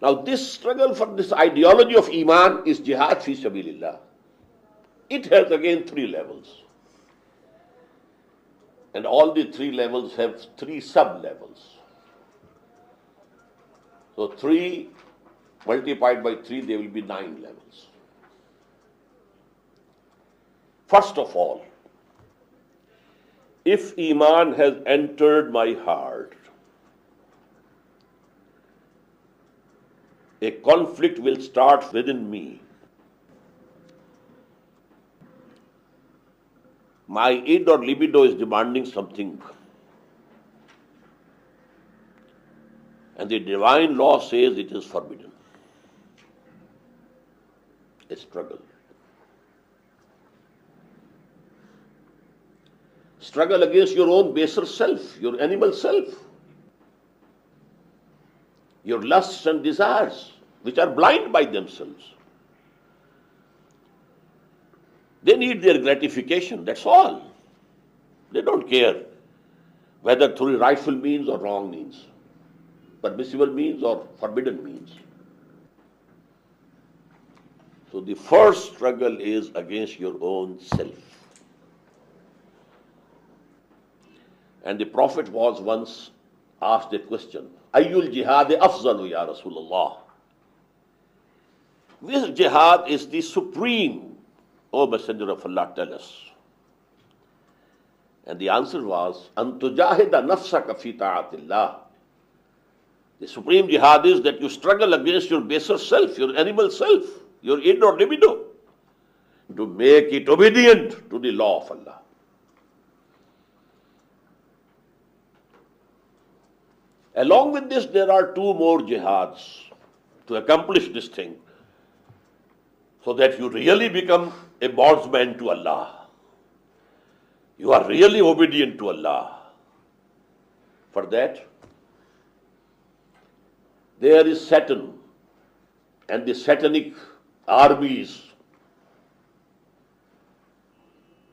Now this struggle for this ideology of Iman is jihad fi sabilillah. It has again three levels. And all the three levels have three sub-levels. So 3 multiplied by 3, there will be 9 levels. First of all, if Iman has entered my heart, a conflict will start within me. My id or libido is demanding something. And the divine law says it is forbidden. A struggle. Struggle against your own baser self, your animal self, your lusts and desires, which are blind by themselves. They need their gratification, that's all. They don't care whether through rightful means or wrong means, permissible means or forbidden means. So the first struggle is against your own self. And the Prophet was once asked a question, Ayyul jihad afzalu ya Rasulullah? Which jihad is the supreme, O Messenger of Allah, tell us. And the answer was, An tujahida nafsaka fi ta'atillah. The supreme jihad is that you struggle against your baser self, your animal self, your id or libido, to make it obedient to the law of Allah. Along with this, there are two more jihads to accomplish this thing, so that you really become a bondsman to Allah. You are really obedient to Allah. For that, there is Satan and the satanic armies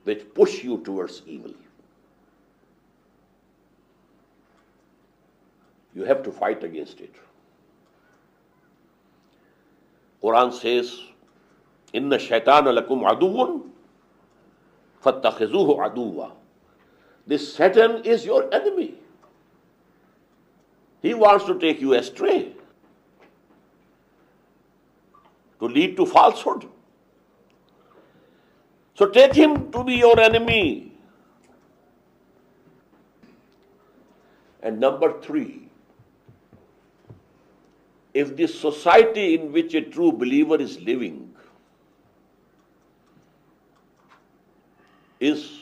which push you towards evil. You have to fight against it. Quran says, Inna shaitana lakum aduwwun fattakhizuhu aduwwa. This Satan is your enemy. He wants to take you astray, to lead to falsehood. So take him to be your enemy. And number three, if the society in which a true believer is living is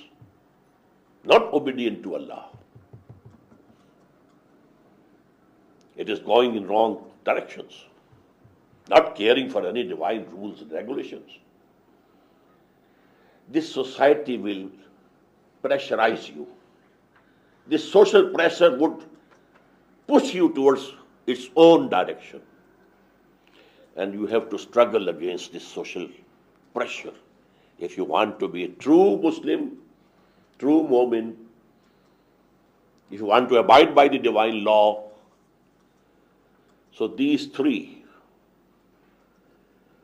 not obedient to Allah, it is going in wrong directions, not caring for any divine rules and regulations, this society will pressurize you. This social pressure would push you towards its own direction. And you have to struggle against this social pressure if you want to be a true Muslim, true Mu'min, if you want to abide by the divine law. So these three: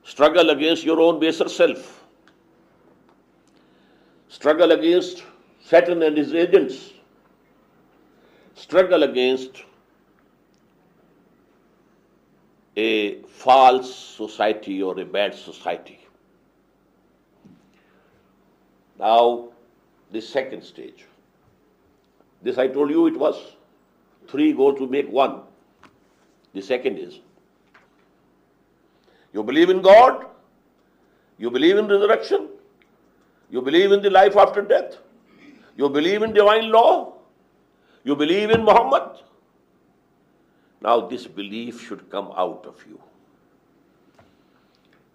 struggle against your own baser self, struggle against Satan and his agents, struggle against a false society or a bad society. Now, the second stage. This I told you it was 3 go to make 1. The second is, you believe in God, you believe in resurrection, you believe in the life after death, you believe in divine law, you believe in Muhammad. Now this belief should come out of you.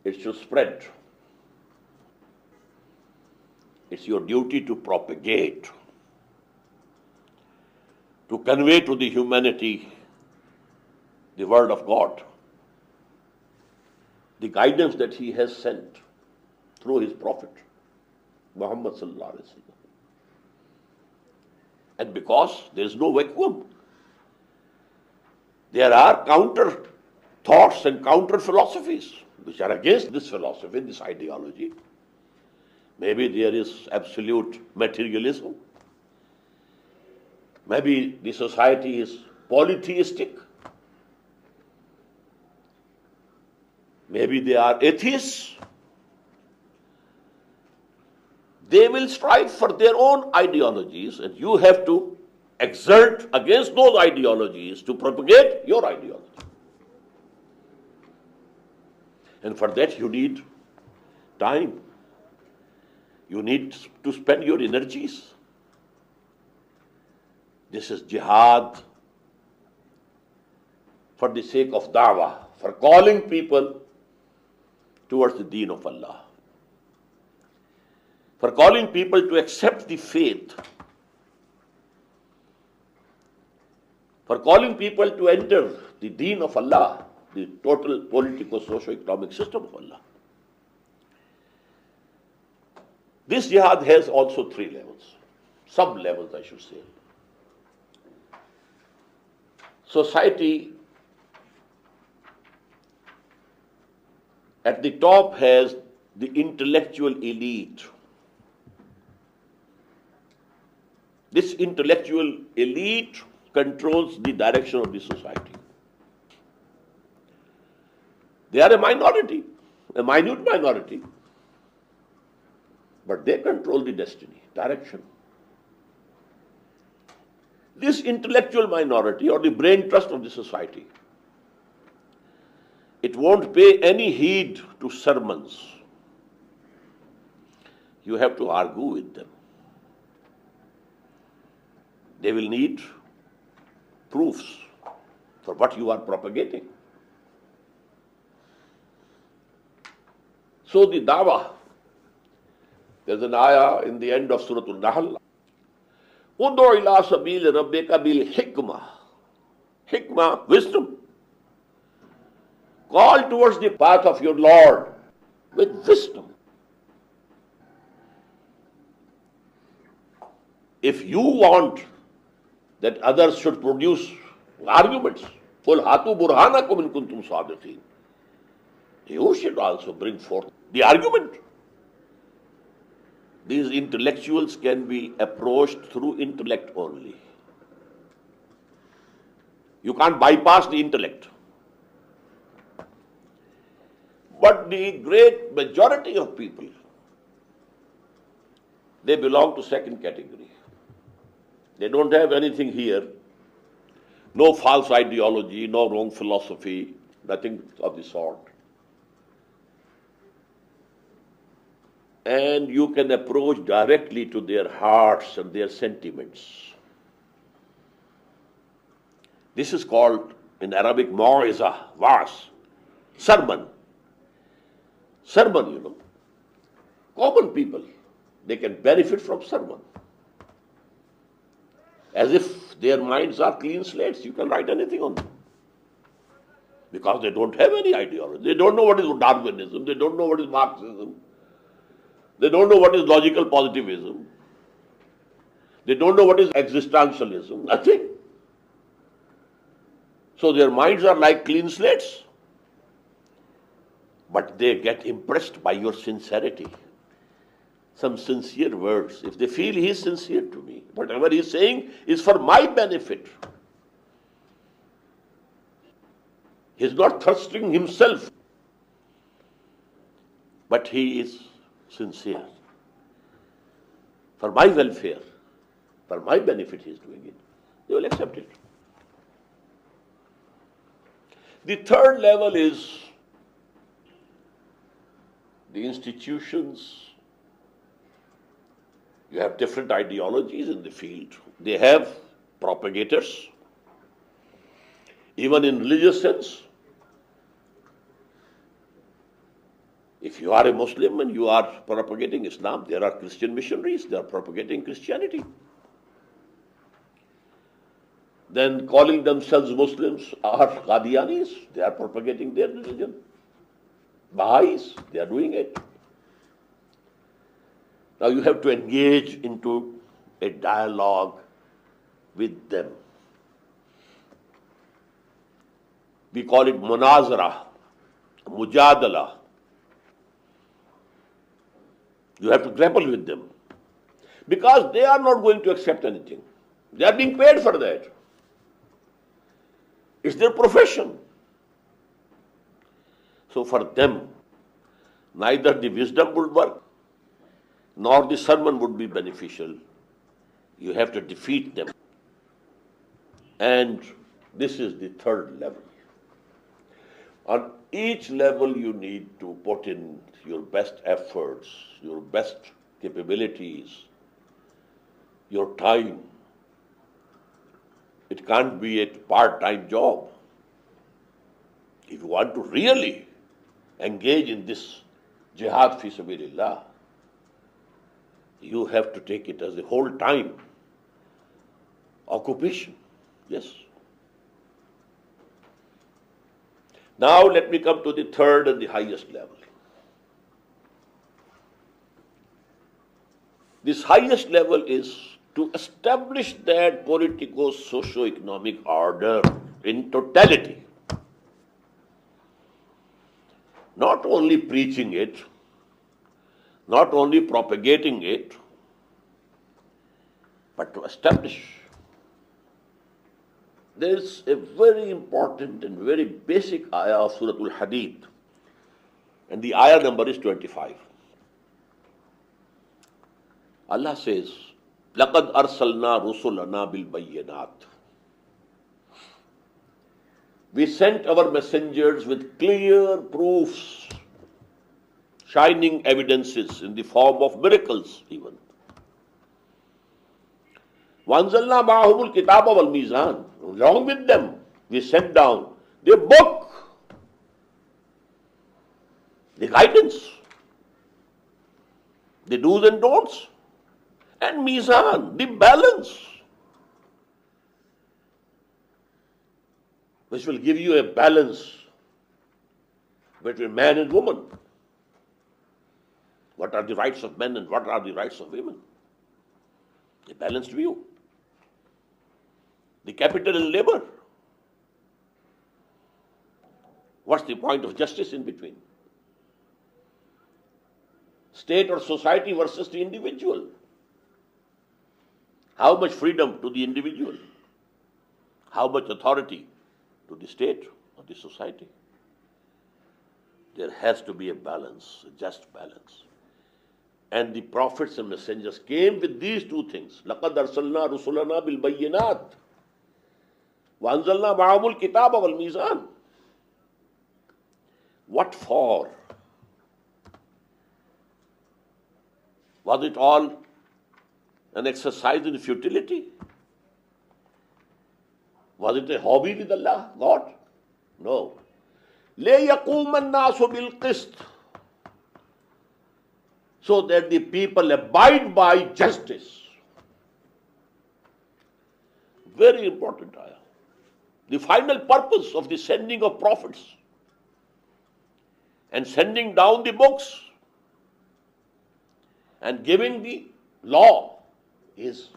It should spread. It's your duty to propagate, to convey to the humanity the word of God, the guidance that He has sent through His Prophet, Muhammad sallallahu alaihi wasallam. And because there is no vacuum, there are counter thoughts and counter philosophies which are against this philosophy, this ideology. Maybe there is absolute materialism. Maybe the society is polytheistic. Maybe they are atheists. they will strive for their own ideologies, and you have to exert against those ideologies to propagate your ideology. And for that you need time. You need to spend your energies. This is jihad for the sake of da'wah, for calling people towards the deen of Allah, for calling people to accept the faith, for calling people to enter the deen of Allah, the total political, socio-economic system of Allah. This jihad has also three levels, sub-levels I should say. Society at the top has the intellectual elite. This intellectual elite controls the direction of the society. They are a minority, a minute minority, but they control the destiny, direction. This intellectual minority or the brain trust of the society, it won't pay any heed to sermons. You have to argue with them. They will need proofs for what you are propagating. So the dawah, there's an ayah in the end of Surah Al-Nahl, Udu ila sabil rabbika bil hikmah. Hikmah, wisdom. Call towards the path of your Lord with wisdom. If you want that others should produce arguments, qul hatu burhanakum in kuntum sadiqin, you should also bring forth the argument. These intellectuals can be approached through intellect only. You can't bypass the intellect. But the great majority of people, they belong to second category. They don't have anything here, no false ideology, no wrong philosophy, nothing of the sort. And you can approach directly to their hearts and their sentiments. This is called in Arabic mau'iza, vas, sermon. Sermon, you know. Common people, they can benefit from sermon. As if their minds are clean slates, you can write anything on them. Because they don't have any ideology. They don't know what is Darwinism, they don't know what is Marxism. They don't know what is logical positivism. They don't know what is existentialism. Nothing. So their minds are like clean slates. But they get impressed by your sincerity. Some sincere words. If they feel he is sincere to me, whatever he is saying is for my benefit. He is not thrusting himself, but he is sincere. For my welfare, for my benefit he is doing it. They will accept it. The third level is the institutions. You have different ideologies in the field. They have propagators. Even in religious sense, if you are a Muslim and you are propagating Islam, there are Christian missionaries, they are propagating Christianity. Then calling themselves Muslims are Qadianis, they are propagating their religion. Baha'is, they are doing it. Now you have to engage into a dialogue with them. We call it munazara, mujadala. You have to grapple with them. Because they are not going to accept anything. They are being paid for that. It's their profession. So for them, neither the wisdom would work, nor the sermon would be beneficial. You have to defeat them. And this is the third level. On each level, you need to put in your best efforts, your best capabilities, your time. It can't be a part-time job. If you want to really engage in this jihad fi sabilillah, you have to take it as a whole-time occupation. Yes. Now let me come to the third and the highest level. This highest level is to establish that politico-socio-economic order in totality. Not only preaching it, not only propagating it, but to establish. There is a very important and very basic ayah of Surah Al-Hadid, and the ayah number is 25. Allah says, لَقَدْ أَرْسَلْنَا رُسُلَنَا بِالْبَيِّنَاتِ. We sent our messengers with clear proofs, shining evidences in the form of miracles even. وَأَنزَلْنَا مَعَهُمُ الْكِتَابَ وَالْمِيزَانَ. Along with them, we sent down the book, the guidance, the do's and don'ts, and mizan, the balance, which will give you a balance between man and woman. What are the rights of men and what are the rights of women? A balanced view. The capital and labor. What's the point of justice in between? State or society versus the individual. How much freedom to the individual? How much authority to the state or the society? There has to be a balance, a just balance. And the prophets and messengers came with these two things. لَقَدْ أَرْسَلْنَا رُسُلَنَا بِالْبَيِّنَاتِ وَأَنزَلْنَا مَعَهُمُ الْكِتَابَ وَالْمِيزَانَ. What for? Was it all an exercise in futility? Was it a hobby with Allah, God? No. لَيَقُومَ النَّاسُ بِالْقِسْطِ. So that the people abide by justice. Very important ayah. The final purpose of the sending of prophets and sending down the books and giving the law is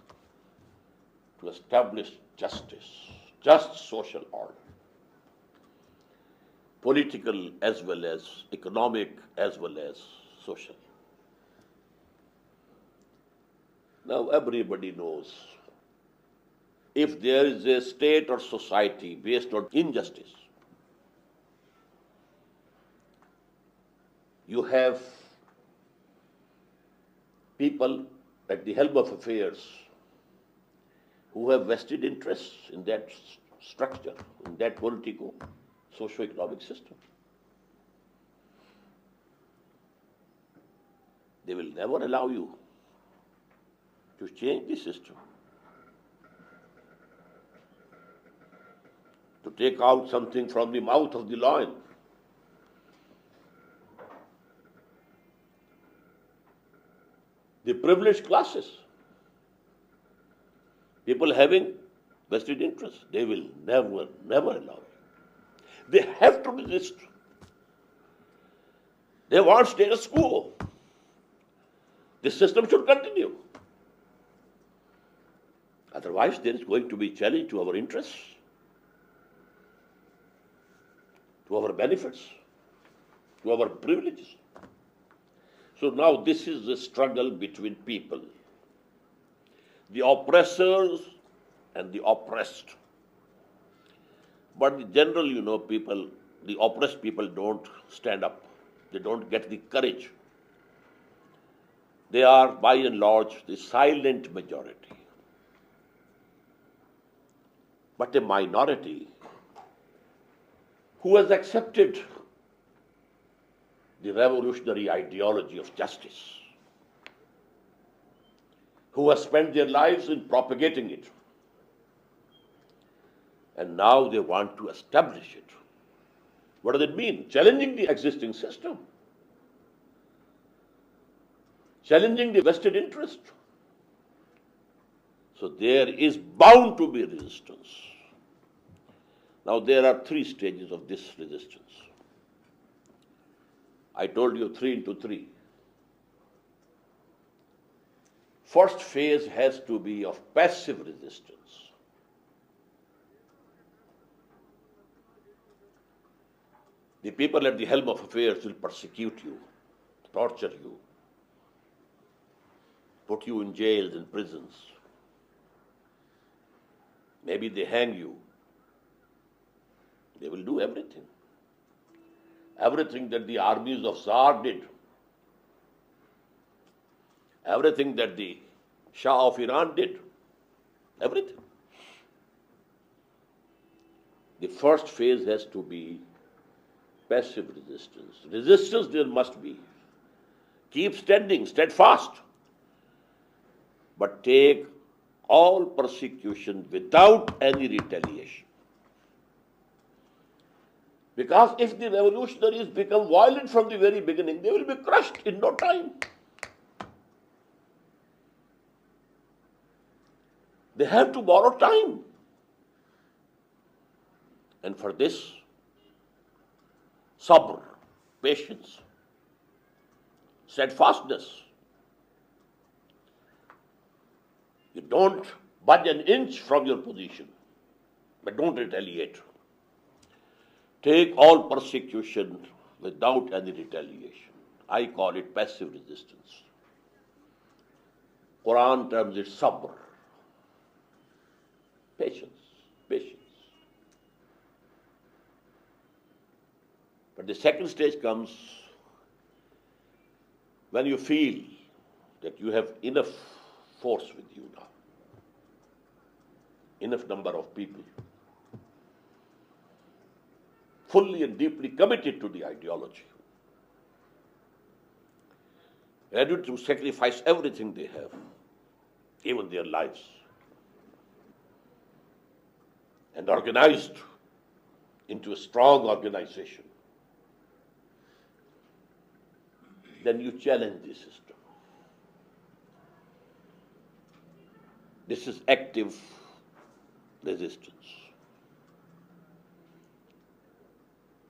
to establish justice, just social order, political as well as economic as well as social. Now everybody knows, if there is a state or society based on injustice, you have people at the helm of affairs who have vested interests in that structure, in that political, socio-economic system. They will never allow you to change the system, to take out something from the mouth of the lion. The privileged classes, people having vested interests, they will never allow it. They have to resist. They want status quo. The system should continue. Otherwise, there is going to be a challenge to our interests, to our benefits, to our privileges. So now this is the struggle between people, the oppressors and the oppressed. But in general, people, the oppressed people don't stand up. They don't get the courage They are, by and large, the silent majority. But a minority who has accepted the revolutionary ideology of justice, who has spent their lives in propagating it, and now they want to establish it. What does it mean? Challenging the existing system, challenging the vested interest. So there is bound to be resistance. Now there are three stages of this resistance. I told you 3 into 3. First phase has to be of passive resistance. The people at the helm of affairs will persecute you, torture you, put you in jails and prisons. Maybe they hang you. They will do everything. Everything that the armies of Tsar did. Everything that the Shah of Iran did. Everything. The first phase has to be passive resistance. Resistance there must be. Keep standing, steadfast. But take all persecution without any retaliation. Because if the revolutionaries become violent from the very beginning, they will be crushed in no time. They have to borrow time. And for this, sabr, patience, steadfastness. You don't budge an inch from your position, but don't retaliate. Take all persecution without any retaliation. I call it passive resistance. Quran terms it sabr. Patience, patience. But the second stage comes when you feel that you have enough force with you now, enough number of people, fully and deeply committed to the ideology, ready to sacrifice everything they have, even their lives, and organized into a strong organization. Then you challenge the system. This is active resistance.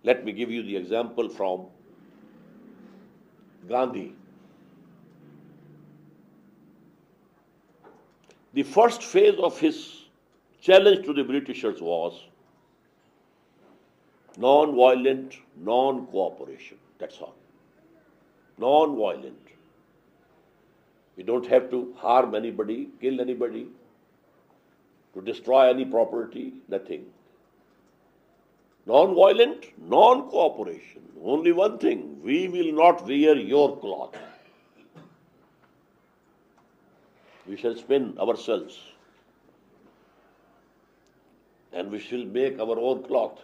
Let me give you the example from Gandhi. The first phase of his challenge to the Britishers was non-violent, non-cooperation. That's all. Non-violent. We don't have to harm anybody, kill anybody, to destroy any property, nothing. Non-violent, non-cooperation. Only one thing, we will not wear your cloth. We shall spin ourselves and we shall make our own cloth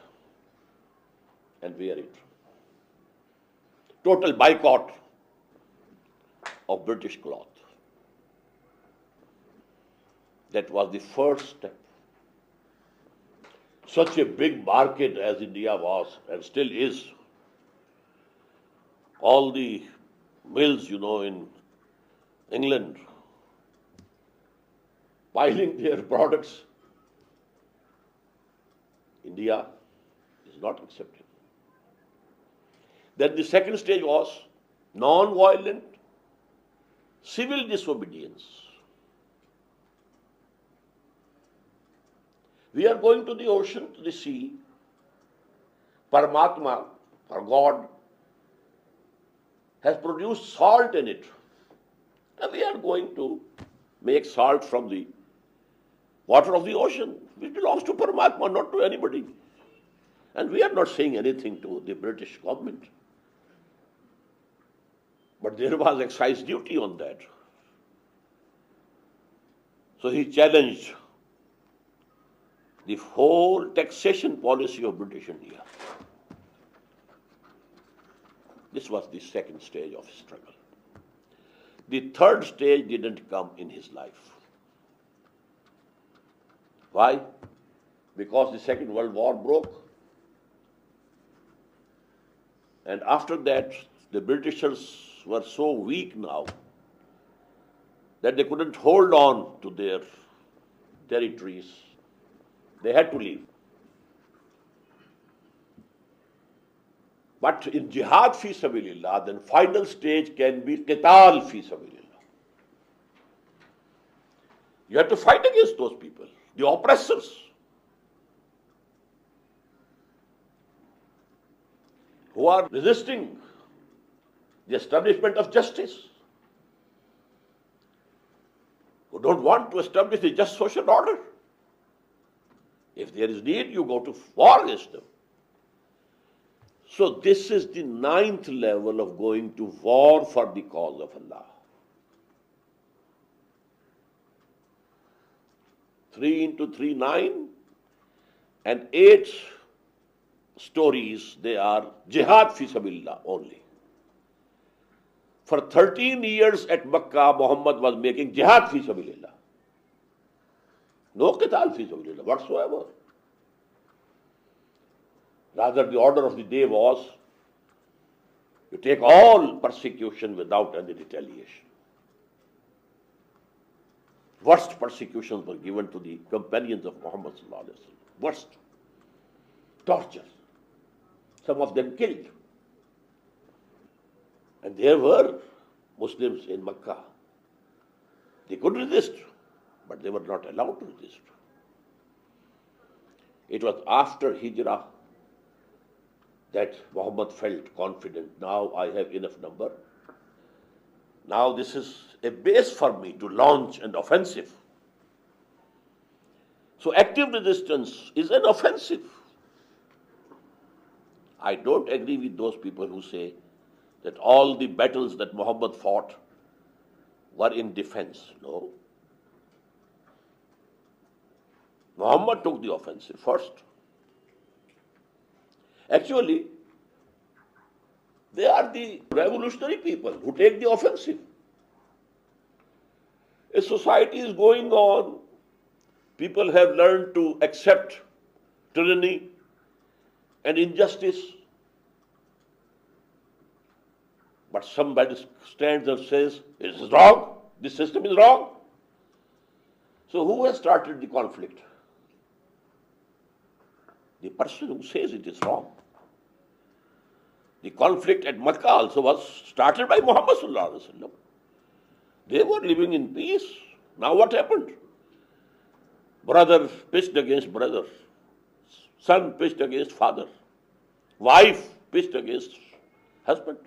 and wear it. Total boycott of British cloth. That was the first step. Such a big market as India was and still is. All the mills, in England, piling their products. India is not accepting. Then the second stage was non-violent, civil disobedience. We are going to the ocean, to the sea. Paramatma, or God, has produced salt in it. And we are going to make salt from the water of the ocean, which belongs to Paramatma, not to anybody. And we are not saying anything to the British government. But there was excise duty on that. So he challenged the whole taxation policy of British India. This was the second stage of his struggle. The third stage didn't come in his life. Why? Because the Second World War broke. And after that, the Britishers were so weak now that they couldn't hold on to their territories. They had to leave. But in jihad fi sabilillah, then final stage can be qital fi sabilillah. You have to fight against those people, the oppressors, who are resisting the establishment of justice, who don't want to establish the just social order. If there is need, you go to war against them. So this is the ninth level of going to war for the cause of Allah. 3 into 3, 9, and 8 stories, they are jihad fi sabilillah only. For 13 years at Makkah, Muhammad was making jihad fi sabilillah. No qital fi sabilillah whatsoever. Rather, the order of the day was to take all persecution without any retaliation. Worst persecutions were given to the companions of Muhammad sallallahu alaihi wasallam. Worst. Torture. Some of them killed. And there were Muslims in Makkah. They could resist, but they were not allowed to resist. It was after Hijrah that Muhammad felt confident. Now I have enough number. Now this is a base for me to launch an offensive. So active resistance is an offensive. I don't agree with those people who say that all the battles that Muhammad fought were in defense. No. Muhammad took the offensive first. Actually, they are the revolutionary people who take the offensive. A society is going on. People have learned to accept tyranny and injustice. But somebody stands and says, this is wrong, this system is wrong. So who has started the conflict? The person who says it is wrong. The conflict at Makkah also was started by Muhammad sallallahu alaihi wasallam. They were living in peace. Now what happened? Brother pitched against brother. Son pitched against father. Wife pitched against husband.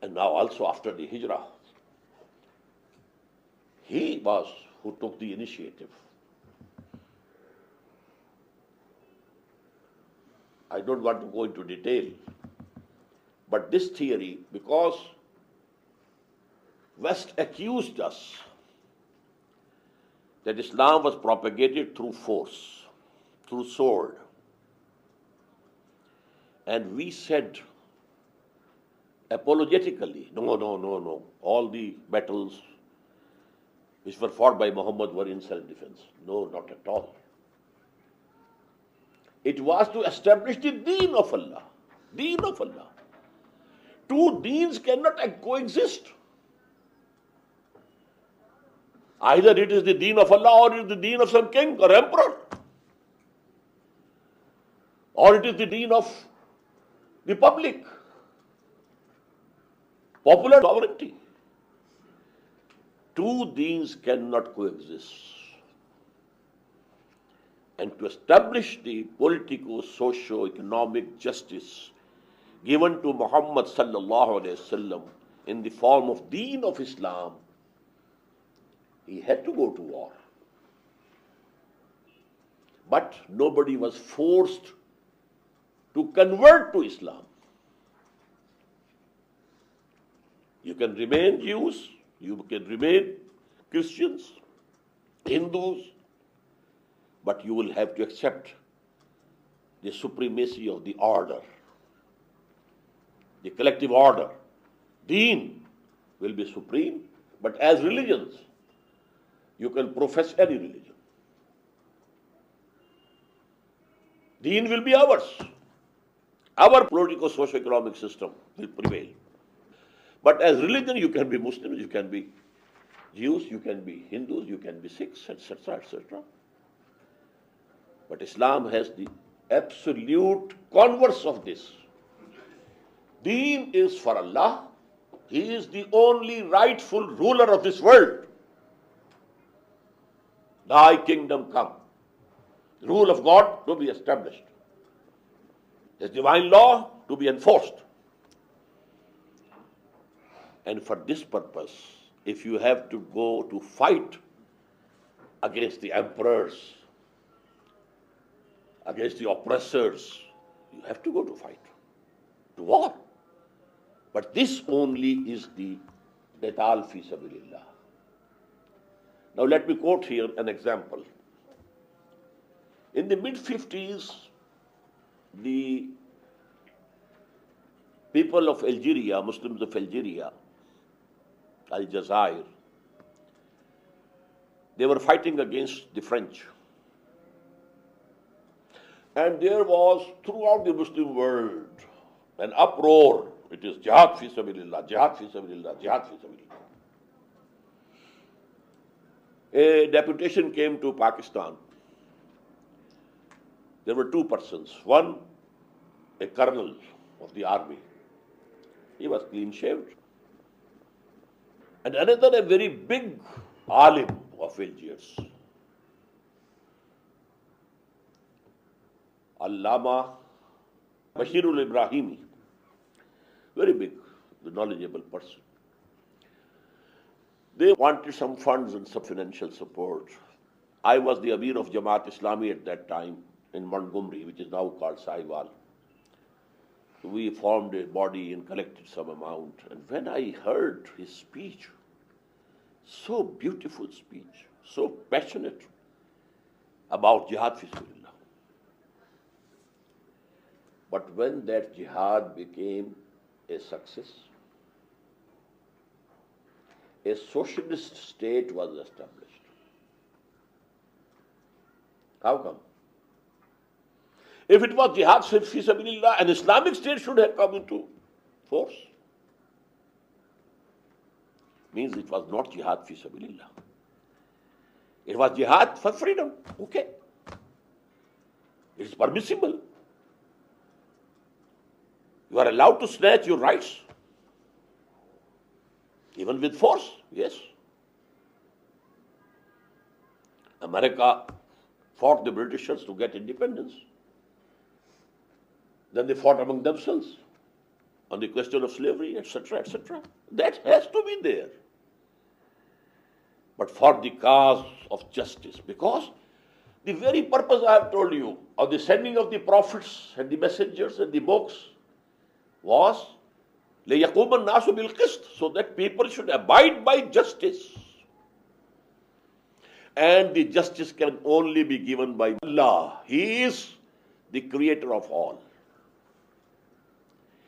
And now also after the Hijrah, he was who took the initiative. I don't want to go into detail, but this theory, because West accused us that Islam was propagated through force, through sword. And we said apologetically, no. All the battles which were fought by Muhammad were in self-defense. No, not at all. It was to establish the Deen of Allah. Deen of Allah. Two deens cannot coexist. Either it is the Deen of Allah or it is the Deen of some king or emperor. Or it is the Deen of the public. Popular sovereignty. Two deens cannot coexist. And to establish the political, socio-economic justice given to Muhammad sallallahu alaihi wasallam in the form of Deen of Islam, he had to go to war. But nobody was forced to convert to Islam. You can remain Jews, you can remain Christians, Hindus, but you will have to accept the supremacy of the order, the collective order. Deen will be supreme, but as religions, you can profess any religion. Deen will be ours. Our political socio-economic system will prevail. But as religion, you can be Muslims, you can be Jews, you can be Hindus, you can be Sikhs, etc., etc. But Islam has the absolute converse of this. Deen is for Allah. He is the only rightful ruler of this world. Thy kingdom come. The rule of God to be established. His divine law to be enforced. And for this purpose, if you have to go to fight against the emperors, against the oppressors, you have to go to fight, to war. But this only is the qital fi sabilillah. Now let me quote here an example. In the mid-50s, the people of Algeria, Muslims of Algeria, Aljazair, they were fighting against the French. And there was, throughout the Muslim world, an uproar. It is jihad fi sabilillah, jihad fi sabilillah, jihad fi sabilillah. A deputation came to Pakistan. There were two persons. One, a colonel of the army. He was clean-shaved. And another, a very big alim of Algiers. Allama Bashirul Ibrahimi. Very big, the knowledgeable person. They wanted some funds and some financial support. I was the Amir of Jamaat Islami at that time in Montgomery, which is now called Sahiwal. So we formed a body and collected some amount. And when I heard his speech, so beautiful speech, so passionate about jihad fi sabilillah. But when that jihad became a success, a socialist state was established. How come? If it was jihad fi sabilillah, an Islamic state should have come into force. Means it was not jihad fi sabilillah. It was jihad for freedom. Okay. It is permissible. You are allowed to snatch your rights. Even with force, yes. America fought the Britishers to get independence. Then they fought among themselves on the question of slavery, etc., etc. That has to be there. But for the cause of justice, because the very purpose I have told you of the sending of the prophets and the messengers and the books was لِيَقُومَ النَّاسُ بِالْقِسْطِ, so that people should abide by justice. And the justice can only be given by Allah. He is the creator of all.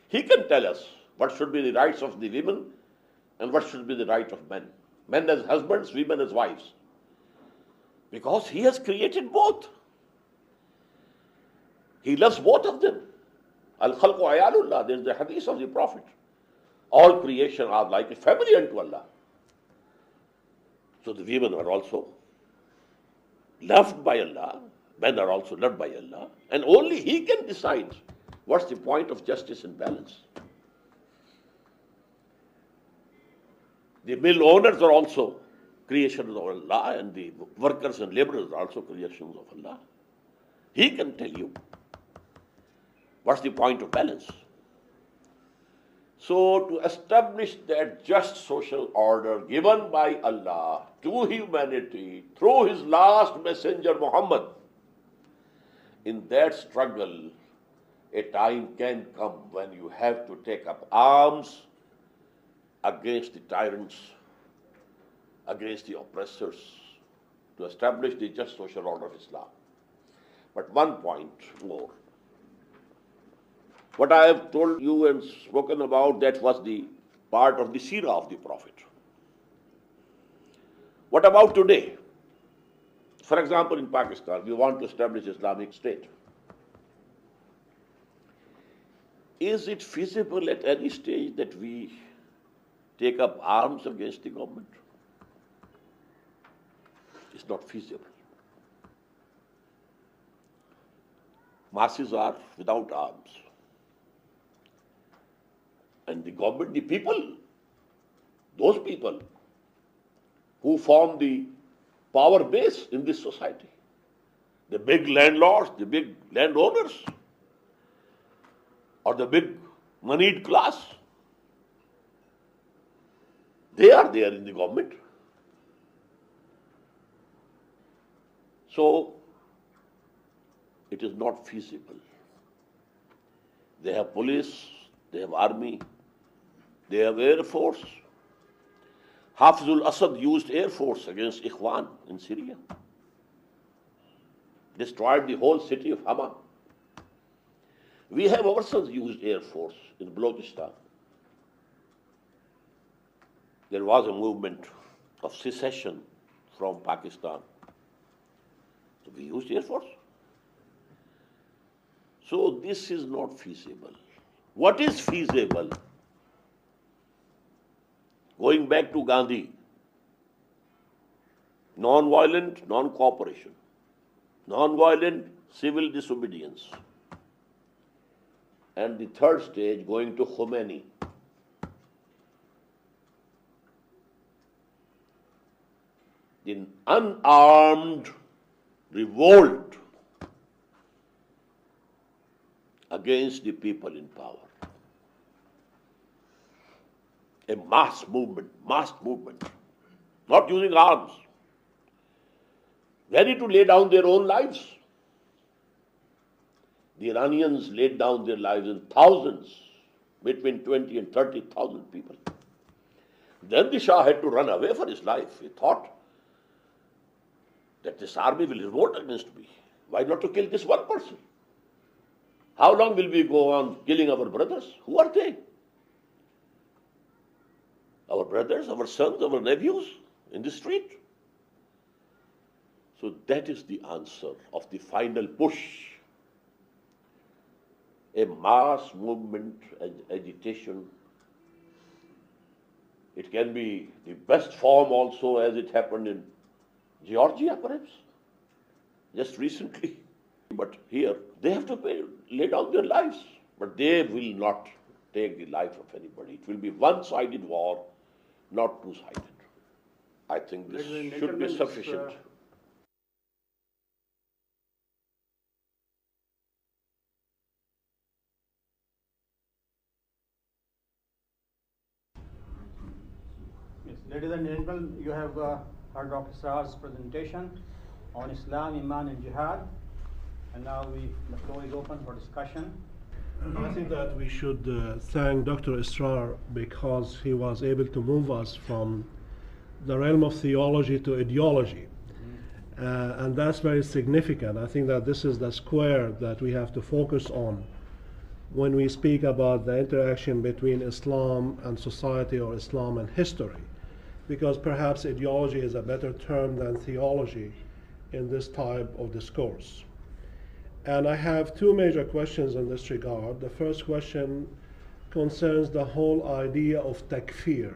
He can tell us what should be the rights of the women and what should be the right of men. Men as husbands, women as wives. Because He has created both. He loves both of them. Al-Khalqu Ayalullah, there is the hadith of the Prophet. All creation are like a family unto Allah. So the women are also loved by Allah, men are also loved by Allah, and only He can decide what's the point of justice and balance. The mill owners are also creations of Allah, and the workers and laborers are also creations of Allah. He can tell you what's the point of balance. So to establish that just social order given by Allah to humanity through His last messenger Muhammad, in that struggle, a time can come when you have to take up arms against the tyrants, against the oppressors, to establish the just social order of Islam. But one point more. What I have told you and spoken about, that was the part of the seerah of the Prophet. What about today? For example, in Pakistan, we want to establish Islamic State. Is it feasible at any stage that we take up arms against the government? It's not feasible. Masses are without arms. And the government, the people, those people who form the power base in this society, the big landlords, the big landowners, or the big moneyed class, they are there in the government. So, it is not feasible. They have police, they have army, they have air force. Hafizul Asad used air force against Ikhwan in Syria. Destroyed the whole city of Hama. We have ourselves used air force in Balochistan. There was a movement of secession from Pakistan. So we used air force. So this is not feasible. What is feasible? Going back to Gandhi, non-violent non-cooperation, non-violent civil disobedience, and the third stage going to Khomeini. The unarmed revolt against the people in power. A mass movement, not using arms, ready to lay down their own lives. The Iranians laid down their lives in thousands, between 20 and 30,000 people. Then the Shah had to run away for his life. He thought that this army will revolt against me. Why not to kill this one person? How long will we go on killing our brothers? Who are they? Our brothers, our sons, our nephews in the street? So that is the answer of the final push. A mass movement agitation. It can be the best form also, as it happened in Georgia, perhaps, just recently. But here, they have to lay down their lives. But they will not take the life of anybody. It will be one-sided war, not two-sided. I think this should be sufficient. Yes, ladies and gentlemen, you have heard Dr. Sar's presentation on Islam, Iman and Jihad. And now the floor is open for discussion. I think that we should thank Dr. Israr because he was able to move us from the realm of theology to ideology. And that's very significant. I think that this is the square that we have to focus on when we speak about the interaction between Islam and society or Islam and history. Because perhaps ideology is a better term than theology in this type of discourse. And I have two major questions in this regard. The first question concerns the whole idea of takfir,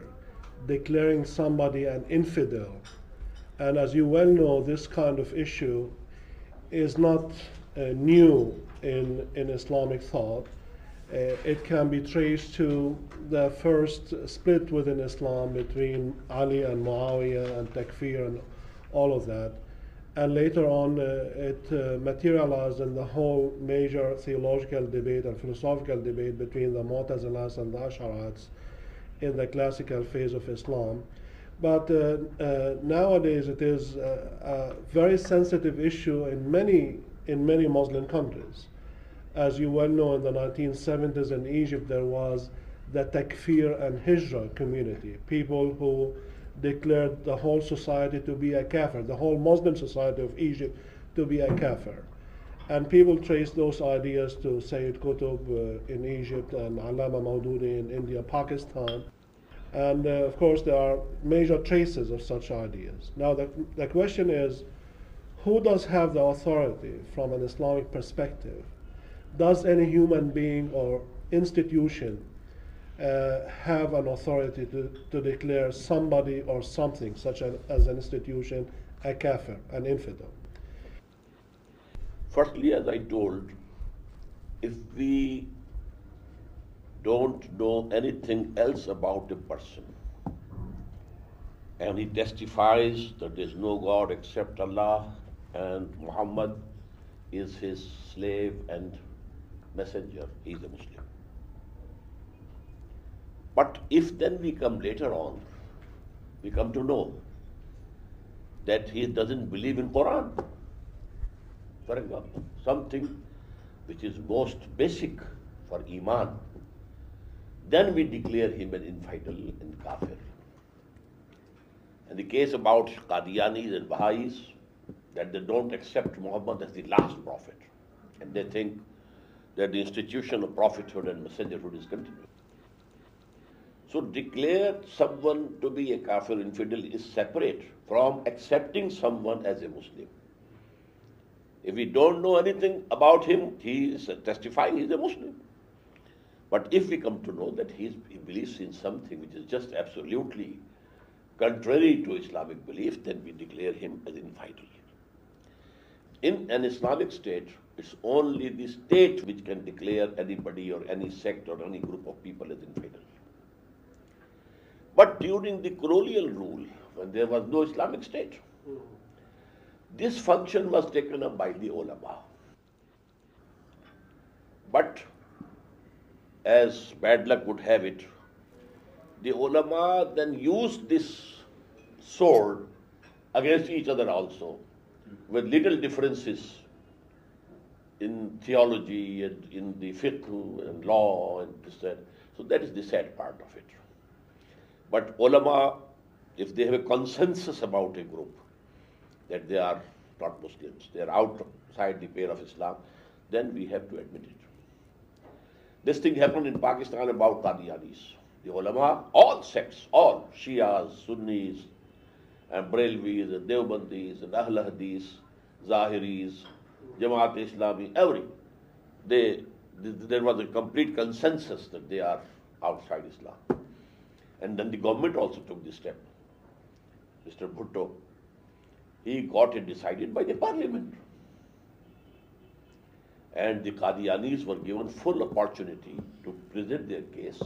declaring somebody an infidel. And as you well know, this kind of issue is not new in Islamic thought. It can be traced to the first split within Islam between Ali and Muawiyah and takfir and all of that. And later on, it materialized in the whole major theological debate and philosophical debate between the Mu'tazilas and the Ash'arites in the classical phase of Islam. But nowadays, it is a very sensitive issue in many Muslim countries. As you well know, in the 1970s in Egypt, there was the takfir and hijra community, people who declared the whole society to be a kafir, the whole Muslim society of Egypt to be a kafir. And people trace those ideas to Sayyid Qutb in Egypt and Allama Maududi in India, Pakistan. And of course, there are major traces of such ideas. Now, the question is, who does have the authority from an Islamic perspective? Does any human being or institution have an authority to declare somebody or something, such as an institution, a kafir, an infidel? Firstly, as I told, if we don't know anything else about a person, and he testifies that there is no God except Allah and Muhammad is his slave and messenger, he is a Muslim. But if then we come later on, we come to know that he doesn't believe in Quran, for example, something which is most basic for Iman, then we declare him an infidel and kafir. And the case about Qadianis and Baha'is, that they don't accept Muhammad as the last prophet, and they think that the institution of prophethood and messengerhood is continued. So declare someone to be a kafir infidel is separate from accepting someone as a Muslim. If we don't know anything about him, he is testifying he is a Muslim. But if we come to know that he believes in something which is just absolutely contrary to Islamic belief, then we declare him as infidel. In an Islamic state, it's only the state which can declare anybody or any sect or any group of people as infidel. But during the colonial rule, when there was no Islamic state, this function was taken up by the ulama. But as bad luck would have it, the ulama then used this sword against each other also, with little differences in theology and in the fiqh and law and this that. So that is the sad part of it. But ulama, if they have a consensus about a group, that they are not Muslims, they are outside the pale of Islam, then we have to admit it. This thing happened in Pakistan about Qadianis. The ulama, all sects, all Shias, Sunnis, and Brelvis, and Deobandis, and Ahl Hadith, Zahiris, Jamaat Islami, there was a complete consensus that they are outside Islam. And then the government also took this step. Mr. Bhutto, he got it decided by the parliament. And the Qadianis were given full opportunity to present their case.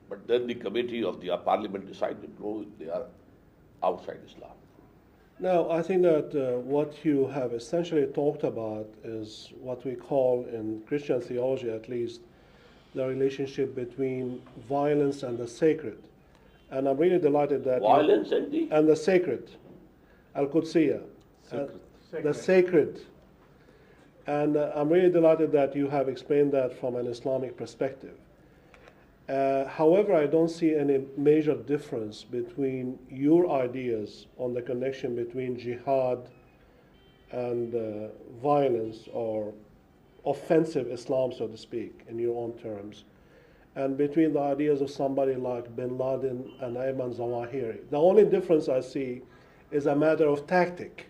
But then the committee of the parliament decided, no, they are outside Islam. Now, I think that what you have essentially talked about is what we call, in Christian theology at least, the relationship between violence and the sacred. And I'm really delighted that violence and the sacred, al-Qudsiyya, the sacred. And I'm really delighted that you have explained that from an Islamic perspective. However, I don't see any major difference between your ideas on the connection between jihad and violence or offensive Islam, so to speak, in your own terms, and between the ideas of somebody like Bin Laden and Ayman Zawahiri. The only difference I see is a matter of tactic,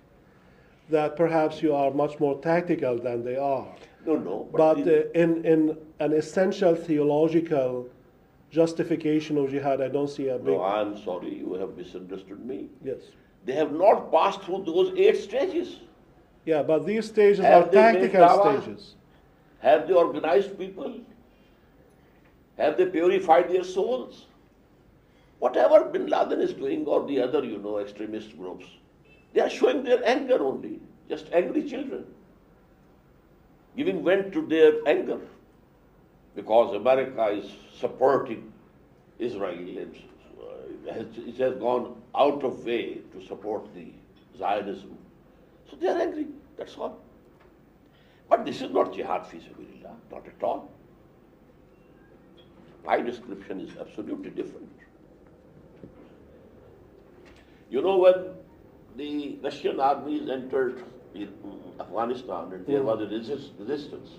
that perhaps you are much more tactical than they are. No. But in an essential theological justification of jihad, I don't see a big... No, I'm sorry, you have misunderstood me. Yes. They have not passed through those 8 stages. Yeah, but these stages are tactical stages. Have they organized people? Have they purified their souls? Whatever Bin Laden is doing or the other, extremist groups, they are showing their anger only, just angry children, giving vent to their anger because America is supporting Israel. It has gone out of way to support the Zionism. So they are angry, that's all. But this is not jihad fi sabilillah, not at all. My description is absolutely different. You know, when the Russian armies entered Afghanistan and there was a resistance,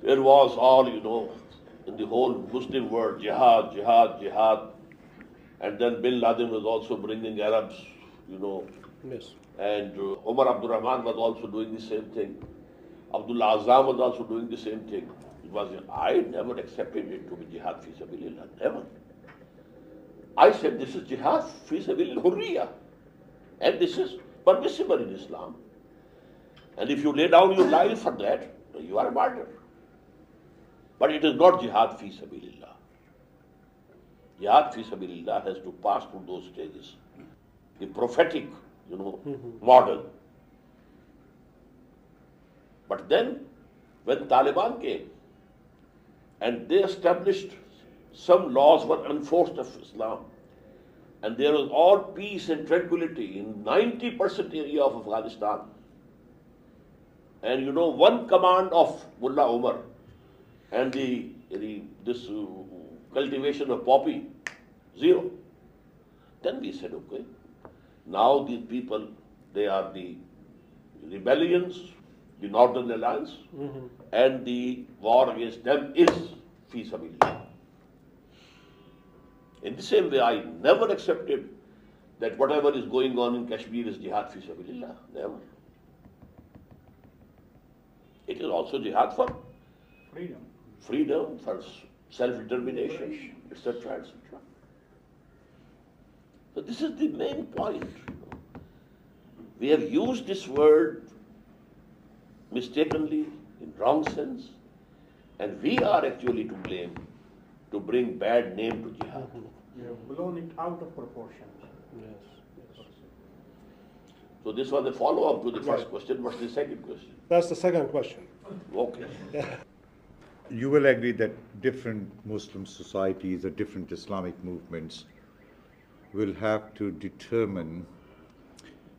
there was all, you know, in the whole Muslim world, jihad, jihad, jihad. And then Bin Laden was also bringing Arabs, you know. Yes. And Omar Abdul Rahman was also doing the same thing. Abdullah Azam was also doing the same thing. I never accepted it to be jihad fi sabilillah, never. I said this is jihad fi sabilillah hurriya. And this is permissible in Islam. And if you lay down your life for that, you are a martyr. But it is not jihad fi sabilillah. Jihad fi sabilillah has to pass through those stages. The prophetic, you know, model. But then, when Taliban came, and they established some laws were enforced of Islam, and there was all peace and tranquility in 90% area of Afghanistan. And you know, one command of Mullah Umar and this cultivation of poppy, zero. Then we said, okay, now these people, they are the rebellions, the Northern Alliance, and the war against them is fi sabilillah. In the same way, I never accepted that whatever is going on in Kashmir is jihad fi sabilillah. Never. It is also jihad for freedom, for self-determination, etc., etc. So this is the main point. We have used this word mistakenly, in wrong sense, and we are actually to blame to bring bad name to jihad. You have blown it out of proportion. Yes. So this was a follow-up to the first question. What's the second question? That's the second question. Okay. You will agree that different Muslim societies or different Islamic movements will have to determine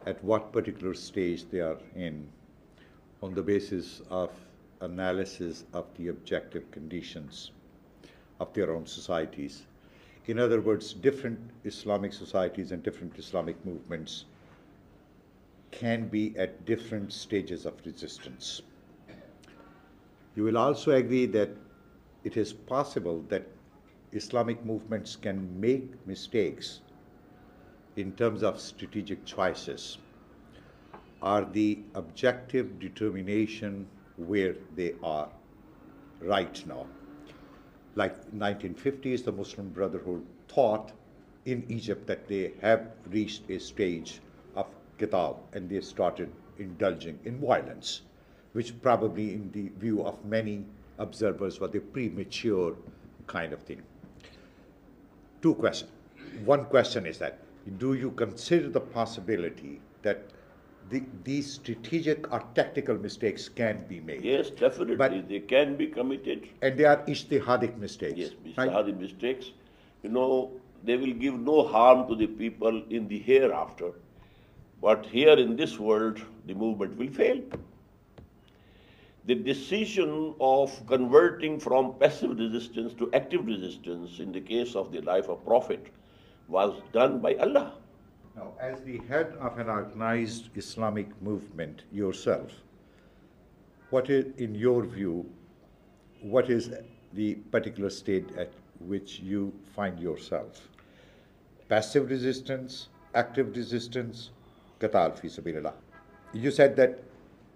at what particular stage they are in on the basis of analysis of the objective conditions of their own societies. In other words, different Islamic societies and different Islamic movements can be at different stages of resistance. You will also agree that it is possible that Islamic movements can make mistakes in terms of strategic choices or the objective determination where they are right now. Like 1950s, the Muslim Brotherhood thought in Egypt that they have reached a stage of qital and they started indulging in violence, which probably in the view of many observers was a premature kind of thing. Two questions. One question is that, do you consider the possibility that these strategic or tactical mistakes can be made? Yes, definitely. But they can be committed. And they are ijtihadic mistakes. Yes, ijtihadic mistakes. You know, they will give no harm to the people in the hereafter. But here in this world, the movement will fail. The decision of converting from passive resistance to active resistance in the case of the life of Prophet was done by Allah. Now, as the head of an organized Islamic movement yourself, what is, in your view, what is the particular state at which you find yourself? Passive resistance, active resistance, qital fi sabilillah. You said that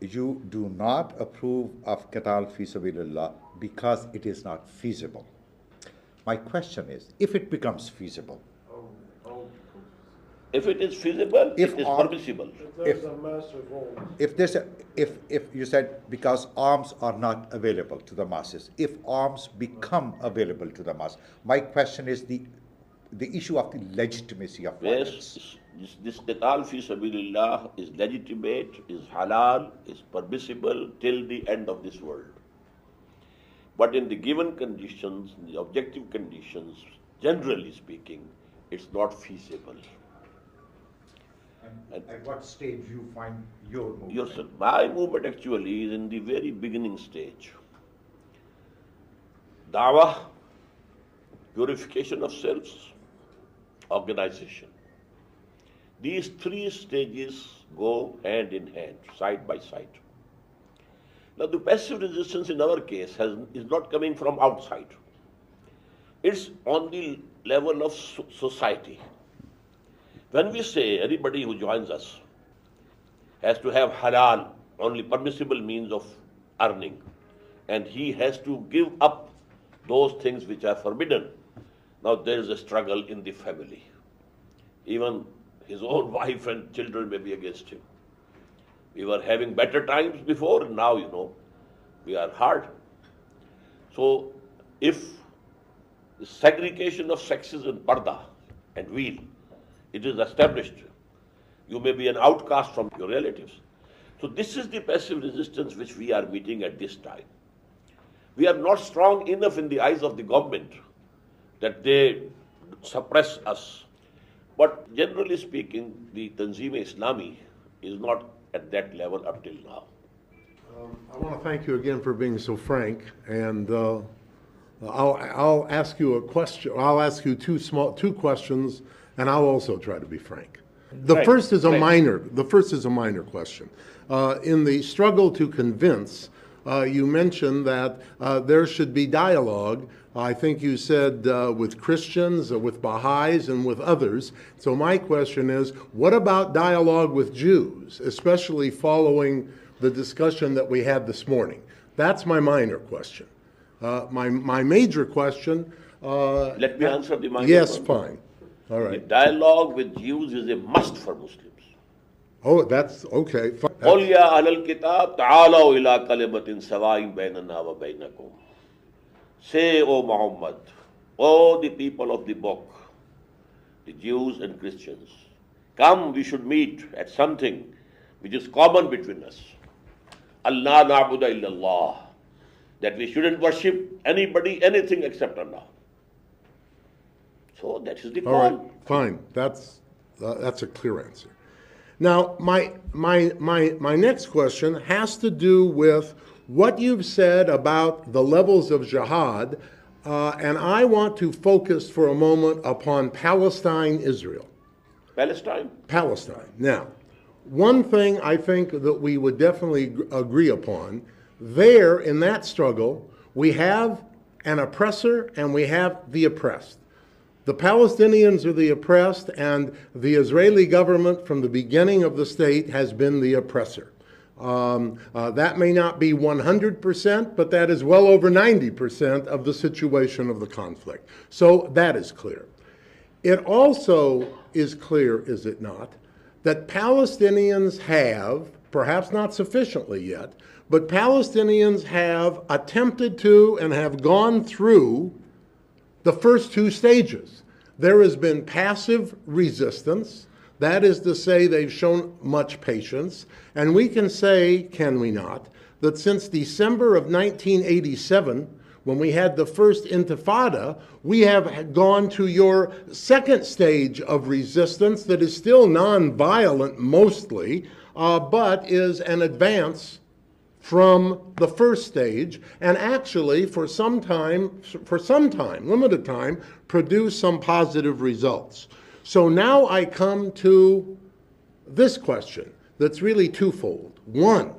you do not approve of qital fi sabilillah because it is not feasible. My question is, if it becomes feasible, if it is feasible, it is permissible. If you said because arms are not available to the masses, if arms become available to the mass, my question is the issue of the legitimacy of violence. Yes, this qital fi sabilillah is legitimate, is halal, is permissible till the end of this world. But in the given conditions, in the objective conditions, generally speaking, it's not feasible. And at what stage you find your movement? Yourself. My movement actually is in the very beginning stage. Dawah, purification of selves, organization. These three stages go hand in hand, side by side. Now, the passive resistance in our case is not coming from outside. It's on the level of society. When we say anybody who joins us has to have halal, only permissible means of earning, and he has to give up those things which are forbidden, now there is a struggle in the family. Even his own wife and children may be against him. We were having better times before, and now, we are hard. So, if the segregation of sexes in parda and wheel, it is established, you may be an outcast from your relatives. So, this is the passive resistance which we are meeting at this time. We are not strong enough in the eyes of the government that they suppress us. But generally speaking, the Tanzeem-e-Islami is not at that level up till now. I want to thank you again for being so frank, and I'll ask you a question. I'll ask you two questions, and I'll also try to be frank. The first is a minor question. In the struggle to convince, you mentioned that there should be dialogue. I think you said with Christians, with Baha'is, and with others. So my question is, what about dialogue with Jews, especially following the discussion that we had this morning? That's my minor question. My major question... Let me answer the minor Yes, question. fine. All right. The dialogue with Jews is a must for Muslims. Oh, that's okay. قُلْ يَا أَهْلَ الْكِتَابِ تَعَالَوْا إِلَىٰ كَلِمَةٍ سَوَاءٍ بَيْنَنَا وَبَيْنَكُمْ. Say, O Muhammad, O the people of the book, the Jews and Christians, come, we should meet at something which is common between us. Allah na'budu illALLah, that we shouldn't worship anybody, anything except Allah. So that is the call. All right, fine. That's a clear answer. Now, my next question has to do with what you've said about the levels of jihad, and I want to focus for a moment upon Palestine, Israel. Palestine? Palestine. Now, one thing I think that we would definitely agree upon, there in that struggle, we have an oppressor and we have the oppressed. The Palestinians are the oppressed, and the Israeli government from the beginning of the state has been the oppressor. That may not be 100%, but that is well over 90% of the situation of the conflict. So that is clear. It also is clear, is it not, that Palestinians have, perhaps not sufficiently yet, but Palestinians have attempted to and have gone through the first two stages. There has been passive resistance. That is to say, they've shown much patience. And we can say, can we not, that since December of 1987, when we had the first intifada, we have gone to your second stage of resistance that is still non-violent mostly, but is an advance from the first stage, and actually for some time, limited time, produce some positive results. So now I come to this question that's really twofold. One,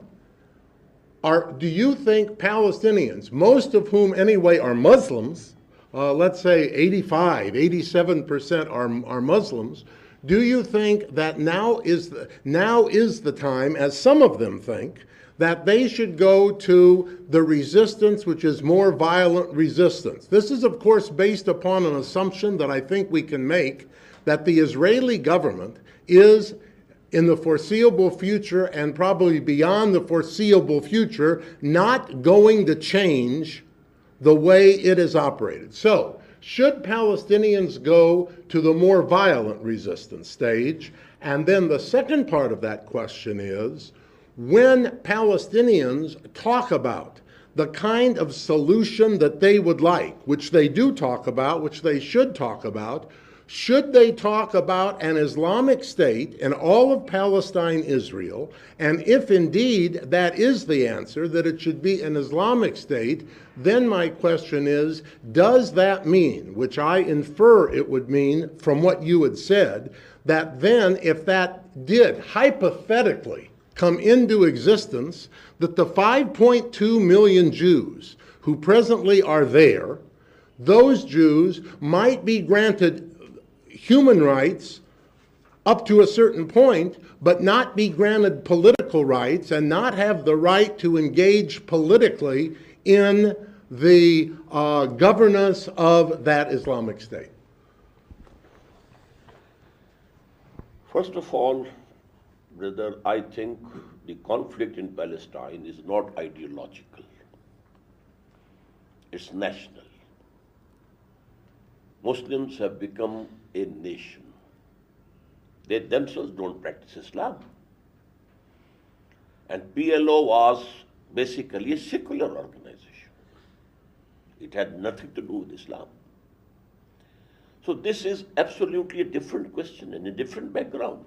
do you think Palestinians, most of whom anyway are Muslims, let's say 85, 87% are Muslims, do you think that now is the time, as some of them think, that they should go to the resistance which is more violent resistance? This is, of course, based upon an assumption that I think we can make, that the Israeli government is, in the foreseeable future and probably beyond the foreseeable future, not going to change the way it is operated. So, should Palestinians go to the more violent resistance stage? And then the second part of that question is, when Palestinians talk about the kind of solution that they would like, which they do talk about, which they should talk about, Should they talk about an Islamic state in all of Palestine, Israel? And if indeed that is the answer, that it should be an Islamic state, then my question is, does that mean, which I infer it would mean from what you had said, that then if that did hypothetically come into existence, that the 5.2 million Jews who presently are there, those Jews might be granted human rights up to a certain point, but not be granted political rights and not have the right to engage politically in the governance of that Islamic state? First of all, brother, I think the conflict in Palestine is not ideological. It's national. Muslims have become a nation. They themselves don't practice Islam. And PLO was basically a secular organization. It had nothing to do with Islam. So this is absolutely a different question and a different background.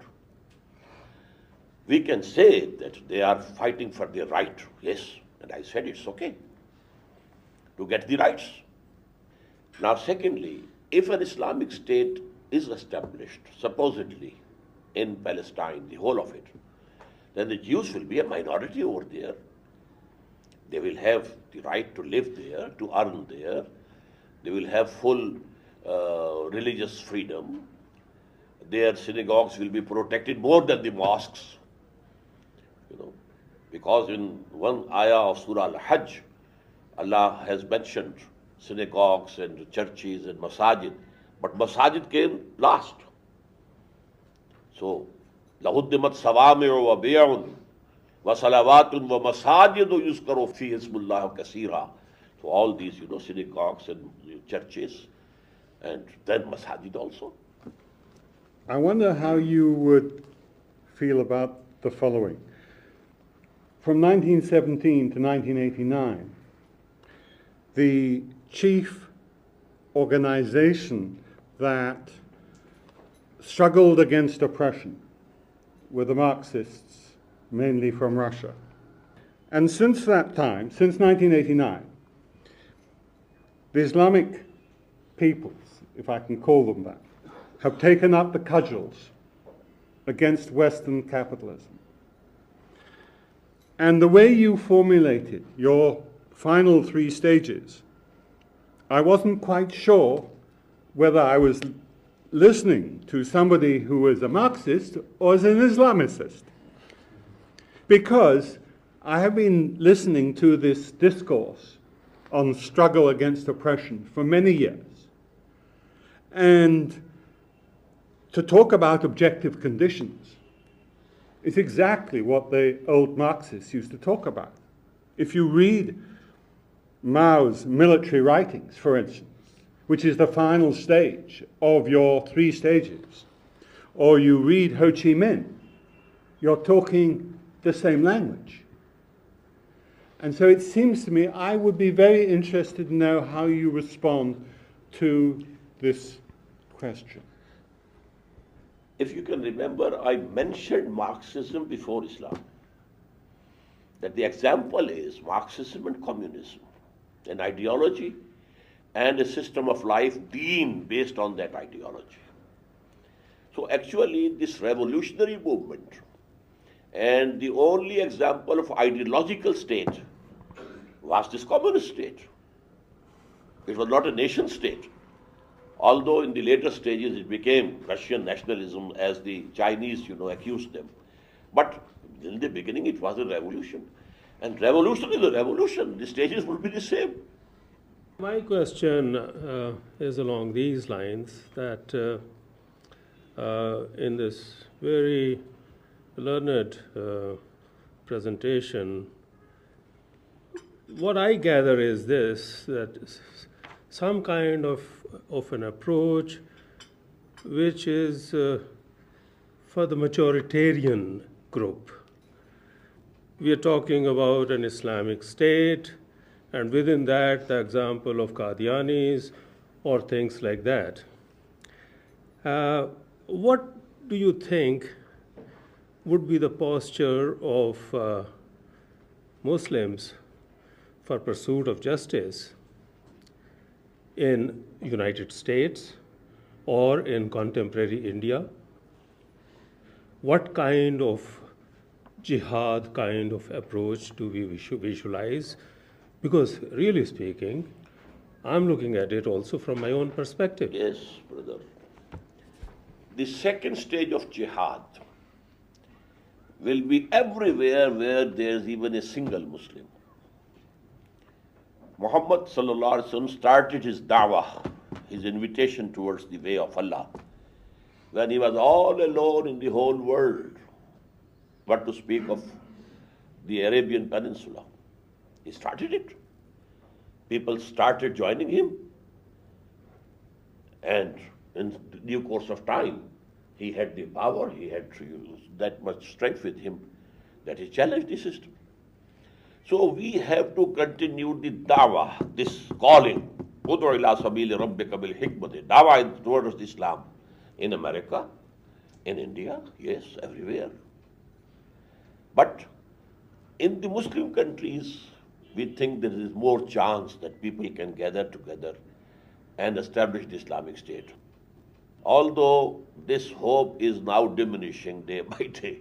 We can say that they are fighting for their right, yes, and I said it's okay to get the rights. Now, secondly, if an Islamic state is established, supposedly, in Palestine, the whole of it, then the Jews will be a minority over there. They will have the right to live there, to earn there. They will have full religious freedom. Their synagogues will be protected more than the mosques. Because in one ayah of Surah Al-Hajj, Allah has mentioned synagogues and churches and masajid, but masajid came last. So, لَهُدِّمَتْ سَوَامِعُ وَبِيعٌ وَصَلَوَاتٌ وَمَسَاجِدُ يُذْكَرُ فِيهِ اسْمُ اللَّهِ كَثِيرًا. So all these, synagogues and churches, and then masajid also. I wonder how you would feel about the following. From 1917 to 1989, the chief organization that struggled against oppression were the Marxists, mainly from Russia. And since that time, since 1989, the Islamic peoples, if I can call them that, have taken up the cudgels against Western capitalism. And the way you formulated your final 3 stages, I wasn't quite sure whether I was listening to somebody who was a Marxist or as an Islamicist. Because I have been listening to this discourse on struggle against oppression for many years. And to talk about objective conditions is exactly what the old Marxists used to talk about. If you read Mao's military writings, for instance, which is the final stage of your 3 stages, or you read Ho Chi Minh, you're talking the same language. And so it seems to me I would be very interested to know how you respond to this question. If you can remember, I mentioned Marxism before Islam. That the example is Marxism and communism, an ideology and a system of life deen based on that ideology. So actually this revolutionary movement and the only example of ideological state was this communist state. It was not a nation state. Although in the later stages it became Russian nationalism as the Chinese, accused them. But in the beginning it was a revolution. And revolution is a revolution. The stages will be the same. My question is along these lines, that in this very learned presentation, what I gather is this, that some kind of an approach which is for the majoritarian group. We are talking about an Islamic state, and within that, the example of Qadianis or things like that. What do you think would be the posture of Muslims for pursuit of justice in United States or in contemporary India? What kind of jihad kind of approach do we visualize? Because really speaking, I'm looking at it also from my own perspective. Yes, brother. The second stage of jihad will be everywhere where there is even a single Muslim. Muhammad sallallahu alaihi wasallam started his da'wah, his invitation towards the way of Allah, when he was all alone in the whole world. What to speak of the Arabian Peninsula? He started it. People started joining him. And in due course of time, he had the power, he had that much strength with him that he challenged the system. So we have to continue the da'wah, this calling, Udu ila sabili rabbika bil hikmati, da'wah towards Islam in America, in India, yes, everywhere. But in the Muslim countries, we think there is more chance that people can gather together and establish the Islamic State. Although this hope is now diminishing day by day,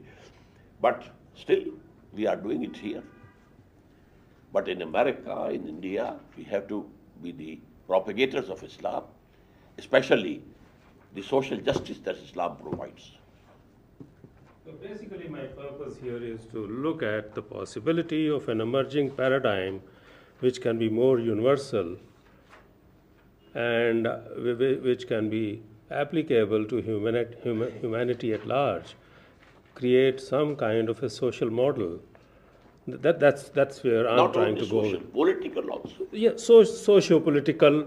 but still we are doing it here. But in America, in India, we have to be the propagators of Islam, especially the social justice that Islam provides. So basically my purpose here is to look at the possibility of an emerging paradigm which can be more universal and which can be applicable to humanity at large, create some kind of a social model. That's where I'm trying to go. Not only social, political also. Yeah, socio-political,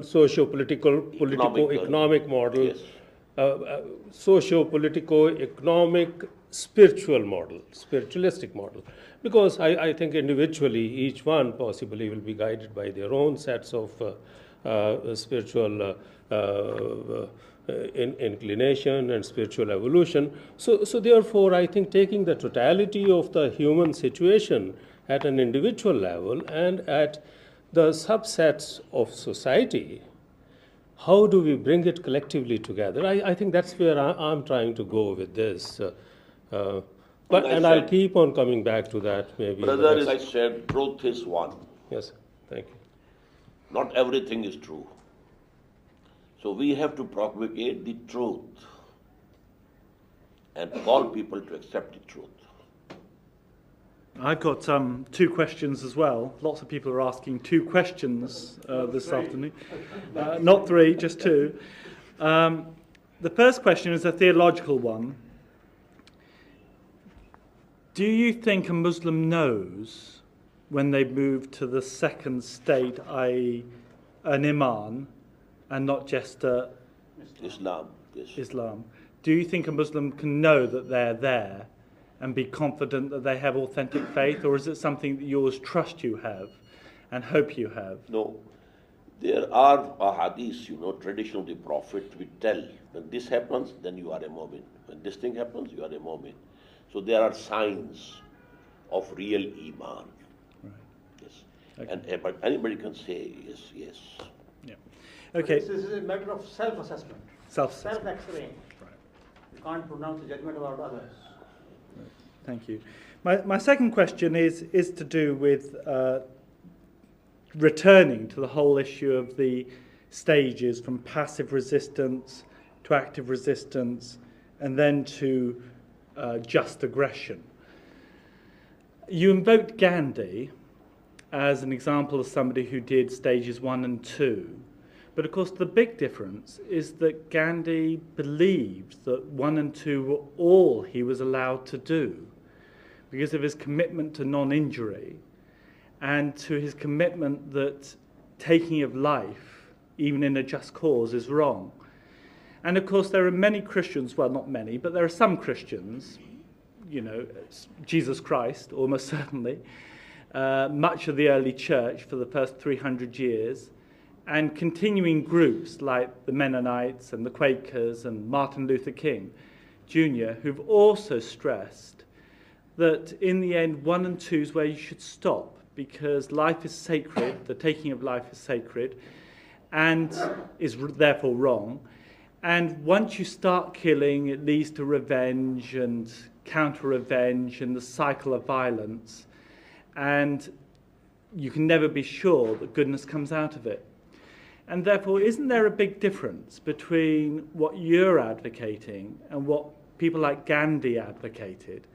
politico-economic model, Yes. Socio-politico-economic spiritual model, spiritualistic model. Because I think individually each one possibly will be guided by their own sets of spiritual inclination and spiritual evolution. So therefore I think taking the totality of the human situation at an individual level and at the subsets of society, how do we bring it collectively together? I think that's where I'm trying to go with this. And I'll keep on coming back to that maybe. Brother, as I said, truth is one. Yes, thank you. Not everything is true. So we have to propagate the truth and call people to accept the truth. I've got two questions as well. Lots of people are asking two questions this afternoon. Not three, just two. The first question is a theological one. Do you think a Muslim knows when they move to the second state, i.e. an iman, and not just Islam, yes. Islam? Do you think a Muslim can know that they're there and be confident that they have authentic faith, or is it something that you always trust you have and hope you have? No. There are ahadith, tradition of the Prophet, we tell, when this happens, then you are a mu'min. When this thing happens, you are a mu'min. So there are signs of real iman. Right. Yes. Okay. And but anybody can say yes, yes. Yeah. Okay. This is a matter of self-assessment. Self-assessment. Self-X-ray. Right. You can't pronounce a judgment about others. Thank you. My second question is to do with returning to the whole issue of the stages from passive resistance to active resistance and then to just aggression. You invoked Gandhi as an example of somebody who did stages 1 and 2. But of course the big difference is that Gandhi believed that 1 and 2 were all he was allowed to do because of his commitment to non-injury and to his commitment that taking of life, even in a just cause, is wrong. And of course there are many Christians, well not many, but there are some Christians, Jesus Christ almost certainly, much of the early church for the first 300 years, and continuing groups like the Mennonites and the Quakers and Martin Luther King Jr., who've also stressed that in the end, 1 and 2 is where you should stop, because life is sacred, the taking of life is sacred, and is therefore wrong. And once you start killing, it leads to revenge and counter-revenge and the cycle of violence. And you can never be sure that goodness comes out of it. And therefore, isn't there a big difference between what you're advocating and what people like Gandhi advocated?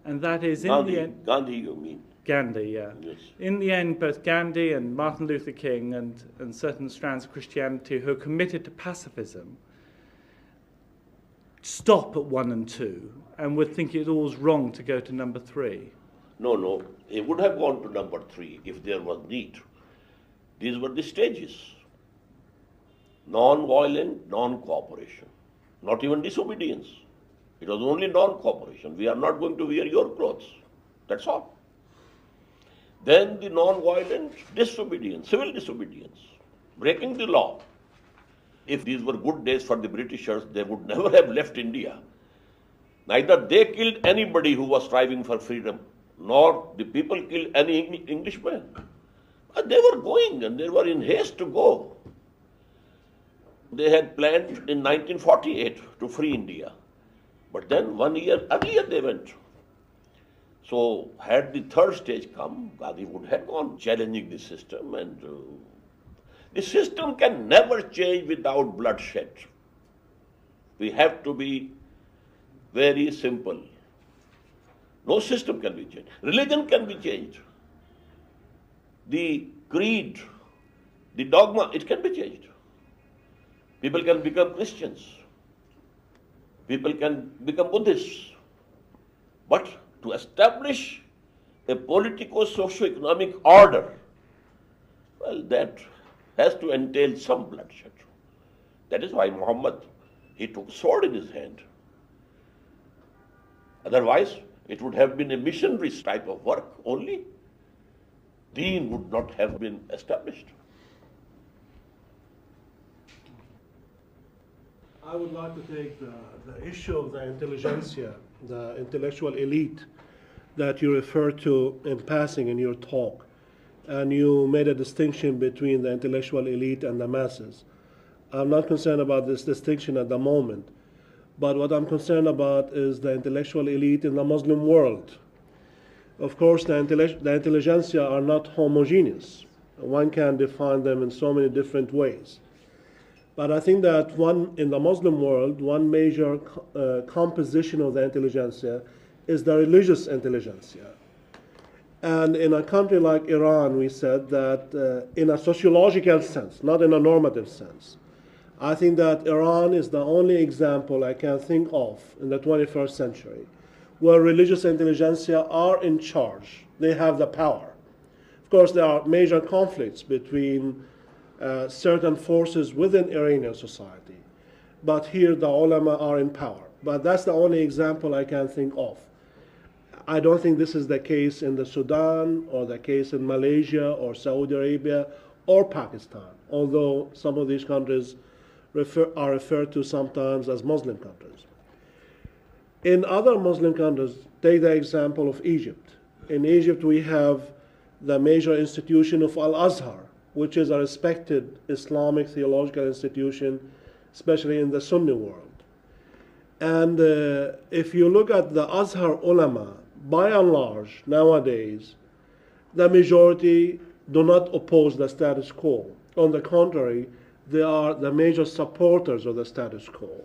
And that is, in the end... Gandhi, you mean? Gandhi, yeah. Yes. In the end, both Gandhi and Martin Luther King and certain strands of Christianity who are committed to pacifism stop at 1 and 2 and would think it all's wrong to go to number 3. No, he would have gone to number 3 if there was need. These were the stages. Non-violent, non-cooperation. Not even disobedience. It was only non-cooperation. We are not going to wear your clothes. That's all. Then the non-violent disobedience, civil disobedience, breaking the law. If these were good days for the Britishers, they would never have left India. Neither they killed anybody who was striving for freedom, nor the people killed any Englishman. But they were going and they were in haste to go. They had planned in 1948 to free India. But then 1 year earlier they went. So had the third stage come, Gandhi would have gone challenging the system, and the system can never change without bloodshed. We have to be very simple. No system can be changed. Religion can be changed. The creed, the dogma, it can be changed. People can become Christians. People can become Buddhists. But to establish a politico-socio-economic order, well, that has to entail some bloodshed. That is why Muhammad, he took sword in his hand. Otherwise, it would have been a missionary type of work only. Deen would not have been established. I would like to take the issue of the intelligentsia, the intellectual elite that you referred to in passing in your talk. And you made a distinction between the intellectual elite and the masses. I'm not concerned about this distinction at the moment, but what I'm concerned about is the intellectual elite in the Muslim world. Of course, the intelligentsia are not homogeneous. One can define them in so many different ways. But I think that in the Muslim world, one major composition of the intelligentsia is the religious intelligentsia. And in a country like Iran, we said that in a sociological sense, not in a normative sense, I think that Iran is the only example I can think of in the 21st century where religious intelligentsia are in charge. They have the power. Of course, there are major conflicts between certain forces within Iranian society. But here the ulama are in power. But that's the only example I can think of. I don't think this is the case in the Sudan or the case in Malaysia or Saudi Arabia or Pakistan, although some of these countries are referred to sometimes as Muslim countries. In other Muslim countries, take the example of Egypt. In Egypt, we have the major institution of Al-Azhar, which is a respected Islamic theological institution, especially in the Sunni world. And if you look at the Azhar ulama, by and large, nowadays, the majority do not oppose the status quo. On the contrary, they are the major supporters of the status quo.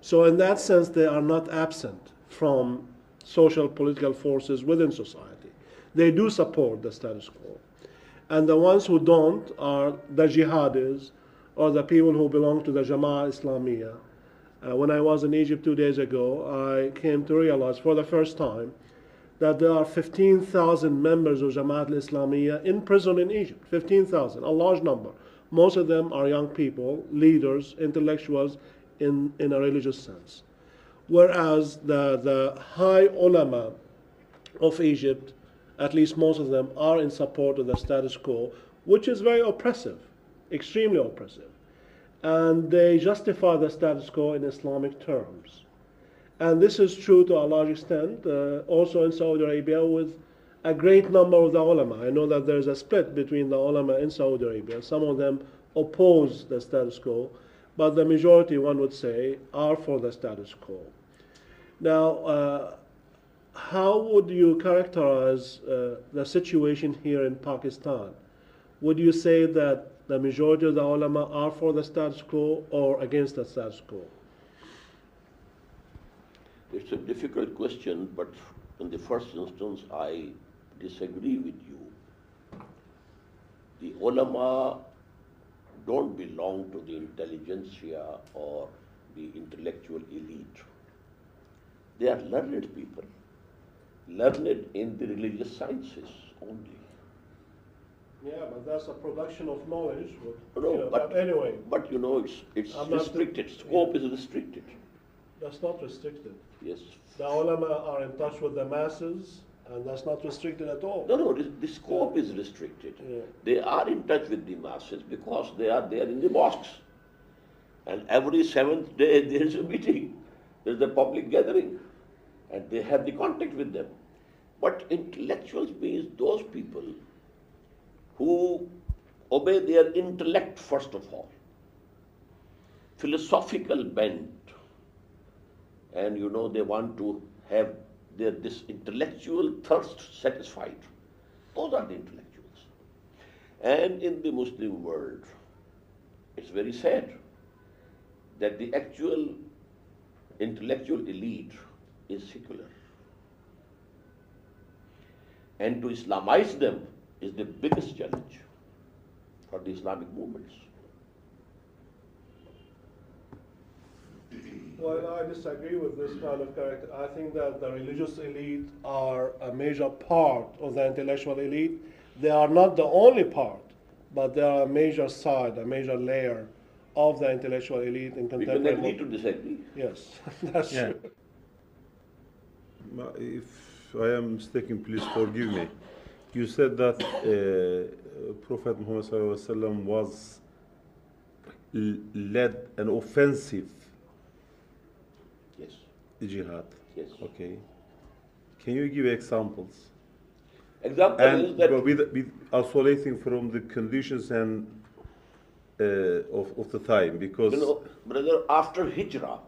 So in that sense, they are not absent from social political forces within society. They do support the status quo. And the ones who don't are the jihadis or the people who belong to the Jama'ah Islamiyah. When I was in Egypt 2 days ago, I came to realize for the first time that there are 15,000 members of Jama'at al-Islamiyah in prison in Egypt. 15,000, a large number. Most of them are young people, leaders, intellectuals in a religious sense. Whereas the high ulama of Egypt, at least most of them, are in support of the status quo, which is very oppressive. extremely oppressive. And they justify the status quo in Islamic terms. And this is true to a large extent, also in Saudi Arabia with a great number of the ulama. I know that there's a split between the ulama in Saudi Arabia. Some of them oppose the status quo, but the majority, one would say, are for the status quo. Now, how would you characterize the situation here in Pakistan? Would you say that the majority of the ulama are for the status quo or against the status quo? It's a difficult question, but in the first instance, I disagree with you. The ulama don't belong to the intelligentsia or the intellectual elite. They are learned people, learned in the religious sciences only. Yeah, but that's a production of knowledge. No, but anyway. But you know, it's restricted. Scope is restricted. That's not restricted. Yes. The ulama are in touch with the masses, and that's not restricted at all. No, the scope is restricted. Yeah. They are in touch with the masses because they are there in the mosques. And every 7th day there is a meeting. There is a public gathering. And they have the contact with them. But intellectuals means those people who obey their intellect first of all. Philosophical bent. And you know, they want to have this intellectual thirst satisfied. Those are the intellectuals. And in the Muslim world, it's very sad that the actual intellectual elite is secular. And to Islamize them is the biggest challenge for the Islamic movements. Well, I disagree with this kind of character. I think that the religious elite are a major part of the intellectual elite. They are not the only part, but they are a major side, a major layer of the intellectual elite in contemporary. We can agree to disagree. Yes, that's true. If I am mistaken, please forgive me. You said that Prophet Muhammad ﷺ was led an offensive jihad. Yes. Okay. Can you give examples? Example and is that with isolating from the conditions and of the time, because you know, brother, after Hijrah,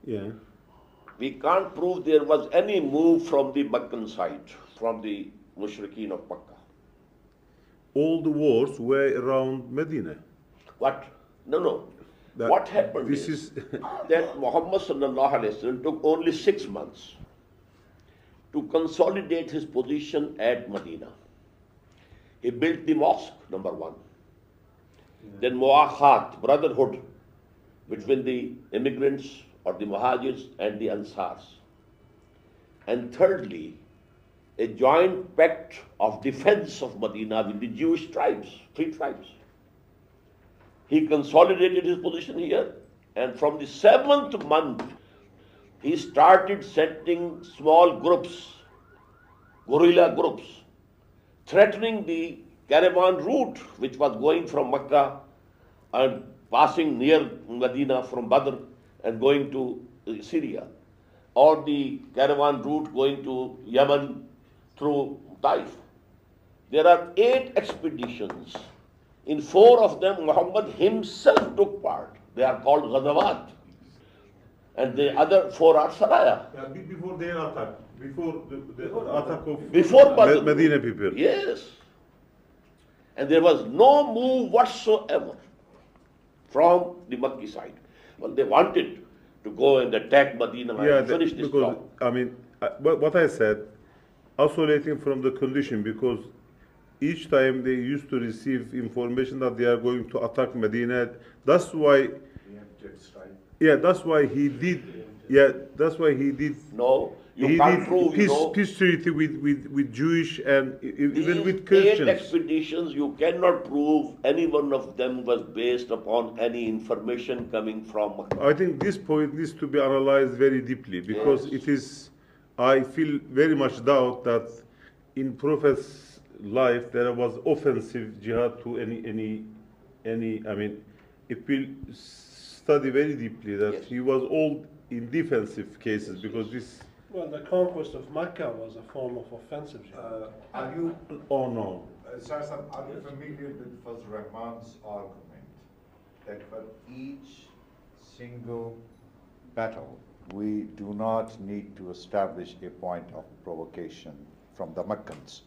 yeah, we can't prove there was any move from the Meccan side, from the Mushrikeen of Makkah. All the wars were around Medina. What? No. What happened is that Muhammad sallallahu alaihi wasallam took only 6 months to consolidate his position at Medina. He built the mosque, number 1. Then mu'akhat, brotherhood between the immigrants or the muhajirs and the ansars. And thirdly, a joint pact of defense of Medina with the Jewish tribes, 3 tribes. He consolidated his position here, and from the 7th month, he started sending small groups, guerrilla groups, threatening the caravan route which was going from Mecca and passing near Medina from Badr and going to Syria, or the caravan route going to Yemen through Taif. There are 8 expeditions. In 4 of them, Muhammad himself took part. They are called Ghazawat. And the other 4 are Saraya. Yeah, before their attack, before the attack of Medina people. Yes. And there was no move whatsoever from the Makki side. Well, they wanted to go and attack Medina and finish this job. I mean, what I said, isolating from the condition, because each time they used to receive information that they are going to attack Medina. That's why. Yeah, that's why he did. Yeah, that's why he did. No, you can't prove. Peace treaty with Jewish and even with These Christians. 8 expeditions, you cannot prove any one of them was based upon any information coming from Makkah. I think this point needs to be analyzed very deeply, because it is. I feel very much doubt that in Prophet's life there was offensive jihad to any any, I mean, if we study very deeply that Yes. he was all in defensive cases because this, Well, the conquest of Mecca was a form of offensive jihad. Are you, oh no. Sarsam, are you familiar with Fazl Rahman's argument that for each single battle, we do not need to establish a point of provocation from the Meccans.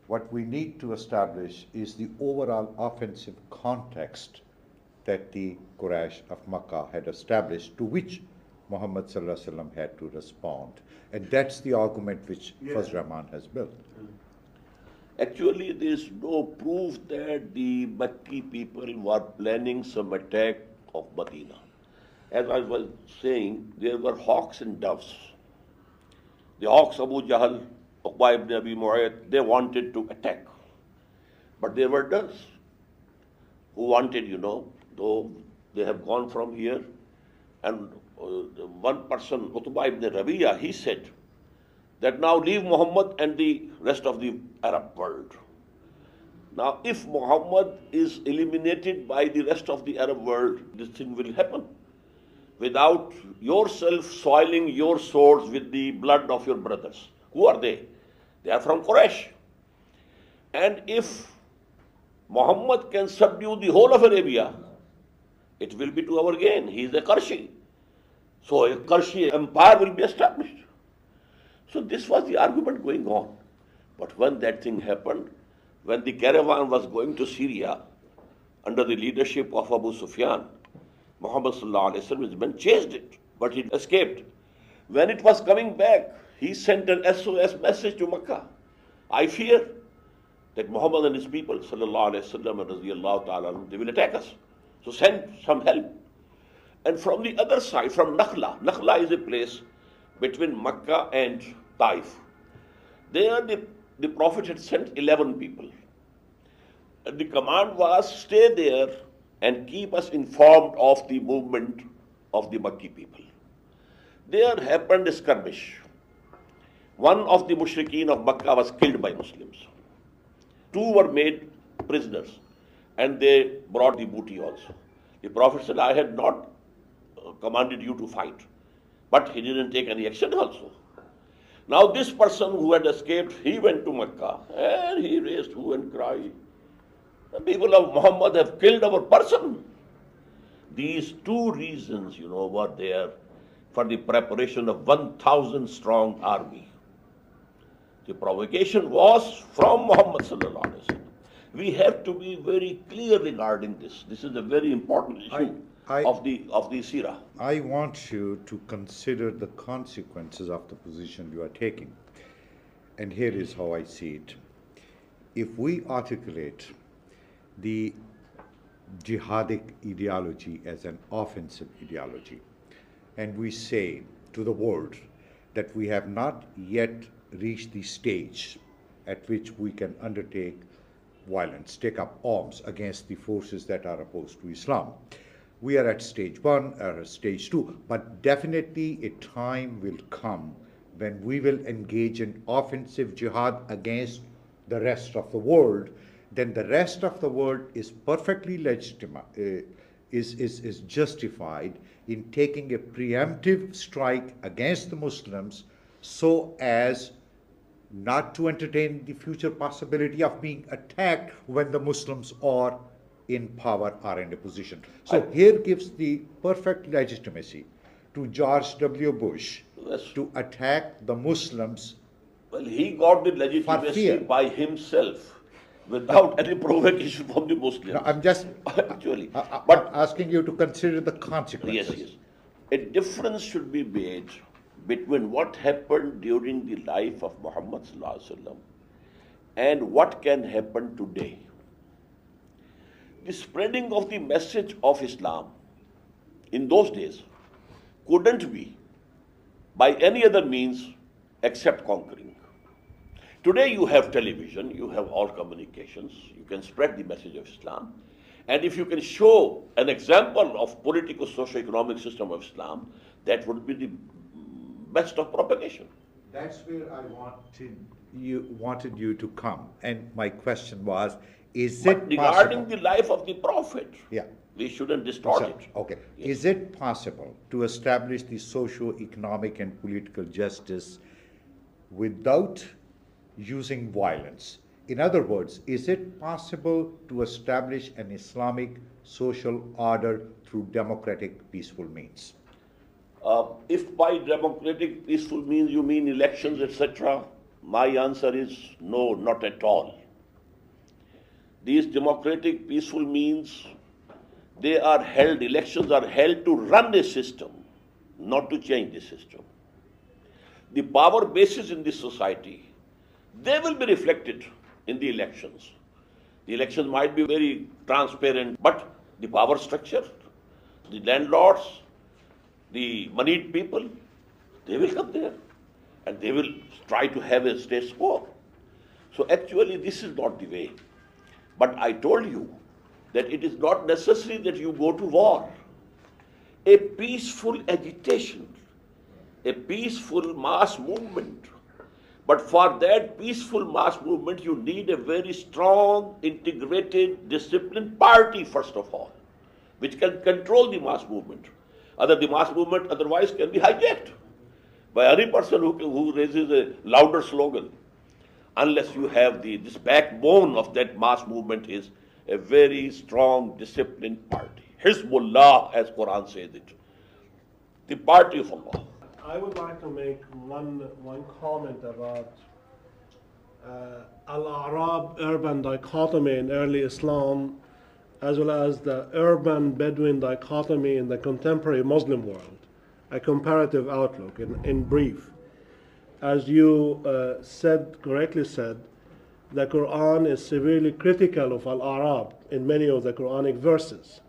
What we need to establish is the overall offensive context that the Quraysh of Makkah had established, to which Muhammad sallallahu alaihi wasallam had to respond. And that's the argument which Fazl Rahman has built. Actually, there is no proof that the Makki people were planning some attack of Medina. As I was saying, there were hawks and doves. The hawks, Abu Jahl, Uqba ibn Abi Mu'ayyad, they wanted to attack. But there were doves who wanted, though they have gone from here. And one person, Utbah ibn Rabi'ah, he said that now leave Muhammad and the rest of the Arab world. Now, if Muhammad is eliminated by the rest of the Arab world, this thing will happen. Without yourself soiling your swords with the blood of your brothers. Who are they? They are from Quraysh. And if Muhammad can subdue the whole of Arabia, it will be to our gain. He is a Qarshi. So a Qarshi empire will be established. So this was the argument going on. But when that thing happened, when the caravan was going to Syria under the leadership of Abu Sufyan, Muhammad sallallahu alaihi wasallam, his men chased it, but he escaped. When it was coming back, he sent an SOS message to Makkah. I fear that Muhammad and his people, sallallahu alaihi wasallam and radiyallahu ta'ala, they will attack us. So send some help. And from the other side, from Nakhla, Nakhla is a place between Makkah and Taif. There the Prophet had sent 11 people. And the command was, stay there and keep us informed of the movement of the Makki people. There happened a skirmish. One of the mushrikeen of Makkah was killed by Muslims. 2 were made prisoners and they brought the booty also. The Prophet said, I had not commanded you to fight. But he didn't take any action also. Now this person who had escaped, he went to Makkah and he raised hue and cry. The people of Muhammad have killed our person. These 2 reasons, were there for the preparation of 1,000 strong army. The provocation was from Muhammad sallallahu alaihi wasallam. We have to be very clear regarding this. This is a very important issue of the seerah. I want you to consider the consequences of the position you are taking. And here is how I see it. If we articulate the jihadic ideology as an offensive ideology, and we say to the world that we have not yet reached the stage at which we can undertake violence, take up arms against the forces that are opposed to Islam. We are at stage 1 or stage 2, but definitely a time will come when we will engage in offensive jihad against the rest of the world. Then the rest of the world is perfectly legitimate, is justified in taking a preemptive strike against the Muslims so as not to entertain the future possibility of being attacked when the Muslims are in power or in a position. So here gives the perfect legitimacy to George W. Bush to attack the Muslims. Well, he got the legitimacy by himself without any provocation from the Muslims. No, I'm just actually, but asking you to consider the consequences. Yes. A difference should be made between what happened during the life of Muhammad sallallahu alaihi wasallam and what can happen today. The spreading of the message of Islam in those days couldn't be by any other means except conquering. Today you have television, you have all communications, you can spread the message of Islam. And if you can show an example of political socio-economic system of Islam, that would be the best of propagation. That's where I wanted you to come. And my question was, Is But it regarding possible? the life of the Prophet, Yeah. we shouldn't distort So, it. okay. Yes. Is it possible to establish the socio-economic and political justice without using violence? In other words, is it possible to establish an Islamic social order through democratic, peaceful means? If by democratic peaceful means you mean elections, etc., my answer is no, not at all. These democratic peaceful means, they are held, elections are held to run a system, not to change the system. The power bases in this society, they will be reflected in the elections. The elections might be very transparent, but the power structure, the landlords, the moneyed people, they will come there and they will try to have a status quo. So actually this is not the way. But I told you that it is not necessary that you go to war. A peaceful agitation, a peaceful mass movement. But for that peaceful mass movement, you need a very strong, integrated, disciplined party, first of all, which can control the mass movement. The mass movement otherwise can be hijacked by any person who raises a louder slogan. Unless you have this backbone of that mass movement is a very strong, disciplined party. Hizbullah, as Quran says it. The party of Allah. I would like to make one comment about Al-Arab urban dichotomy in early Islam, as well as the urban Bedouin dichotomy in the contemporary Muslim world, a comparative outlook in brief. As you correctly said, the Quran is severely critical of Al-Arab in many of the Quranic verses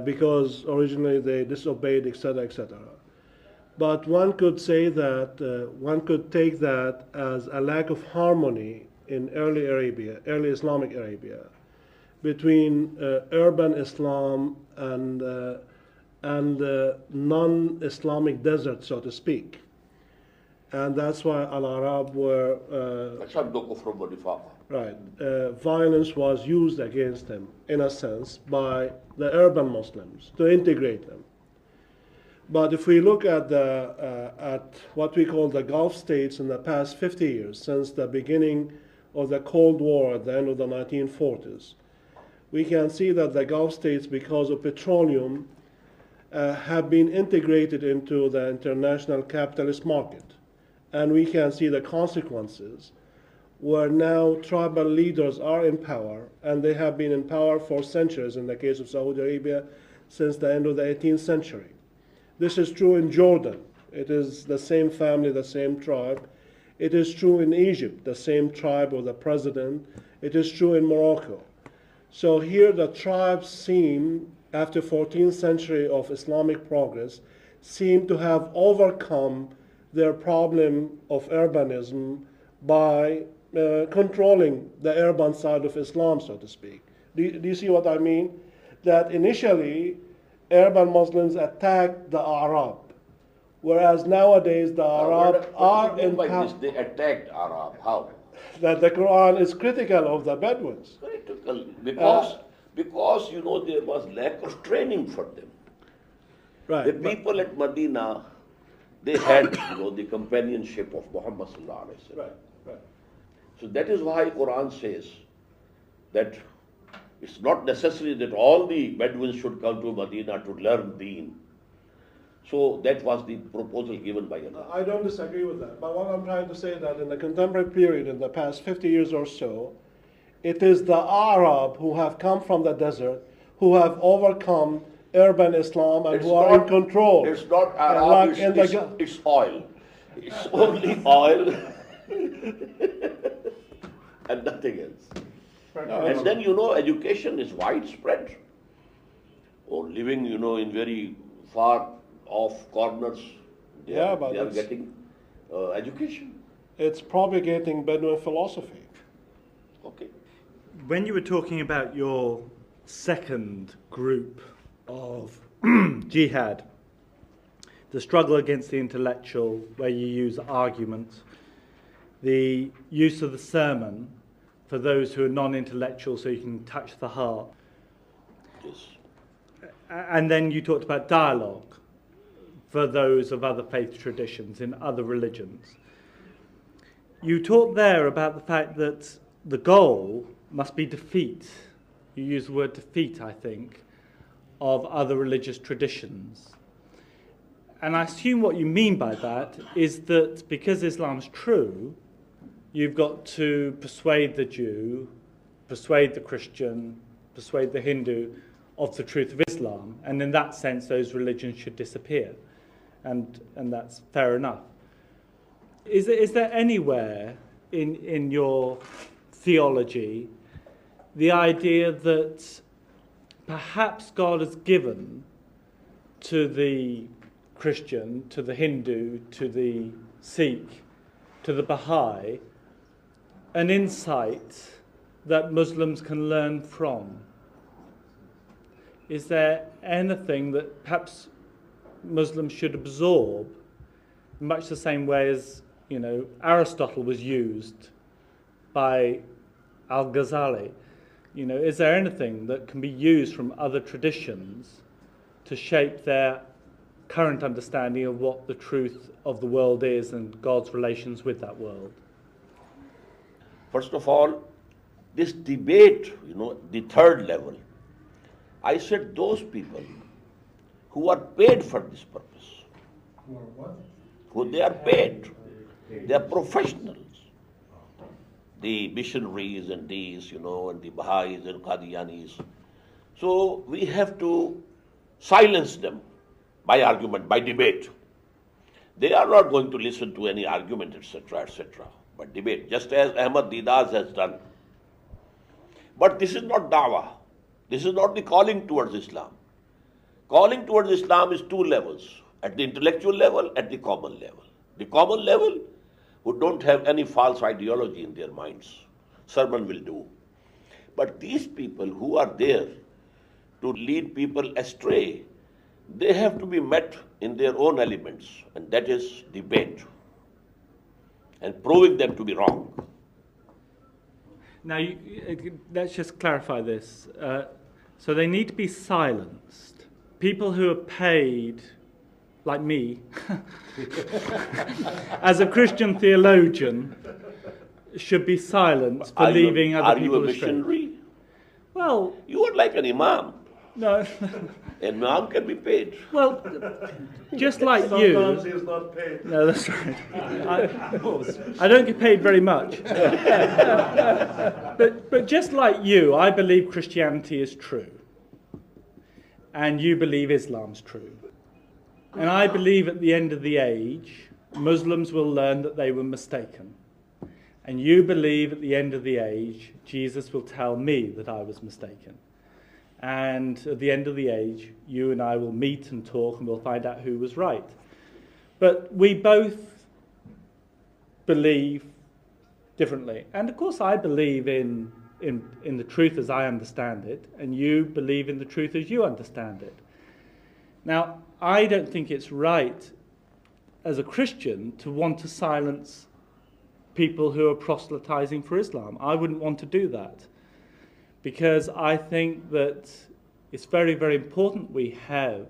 because originally they disobeyed, etc., etc. But one could say that, one could take that as a lack of harmony in early Arabia, early Islamic Arabia, between urban Islam and non-Islamic desert, so to speak. And that's why Al-Arab were, violence was used against them, in a sense, by the urban Muslims to integrate them. But if we look at what we call the Gulf states in the past 50 years, since the beginning of the Cold War at the end of the 1940s, we can see that the Gulf states, because of petroleum, have been integrated into the international capitalist market. And we can see the consequences, where now tribal leaders are in power, and they have been in power for centuries, in the case of Saudi Arabia, since the end of the 18th century. This is true in Jordan. It is the same family, the same tribe. It is true in Egypt, the same tribe or the president. It is true in Morocco. So here the tribes seem, after 14th century of Islamic progress, seem to have overcome their problem of urbanism by controlling the urban side of Islam, so to speak. Do you see what I mean? That initially, urban Muslims attacked the Arab, whereas nowadays the Arab are in power. They attacked Arab. How? That the Quran is critical of the Bedouins. Critical, because you know there was lack of training for them. Right. The people at Medina, they had the companionship of Muhammad sallallahu alaihi wasallam. Right. So that is why Quran says that it's not necessary that all the Bedouins should come to Medina to learn Deen. So that was the proposal given by Allah. I don't disagree with that. But what I'm trying to say is that in the contemporary period, in the past 50 years or so, it is the Arab who have come from the desert, who have overcome urban Islam and who are in control. It's not Arab, it's oil. It's only oil and nothing else. And then, education is widespread. Or living, in very far off corners, they are getting education. It's propagating Bedouin philosophy. Okay. When you were talking about your second group of jihad, the struggle against the intellectual, where you use argument, the use of the sermon, for those who are non-intellectual, so you can touch the heart. Yes. And then you talked about dialogue for those of other faith traditions in other religions. You talked there about the fact that the goal must be defeat. You use the word defeat, I think, of other religious traditions. And I assume what you mean by that is that because Islam's true, you've got to persuade the Jew, persuade the Christian, persuade the Hindu of the truth of Islam, and in that sense those religions should disappear. And that's fair enough. Is there anywhere in your theology the idea that perhaps God has given to the Christian, to the Hindu, to the Sikh, to the Baha'i, an insight that Muslims can learn from? Is there anything that perhaps Muslims should absorb, much the same way as, Aristotle was used by Al-Ghazali? Is there anything that can be used from other traditions to shape their current understanding of what the truth of the world is and God's relations with that world? First of all, this debate, the third level, I said those people who are paid for this purpose. Who are what? Who they are paid. They are professionals. The missionaries and these, and the Baha'is and Qadianis. So we have to silence them by argument, by debate. They are not going to listen to any argument, etc., but debate, just as Ahmad Didas has done. But this is not da'wah. This is not the calling towards Islam. Calling towards Islam is two levels, at the intellectual level, at the common level. The common level, who don't have any false ideology in their minds, sermon will do. But these people who are there to lead people astray, they have to be met in their own elements, and that is debate, and proving them to be wrong. Now, let's just clarify this. So they need to be silenced. People who are paid, like me, as a Christian theologian, should be silenced for leaving other people astray. Are you a missionary? Well, you are like an imam. No. An imam can be paid. Well, just like you. Sometimes he is not paid. No, that's right. I don't get paid very much. But just like you, I believe Christianity is true. And you believe Islam's true. And I believe at the end of the age, Muslims will learn that they were mistaken. And you believe at the end of the age, Jesus will tell me that I was mistaken. And at the end of the age, you and I will meet and talk and we'll find out who was right. But we both believe differently. And of course I believe in the truth as I understand it, and you believe in the truth as you understand it. Now, I don't think it's right as a Christian to want to silence people who are proselytizing for Islam. I wouldn't want to do that, because I think that it's very, very important we have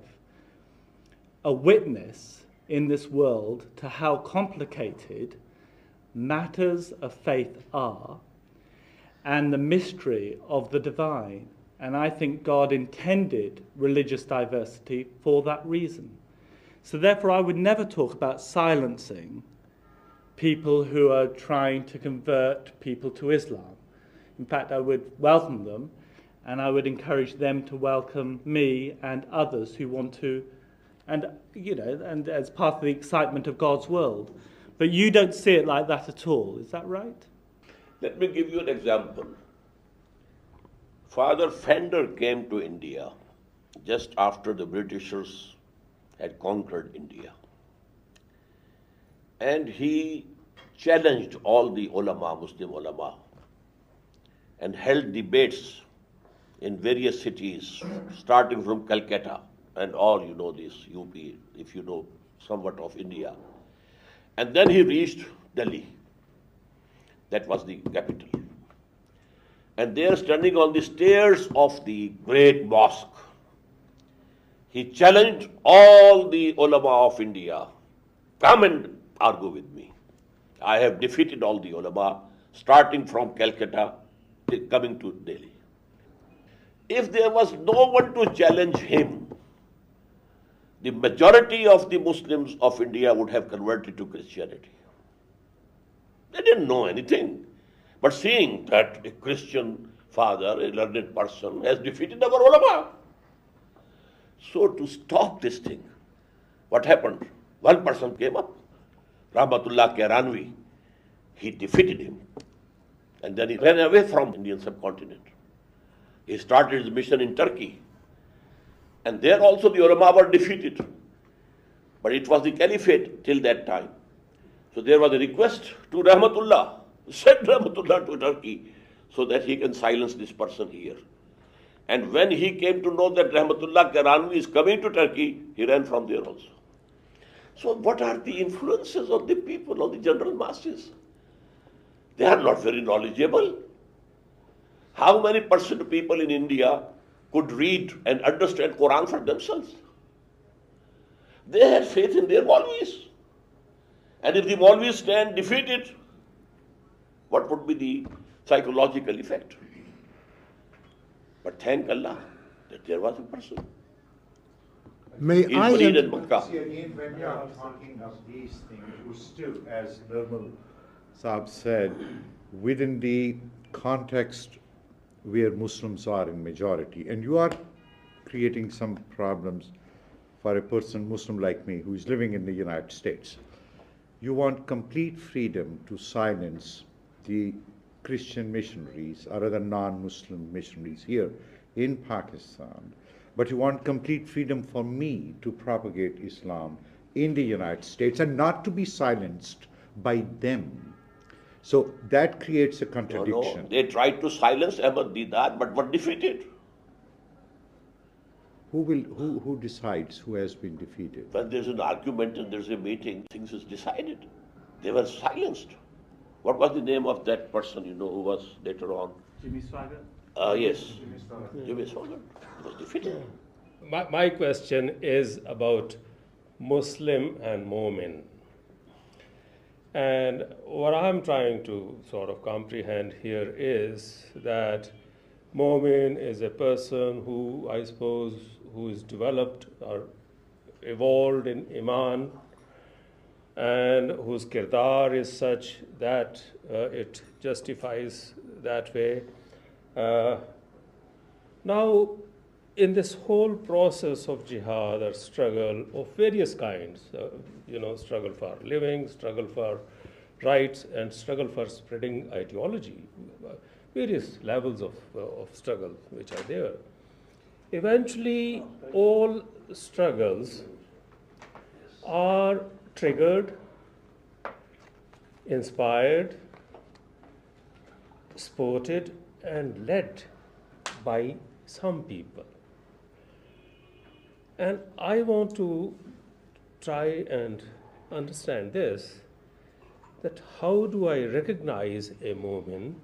a witness in this world to how complicated matters of faith are and the mystery of the divine. And I think God intended religious diversity for that reason. So therefore I would never talk about silencing people who are trying to convert people to Islam. In fact, I would welcome them, and I would encourage them to welcome me and others who want to, and as part of the excitement of God's world. But you don't see it like that at all, is that right? Let me give you an example. Father Fender came to India just after the Britishers had conquered India. And he challenged all the ulama, Muslim ulama, and held debates in various cities, starting from Calcutta and all, this, UP, if you know somewhat of India. And then he reached Delhi. That was the capital. and there standing on the stairs of the great mosque, he challenged all the ulama of India, come and argue with me. I have defeated all the ulama, starting from Calcutta, coming to Delhi. If there was no one to challenge him, the majority of the Muslims of India would have converted to Christianity. They didn't know anything. But seeing that a Christian father, a learned person, has defeated our ulama. So to stop this thing, what happened? One person came up, Rahmatullah Kairanvi. He defeated him. And then he ran away from Indian subcontinent. He started his mission in Turkey. And there also the ulama were defeated. But it was the caliphate till that time. So there was a request to Rahmatullah, send Rahmatullah to Turkey so that he can silence this person here. And when he came to know that Rahmatullah Kairanvi is coming to Turkey, he ran from there also. So what are the influences of the people, of the general masses? They are not very knowledgeable. How many percent of people in India could read and understand Quran for themselves? They had faith in their Maulvis. And if the Maulvis stand defeated, what would be the psychological effect? But thank Allah that there was a person. May I See, again, when you are talking of these things, you still, as Nirmal Saab said, within the context where Muslims are in majority, and you are creating some problems for a person, Muslim like me, who is living in the United States. You want complete freedom to silence the Christian missionaries or other non-Muslim missionaries here in Pakistan, but you want complete freedom for me to propagate Islam in the United States and not to be silenced by them. So that creates a contradiction. No, they tried to silence Ahmad Deedat, but were defeated. Who decides who has been defeated? When there's an argument and there's a meeting, things is decided. They were silenced. What was the name of that person, who was later on? Jimmy Swaggart? Yes. Jimmy Swaggart was defeated. My question is about Muslim and Mu'min. And what I'm trying to sort of comprehend here is that Mu'min is a person who, I suppose, who is developed or evolved in Iman, and whose kirdar is such that it justifies that way. Now, in this whole process of jihad or struggle of various kinds, struggle for living, struggle for rights, and struggle for spreading ideology, various levels of struggle which are there. Eventually, all struggles are triggered, inspired, supported, and led by some people. And I want to try and understand this, that how do I recognize a Mu'min?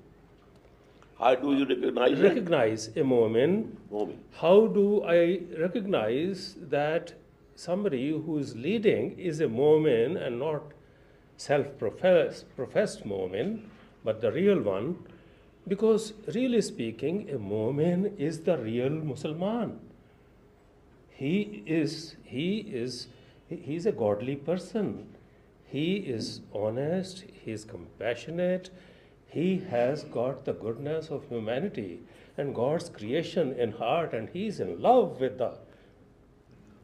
How do you recognize a Mu'min? How do I recognize that somebody who is leading is a Mu'min and not self-professed Mu'min, but the real one? Because really speaking, a Mu'min is the real Musliman. He's a godly person. He is honest, he is compassionate, he has got the goodness of humanity and God's creation in heart, and he is in love with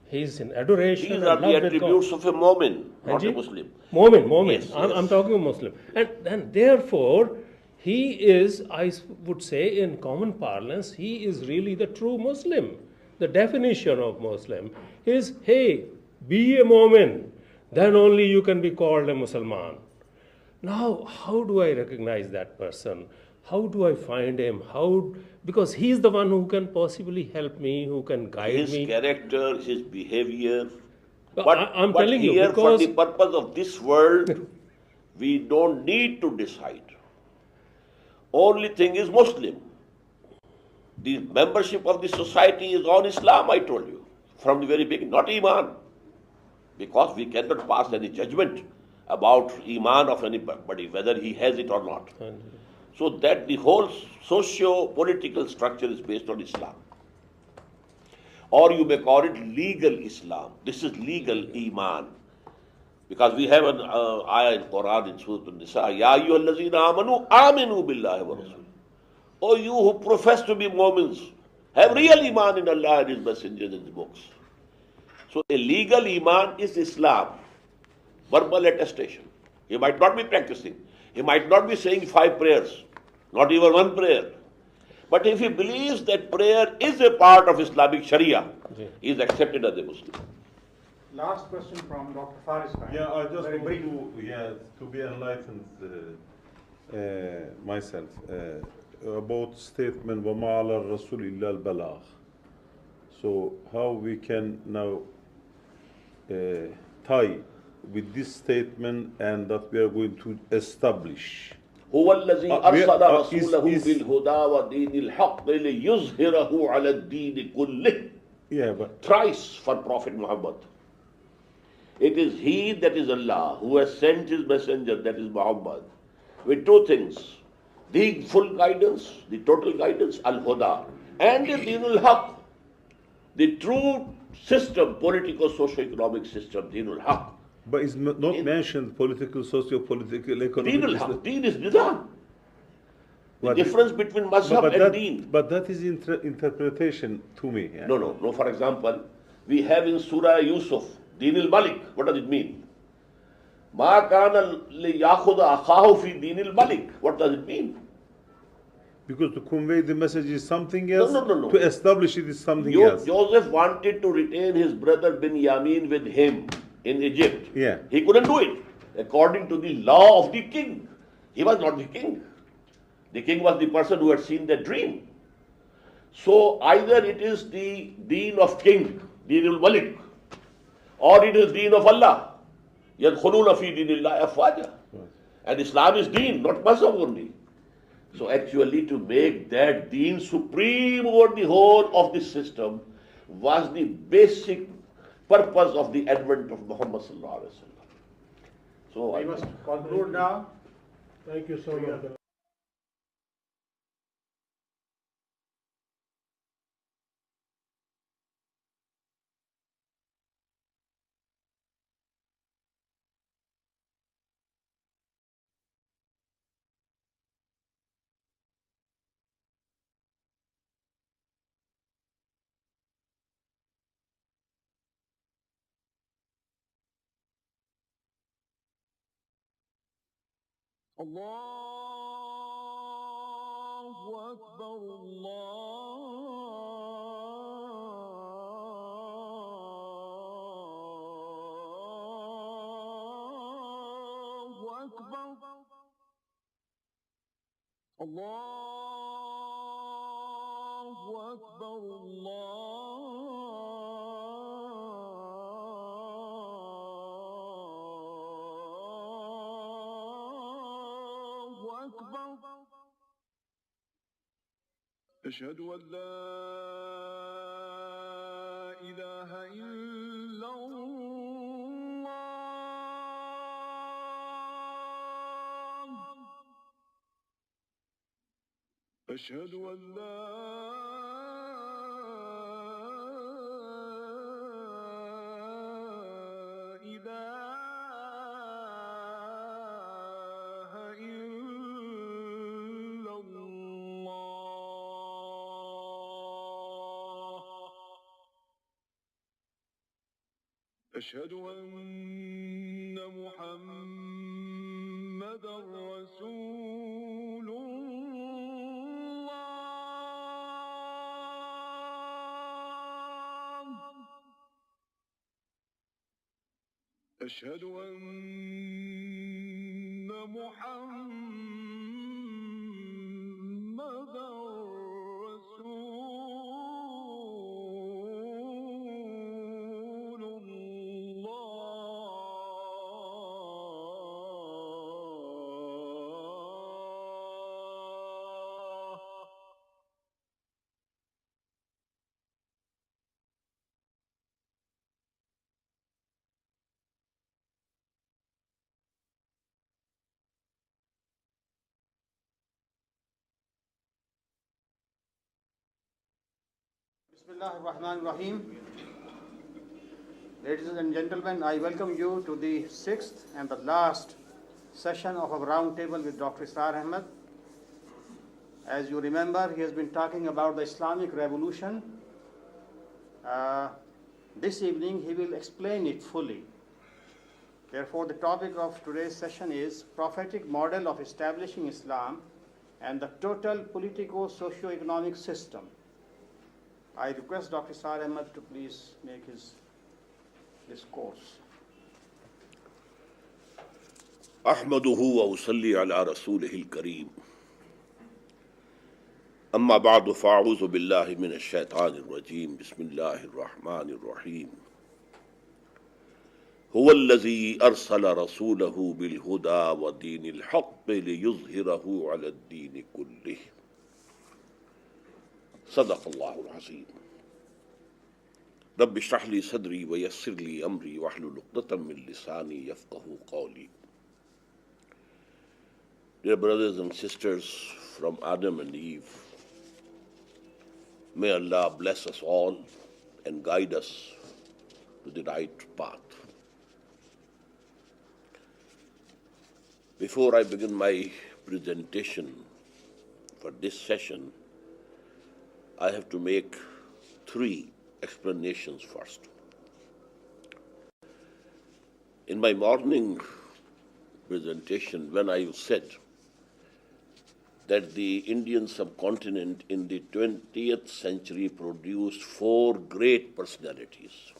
he's in adoration. These are the attributes of a Mu'min, not a Muslim. Mu'min. Yes, I'm talking of Muslim. And therefore, he is, I would say in common parlance, he is really the true Muslim. The definition of Muslim is, hey, be a Mu'min, then only you can be called a Musliman. Now, how do I recognize that person? How do I find him? Because he's the one who can possibly help me, who can guide me. His character, his behavior. I'm telling you, here, because for the purpose of this world, we don't need to decide. Only thing is Muslim. The membership of the society is on Islam, I told you, from the very beginning, not Iman. Because we cannot pass any judgment about Iman of anybody, whether he has it or not. So that the whole socio-political structure is based on Islam. Or you may call it legal Islam. This is legal Iman. Because we have an ayah in Quran in Surah An-Nisa, Ya ayyuhallazina amanu aminu billahi wa rasul. O you who profess to be Mu'mins, have real Iman in Allah and His messengers and His books. So a legal Iman is Islam, verbal attestation. He might not be practicing. He might not be saying 5 prayers, not even 1 prayer. But if he believes that prayer is a part of Islamic Sharia, he is accepted as a Muslim. Last question from Dr. Faris. Yeah, I just want to be enlightened myself about statement وَمَا عَلَى الرَّسُولِ إِلَّا الْبَلَاغِ. So how we can now tie with this statement and that we are going to establish. هو الذي أرسل رسوله بالهدى ودين الحق ليظهره على الدين كله. Yeah, but thrice for Prophet Muhammad. It is he, that is Allah, who has sent his messenger, that is Muhammad, with 2 things: the full guidance, the total guidance, al-huda, and the Deen al-Haq, the true system, political, socio-economic system, Deen al-Haq. But it's not mentioned political, socio-political, economic. Deen al-Haq, Deen is nizam. The difference between mazhab and deen. But that is interpretation to me. Yeah? No. For example, we have in Surah Yusuf, Deen al-Malik. What does it mean? Ma kana liyakhuda akhahu fi Deen al-Malik. What does it mean? Because to convey the message is something else. No. To establish it is something else. Joseph wanted to retain his brother Binyamin with him in Egypt. Yeah. He couldn't do it according to the law of the king. He was not the king. The king was the person who had seen the dream. So either it is the deen of king, Deen al-Malik, or it is deen of Allah. يَدْخُلُونَ فِي دِينِ اللَّهِ أَفْوَاجًا. And Islam is deen, not mazhab only. So actually to make that deen supreme over the whole of the system was the basic purpose of the advent of Muhammad sallallahu alaihi wasallam. So I must conclude now. Thank you so much. Allahu Akbar, Allahu Akbar, Allahu Akbar, Allahu Akbar. أشهد أن لا إله إلا الله. أشهد أن لا إله إلا الله. أشهد أن محمدا رسول الله. أشهد أن محمدا رسول الله. Bismillahirrahmanirrahim. Ladies and gentlemen, I welcome you to the sixth and the last session of our roundtable with Dr. Israr Ahmed. As you remember, he has been talking about the Islamic Revolution. This evening, he will explain it fully. Therefore, the topic of today's session is prophetic model of establishing Islam and the total politico-socio-economic system. I request Dr. Israr Ahmed to please make his discourse. أحمده وأصلي على رسوله الكريم أما بعد فأعوذ بالله من الشيطان الرجيم بسم الله الرحمن الرحيم هو الذي أرسل رسوله بالهدى ودين الحق ليظهره على الدين كله صدق الله العظيم رب اشرح لي صدري ويسر لي أمري واحلل عقدة من لساني يفقهوا قولي. Dear brothers and sisters from Adam and Eve, may Allah bless us all and guide us to the right path. Before I begin my presentation for this session, I have to make 3 explanations first. In my morning presentation, when I said that the Indian subcontinent in the 20th century produced 4 great personalities,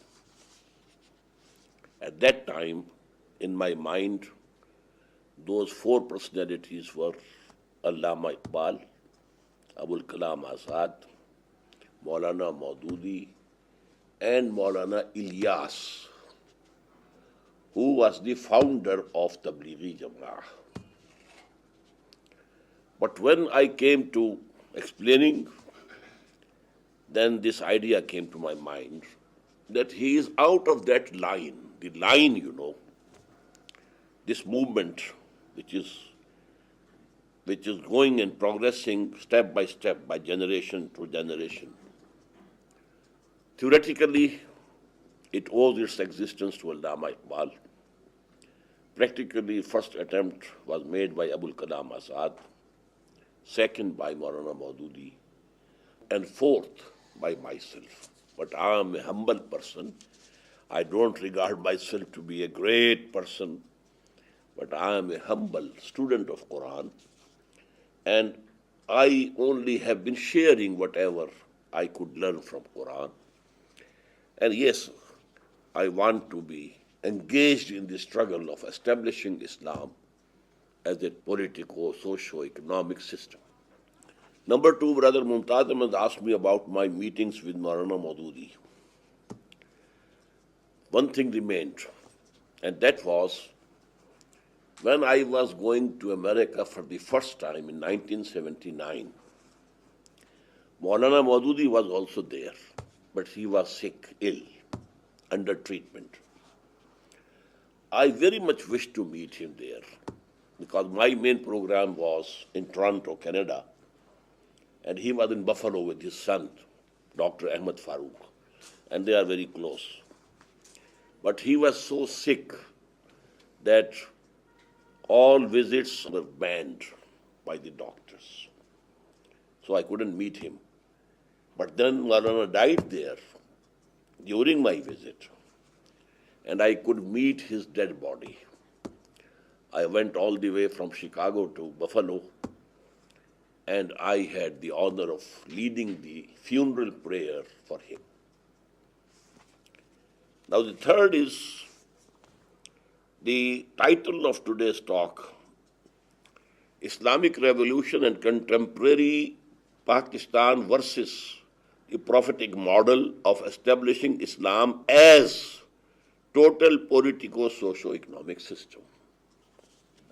at that time, in my mind, those 4 personalities were Allama Iqbal, Abul Kalam Azad, Maulana Maududi, and Maulana Ilyas, who was the founder of Tablighi Jama'ah. But when I came to explaining, then this idea came to my mind that he is out of that line, the line, this movement which is going and progressing step by step, by generation to generation. Theoretically, it owes its existence to Allama Iqbal. Practically, first attempt was made by Abul Kalam Azad, second by Maulana Maududi, and fourth by myself. But I am a humble person. I don't regard myself to be a great person, but I am a humble student of Quran, and I only have been sharing whatever I could learn from Quran. And yes, I want to be engaged in the struggle of establishing Islam as a politico-socio-economic system. Number 2, Brother Mumtaz Ahmed asked me about my meetings with Maulana Maududi. One thing remained, and that was when I was going to America for the first time in 1979. Maulana Maududi was also there, but he was sick, ill, under treatment. I very much wished to meet him there because my main program was in Toronto, Canada, and he was in Buffalo with his son, Dr. Ahmed Farooq, and they are very close. But he was so sick that all visits were banned by the doctors. So I couldn't meet him. But then Maulana died there during my visit, and I could meet his dead body. I went all the way from Chicago to Buffalo, and I had the honor of leading the funeral prayer for him. Now the third is the title of today's talk, Islamic Revolution and Contemporary Pakistan versus the prophetic model of establishing Islam as total politico-socio-economic system.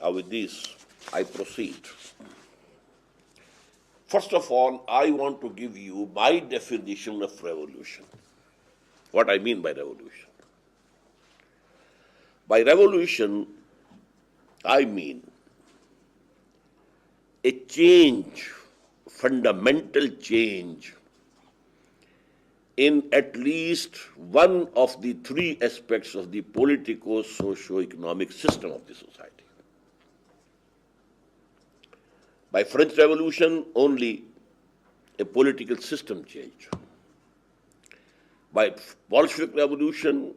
Now with this, I proceed. First of all, I want to give you my definition of revolution. What I mean by revolution. By revolution, I mean a change, fundamental change in at least one of the three aspects of the politico-socio-economic system of the society. By French Revolution, only a political system changed. By Bolshevik Revolution,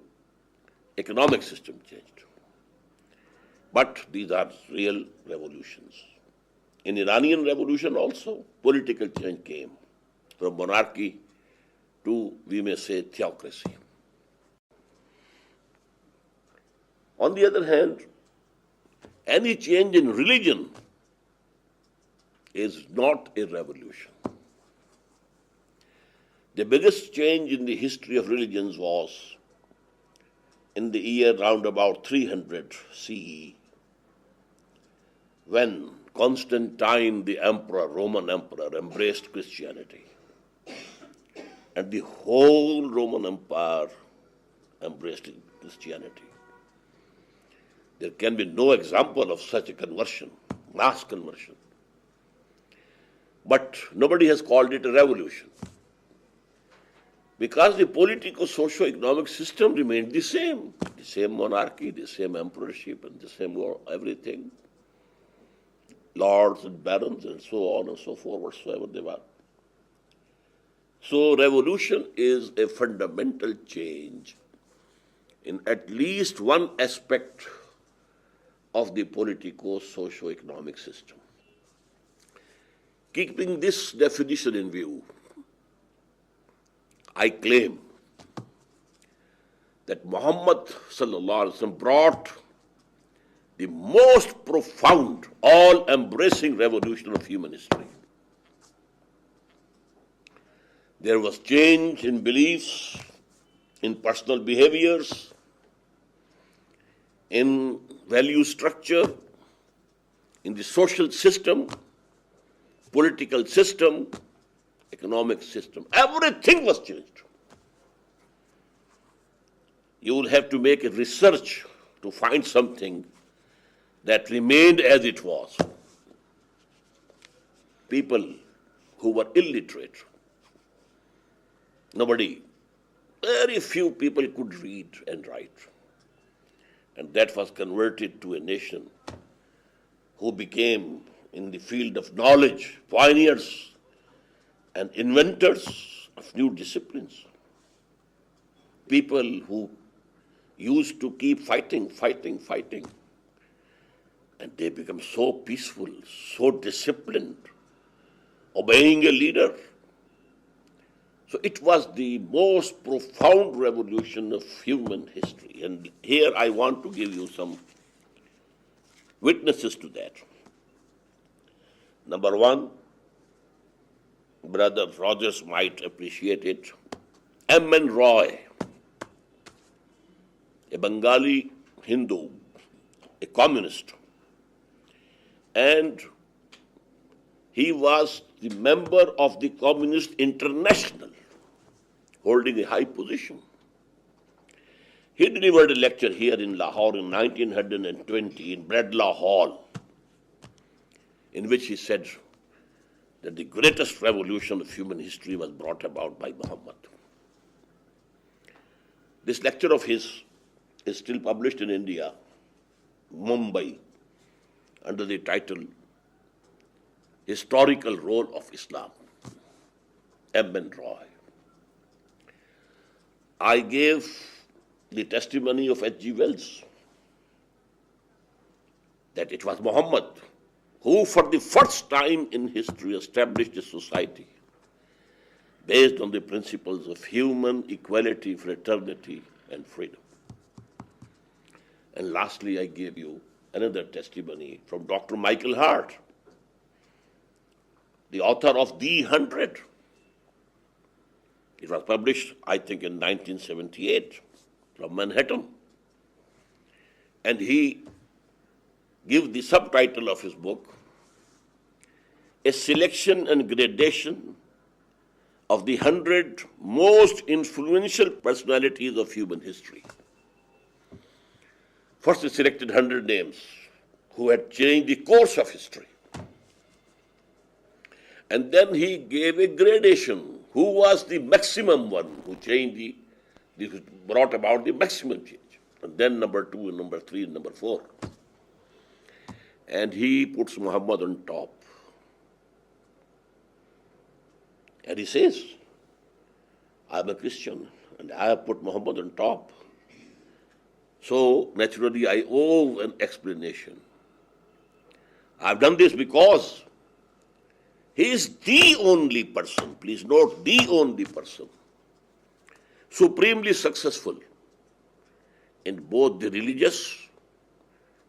economic system changed. But these are real revolutions. In Iranian Revolution also, political change came from monarchy to, we may say, theocracy. On the other hand, any change in religion is not a revolution. The biggest change in the history of religions was in the year round about 300 CE, when Constantine, the emperor, Roman emperor, embraced Christianity. And the whole Roman Empire embraced Christianity. There can be no example of such a conversion, mass conversion. But nobody has called it a revolution, because the politico-socio-economic system remained the same monarchy, the same emperorship, and the same everything, lords and barons and so on and so forth, whatsoever they were. So revolution is a fundamental change in at least one aspect of the politico-socio-economic system. Keeping this definition in view, I claim that Muhammad sallallahu alaihi wasallam brought the most profound, all-embracing revolution of human history. There was change in beliefs, in personal behaviors, in value structure, in the social system, political system, economic system. Everything was changed. You will have to make a research to find something that remained as it was. People who were illiterate, very few people could read and write. And that was converted to a nation who became, in the field of knowledge, pioneers and inventors of new disciplines. People who used to keep fighting, and they become so peaceful, so disciplined, obeying a leader. So it was the most profound revolution of human history. And here I want to give you some witnesses to that. Number one, Brother Rogers might appreciate it. M.N. Roy, a Bengali Hindu, a communist, and he was the member of the Communist International, holding a high position. He delivered a lecture here in Lahore in 1920 in Bradlaugh Hall, in which he said that the greatest revolution of human history was brought about by Muhammad. This lecture of his is still published in India, Mumbai, under the title Historical Role of Islam, M.N. Roy. I gave the testimony of H.G. Wells that it was Muhammad who for the first time in history established a society based on the principles of human equality, fraternity, and freedom. And lastly, I gave you another testimony from Dr. Michael Hart, the author of The 100. It was published, I think, in 1978 from Manhattan. And he gives the subtitle of his book, A Selection and Gradation of the 100 Most Influential Personalities of Human History. First, he selected 100 names who had changed the course of history. And then he gave a gradation who was the maximum one who changed brought about the maximum change. And then number 2 and number 3 and number 4. And he puts Muhammad on top. And he says, I'm a Christian and I have put Muhammad on top. So naturally I owe an explanation. I've done this because he is the only person, please note, the only person, supremely successful in both the religious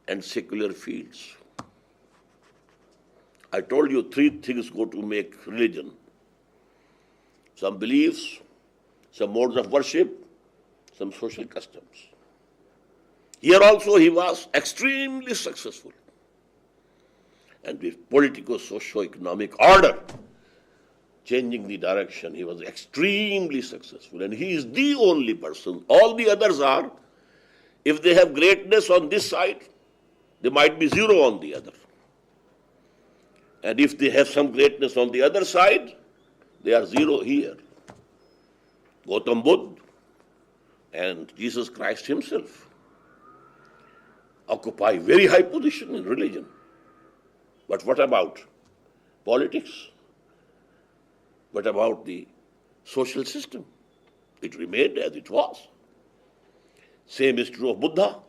and secular fields. I told you 3 things go to make religion. Some beliefs, some modes of worship, some social customs. Here also he was extremely successful. And with political, socio-economic order, changing the direction, he was extremely successful. And he is the only person. All the others are, if they have greatness on this side, they might be 0 on the other. And if they have some greatness on the other side, they are 0 here. Gautam Buddha and Jesus Christ himself occupy very high position in religion. But what about politics? What about the social system? It remained as it was. Same is true of Buddha.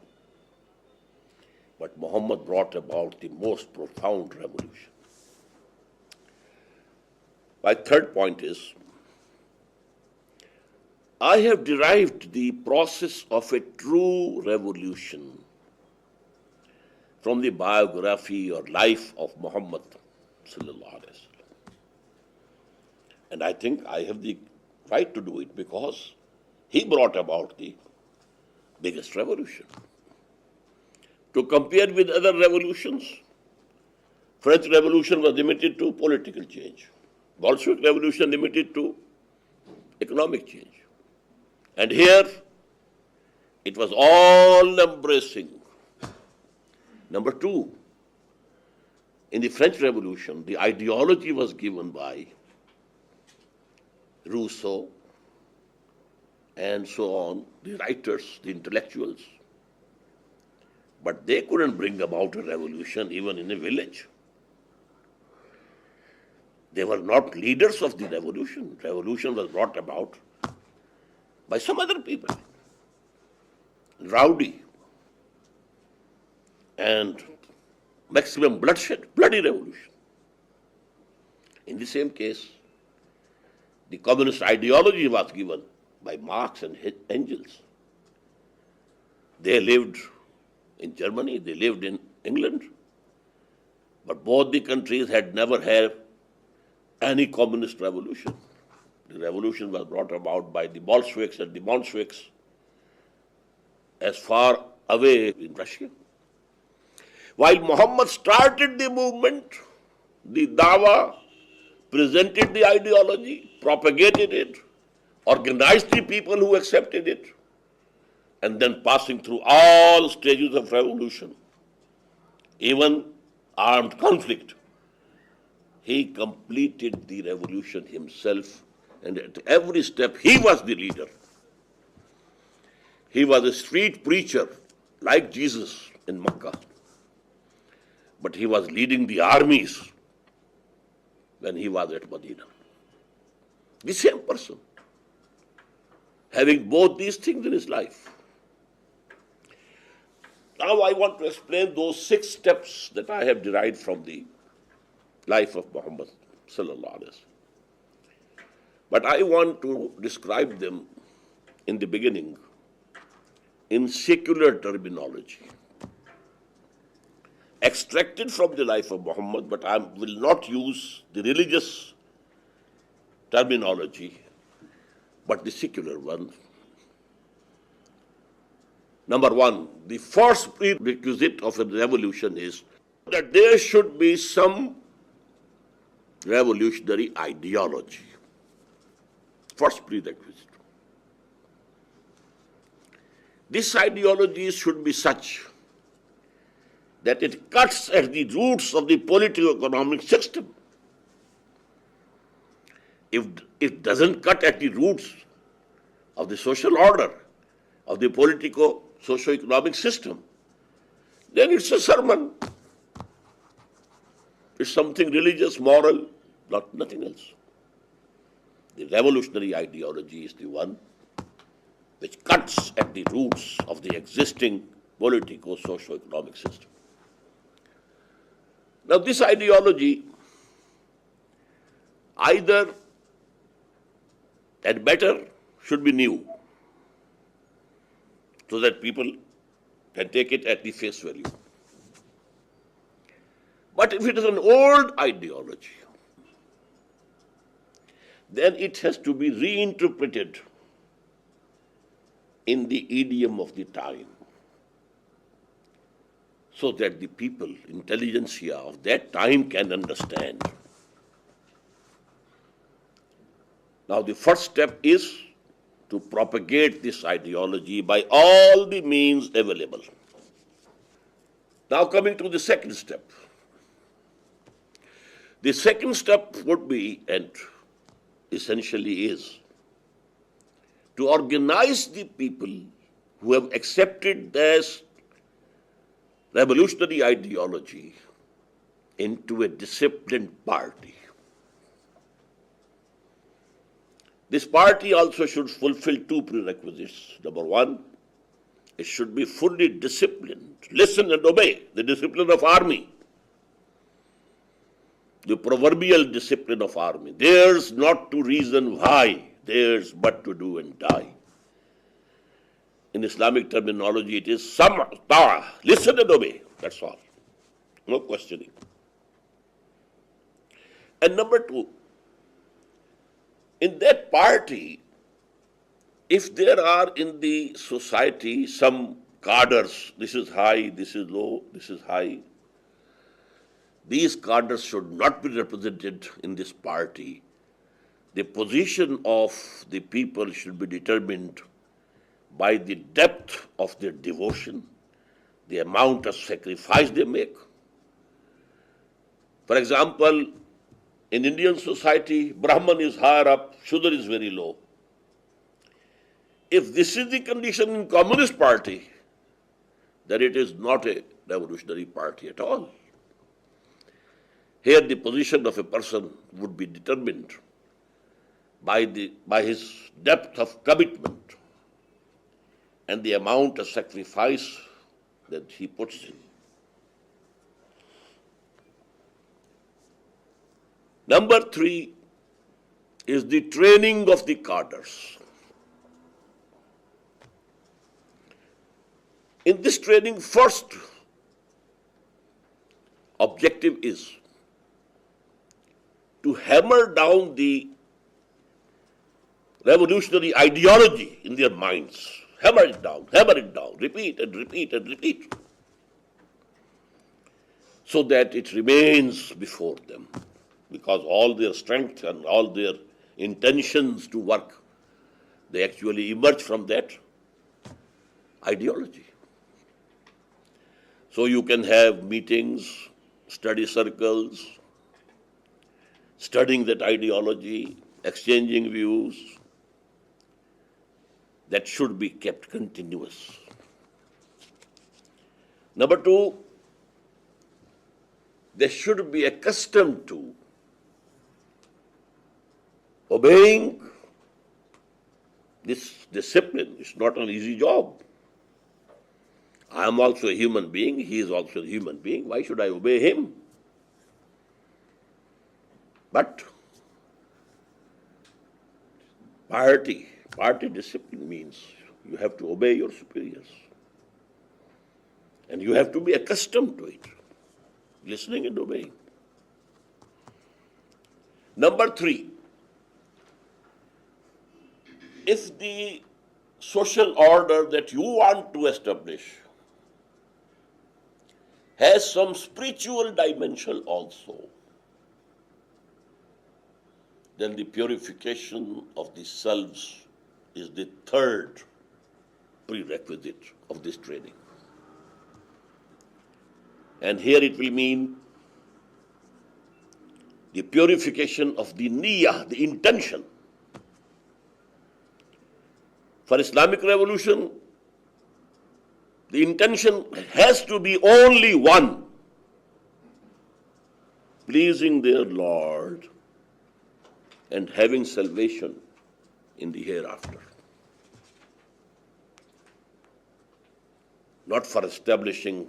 But Muhammad brought about the most profound revolution. My third point is, I have derived the process of a true revolution from the biography or life of Muhammad sallallahu alaihi wasallam. And I think I have the right to do it because he brought about the biggest revolution. To compare with other revolutions, French Revolution was limited to political change. Bolshevik Revolution limited to economic change. And here, it was all embracing. Number 2, in the French Revolution, the ideology was given by Rousseau and so on, the writers, the intellectuals. But they couldn't bring about a revolution even in a village. They were not leaders of the revolution. Revolution was brought about by some other people. Rowdy and maximum bloodshed, bloody revolution. In the same case, the communist ideology was given by Marx and Engels. They lived in Germany, they lived in England, but both the countries had never had any communist revolution. The revolution was brought about by the Bolsheviks and the Mensheviks as far away in Russia. While Muhammad started the movement, the Dawah, presented the ideology, propagated it, organized the people who accepted it, and then passing through all stages of revolution, even armed conflict, he completed the revolution himself, and at every step he was the leader. He was a street preacher like Jesus in Makkah, but he was leading the armies when he was at Medina. The same person, having both these things in his life. Now I want to explain those 6 steps that I have derived from the life of Muhammad sallallahu alaihi wasallam. But I want to describe them in the beginning in secular terminology, extracted from the life of Muhammad, but I will not use the religious terminology, but the secular one. Number 1, the first prerequisite of a revolution is that there should be some revolutionary ideology. First prerequisite. This ideology should be such that it cuts at the roots of the political economic system if it doesn't cut at the roots of the social order, of the politico-socio-economic system, then it's a sermon. It's something religious, moral, nothing else. The revolutionary ideology is the one which cuts at the roots of the existing politico-socio-economic system. Now, this ideology either and better should be new, so that people can take it at the face value. But if it is an old ideology, then it has to be reinterpreted in the idiom of the time, so that the people, intelligentsia of that time can understand. Now, the first step is to propagate this ideology by all the means available. Now, coming to the second step. The second step would be, and essentially is, to organize the people who have accepted this revolutionary ideology into a disciplined party. This party also should fulfill two prerequisites. Number one, it should be fully disciplined. Listen and obey, the discipline of army. The proverbial discipline of army. There's not to reason why, there's but to do and die. In Islamic terminology, it is sam'a, listen and obey, that's all. No questioning. And number two, in that party, if there are in the society some cadres, this is high, this is low, this is high, these cadres should not be represented in this party. The position of the people should be determined by the depth of their devotion, the amount of sacrifice they make. For example, in Indian society, Brahman is higher up, Shudra is very low. If this is the condition in Communist Party, then it is not a revolutionary party at all. Here the position of a person would be determined by his depth of commitment and the amount of sacrifice that he puts in. Number three is the training of the cadres. In this training, first objective is to hammer down the revolutionary ideology in their minds. Hammer it down, repeat and repeat and repeat, so that it remains before them. Because all their strength and all their intentions to work, they actually emerge from that ideology. So you can have meetings, study circles, studying that ideology, exchanging views. That should be kept continuous. Number two, they should be accustomed to obeying this discipline. It's not an easy job. I am also a human being, he is also a human being. Why should I obey him? But party discipline means you have to obey your superiors. And you have to be accustomed to it, listening and obeying. Number three, if the social order that you want to establish has some spiritual dimension also, then the purification of the selves is the third prerequisite of this training. And here it will mean the purification of the niyyah, the intention. For Islamic revolution, the intention has to be only one: pleasing their Lord and having salvation in the hereafter. Not for establishing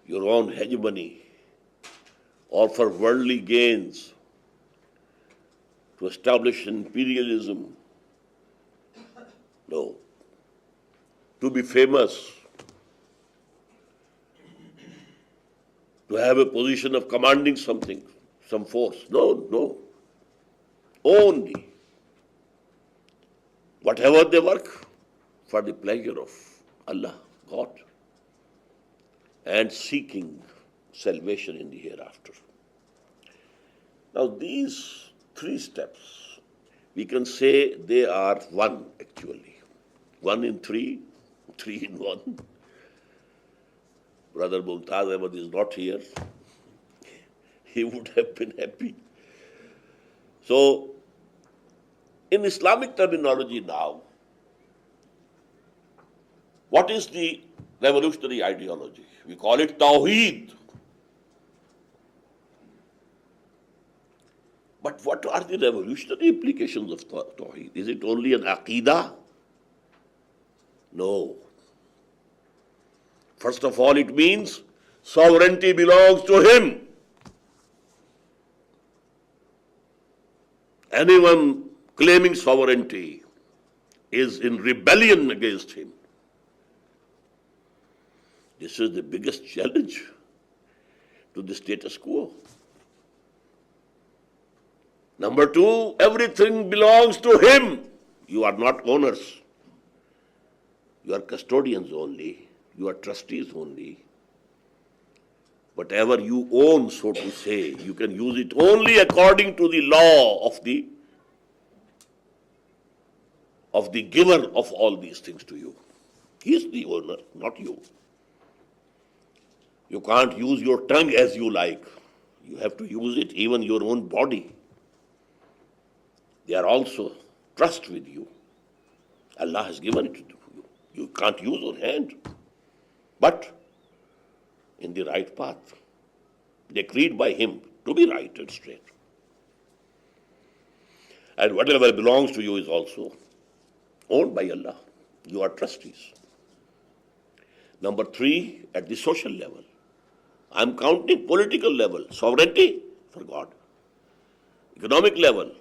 your own hegemony or for worldly gains, to establish imperialism. No. To be famous, to have a position of commanding something, some force. No, no. Only whatever they work, for the pleasure of Allah, God, and seeking salvation in the hereafter. Now these three steps, we can say they are one actually. 1 in 3, 3 in 1. Brother Mumtaz Ahmad is not here. He would have been happy. So, in Islamic terminology now, what is the revolutionary ideology? We call it Tawheed. But what are the revolutionary implications of Tawheed? Is it only an Aqidah? No. First of all, it means sovereignty belongs to Him. Anyone claiming sovereignty is in rebellion against Him. This is the biggest challenge to the status quo. Number 2, everything belongs to Him. You are not owners. You are custodians only. You are trustees only. Whatever you own, so to say, you can use it only according to the law of the giver of all these things to you. He is the owner, not you. You can't use your tongue as you like. You have to use it, even your own body. They are also trust with you. Allah has given it to you. You can't use your hand, but in the right path, decreed by Him to be right and straight. And whatever belongs to you is also owned by Allah. You are trustees. Number 3, at the social level, I'm counting political level, sovereignty for God. Economic level,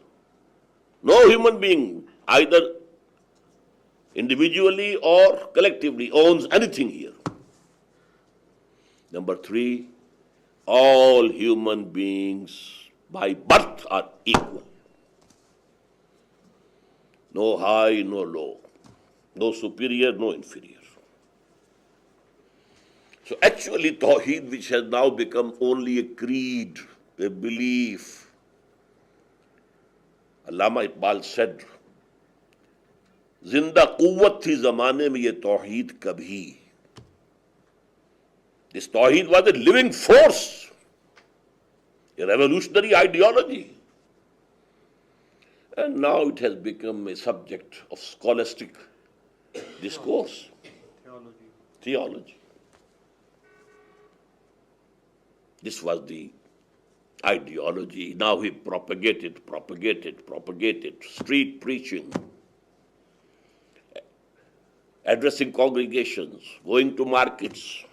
no human being, either individually or collectively, owns anything here. Number 3, all human beings by birth are equal. No high, no low. No superior, no inferior. So actually Tawheed, which has now become only a creed, a belief. Allama Iqbal said, जिंदा कुव्वत थी जमाने में ये तौहीद कभी. This Tawheed was a living force, a revolutionary ideology. And now it has become a subject of scholastic discourse. Theology. This was the ideology. Now he propagated, street preaching, addressing congregations, going to markets,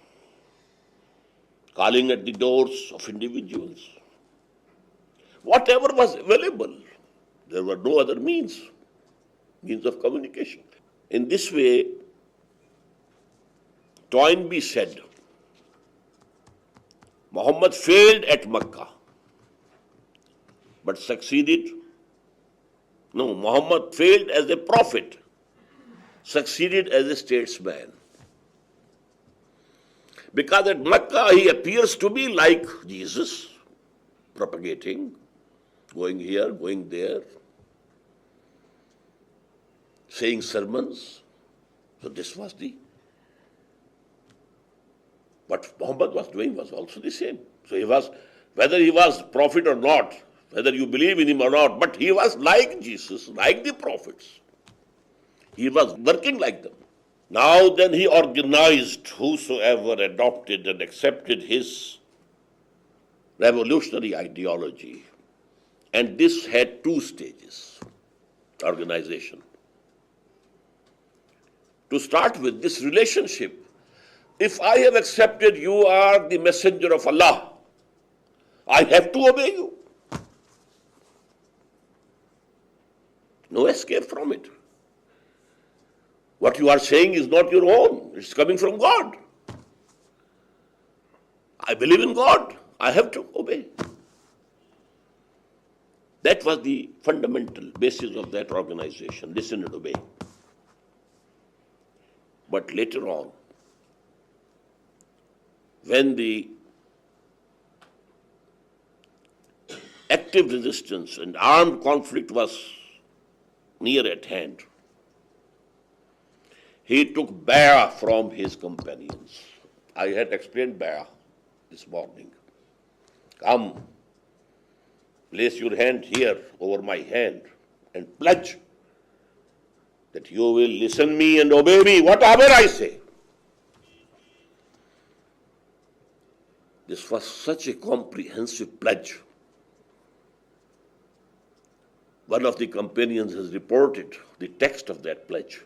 calling at the doors of individuals. Whatever was available, there were no other means of communication. In this way, Toynbee said, Muhammad failed at Makkah, but succeeded. No, Muhammad failed as a prophet, succeeded as a statesman. Because at Makkah he appears to be like Jesus, propagating, going here, going there, saying sermons. So this was what Muhammad was doing was also the same. So he was whether he was prophet or not, whether you believe in him or not, but he was like Jesus, like the prophets. He was working like them. Now then he organized whosoever adopted and accepted his revolutionary ideology. And this had two stages, organization. To start with, this relationship, if I have accepted you are the messenger of Allah, I have to obey you. No escape from it. What you are saying is not your own. It's coming from God. I believe in God. I have to obey. That was the fundamental basis of that organization. Listen and obey. But later on, when the active resistance and armed conflict was near at hand, he took BPAAE from his companions. I had explained BPAAE this morning. Come, place your hand here over my hand and pledge that you will listen me and obey me, whatever I say. This was such a comprehensive pledge. One of the companions has reported the text of that pledge.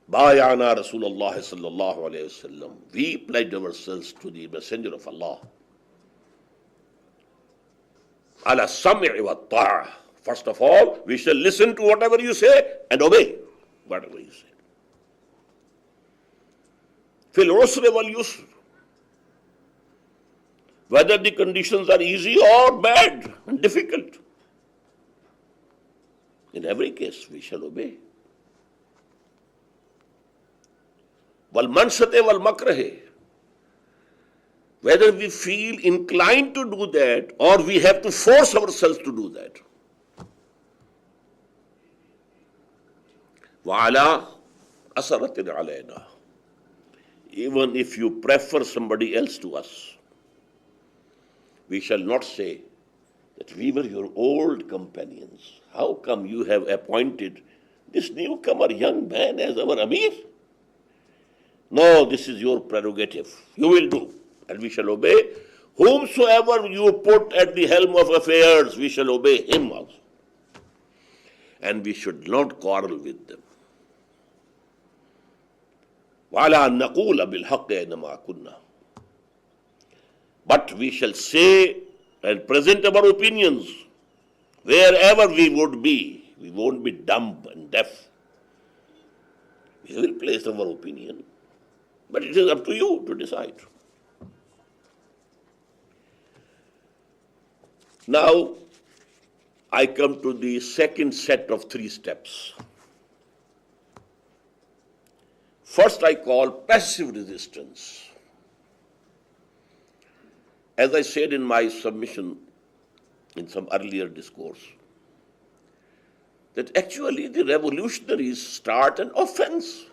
Bayana Rasulullah sallallahu alayhi wasallam. We pledged ourselves to the Messenger of Allah. Ala sam'i wa ta'a. First of all, we shall listen to whatever you say and obey whatever you say. Fil usri wal yusr. Whether the conditions are easy or bad and difficult, in every case we shall obey. Wal mansate wal makrahe. Whether we feel inclined to do that or we have to force ourselves to do that. Wa'ala asaratin alayna. Even if you prefer somebody else to us, we shall not say that we were your old companions. How come you have appointed this newcomer young man as our Amir? No, this is your prerogative. You will do, and we shall obey. Whomsoever you put at the helm of affairs, we shall obey him also. And we should not quarrel with them. وَعَلَىٰ أَن نَقُولَ بِالْحَقِّ أَيْنَمَا كُنَّا. But we shall say and present our opinions wherever we would be. We won't be dumb and deaf. We will place our opinion, but it is up to you to decide. Now, I come to the second set of 3 steps. First, I call passive resistance. As I said in my submission in some earlier discourse, that actually the revolutionaries start an offense.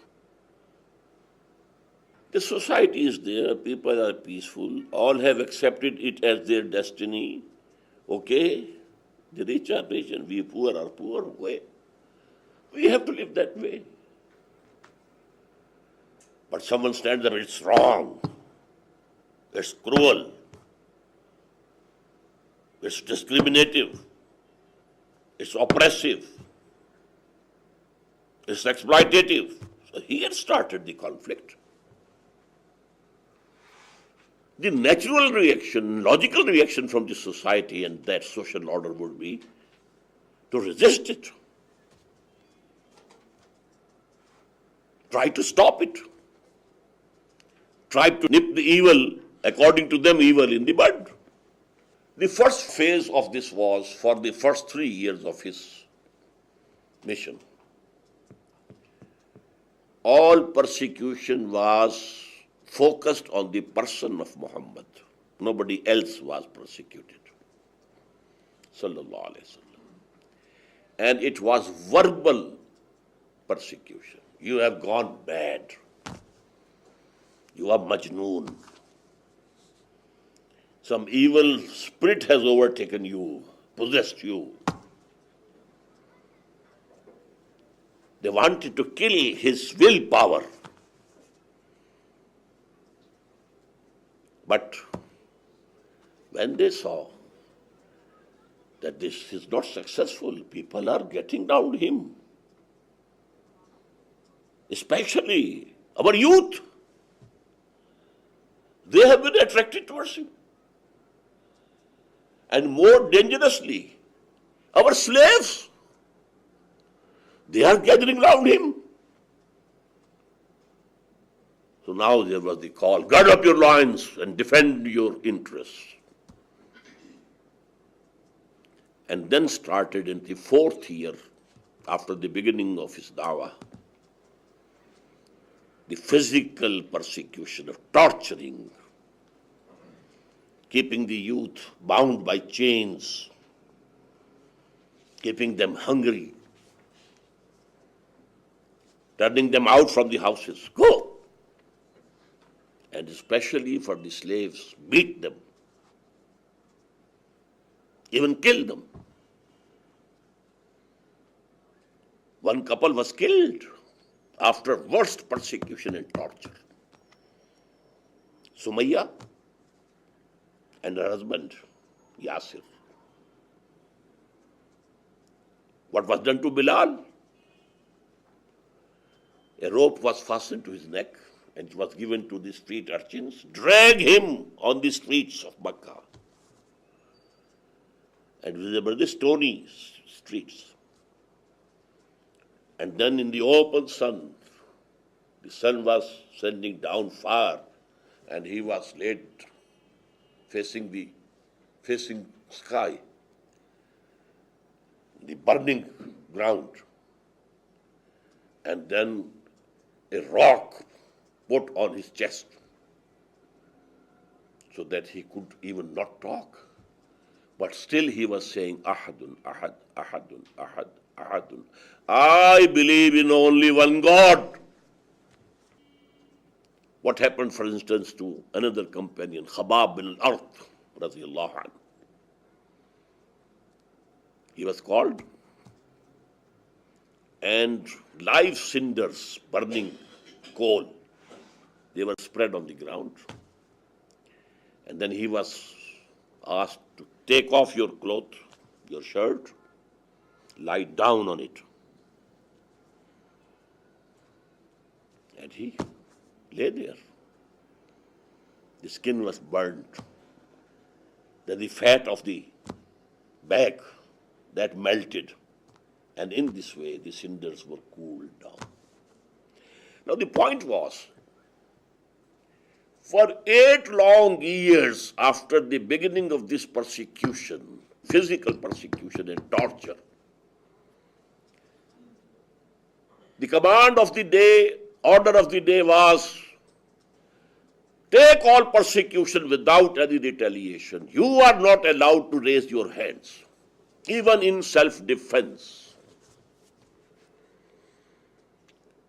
The society is there, people are peaceful, all have accepted it as their destiny. Okay, the rich are rich and we poor are poor. Okay. We have to live that way. But someone stands up, it's wrong, it's cruel, it's discriminative, it's oppressive, it's exploitative. So he had started the conflict. The natural reaction, logical reaction from the society and that social order would be to resist it. Try to stop it. Try to nip the evil, according to them, evil in the bud. The first phase of this was for the first 3 years of his mission. All persecution was focused on the person of Muhammad. Nobody else was persecuted. Sallallahu Alaihi Wasallam. And it was verbal persecution. You have gone bad. You are Majnoon. some evil spirit has overtaken you, possessed you. They wanted to kill his willpower. But when they saw that this is not successful, people are getting around him. Especially our youth. They have been attracted towards him. And more dangerously, our slaves, they are gathering round him. So now there was the call, gird up your loins and defend your interests. And then started in the 4th year after the beginning of his dawah, the physical persecution of torturing, keeping the youth bound by chains, keeping them hungry, turning them out from the houses. Go! And especially for the slaves, beat them, even kill them. One couple was killed after worst persecution and torture. Sumayya and her husband, Yasir. What was done to Bilal? A rope was fastened to his neck and it was given to the street urchins. Drag him on the streets of Makkah. And remember the stony streets. And then in the open sun, the sun was sending down fire and he was laid facing sky, the burning ground. And then a rock put on his chest so that he could even not talk. But still he was saying, Ahadun, Ahad, Ahadun, Ahad, Ahadun. I believe in only one God. What happened, for instance, to another companion, Khabab bin al-Arth, radiyallahu anhu. He was called, and live cinders, burning coal, they were spread on the ground. And then he was asked to take off your cloth, your shirt, lie down on it. And he lay there. The skin was burned. Then the fat of the back, that melted. And in this way, the cinders were cooled down. Now the point was, for 8 long years after the beginning of this persecution, physical persecution and torture, the command of the day, order of the day was, take all persecution without any retaliation. You are not allowed to raise your hands, even in self-defense.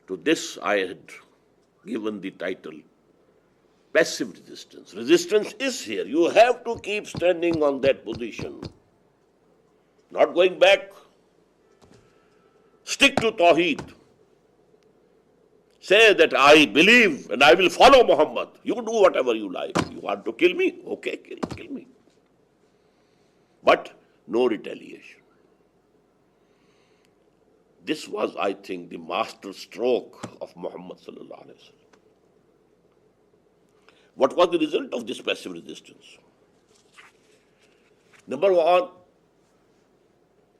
To this I had given the title, passive resistance. Resistance is here. You have to keep standing on that position. Not going back. Stick to Tawheed. Say that I believe and I will follow Muhammad. You do whatever you like. You want to kill me? Okay, kill me. But no retaliation. This was, I think, the master stroke of Muhammad sallallahu alaihi wasallam. What was the result of this passive resistance? Number one,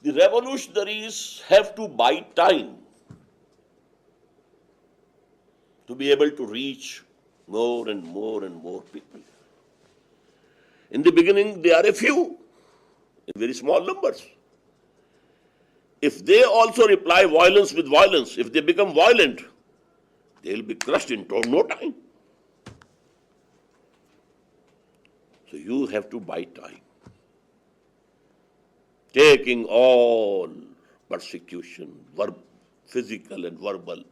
the revolutionaries have to buy time to be able to reach more and more and more people. In the beginning, they are a few, in very small numbers. If they also reply violence with violence, if they become violent, they will be crushed in no time. So you have to buy time. Taking all persecution, physical and verbal,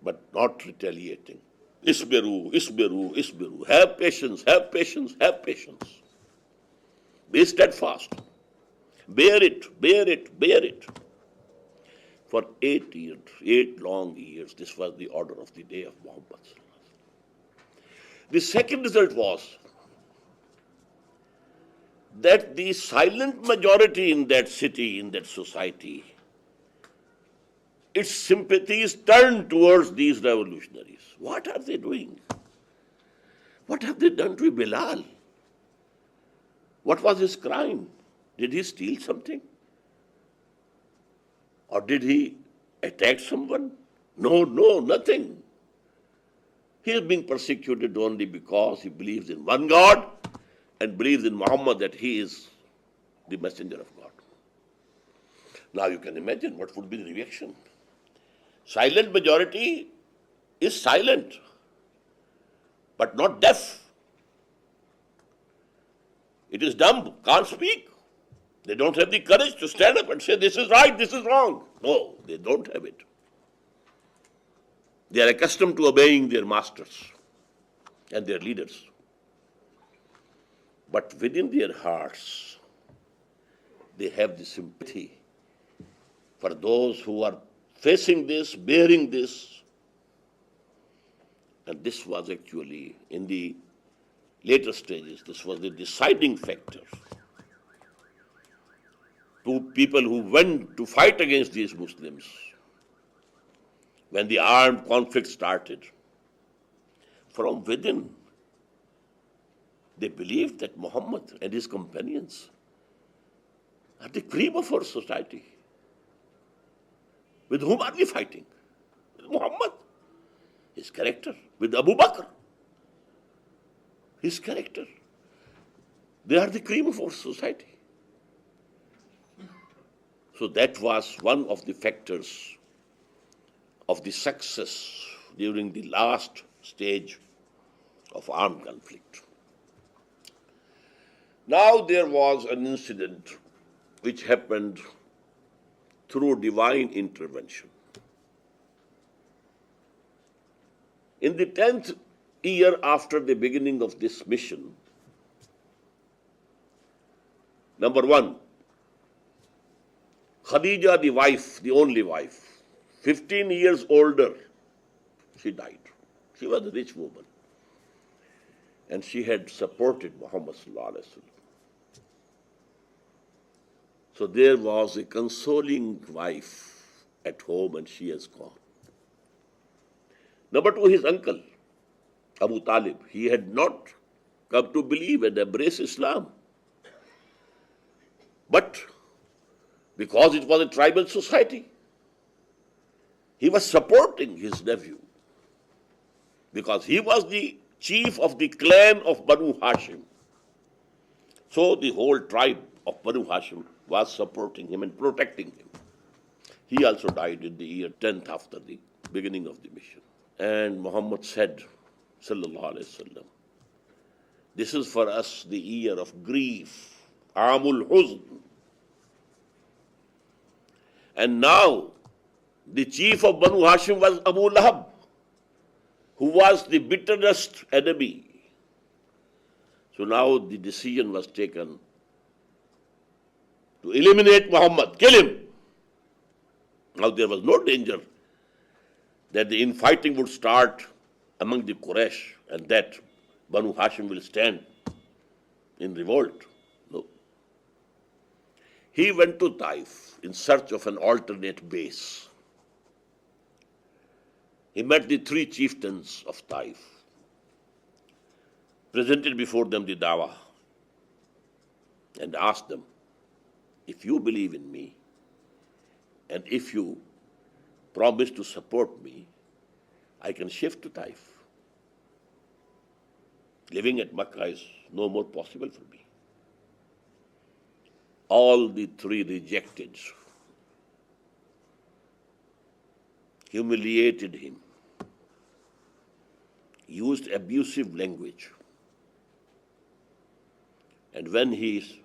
but not retaliating. Isbiru, isbiru, isbiru. Have patience, have patience, have patience. Be steadfast. Bear it, bear it, bear it. For 8 years, 8 long years, this was the order of the day of Muhammad. The second result was that the silent majority in that city, in that society, its sympathies turned towards these revolutionaries. What are they doing? What have they done to Bilal? What was his crime? Did he steal something? Or did he attack someone? No, no, nothing. He is being persecuted only because he believes in one God and believes in Muhammad that he is the messenger of God. Now you can imagine what would be the reaction. Silent majority is silent, but not deaf. It is dumb, can't speak. They don't have the courage to stand up and say, this is right, this is wrong. No, they don't have it. They are accustomed to obeying their masters and their leaders. But within their hearts, they have the sympathy for those who are facing this, bearing this. And this was actually, in the later stages, this was the deciding factor. To people who went to fight against these Muslims when the armed conflict started. From within, they believed that Muhammad and his companions are the cream of our society. With whom are we fighting? With Muhammad, his character. With Abu Bakr, his character. They are the cream of our society. So that was one of the factors of the success during the last stage of armed conflict. Now there was an incident which happened through divine intervention. In the 10th year after the beginning of this mission, number one, Khadija, the wife, the only wife, 15 years older, she died. She was a rich woman. And she had supported Muhammad sallallahu alaihi wasallam. So there was a consoling wife at home and she has gone. Number two, his uncle, Abu Talib, he had not come to believe and embrace Islam. But because it was a tribal society, he was supporting his nephew because he was the chief of the clan of Banu Hashim. So the whole tribe of Banu Hashim was supporting him and protecting him. He also died in the year 10th after the beginning of the mission. And Muhammad said, sallallahu alaihi wasallam, this is for us the year of grief, Amul Huzn. And now, the chief of Banu Hashim was Abu Lahab, who was the bitterest enemy. So now the decision was taken to eliminate Muhammad, kill him. Now there was no danger that the infighting would start among the Quraysh and that Banu Hashim will stand in revolt. No. He went to Taif in search of an alternate base. He met the 3 chieftains of Taif, presented before them the dawah, and asked them, if you believe in me, and if you promise to support me, I can shift to Taif. Living at Makkah is no more possible for me. All the 3 rejected, humiliated him, used abusive language. And when he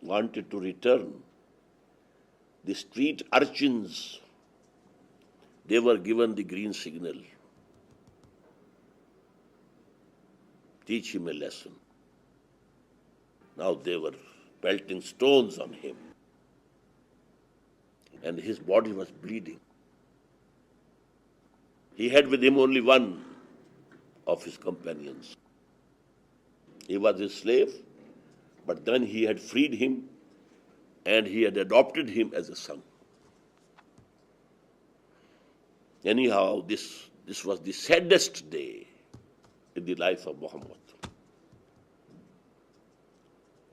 wanted to return, the street urchins, they were given the green signal. teach him a lesson. Now they were pelting stones on him, and his body was bleeding. He had with him only one of his companions. He was a slave, but then he had freed him and he had adopted him as a son. Anyhow, this was the saddest day in the life of Muhammad.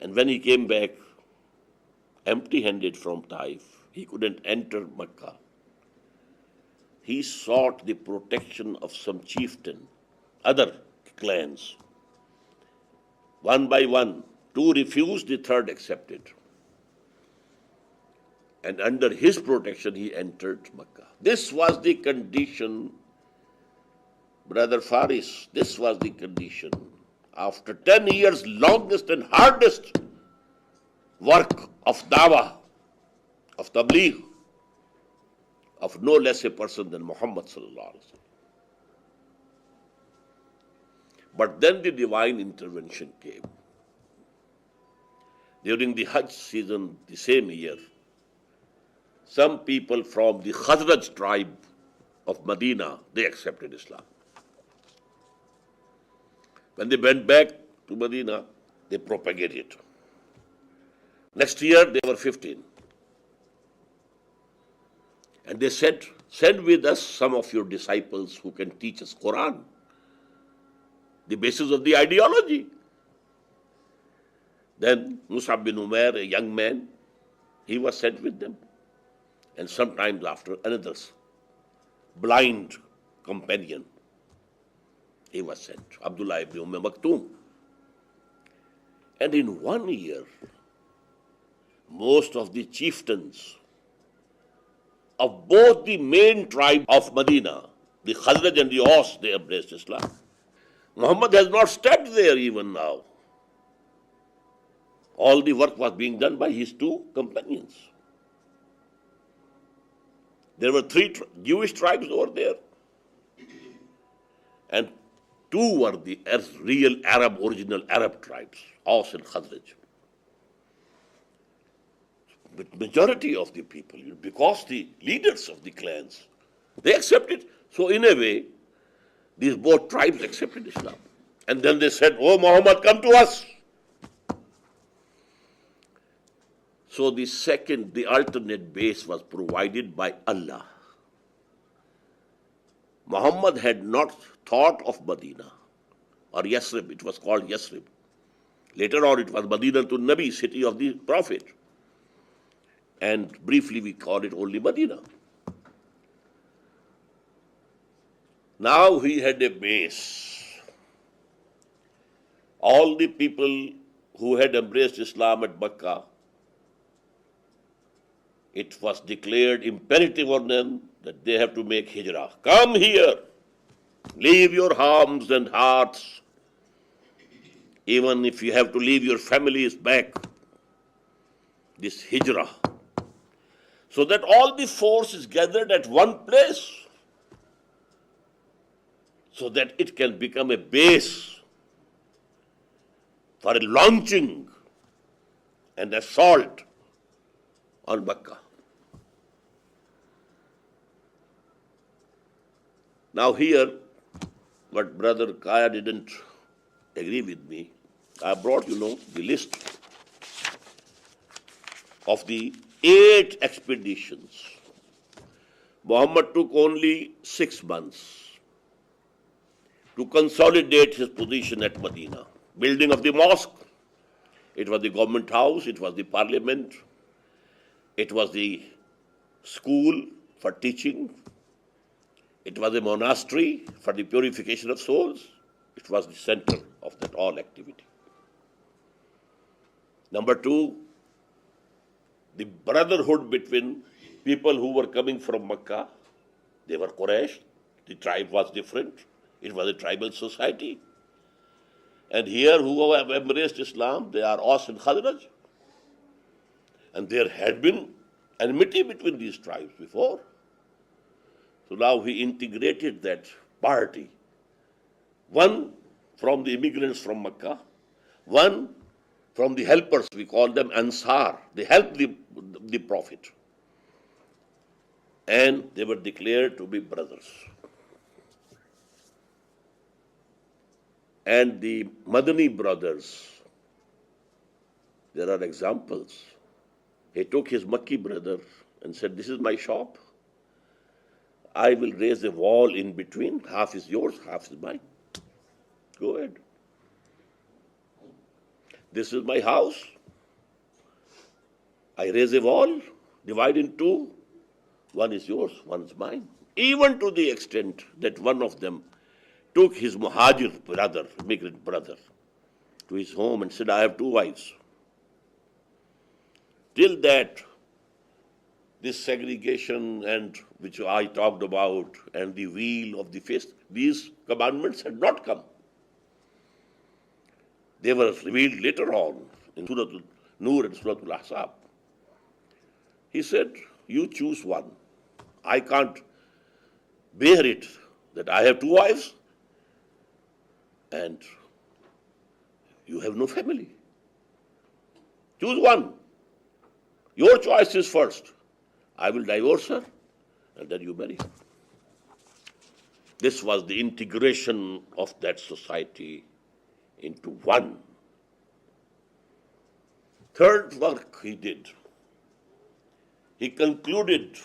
And when he came back empty-handed from Taif, he couldn't enter Mecca. He sought the protection of some chieftain, other clans. One by one, two refused, the third accepted. And under his protection, he entered Mecca. This was the condition, Brother Faris, this was the condition. After 10 years, longest and hardest work of dawah, of tabligh, of no less a person than Muhammad sallallahu alaihi wasallam. But then the divine intervention came. During the Hajj season the same year, some people from the Khazraj tribe of Medina, they accepted Islam. When they went back to Medina, they propagated it. Next year, they were 15. And they said, send with us some of your disciples who can teach us Quran, the basis of the ideology. Then Mus'ab bin Umair, a young man, he was sent with them. And sometimes after, another blind companion, he was sent, Abdullah ibn Maktoum. And in 1 year, most of the chieftains of both the main tribe of Medina, the Khazraj and the Aus, they embraced Islam. Muhammad has not stepped there even now. All the work was being done by his two companions. There were 3 Jewish tribes over there, and 2 were the real Arab, original Arab tribes, Aus and Khazraj. But majority of the people, because the leaders of the clans, they accepted. So in a way, these both tribes accepted Islam. And then they said, oh Muhammad, come to us. So the alternate base was provided by Allah. Muhammad had not thought of Medina or Yasrib. It was called Yasrib. Later on, it was Medina to Nabi, city of the Prophet. And briefly, we call it only Medina. Now he had a base. All the people who had embraced Islam at Mecca, it was declared imperative on them that they have to make hijrah. Come here, leave your homes and hearts, even if you have to leave your families back. This hijrah, so that all the force is gathered at one place, so that it can become a base for a launching and assault on Mecca. Now here, but Brother Kaya didn't agree with me. I brought, the list of the 8 expeditions. Muhammad took only 6 months to consolidate his position at Medina. Building of the mosque, it was the government house, it was the parliament, it was the school for teaching, it was a monastery for the purification of souls. It was the center of that all activity. Number 2, the brotherhood between people who were coming from Mecca. They were Quraysh. The tribe was different. It was a tribal society. And here, who have embraced Islam, they are Aus and Khazraj. And there had been enmity between these tribes before. So now he integrated that party. One from the immigrants from Mecca, one from the helpers, we call them Ansar. They helped the Prophet. And they were declared to be brothers. And the Madani brothers, there are examples. He took his Makki brother and said, this is my shop. I will raise a wall in between. Half is yours, half is mine. Go ahead. This is my house. I raise a wall, divide in two. One is yours, one is mine. Even to the extent that one of them took his Muhajir brother, immigrant brother, to his home and said, I have two wives. Till that, this segregation and which I talked about and the wheel of the fist, these commandments had not come. They were revealed later on in Surah Al-Nur and Surah Al-Ahzab. He said, you choose one. I can't bear it that I have two wives and you have no family. Choose one. Your choice is first. I will divorce her and then you marry her. This was the integration of that society into one. Third work he did. He concluded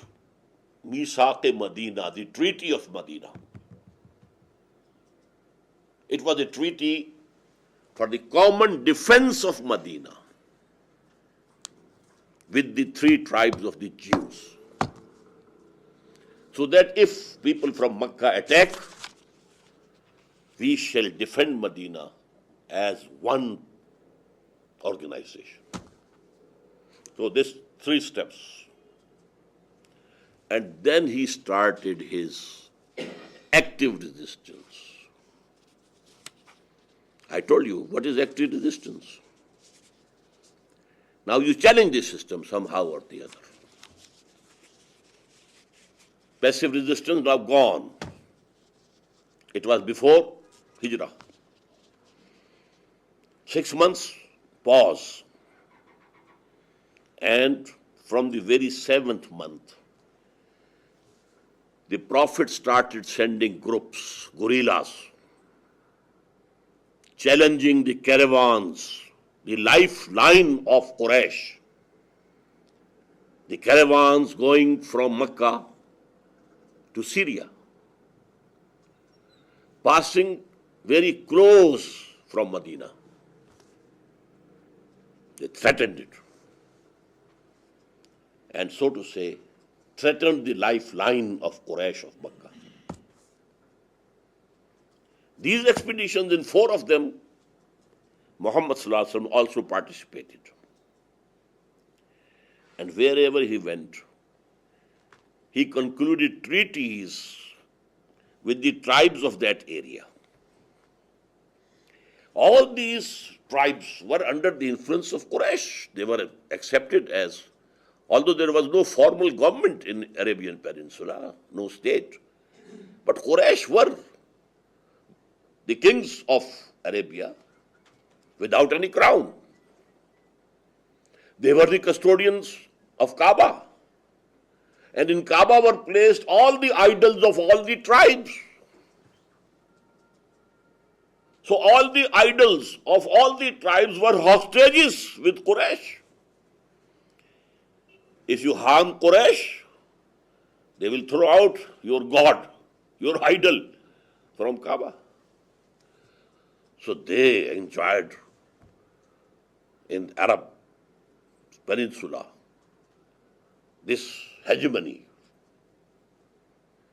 Misaq-e Medina, the Treaty of Medina. It was a treaty for the common defense of Medina with the three tribes of the Jews. So that if people from Mecca attack, we shall defend Medina as one organization. So this 3 steps. And then he started his active resistance. I told you, what is active resistance? Now you challenge the system somehow or the other. Passive resistance now gone. It was before Hijrah. 6 months, pause. And from the very 7th month, the Prophet started sending groups, guerrillas, challenging the caravans, the lifeline of Quraysh. The caravans going from Mecca to Syria, passing very close from Medina. They threatened it. And so to say, threatened the lifeline of Quraysh of Mecca. These expeditions, in 4 of them, Muhammad ﷺ also participated. And wherever he went, he concluded treaties with the tribes of that area. All these tribes were under the influence of Quraysh. They were accepted as, although there was no formal government in Arabian Peninsula, no state, but Quraysh were the kings of Arabia without any crown. They were the custodians of Kaaba. And in Kaaba were placed all the idols of all the tribes. So all the idols of all the tribes were hostages with Quraysh. If you harm Quraysh, they will throw out your god, your idol from Kaaba. So they enjoyed in Arab Peninsula this hegemony.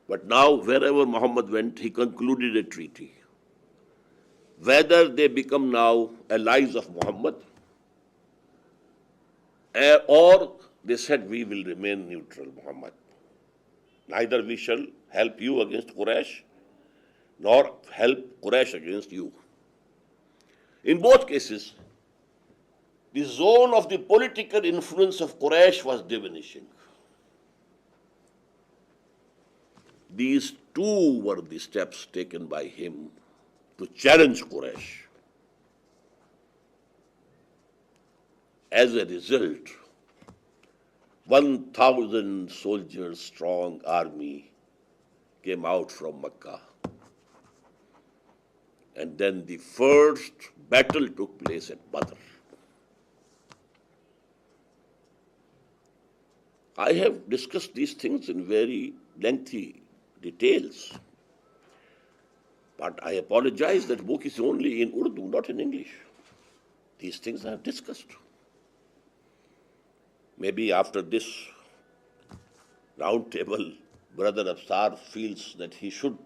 But now wherever Muhammad went, he concluded a treaty. Whether they become now allies of Muhammad or they said, we will remain neutral, Muhammad. Neither we shall help you against Quraysh, nor help Quraysh against you. In both cases, the zone of the political influence of Quraysh was diminishing. These 2 were the steps taken by him to challenge Quraysh. As a result, 1,000 soldiers strong army came out from Mecca. And then the first battle took place at Badr. I have discussed these things in very lengthy details. But I apologize that book is only in Urdu, not in English. These things I have discussed. Maybe after this round table, Brother Absar feels that he should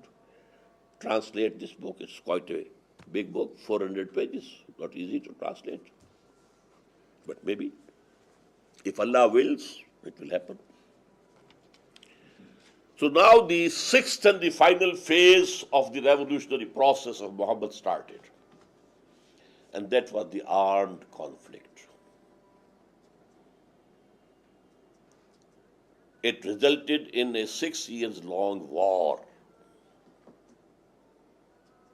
translate this book. It's quite a big book, 400 pages, not easy to translate. But maybe, if Allah wills, it will happen. So now the sixth and the final phase of the revolutionary process of Muhammad started. And that was the armed conflict. It resulted in a 6 years long war.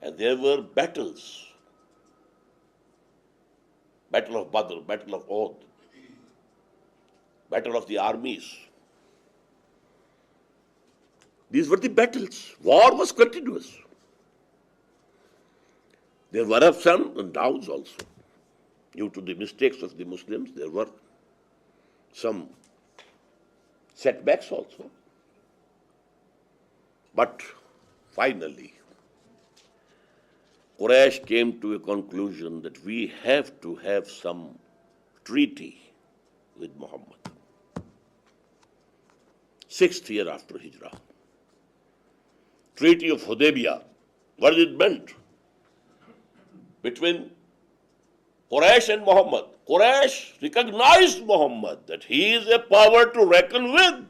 And there were battles. Battle of Badr, Battle of Uhud, Battle of the armies. These were the battles. War was continuous. There were ups and downs also. Due to the mistakes of the Muslims, there were some setbacks also. But finally, Quraysh came to a conclusion that we have to have some treaty with Muhammad. 6th year after Hijrah. Treaty of Hudaybiyah. What is it meant? Between Quraysh and Muhammad. Quraysh recognized Muhammad, that he is a power to reckon with.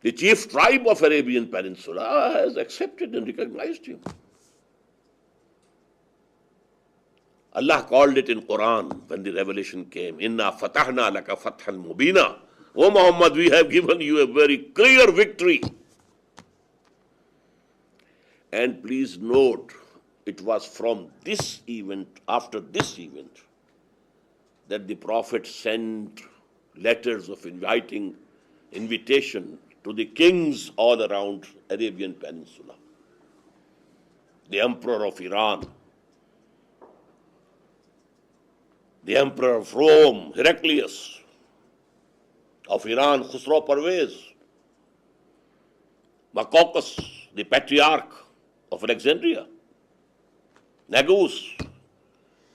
The chief tribe of Arabian Peninsula has accepted and recognized him. Allah called it in Quran when the revelation came, Inna fatahna laka fathan mubina. O Muhammad, we have given you a very clear victory. And please note, it was from this event, after this event, that the Prophet sent letters of invitation to the kings all around Arabian Peninsula. The Emperor of Iran, the Emperor of Rome, Heraclius, of Iran, Khusro Parvez, Makokos, the Patriarch of Alexandria, Nagus,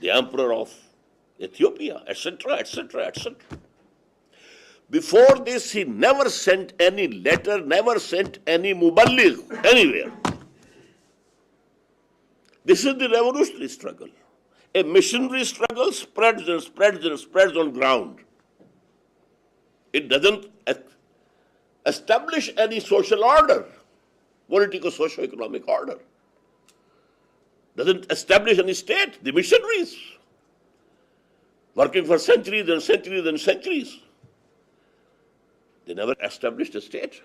the Emperor of Ethiopia, etc., etc., etc. Before this, he never sent any letter, never sent any muballigh anywhere. This is the revolutionary struggle. A missionary struggle spreads and spreads and spreads on ground. It doesn't establish any social order, political, socio-economic order. Doesn't establish any state. The missionaries, working for centuries and centuries and centuries, they never established a state.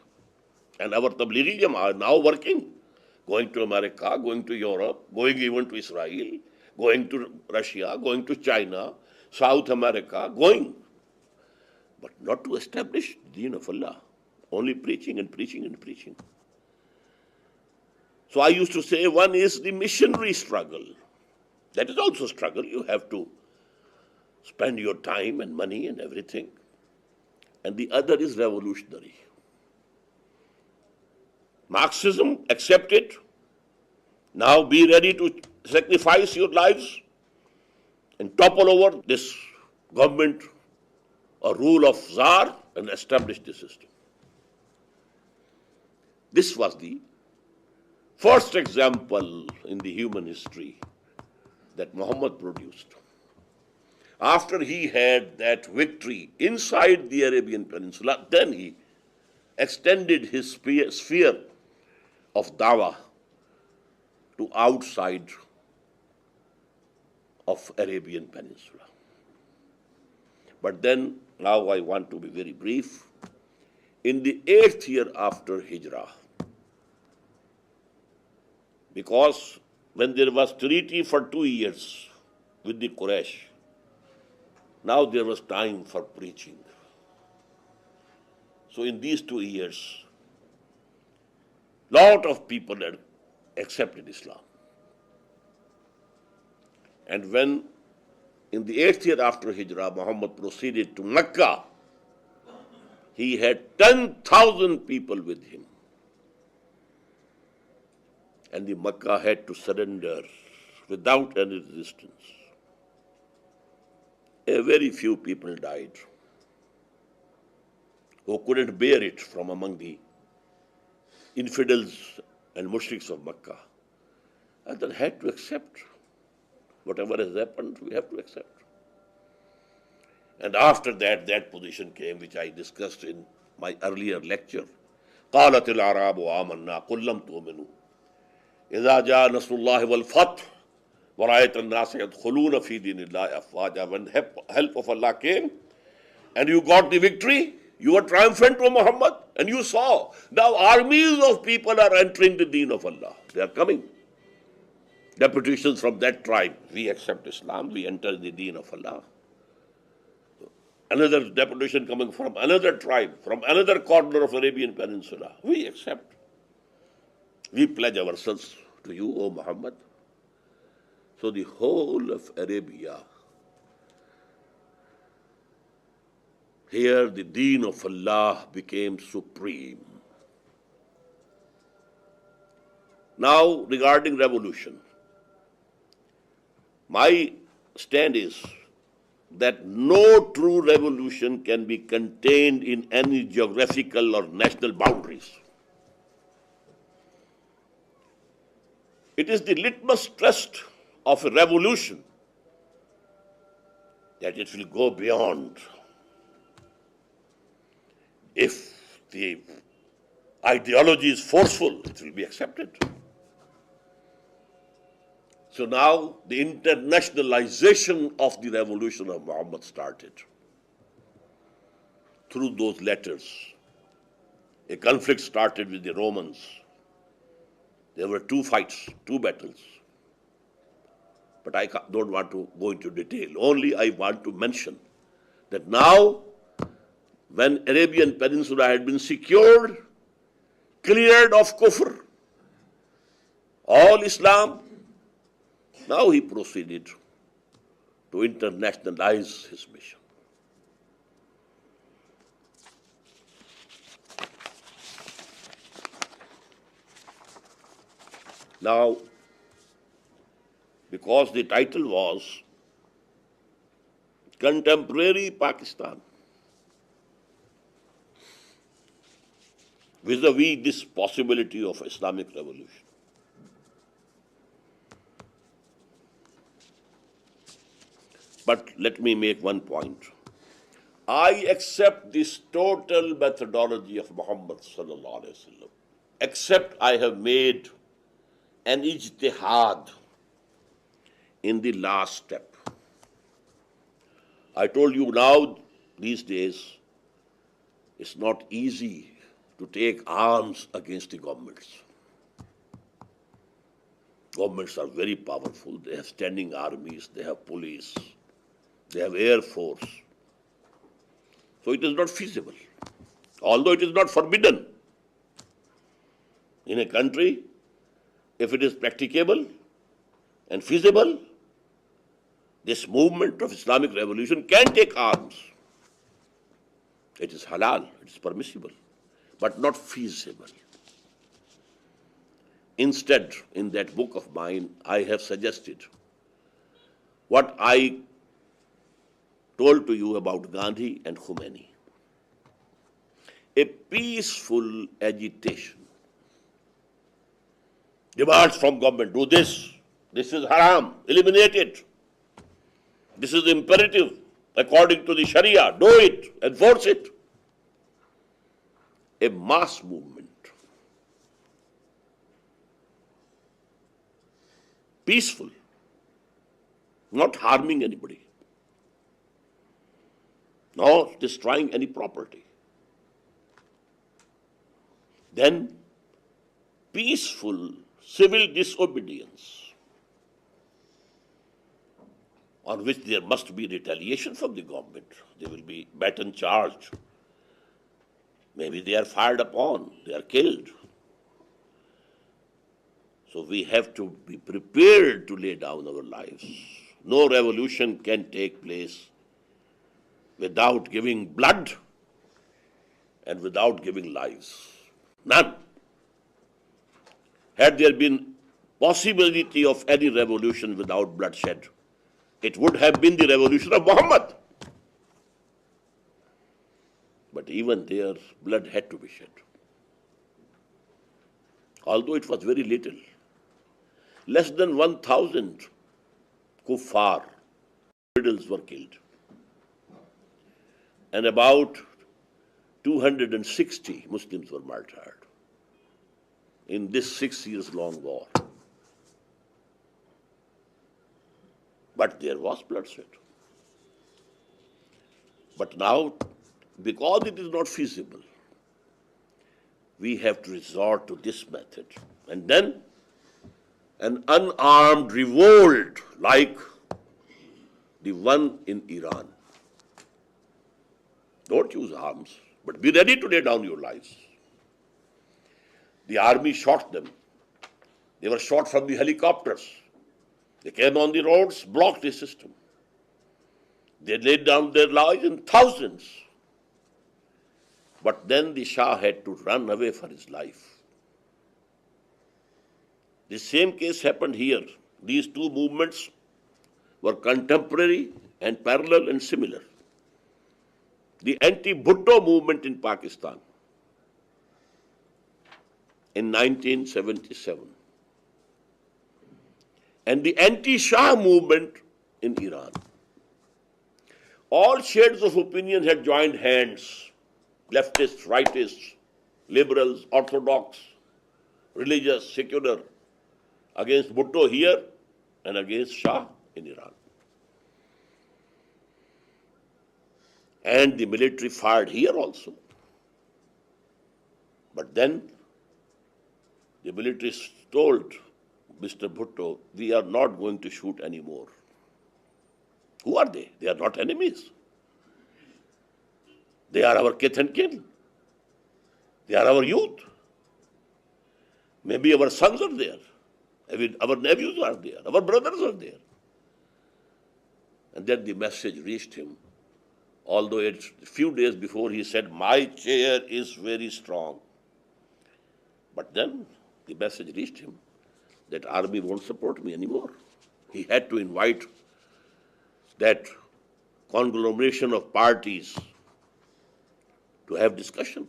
And our Tablighi are now working, going to America, going to Europe, going even to Israel, going to Russia, going to China, South America, going. But not to establish the deen of Allah. Only preaching and preaching and preaching. So I used to say one is the missionary struggle. That is also a struggle. You have to spend your time and money and everything. And the other is revolutionary. Marxism, accept it. Now be ready to sacrifice your lives and topple over this government or rule of Tsar and establish the system. This was the first example in the human history that Muhammad produced. After he had that victory inside the Arabian Peninsula, then he extended his sphere of dawah to outside of Arabian Peninsula. But then, now I want to be very brief. In the 8th year after Hijrah, Because when there was treaty for 2 years with the Quraysh, now there was time for preaching. So in these 2 years, lot of people had accepted Islam. And when in the 8th year after Hijrah, Muhammad proceeded to Mecca, he had 10,000 people with him. And the Mecca had to surrender without any resistance. A very few people died who couldn't bear it from among the infidels and mushriks of Mecca. And then had to accept. Whatever has happened, we have to accept. And after that, that position came, which I discussed in my earlier lecture. قالت الأعراب آمنا قل لم تؤمنوا إذا جاء نصر الله والفتح ورأيت الناس يدخلون في دين الله أفواجا. When help of Allah came and you got the victory, you were triumphant, O Muhammad, and you saw now armies of people are entering the deen of Allah. They are coming. Deputations from that tribe, we accept Islam, we enter the deen of Allah. Another deputation coming from another tribe, from another corner of Arabian Peninsula, we accept. We pledge ourselves to you, O Muhammad. So the whole of Arabia, here the deen of Allah became supreme. Now regarding revolution, my stand is that no true revolution can be contained in any geographical or national boundaries. It is the litmus test of a revolution that it will go beyond. If the ideology is forceful, it will be accepted. So now the internationalization of the revolution of Muhammad started through those letters. A conflict started with the Romans. There were 2 fights, 2 battles. But I don't want to go into detail. Only I want to mention that now, when Arabian Peninsula had been secured, cleared of kufr, all Islam, now he proceeded to internationalize his mission. Now, because the title was Contemporary Pakistan, vis-a-vis this possibility of Islamic revolution. But let me make one point. I accept this total methodology of Muhammad sallallahu alaihi wasallam, except I have made an ijtihad in the last step. I told you now, these days, it's not easy to take arms against the governments. Governments are very powerful. They have standing armies, they have police, they have air force. So it is not feasible. Although it is not forbidden. In a country, if it is practicable and feasible, this movement of Islamic revolution can take arms. It is halal, it is permissible, but not feasible. Instead, in that book of mine, I have suggested what I told to you about Gandhi and Khomeini. A peaceful agitation. Demands from government, do this. This is haram, eliminate it. This is imperative according to the Sharia. Do it, enforce it. A mass movement. Peaceful, not harming anybody, nor destroying any property. Then peaceful civil disobedience, on which there must be retaliation from the government. They will be baton charged. Maybe they are fired upon, they are killed. So we have to be prepared to lay down our lives. No revolution can take place without giving blood and without giving lives. None. Had there been possibility of any revolution without bloodshed, it would have been the revolution of Muhammad. But even there, blood had to be shed. Although it was very little. Less than 1,000 kuffar, rebels were killed. And about 260 Muslims were martyred in this 6 years long war. But there was bloodshed. But now, because it is not feasible, we have to resort to this method. And then an unarmed revolt like the one in Iran. Don't use arms, but be ready to lay down your lives. The army shot them. They were shot from the helicopters. They came on the roads, blocked the system. They laid down their lives in thousands. But then the Shah had to run away for his life. The same case happened here. These two movements were contemporary and parallel and similar. The anti-Bhutto movement in Pakistan in 1977 and the anti-Shah movement in Iran. All shades of opinion had joined hands, leftists, rightists, liberals, orthodox, religious, secular, against Bhutto here and against Shah in Iran. And the military fired here also. But then the military told Mr. Bhutto, we are not going to shoot anymore. Who are they? They are not enemies. They are our kith and kin. They are our youth. Maybe our sons are there. Our nephews are there. Our brothers are there. And then the message reached him. Although a few days before he said, my chair is very strong. But then the message reached him that army won't support me anymore. He had to invite that conglomeration of parties to have discussion.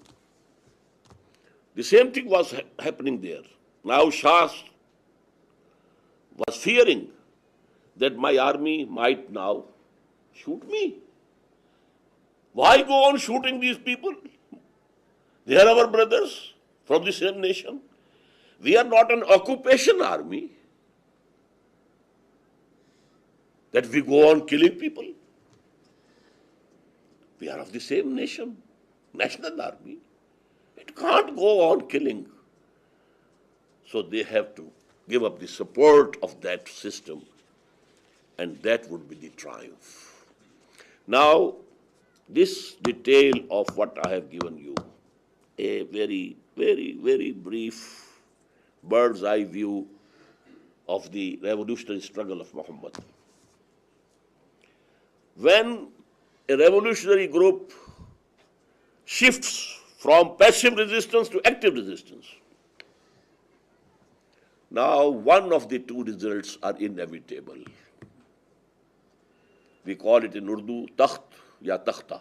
The same thing was happening there. Now Shah was fearing that my army might now shoot me. Why go on shooting these people? They are our brothers from the same nation. We are not an occupation army that we go on killing people. We are of the same nation, national army. It can't go on killing. So they have to give up the support of that system, and that would be the triumph. Now, this detail of what I have given you, a very, very, very brief bird's eye view of the revolutionary struggle of Muhammad. When a revolutionary group shifts from passive resistance to active resistance, now one of the two results are inevitable. We call it in Urdu, takht ya takhta.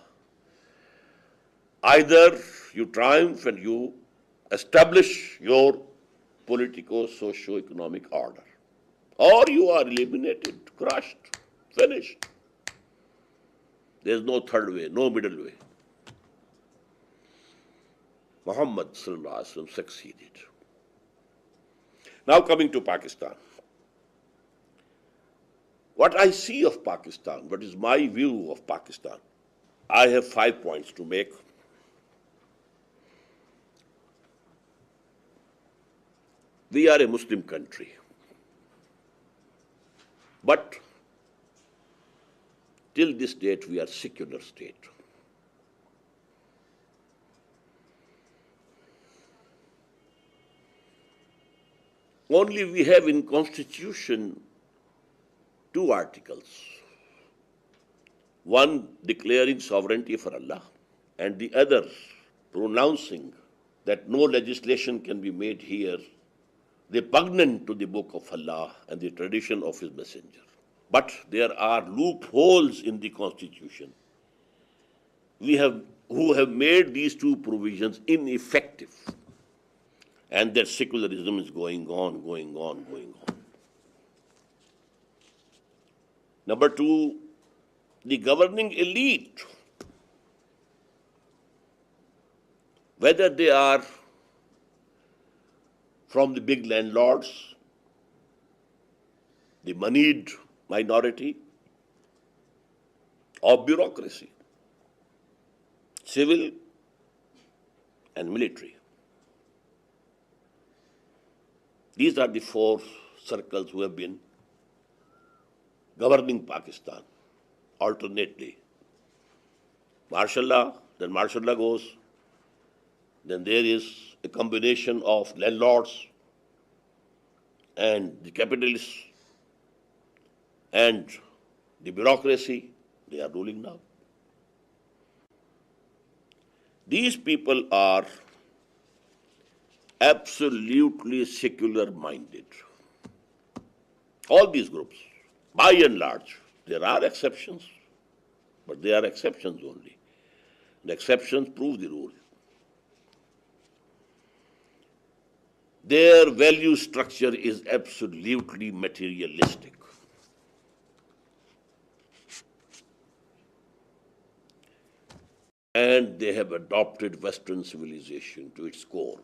Either you triumph and you establish your politico-socio-economic order, or you are eliminated, crushed, finished. There is no third way, no middle way. Muhammad sallallahu alaihi wasallam succeeded. Now coming to Pakistan. What I see of Pakistan, what is my view of Pakistan, I have 5 points to make. We are a Muslim country, but till this date we are secular state. Only we have in Constitution 2 articles. One declaring sovereignty for Allah, and the other pronouncing that no legislation can be made here repugnant to the book of Allah and the tradition of His Messenger. But there are loopholes in the Constitution who have made these 2 provisions ineffective. And that secularism is going on. Number 2, the governing elite, whether they are from the big landlords, the moneyed minority, or bureaucracy, civil and military. These are the 4 circles who have been governing Pakistan alternately. Martial law, then martial law goes, then there is a combination of landlords and the capitalists and the bureaucracy. They are ruling now. These people are absolutely secular-minded. All these groups, by and large. There are exceptions, but they are exceptions only. The exceptions prove the rule. Their value structure is absolutely materialistic. And they have adopted Western civilization to its core.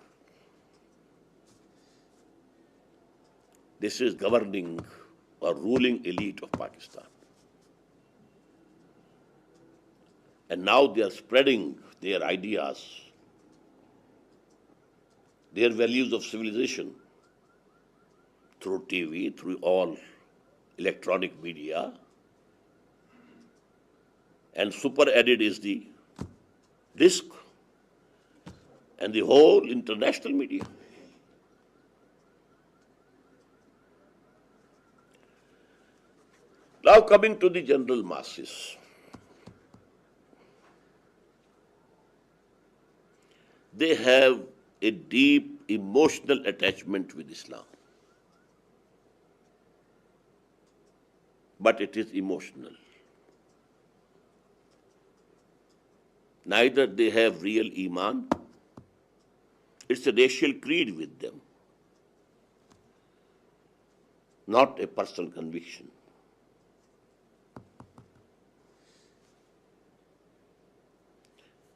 This is governing or ruling elite of Pakistan. And now they are spreading their ideas, their values of civilization through TV, through all electronic media. And super added is the disc and the whole international media. Now coming to the general masses. They have a deep emotional attachment with Islam. But it is emotional. Neither they have real Iman. It's a racial creed with them, not a personal conviction.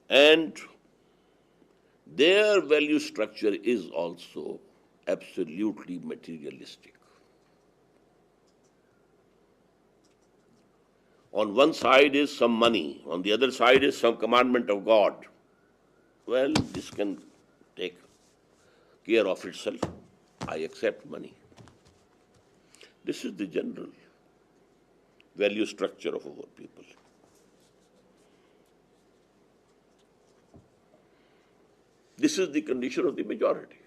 And their value structure is also absolutely materialistic. On one side is some money, on the other side is some commandment of God. Well, this can take care of itself. I accept money. This is the general value structure of our people. This is the condition of the majority.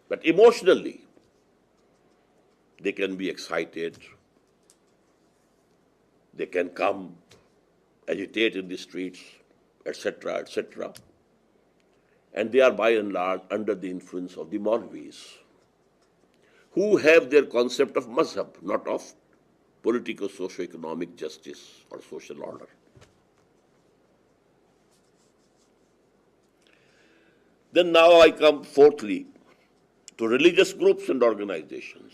But emotionally, they can be excited. They can come, agitate in the streets, etc., etc. And they are by and large under the influence of the Maulvis, who have their concept of mazhab, not of political, socio-economic justice or social order. Then now I come fourthly to religious groups and organizations.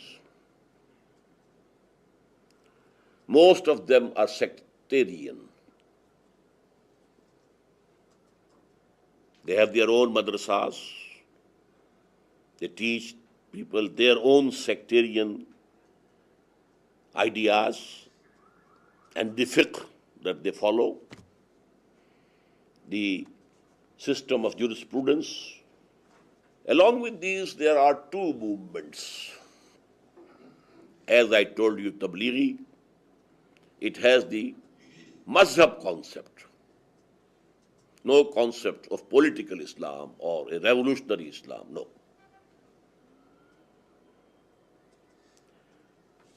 Most of them are sectarian. They have their own madrasas. They teach people their own sectarian ideas and the fiqh that they follow, the system of jurisprudence, Along with these, there are two movements. As I told you, Tablighi, it has the mazhab concept. No concept of political Islam or a revolutionary Islam, no.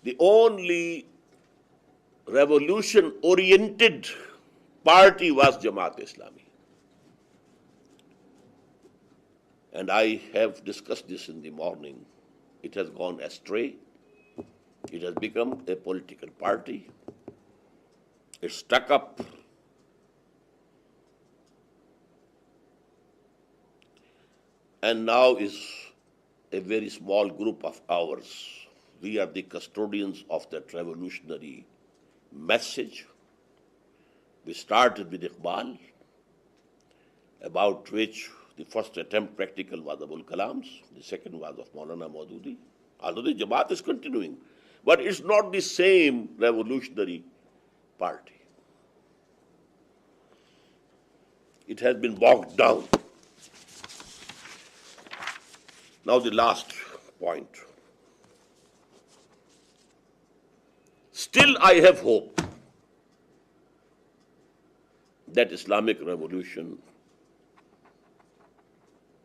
The only revolution-oriented party was Jamaat Islami. And I have discussed this in the morning. It has gone astray. It has become a political party. It's stuck up. And now is a very small group of ours. We are the custodians of that revolutionary message. We started with Iqbal, about which the first attempt practical was Abul Kalam's, the second was of Maulana Maududi. Although the Jamaat is continuing, but it's not the same revolutionary party. It has been bogged down. Now the last point. Still I have hope that Islamic revolution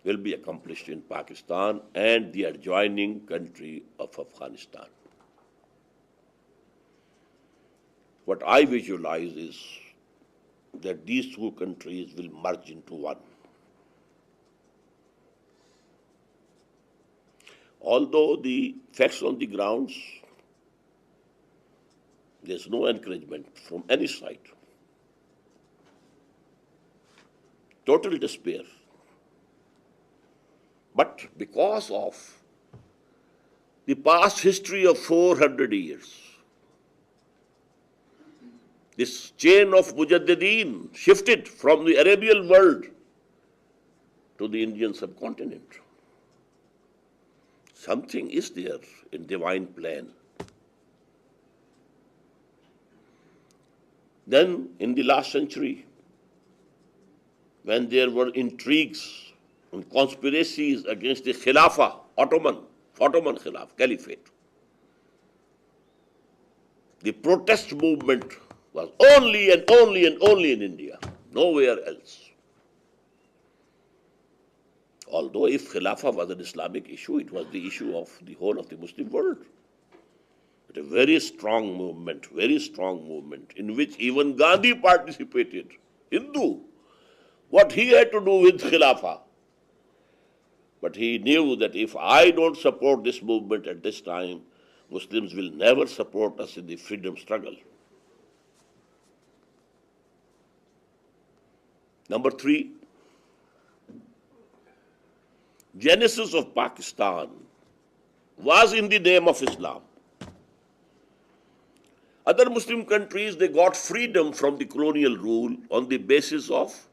will be accomplished in Pakistan and the adjoining country of Afghanistan. What I visualize is that these two countries will merge into one. Although the facts on the grounds, there's no encouragement from any side. Total despair. But because of the past history of 400 years, this chain of Mujaddideen shifted from the Arabian world to the Indian subcontinent. Something is there in divine plan. Then, in the last century, when there were intrigues and conspiracies against the Khilafah, Ottoman Khilafah, Caliphate, the protest movement was only and only and only in India, nowhere else. Although if Khilafah was an Islamic issue, it was the issue of the whole of the Muslim world. But a very strong movement in which even Gandhi participated, Hindu. What he had to do with Khilafah. But he knew that if I don't support this movement at this time, Muslims will never support us in the freedom struggle. Number 3, genesis of Pakistan was in the name of Islam. Other Muslim countries, they got freedom from the colonial rule on the basis of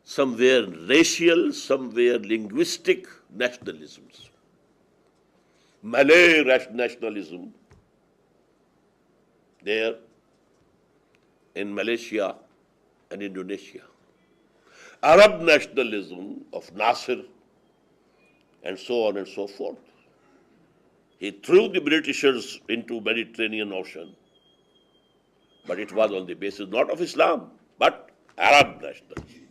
somewhere racial, somewhere linguistic nationalisms. Malay nationalism there in Malaysia and Indonesia. Arab nationalism of Nasser and so on and so forth. He threw the Britishers into Mediterranean Ocean, but it was on the basis not of Islam, but Arab nationalism.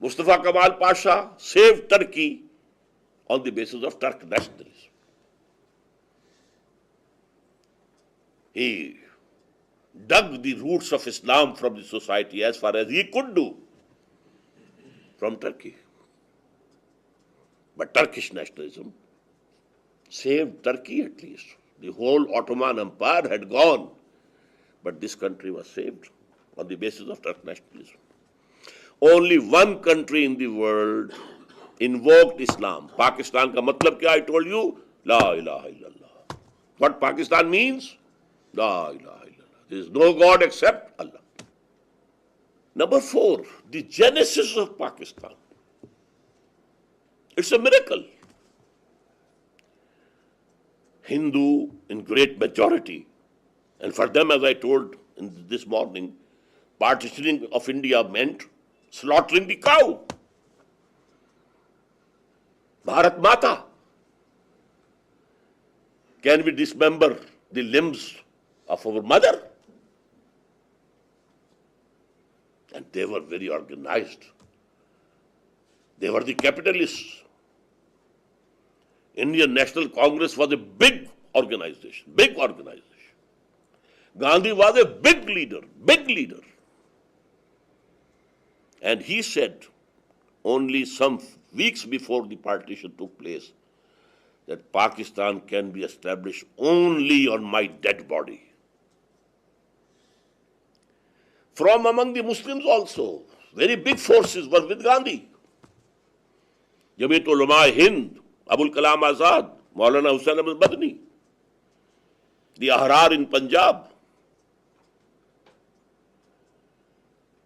Mustafa Kemal Pasha saved Turkey on the basis of Turk nationalism. He dug the roots of Islam from the society as far as he could do from Turkey. But Turkish nationalism saved Turkey at least. The whole Ottoman Empire had gone, but this country was saved on the basis of Turk nationalism. Only one country in the world invoked Islam. Pakistan ka matlab kya? I told you, La ilaha illallah. What Pakistan means? La ilaha illallah. There is no God except Allah. Number 4, the genesis of Pakistan. It's a miracle. Hindu in great majority. And for them, as I told in this morning, partitioning of India meant slaughtering the cow. Bharat Mata. Can we dismember the limbs of our mother? And they were very organized. They were the capitalists. Indian National Congress was a big organization, big organization. Gandhi was a big leader, big leader. And he said, only some weeks before the partition took place, that Pakistan can be established only on my dead body. From among the Muslims also, very big forces were with Gandhi. Jamiat Ulama Hind, Abul Kalam Azad, Maulana Hussain Ahmad Madani, the Ahrar in Punjab,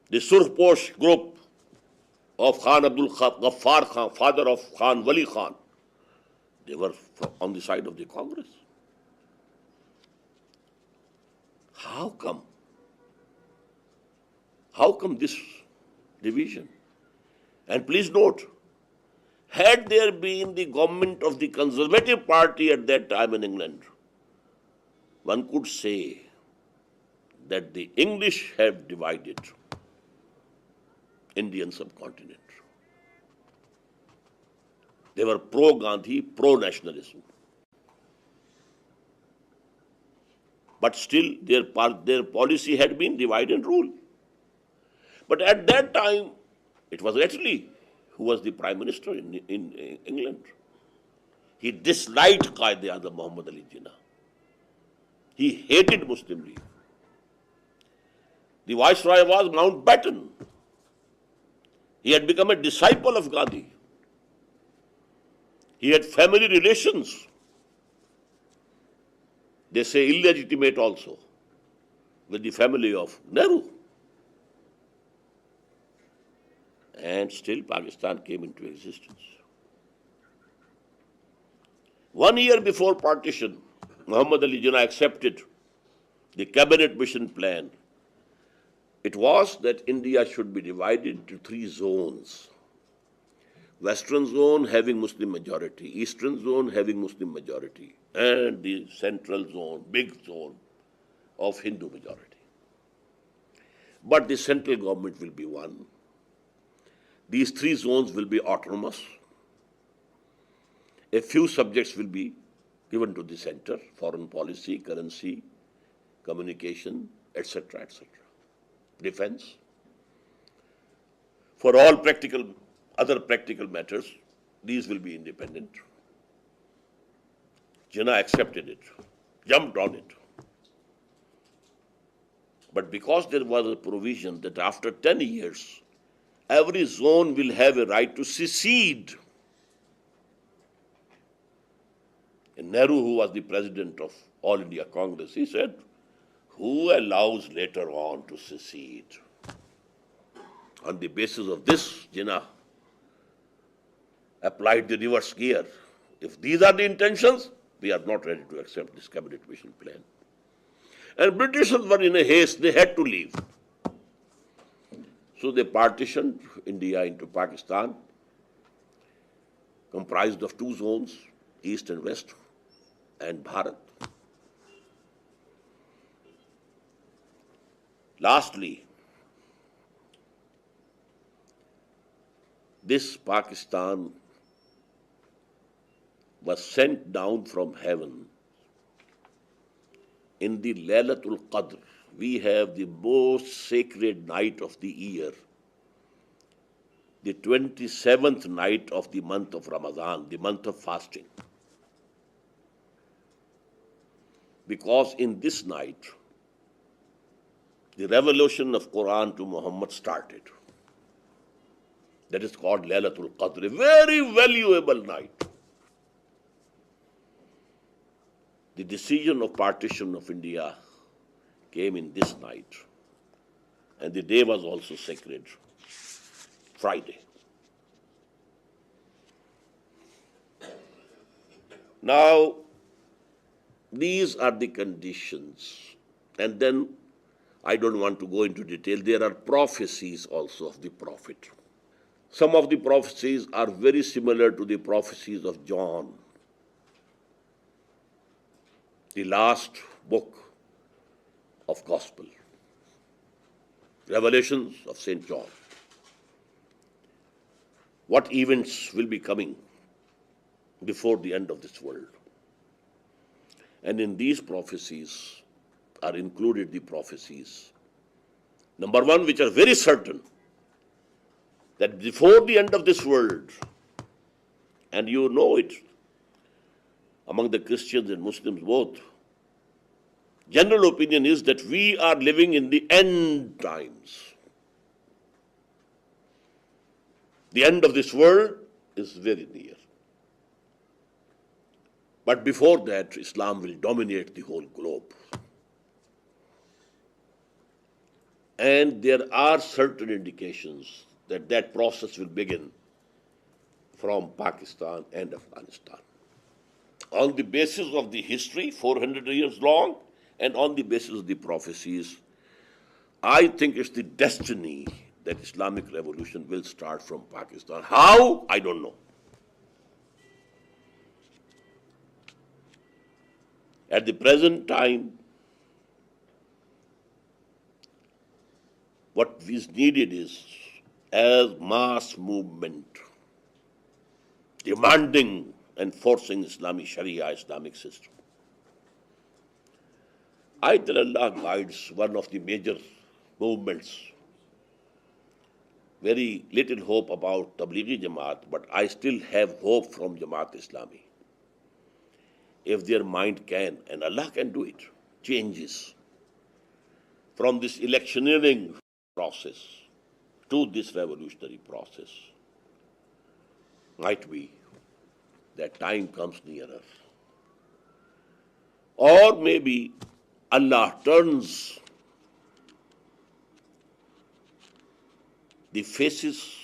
the Surkhposh group of Khan Abdul Ghaffar Khan, father of Khan Wali Khan, they were on the side of the Congress. How come? How come this division? And please note, had there been the government of the Conservative Party at that time in England, one could say that the English have divided Indian subcontinent. They were pro-Gandhi, pro-nationalism. But still their policy had been divide and rule. But at that time, it was Attlee who was the Prime Minister in England. He disliked Qaid-e-Azam Muhammad Ali Jinnah. He hated Muslim League. The Viceroy was Mountbatten. He had become a disciple of Gandhi. He had family relations, they say illegitimate also, with the family of Nehru. And still Pakistan came into existence. 1 year before partition, Muhammad Ali Jinnah accepted the cabinet mission plan. It was that India should be divided into 3 zones. Western zone having Muslim majority, Eastern zone having Muslim majority, and the central zone, big zone of Hindu majority. But the central government will be one. These 3 zones will be autonomous. A few subjects will be given to the center, foreign policy, currency, communication, etc., etc. Defense. For all other practical matters, these will be independent. Jinnah accepted it, jumped on it. But because there was a provision that after 10 years, every zone will have a right to secede. And Nehru, who was the president of All India Congress, he said, who allows later on to secede? On the basis of this, Jinnah applied the reverse gear. If these are the intentions, we are not ready to accept this cabinet mission plan. And Britishers were in a haste, they had to leave. So they partitioned India into Pakistan, comprised of 2 zones, East and West, and Bharat. Lastly, this Pakistan was sent down from heaven in the Laylatul Qadr. We have the most sacred night of the year, the 27th night of the month of Ramadan, the month of fasting. Because in this night, the revelation of Quran to Muhammad started. That is called Laylatul Qadr, a very valuable night. The decision of partition of India came in this night. And the day was also sacred, Friday. Now, these are the conditions. And then, I don't want to go into detail, there are prophecies also of the Prophet Some of the prophecies are very similar to the prophecies of John, the last book of Gospel, Revelations of St. John. What events will be coming before the end of this world? And in these prophecies are included the prophecies, number one, which are very certain, that before the end of this world, and you know it among the Christians and Muslims both, general opinion is that we are living in the end times. The end of this world is very near. But before that, Islam will dominate the whole globe. And there are certain indications that that process will begin from Pakistan and Afghanistan. On the basis of the history, 400 years long, and on the basis of the prophecies, I think it's the destiny that Islamic revolution will start from Pakistan. How? I don't know. At the present time, what is needed is as mass movement, demanding and forcing Islamic Sharia, Islamic system. illALLAH guides one of the major movements. Very little hope about Tablighi Jamaat, but I still have hope from Jamaat Islami. If their mind can, and Allah can do it, changes from this electioneering process to this revolutionary process, might be that time comes nearer. Or maybe Allah turns the faces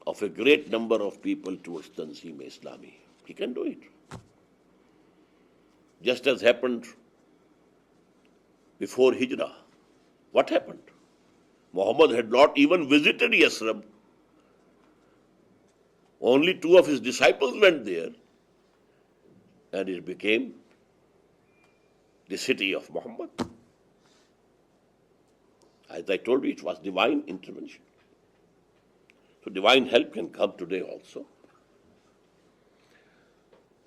of a great number of people towards Tanzeem Islami. He can do it. Just as happened before Hijrah. What happened? Muhammad had not even visited Yasrib. Only 2 of his disciples went there, and it became the city of Muhammad. As I told you, it was divine intervention. So divine help can come today also.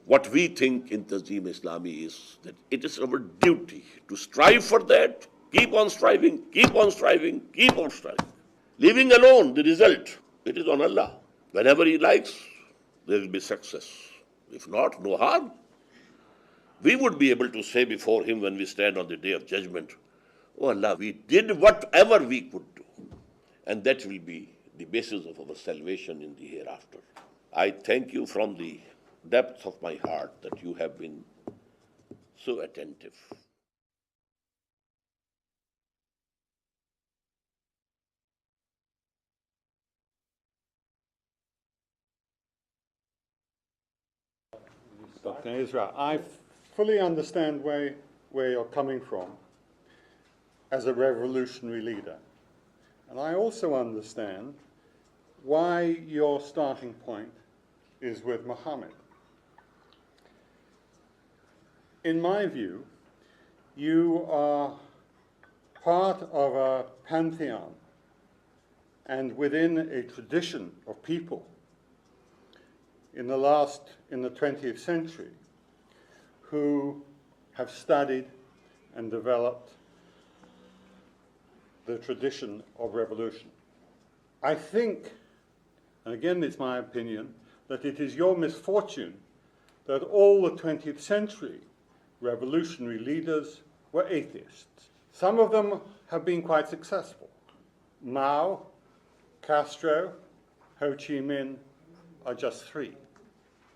What we think in Tanzeem Islami is that it is our duty to strive for that, keep on striving, keep on striving, keep on striving. Leaving alone the result, it is on Allah. Whenever He likes, there will be success. If not, no harm. We would be able to say before Him when we stand on the Day of Judgment, oh Allah, we did whatever we could do. And that will be the basis of our salvation in the hereafter. I thank you from the depths of my heart that you have been so attentive. Dr. Israel, I fully understand where you're coming from as a revolutionary leader. And I also understand why your starting point is with Muhammad. In my view, you are part of a pantheon and within a tradition of people in the 20th century who have studied and developed the tradition of revolution. I think, and again it's my opinion, that it is your misfortune that all the 20th century revolutionary leaders were atheists. Some of them have been quite successful. Mao, Castro, Ho Chi Minh are just 3,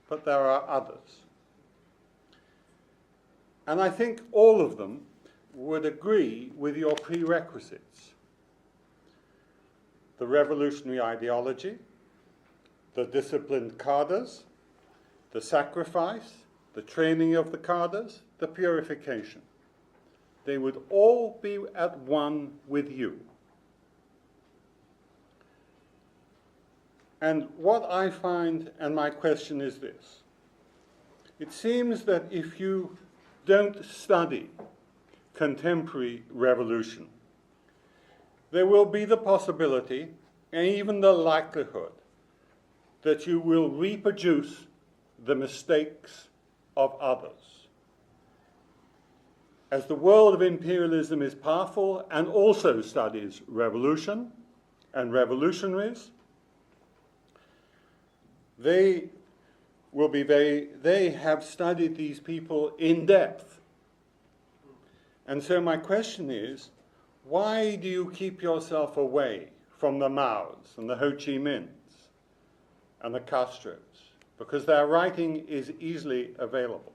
but there are others. And I think all of them would agree with your prerequisites. The revolutionary ideology, the disciplined cadres, the sacrifice, the training of the cadres, the purification. They would all be at one with you. And what I find, and my question is this: it seems that if you don't study contemporary revolution, there will be the possibility and even the likelihood that you will reproduce the mistakes of others. As the world of imperialism is powerful and also studies revolution and revolutionaries, they have studied these people in depth. And so my question is, why do you keep yourself away from the Maos and the Ho Chi Minhs and the Castros? Because their writing is easily available.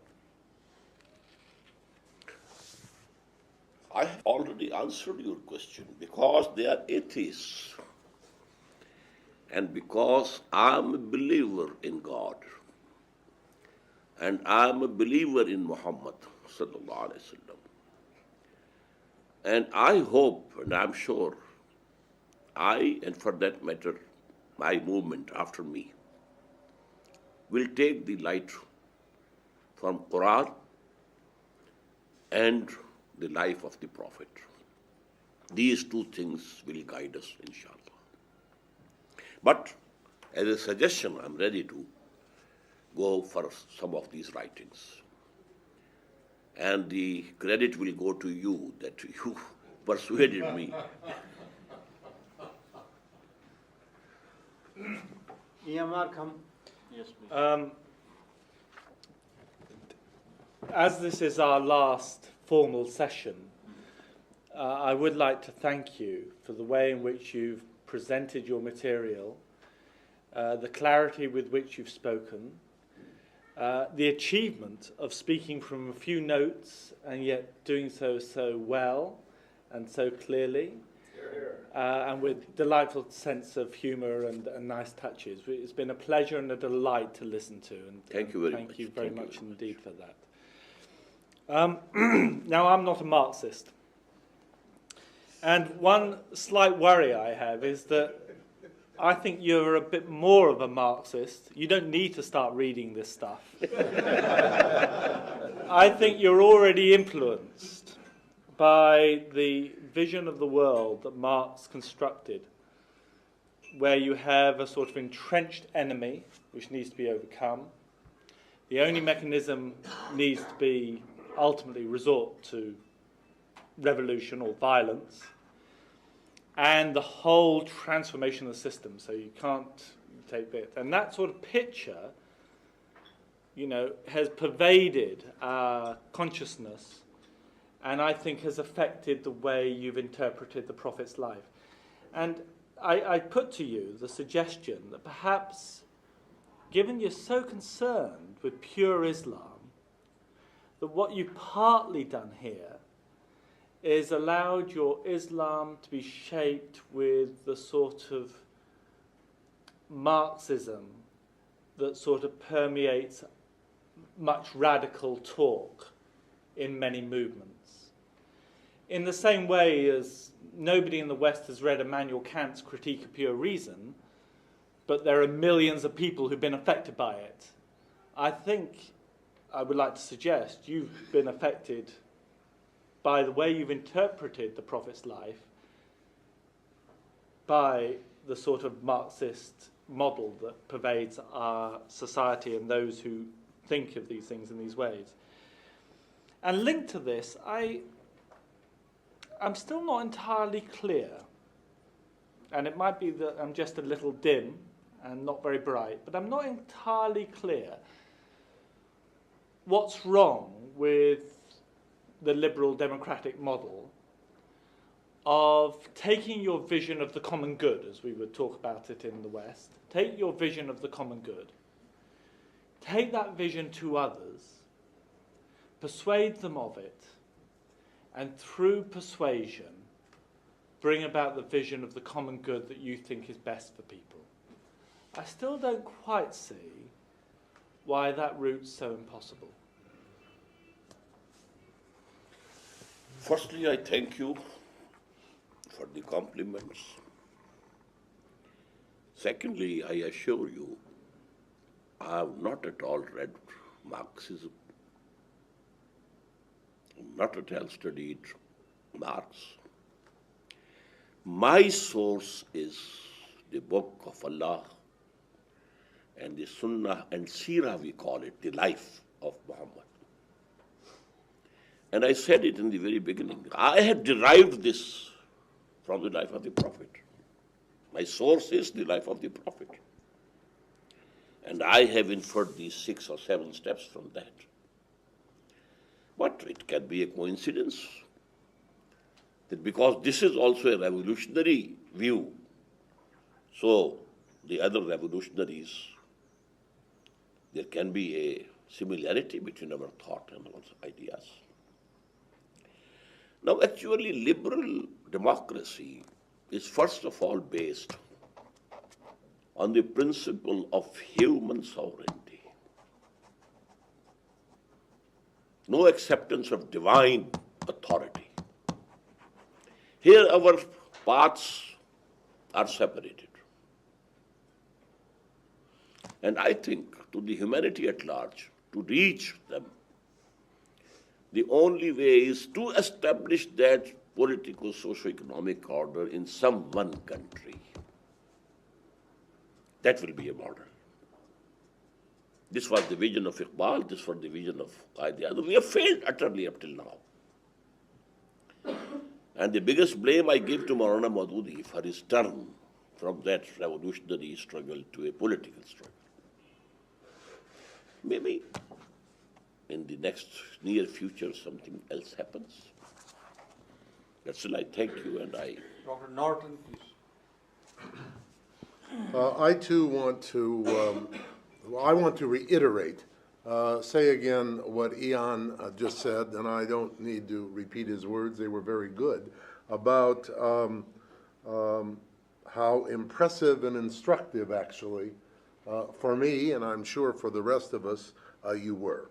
I have already answered your question, because they are atheists. And because I'm a believer in God, and I'm a believer in Muhammad sallallahu alaihi wasallam. And I hope, and I'm sure, I, and for that matter, my movement after me, will take the light from Quran and the life of the Prophet. These two things will guide us, inshallah. But as a suggestion, I'm ready to go for some of these writings. And the credit will go to you, that you persuaded me. EMR, come. Yes, please. As this is our last formal session, I would like to thank you for the way in which you've presented your material, the clarity with which you've spoken, the achievement of speaking from a few notes and yet doing so well and so clearly, and with delightful sense of humour and nice touches. It's been a pleasure and a delight to listen to, and thank you very much. Thank you very much indeed for that. Now, I'm not a Marxist, and one slight worry I have is that I think you're a bit more of a Marxist. You don't need to start reading this stuff. I think you're already influenced by the vision of the world that Marx constructed, where you have a sort of entrenched enemy which needs to be overcome. The only mechanism needs to be ultimately resort to revolution or violence, and the whole transformation of the system, so you can't take bit. And that sort of picture, you know, has pervaded our consciousness, and I think has affected the way you've interpreted the Prophet's life. And I put to you the suggestion that perhaps, given you're so concerned with pure Islam, that what you've partly done here is allowed your Islam to be shaped with the sort of Marxism that sort of permeates much radical talk in many movements. In the same way as nobody in the West has read Immanuel Kant's Critique of Pure Reason, but there are millions of people who've been affected by it. I think I would like to suggest you've been affected by the way you've interpreted the Prophet's life, by the sort of Marxist model that pervades our society and those who think of these things in these ways. And linked to this, I'm still not entirely clear, and it might be that I'm just a little dim and not very bright, but I'm not entirely clear what's wrong with the liberal democratic model of taking your vision of the common good, as we would talk about it in the West, take your vision of the common good, take that vision to others, persuade them of it, and through persuasion, bring about the vision of the common good that you think is best for people. I still don't quite see why that route's so impossible. Firstly, I thank you for the compliments. Secondly, I assure you, I have not at all read Marxism, not at all studied Marx. My source is the book of Allah and the Sunnah and Seerah, we call it, the life of Muhammad. And I said it in the very beginning. I had derived this from the life of the Prophet. My source is the life of the Prophet. And I have inferred these 6 or 7 steps from that. But it can be a coincidence that because this is also a revolutionary view, so the other revolutionaries, there can be a similarity between our thought and our ideas. Now, actually, liberal democracy is first of all based on the principle of human sovereignty. No acceptance of divine authority. Here our paths are separated. And I think to the humanity at large, to reach them, the only way is to establish that political, socio-economic order in some one country. That will be a model. This was the vision of Iqbal, this was the vision of Qaid-e-Azam. We have failed utterly up till now. And the biggest blame I give to Maulana Maududi for his turn from that revolutionary struggle to a political struggle. Maybe in the next near future something else happens. That's all. I thank you, and I... Dr. Norton, please. I too want to reiterate, say again what Ian just said, and I don't need to repeat his words, they were very good, about how impressive and instructive actually, for me, and I'm sure for the rest of us, you were.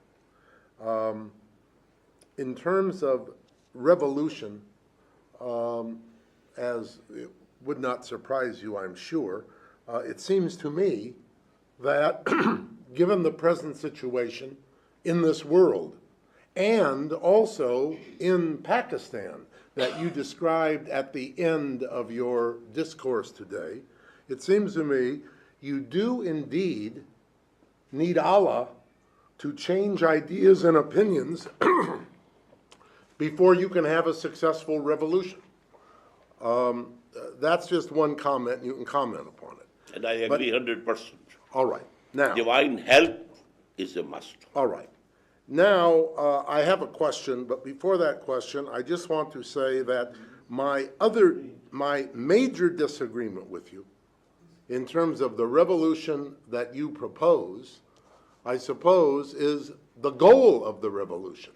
In terms of revolution, as it would not surprise you, I'm sure, it seems to me that given the present situation in this world and also in Pakistan that you described at the end of your discourse today, it seems to me you do indeed need Allah to change ideas and opinions before you can have a successful revolution. That's just one comment, and you can comment upon it. And I agree 100%. All right. Now, divine help is a must. All right. Now, I have a question, but before that question, I just want to say that my major disagreement with you in terms of the revolution that you propose, I suppose, is the goal of the revolution.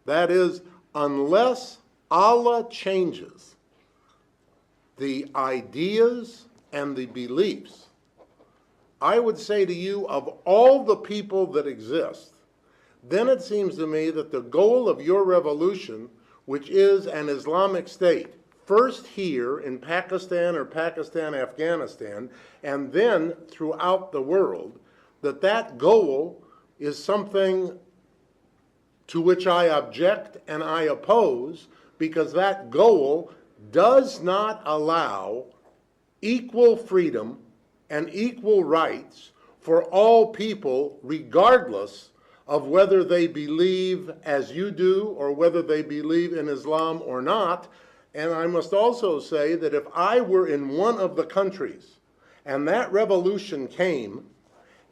That is, unless Allah changes the ideas and the beliefs, I would say to you, of all the people that exist, then it seems to me that the goal of your revolution, which is an Islamic state, first here in Pakistan or Pakistan, Afghanistan, and then throughout the world, that goal is something to which I object and I oppose, because that goal does not allow equal freedom and equal rights for all people, regardless of whether they believe as you do or whether they believe in Islam or not. And I must also say that if I were in one of the countries and that revolution came,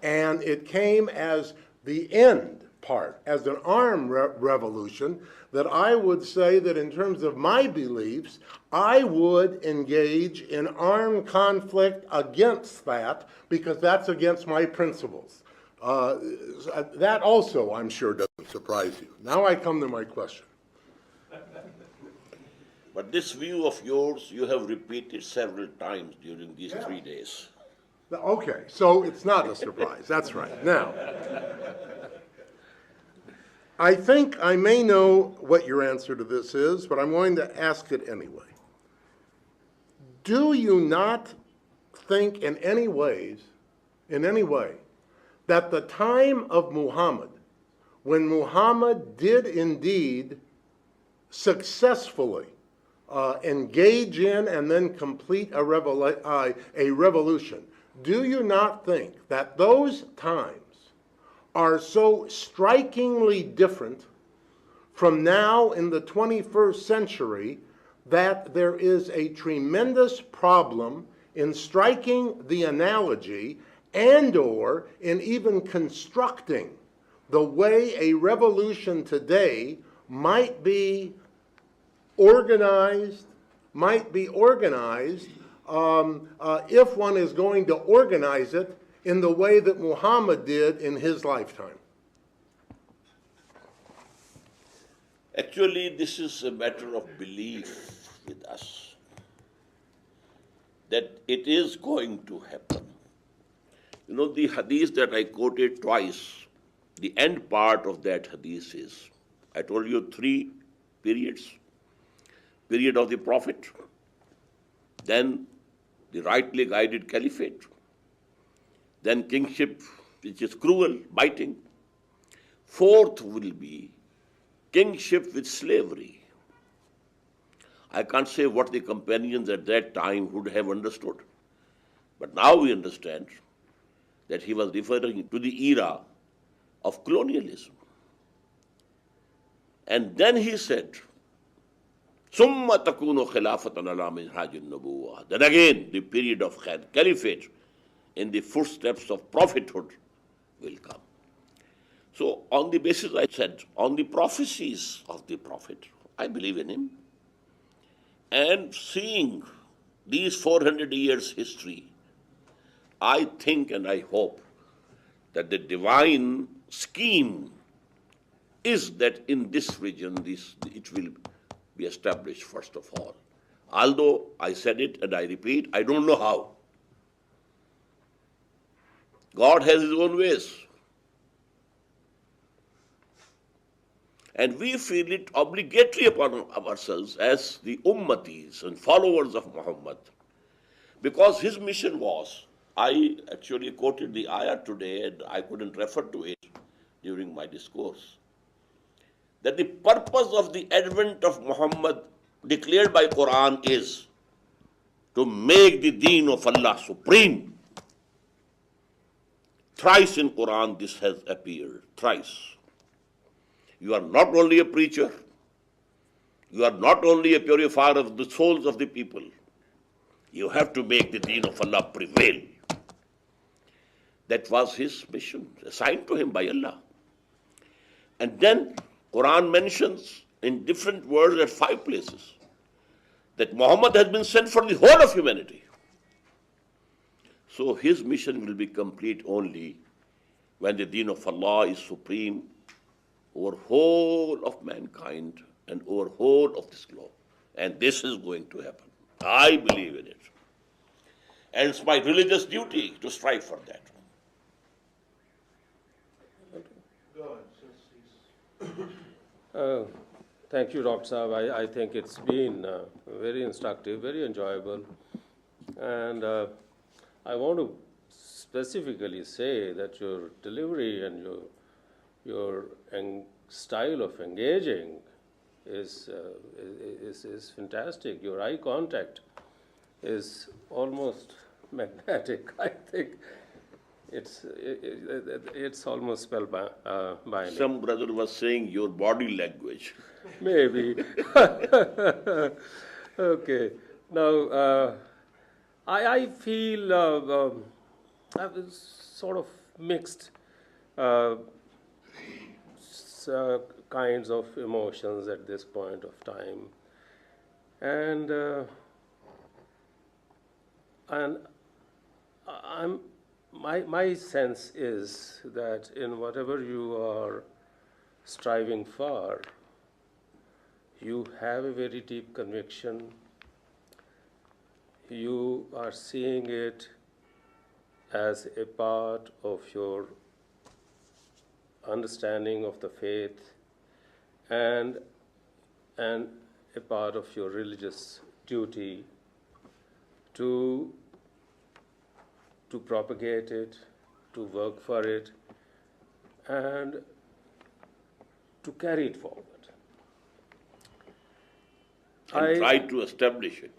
and it came as the end part, as an armed revolution, that I would say that in terms of my beliefs, I would engage in armed conflict against that, because that's against my principles. That also, I'm sure, doesn't surprise you. Now I come to my question. But this view of yours, you have repeated several times during these 3 days. Okay, so it's not a surprise. That's right. Now, I think I may know what your answer to this is, but I'm going to ask it anyway. Do you not think in any way, that the time of Muhammad, when Muhammad did indeed successfully engage in and then complete a revolution, do you not think that those times are so strikingly different from now in the 21st century that there is a tremendous problem in striking the analogy and/or in even constructing the way a revolution today might be organized, if one is going to organize it in the way that Muhammad did in his lifetime? Actually, this is a matter of belief with us, that it is going to happen. You know, the hadith that I quoted twice, the end part of that hadith is, I told you 3 periods. Period of the Prophet, then the rightly guided caliphate, then kingship, which is cruel, biting. 4th will be kingship with slavery. I can't say what the companions at that time would have understood, but now we understand that he was referring to the era of colonialism. And then he said, ثُمَّ تَكُونُ خِلَافَةً عَلَى مِنْهَاجِ النُّبُوَّةِ. Then again, the period of caliphate in the footsteps of prophethood will come. So on the basis, I said, on the prophecies of the Prophet, I believe in him. And seeing these 400 years history, I think and I hope that the divine scheme is that in this region, it will be established first of all. Although I said it and I repeat, I don't know how. God has his own ways. And we feel it obligatory upon ourselves as the ummatis and followers of Muhammad, because his mission was, I actually quoted the ayah today and I couldn't refer to it during my discourse, that the purpose of the advent of Muhammad declared by Quran is to make the deen of Allah supreme. Thrice in Quran this has appeared, thrice. You are not only a preacher, you are not only a purifier of the souls of the people, you have to make the deen of Allah prevail. That was his mission, assigned to him by Allah. And then Quran mentions in different words at 5 places that Muhammad has been sent for the whole of humanity. So his mission will be complete only when the deen of Allah is supreme over whole of mankind and over whole of this globe. And this is going to happen. I believe in it. And it's my religious duty to strive for that. Thank you, Dr. Saab. I think it's been very instructive, very enjoyable. And I want to specifically say that your delivery and your style of engaging is fantastic. Your eye contact is almost magnetic. I think it's almost spellbinding. Some brother was saying your body language. Maybe. Okay. Now, I feel sort of mixed kinds of emotions at this point of time, and my sense is that in whatever you are striving for, you have a very deep conviction. You are seeing it as a part of your understanding of the faith and a part of your religious duty to to propagate it, to work for it, and to carry it forward. And try to establish it.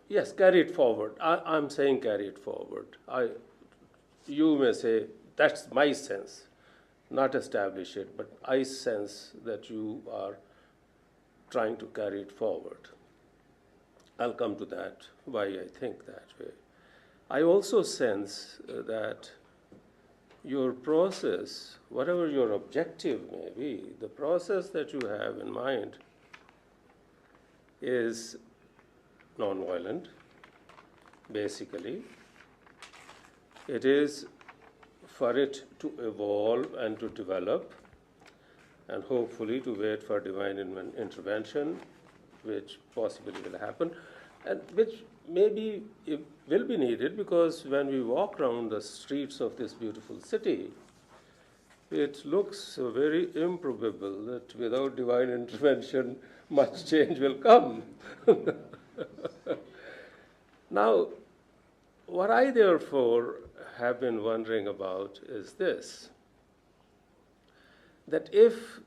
Yes, carry it forward. I'm saying carry it forward. You may say, that's my sense, not establish it, but I sense that you are trying to carry it forward. I'll come to that, why I think that way. I also sense that your process, whatever your objective may be, the process that you have in mind is nonviolent, basically. It is for it to evolve and to develop, and hopefully to wait for divine intervention, which possibly will happen, and which maybe it will be needed, because when we walk around the streets of this beautiful city, it looks very improbable that without divine intervention, much change will come. Now, what I therefore have been wondering about is this, that if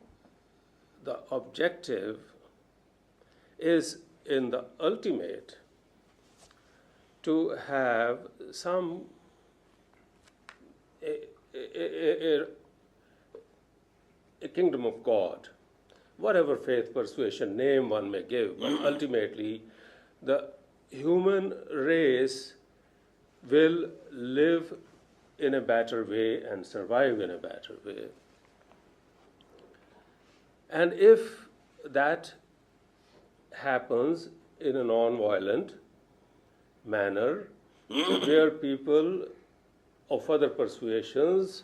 the objective is in the ultimate to have some a kingdom of God, whatever faith, persuasion, name one may give, but ultimately the human race will live in a better way and survive in a better way. And if that happens in a non-violent manner, where people of other persuasions,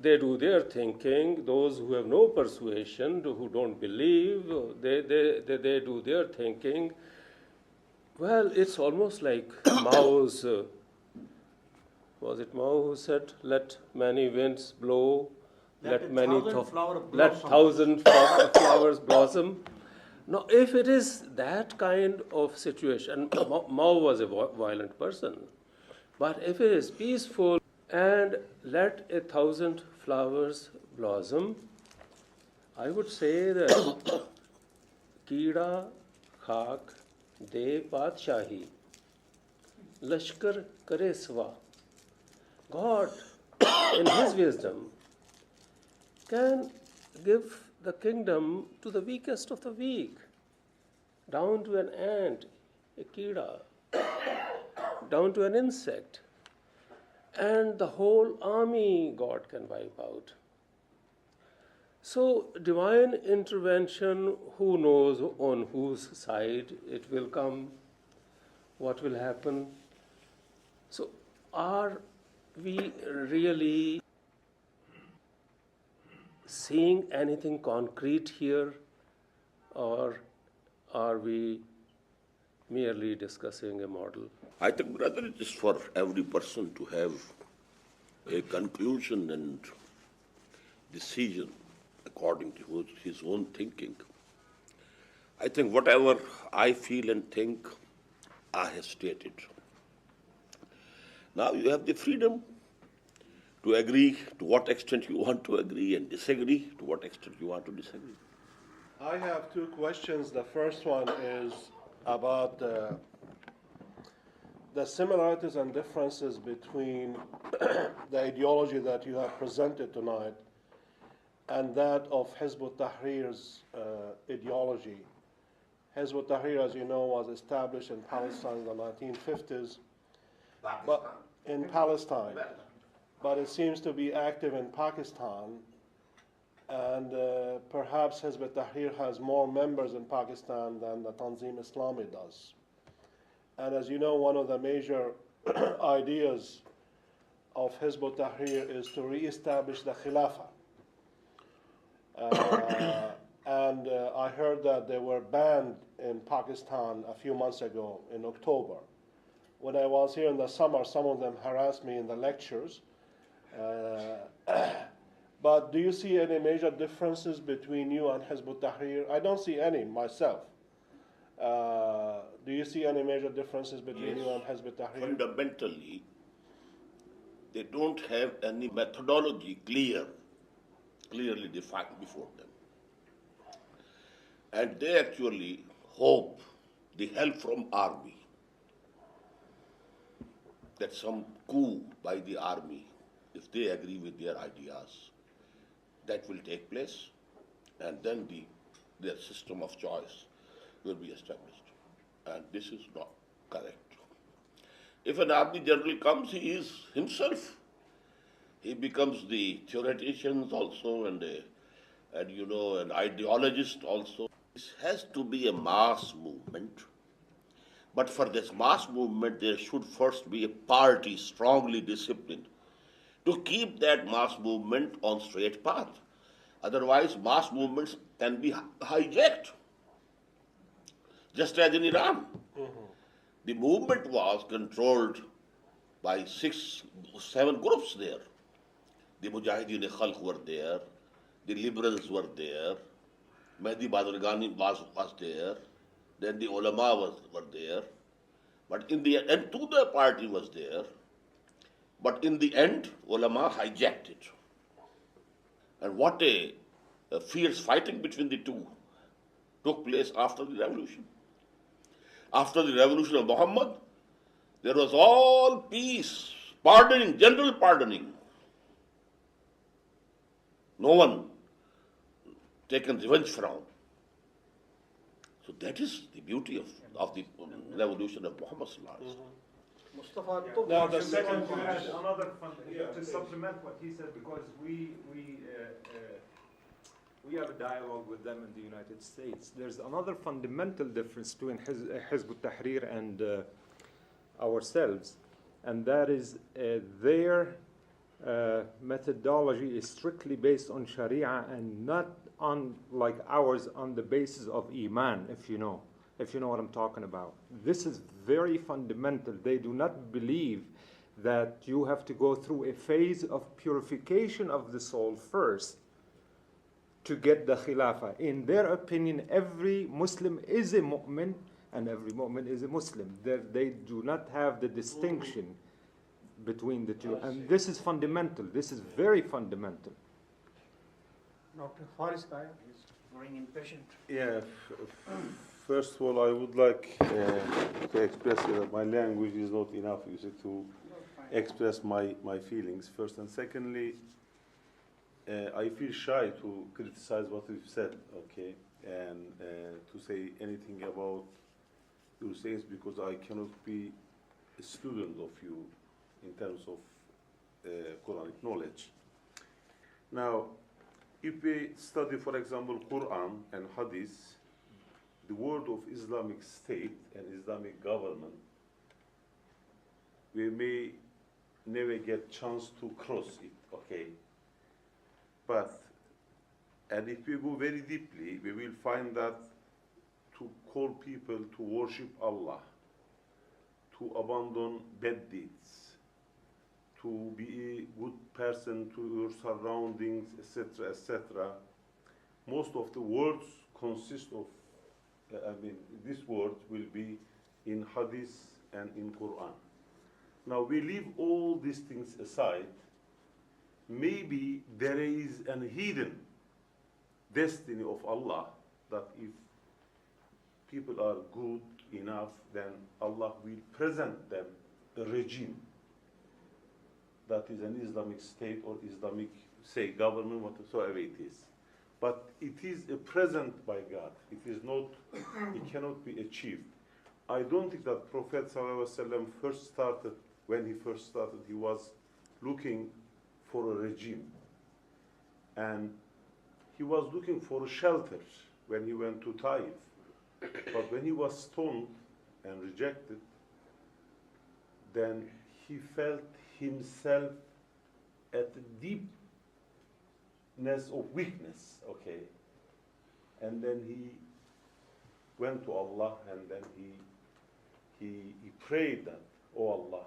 they do their thinking, those who have no persuasion, who don't believe, they do their thinking, well, it's almost like Mao's, was it Mao who said, let many winds blow, let thousand flowers blossom. Now, if it is that kind of situation, Mao was a violent person, but if it is peaceful and let 1,000 flowers blossom, I would say that Kida Khak De Padshahi Lashkar Kare Swa. God, in His wisdom, can give the kingdom to the weakest of the weak, down to an ant, a kida, down to an insect, and the whole army God can wipe out. So divine intervention, who knows on whose side it will come, what will happen. So are we really seeing anything concrete here, or are we merely discussing a model? I think, brother, it is for every person to have a conclusion and decision according to his own thinking. I think whatever I feel and think, I have stated. Now you have the freedom to agree to what extent you want to agree and disagree to what extent you want to disagree. I have two questions. The first one is about the similarities and differences between the ideology that you have presented tonight and that of Hizb ut-Tahrir's ideology. Hizb ut-Tahrir, as you know, was established in Palestine in the 1950s, but in Palestine. But it seems to be active in Pakistan, and perhaps Hizb ut-Tahrir has more members in Pakistan than the Tanzim Islami does. And as you know, one of the major ideas of Hizb ut-Tahrir is to reestablish the Khilafah. And I heard that they were banned in Pakistan a few months ago in October. When I was here in the summer, some of them harassed me in the lectures. But do you see any major differences between you and Hizb ut-Tahrir? I don't see any myself. Do you see any major differences between you and Hizb ut-Tahrir? Fundamentally, They don't have any methodology clearly defined before them. And they actually hope the help from army, that some coup by the army, if they agree with their ideas, that will take place, and then their system of choice will be established. And this is not correct. If an army general comes, he is himself. He becomes the theoretician also and an ideologist also. This has to be a mass movement. But for this mass movement, there should first be a party strongly disciplined to keep that mass movement on straight path. Otherwise, mass movements can be hijacked. Just as in Iran. The movement was controlled by 6-7 groups there. The Mujahideen Khalq were there, the liberals were there, Mehdi Badargani was there, then the ulama were there, but in the end, Todo party was there, but in the end, ulama hijacked it. And what a fierce fighting between the two took place after the revolution. After the revolution of Muhammad, there was all peace, pardoning, general pardoning. No one taken revenge from. So that is the beauty of the revolution of Muhammad sallallahu alaihi wasallam. Now the second to add another to supplement what he said, because we have a dialogue with them in the United States. There's another fundamental difference between Hizb ut-Tahrir and ourselves, and that is their methodology is strictly based on Sharia and not on, like ours, on the basis of Iman, if you know what I'm talking about. This is very fundamental. They do not believe that you have to go through a phase of purification of the soul first to get the Khilafah. In their opinion, every Muslim is a mu'min and every mu'min is a Muslim. They do not have the distinction between the two. And this is fundamental. This is very fundamental. Dr. Faris Kaya is growing impatient. Yeah, first of all, I would like to express that my language is not enough, to express my feelings first. And secondly, I feel shy to criticize what you've said, okay, and to say anything about your sayings, because I cannot be a student of you in terms of Quranic knowledge. Now, if we study, for example, Quran and Hadith, the word of Islamic State and Islamic government, we may never get chance to cross it, okay? And if we go very deeply, we will find that to call people to worship Allah, to abandon bad deeds, to be a good person to your surroundings, etc., etc. Most of the words consist of, this word will be in Hadith and in Quran. Now we leave all these things aside. Maybe there is a hidden destiny of Allah that if people are good enough, then Allah will present them a regime that is an Islamic state or Islamic, say, government, whatsoever it is. But it is a present by God. It is not, it cannot be achieved. I don't think that Prophet ﷺ first started, when he first started, he was looking for a regime. And he was looking for a shelter when he went to Taif. But when he was stoned and rejected, then he felt himself at the deepness of weakness, okay? And then he went to Allah, and then he prayed that, oh Allah,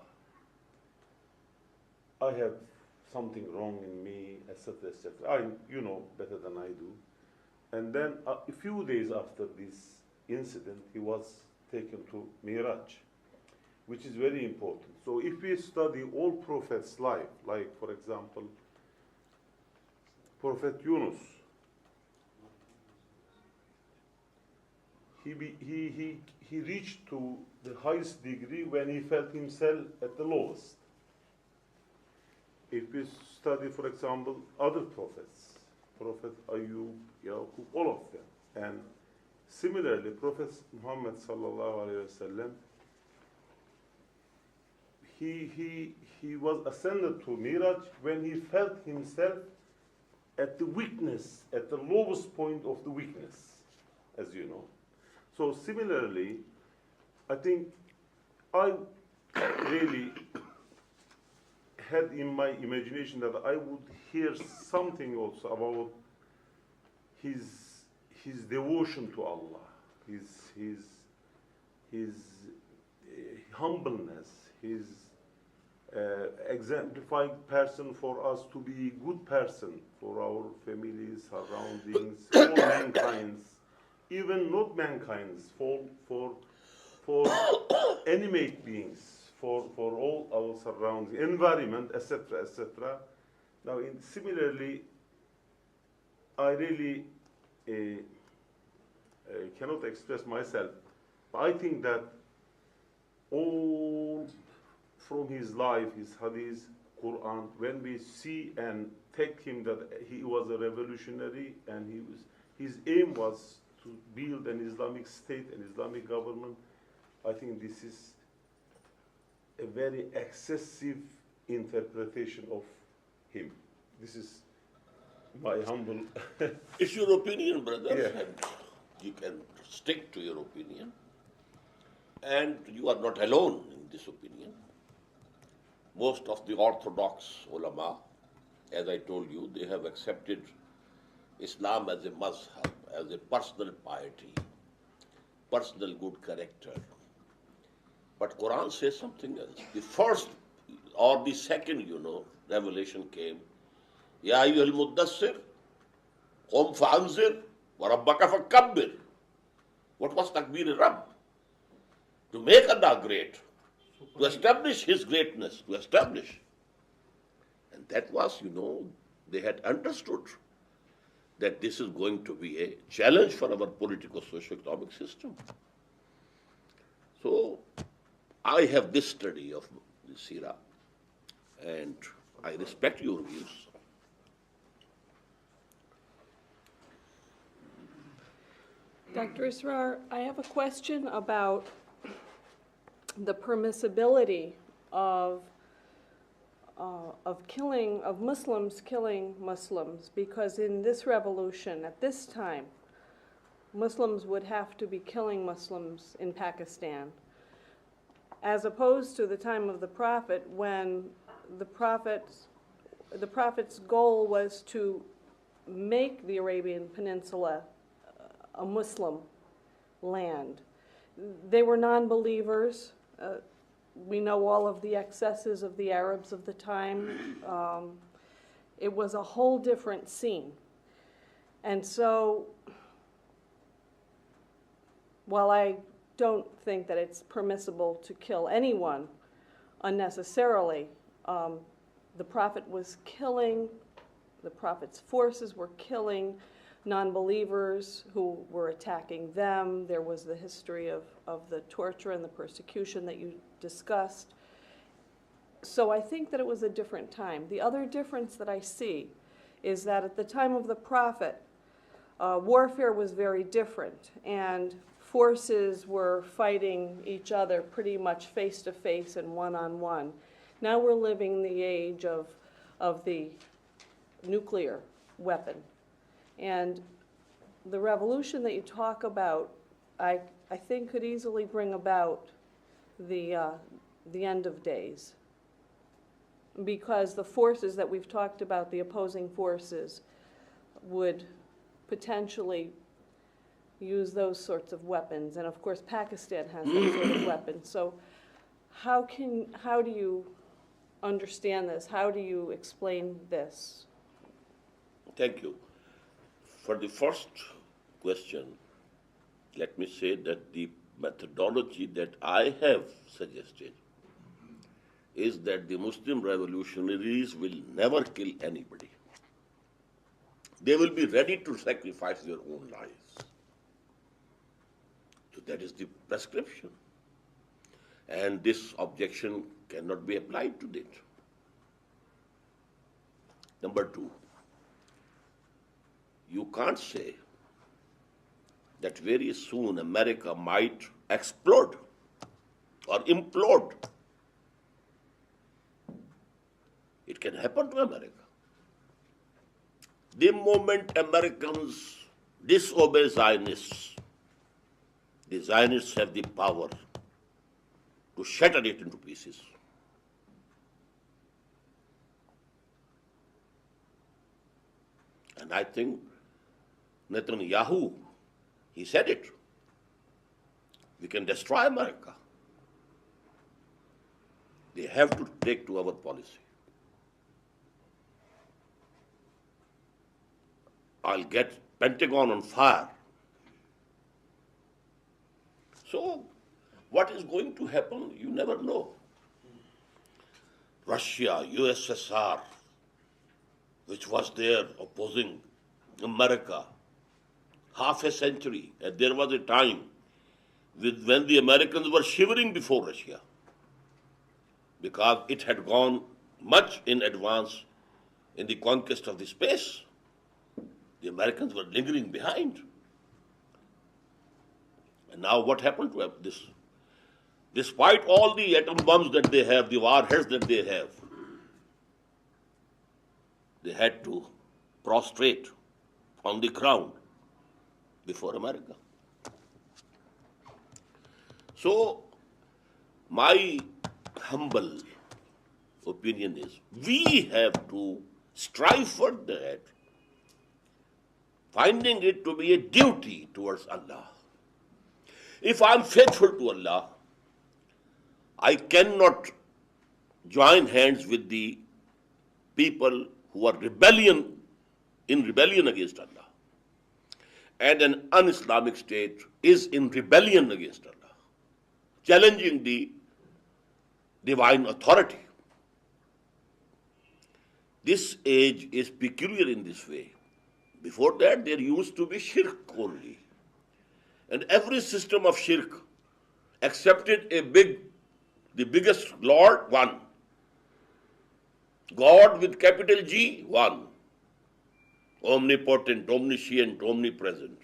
I have something wrong in me, etc., etc. You know better than I do. And then a few days after this incident, he was taken to Miraj. which is very important. So if we study all prophets' life, like for example, Prophet Yunus, he reached to the highest degree when he felt himself at the lowest. If we study, for example, other prophets, Prophet Ayub, Yaqub, all of them, and similarly, Prophet Muhammad sallallahu alaihi wasallam, he was ascended to Miraj when he felt himself at the weakness, at the lowest point of the weakness, as you know. So similarly, I think I really had in my imagination that I would hear something also about his devotion to Allah, his humbleness, his exemplifying person for us to be a good person for our families, surroundings, all mankind, even not mankind, for animate beings, for all our surroundings, environment, etc., etc. Now, similarly, I really cannot express myself. I think that all from his life, his hadith, Quran, when we see and take him that he was a revolutionary and his aim was to build an Islamic state, an Islamic government, I think this is a very excessive interpretation of him. This is my humble... It's your opinion, brother, Yeah. and you can stick to your opinion. And you are not alone in this opinion. Most of the orthodox ulama, as I told you, they have accepted Islam as a mazhab, as a personal piety, personal good character. But Quran says something else. The first or the second, revelation came. Ya ayyuhal muddassir, qum fa'anzir, wa rabbaka fakabbir. What was takbir Rabb? To make Allah great, to establish His greatness, to establish. And that was, they had understood that this is going to be a challenge for our political socio-economic system. So, I have this study of the Sirah, and I respect your views. Dr. Israr, I have a question about the permissibility of Muslims killing Muslims, because in this revolution, at this time, Muslims would have to be killing Muslims in Pakistan, as opposed to the time of the Prophet, when the Prophet's goal was to make the Arabian Peninsula a Muslim land. They were non-believers. We know all of the excesses of the Arabs of the time. It was a whole different scene. And so, while I don't think that it's permissible to kill anyone unnecessarily, the Prophet was killing, the Prophet's forces were killing non-believers who were attacking them. There was the history of the torture and the persecution that you discussed. So I think that it was a different time. The other difference that I see is that at the time of the Prophet, warfare was very different, and forces were fighting each other pretty much face-to-face and one-on-one. Now we're living in the age of the nuclear weapon. And the revolution that you talk about, I think could easily bring about the end of days. Because the forces that we've talked about, the opposing forces, would potentially use those sorts of weapons. And of course, Pakistan has that sort of weapon. So how do you understand this? How do you explain this? Thank you. For the first question, let me say that the methodology that I have suggested is that the Muslim revolutionaries will never kill anybody. They will be ready to sacrifice their own lives. So that is the prescription. And this objection cannot be applied to it. Number two, you can't say that very soon America might explode or implode. It can happen to America. The moment Americans disobey Zionists, the Zionists have the power to shatter it into pieces. And I think Netanyahu, he said it. We can destroy America. They have to take to our policy. I'll get Pentagon on fire. So, what is going to happen, you never know. Russia, USSR, which was there opposing America, half a century, and there was a time when the Americans were shivering before Russia because it had gone much in advance in the conquest of the space. The Americans were lingering behind. And now what happened to this? Despite all the atom bombs that they have, the warheads that they have, they had to prostrate on the ground before America. So, my humble opinion is we have to strive for that, finding it to be a duty towards Allah. If I'm faithful to Allah, I cannot join hands with the people who are in rebellion against Allah. And an un-Islamic state is in rebellion against Allah, challenging the divine authority. This age is peculiar in this way. Before that, there used to be shirk only. And every system of shirk accepted the biggest Lord, one. God with capital G, one. Omnipotent, omniscient, omnipresent.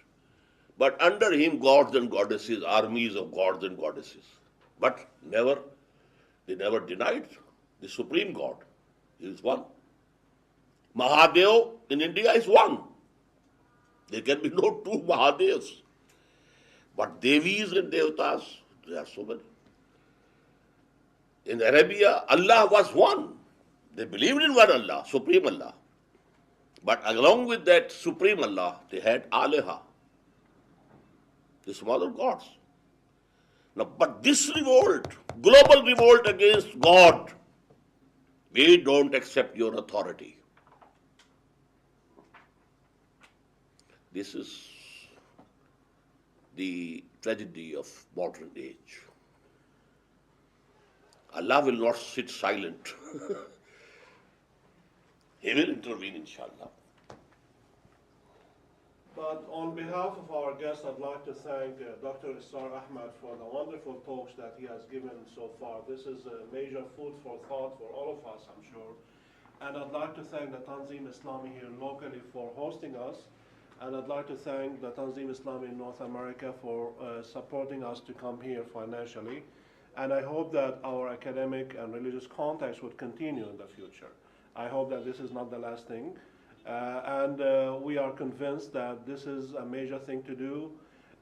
But under him, gods and goddesses, armies of gods and goddesses. But they never denied the supreme God. He is one. Mahadev in India is one. There can be no two Mahadevs. But Devis and Devatas, there are so many. In Arabia, Allah was one. They believed in one Allah, Supreme Allah. But along with that Supreme Allah, they had Aleha, the smaller gods. Now, but this revolt, global revolt against God, we don't accept your authority. This is the tragedy of modern age. Allah will not sit silent. He will intervene, inshallah. But on behalf of our guest, I'd like to thank Dr. Israr Ahmad for the wonderful talks that he has given so far. This is a major food for thought for all of us, I'm sure. And I'd like to thank the Tanzim Islami here locally for hosting us. And I'd like to thank the Tanzim Islami in North America for supporting us to come here financially. And I hope that our academic and religious contacts would continue in the future. I hope that this is not the last thing. And we are convinced that this is a major thing to do,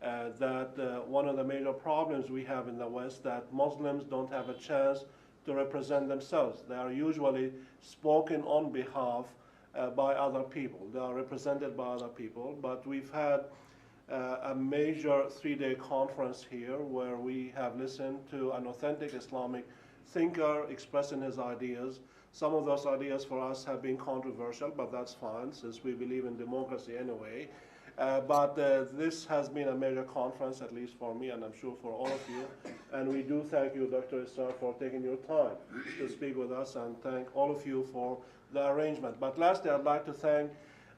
that one of the major problems we have in the West, that Muslims don't have a chance to represent themselves. They are usually spoken on behalf by other people. They are represented by other people, but we've had a major 3-day conference here where we have listened to an authentic Islamic thinker expressing his ideas. Some of those ideas for us have been controversial, but that's fine since we believe in democracy anyway. But this has been a major conference, at least for me, and I'm sure for all of you. And we do thank you, Dr. Israr, for taking your time to speak with us, and thank all of you for the arrangement. But lastly, I'd like to thank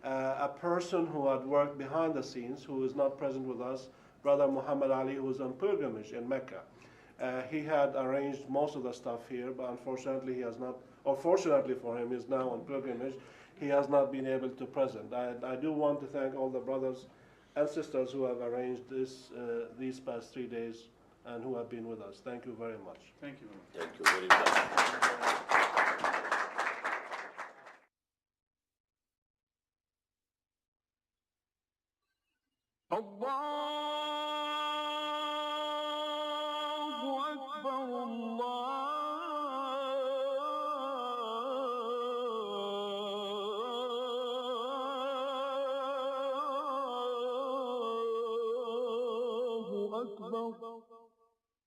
a person who had worked behind the scenes, who is not present with us, Brother Muhammad Ali, who is on pilgrimage in Mecca. He had arranged most of the stuff here, but unfortunately he has not, or fortunately for him, is now on pilgrimage. He has not been able to present. I do want to thank all the brothers and sisters who have arranged this these past 3 days and who have been with us. Thank you very much. Thank you. Thank you very much. الله أكبر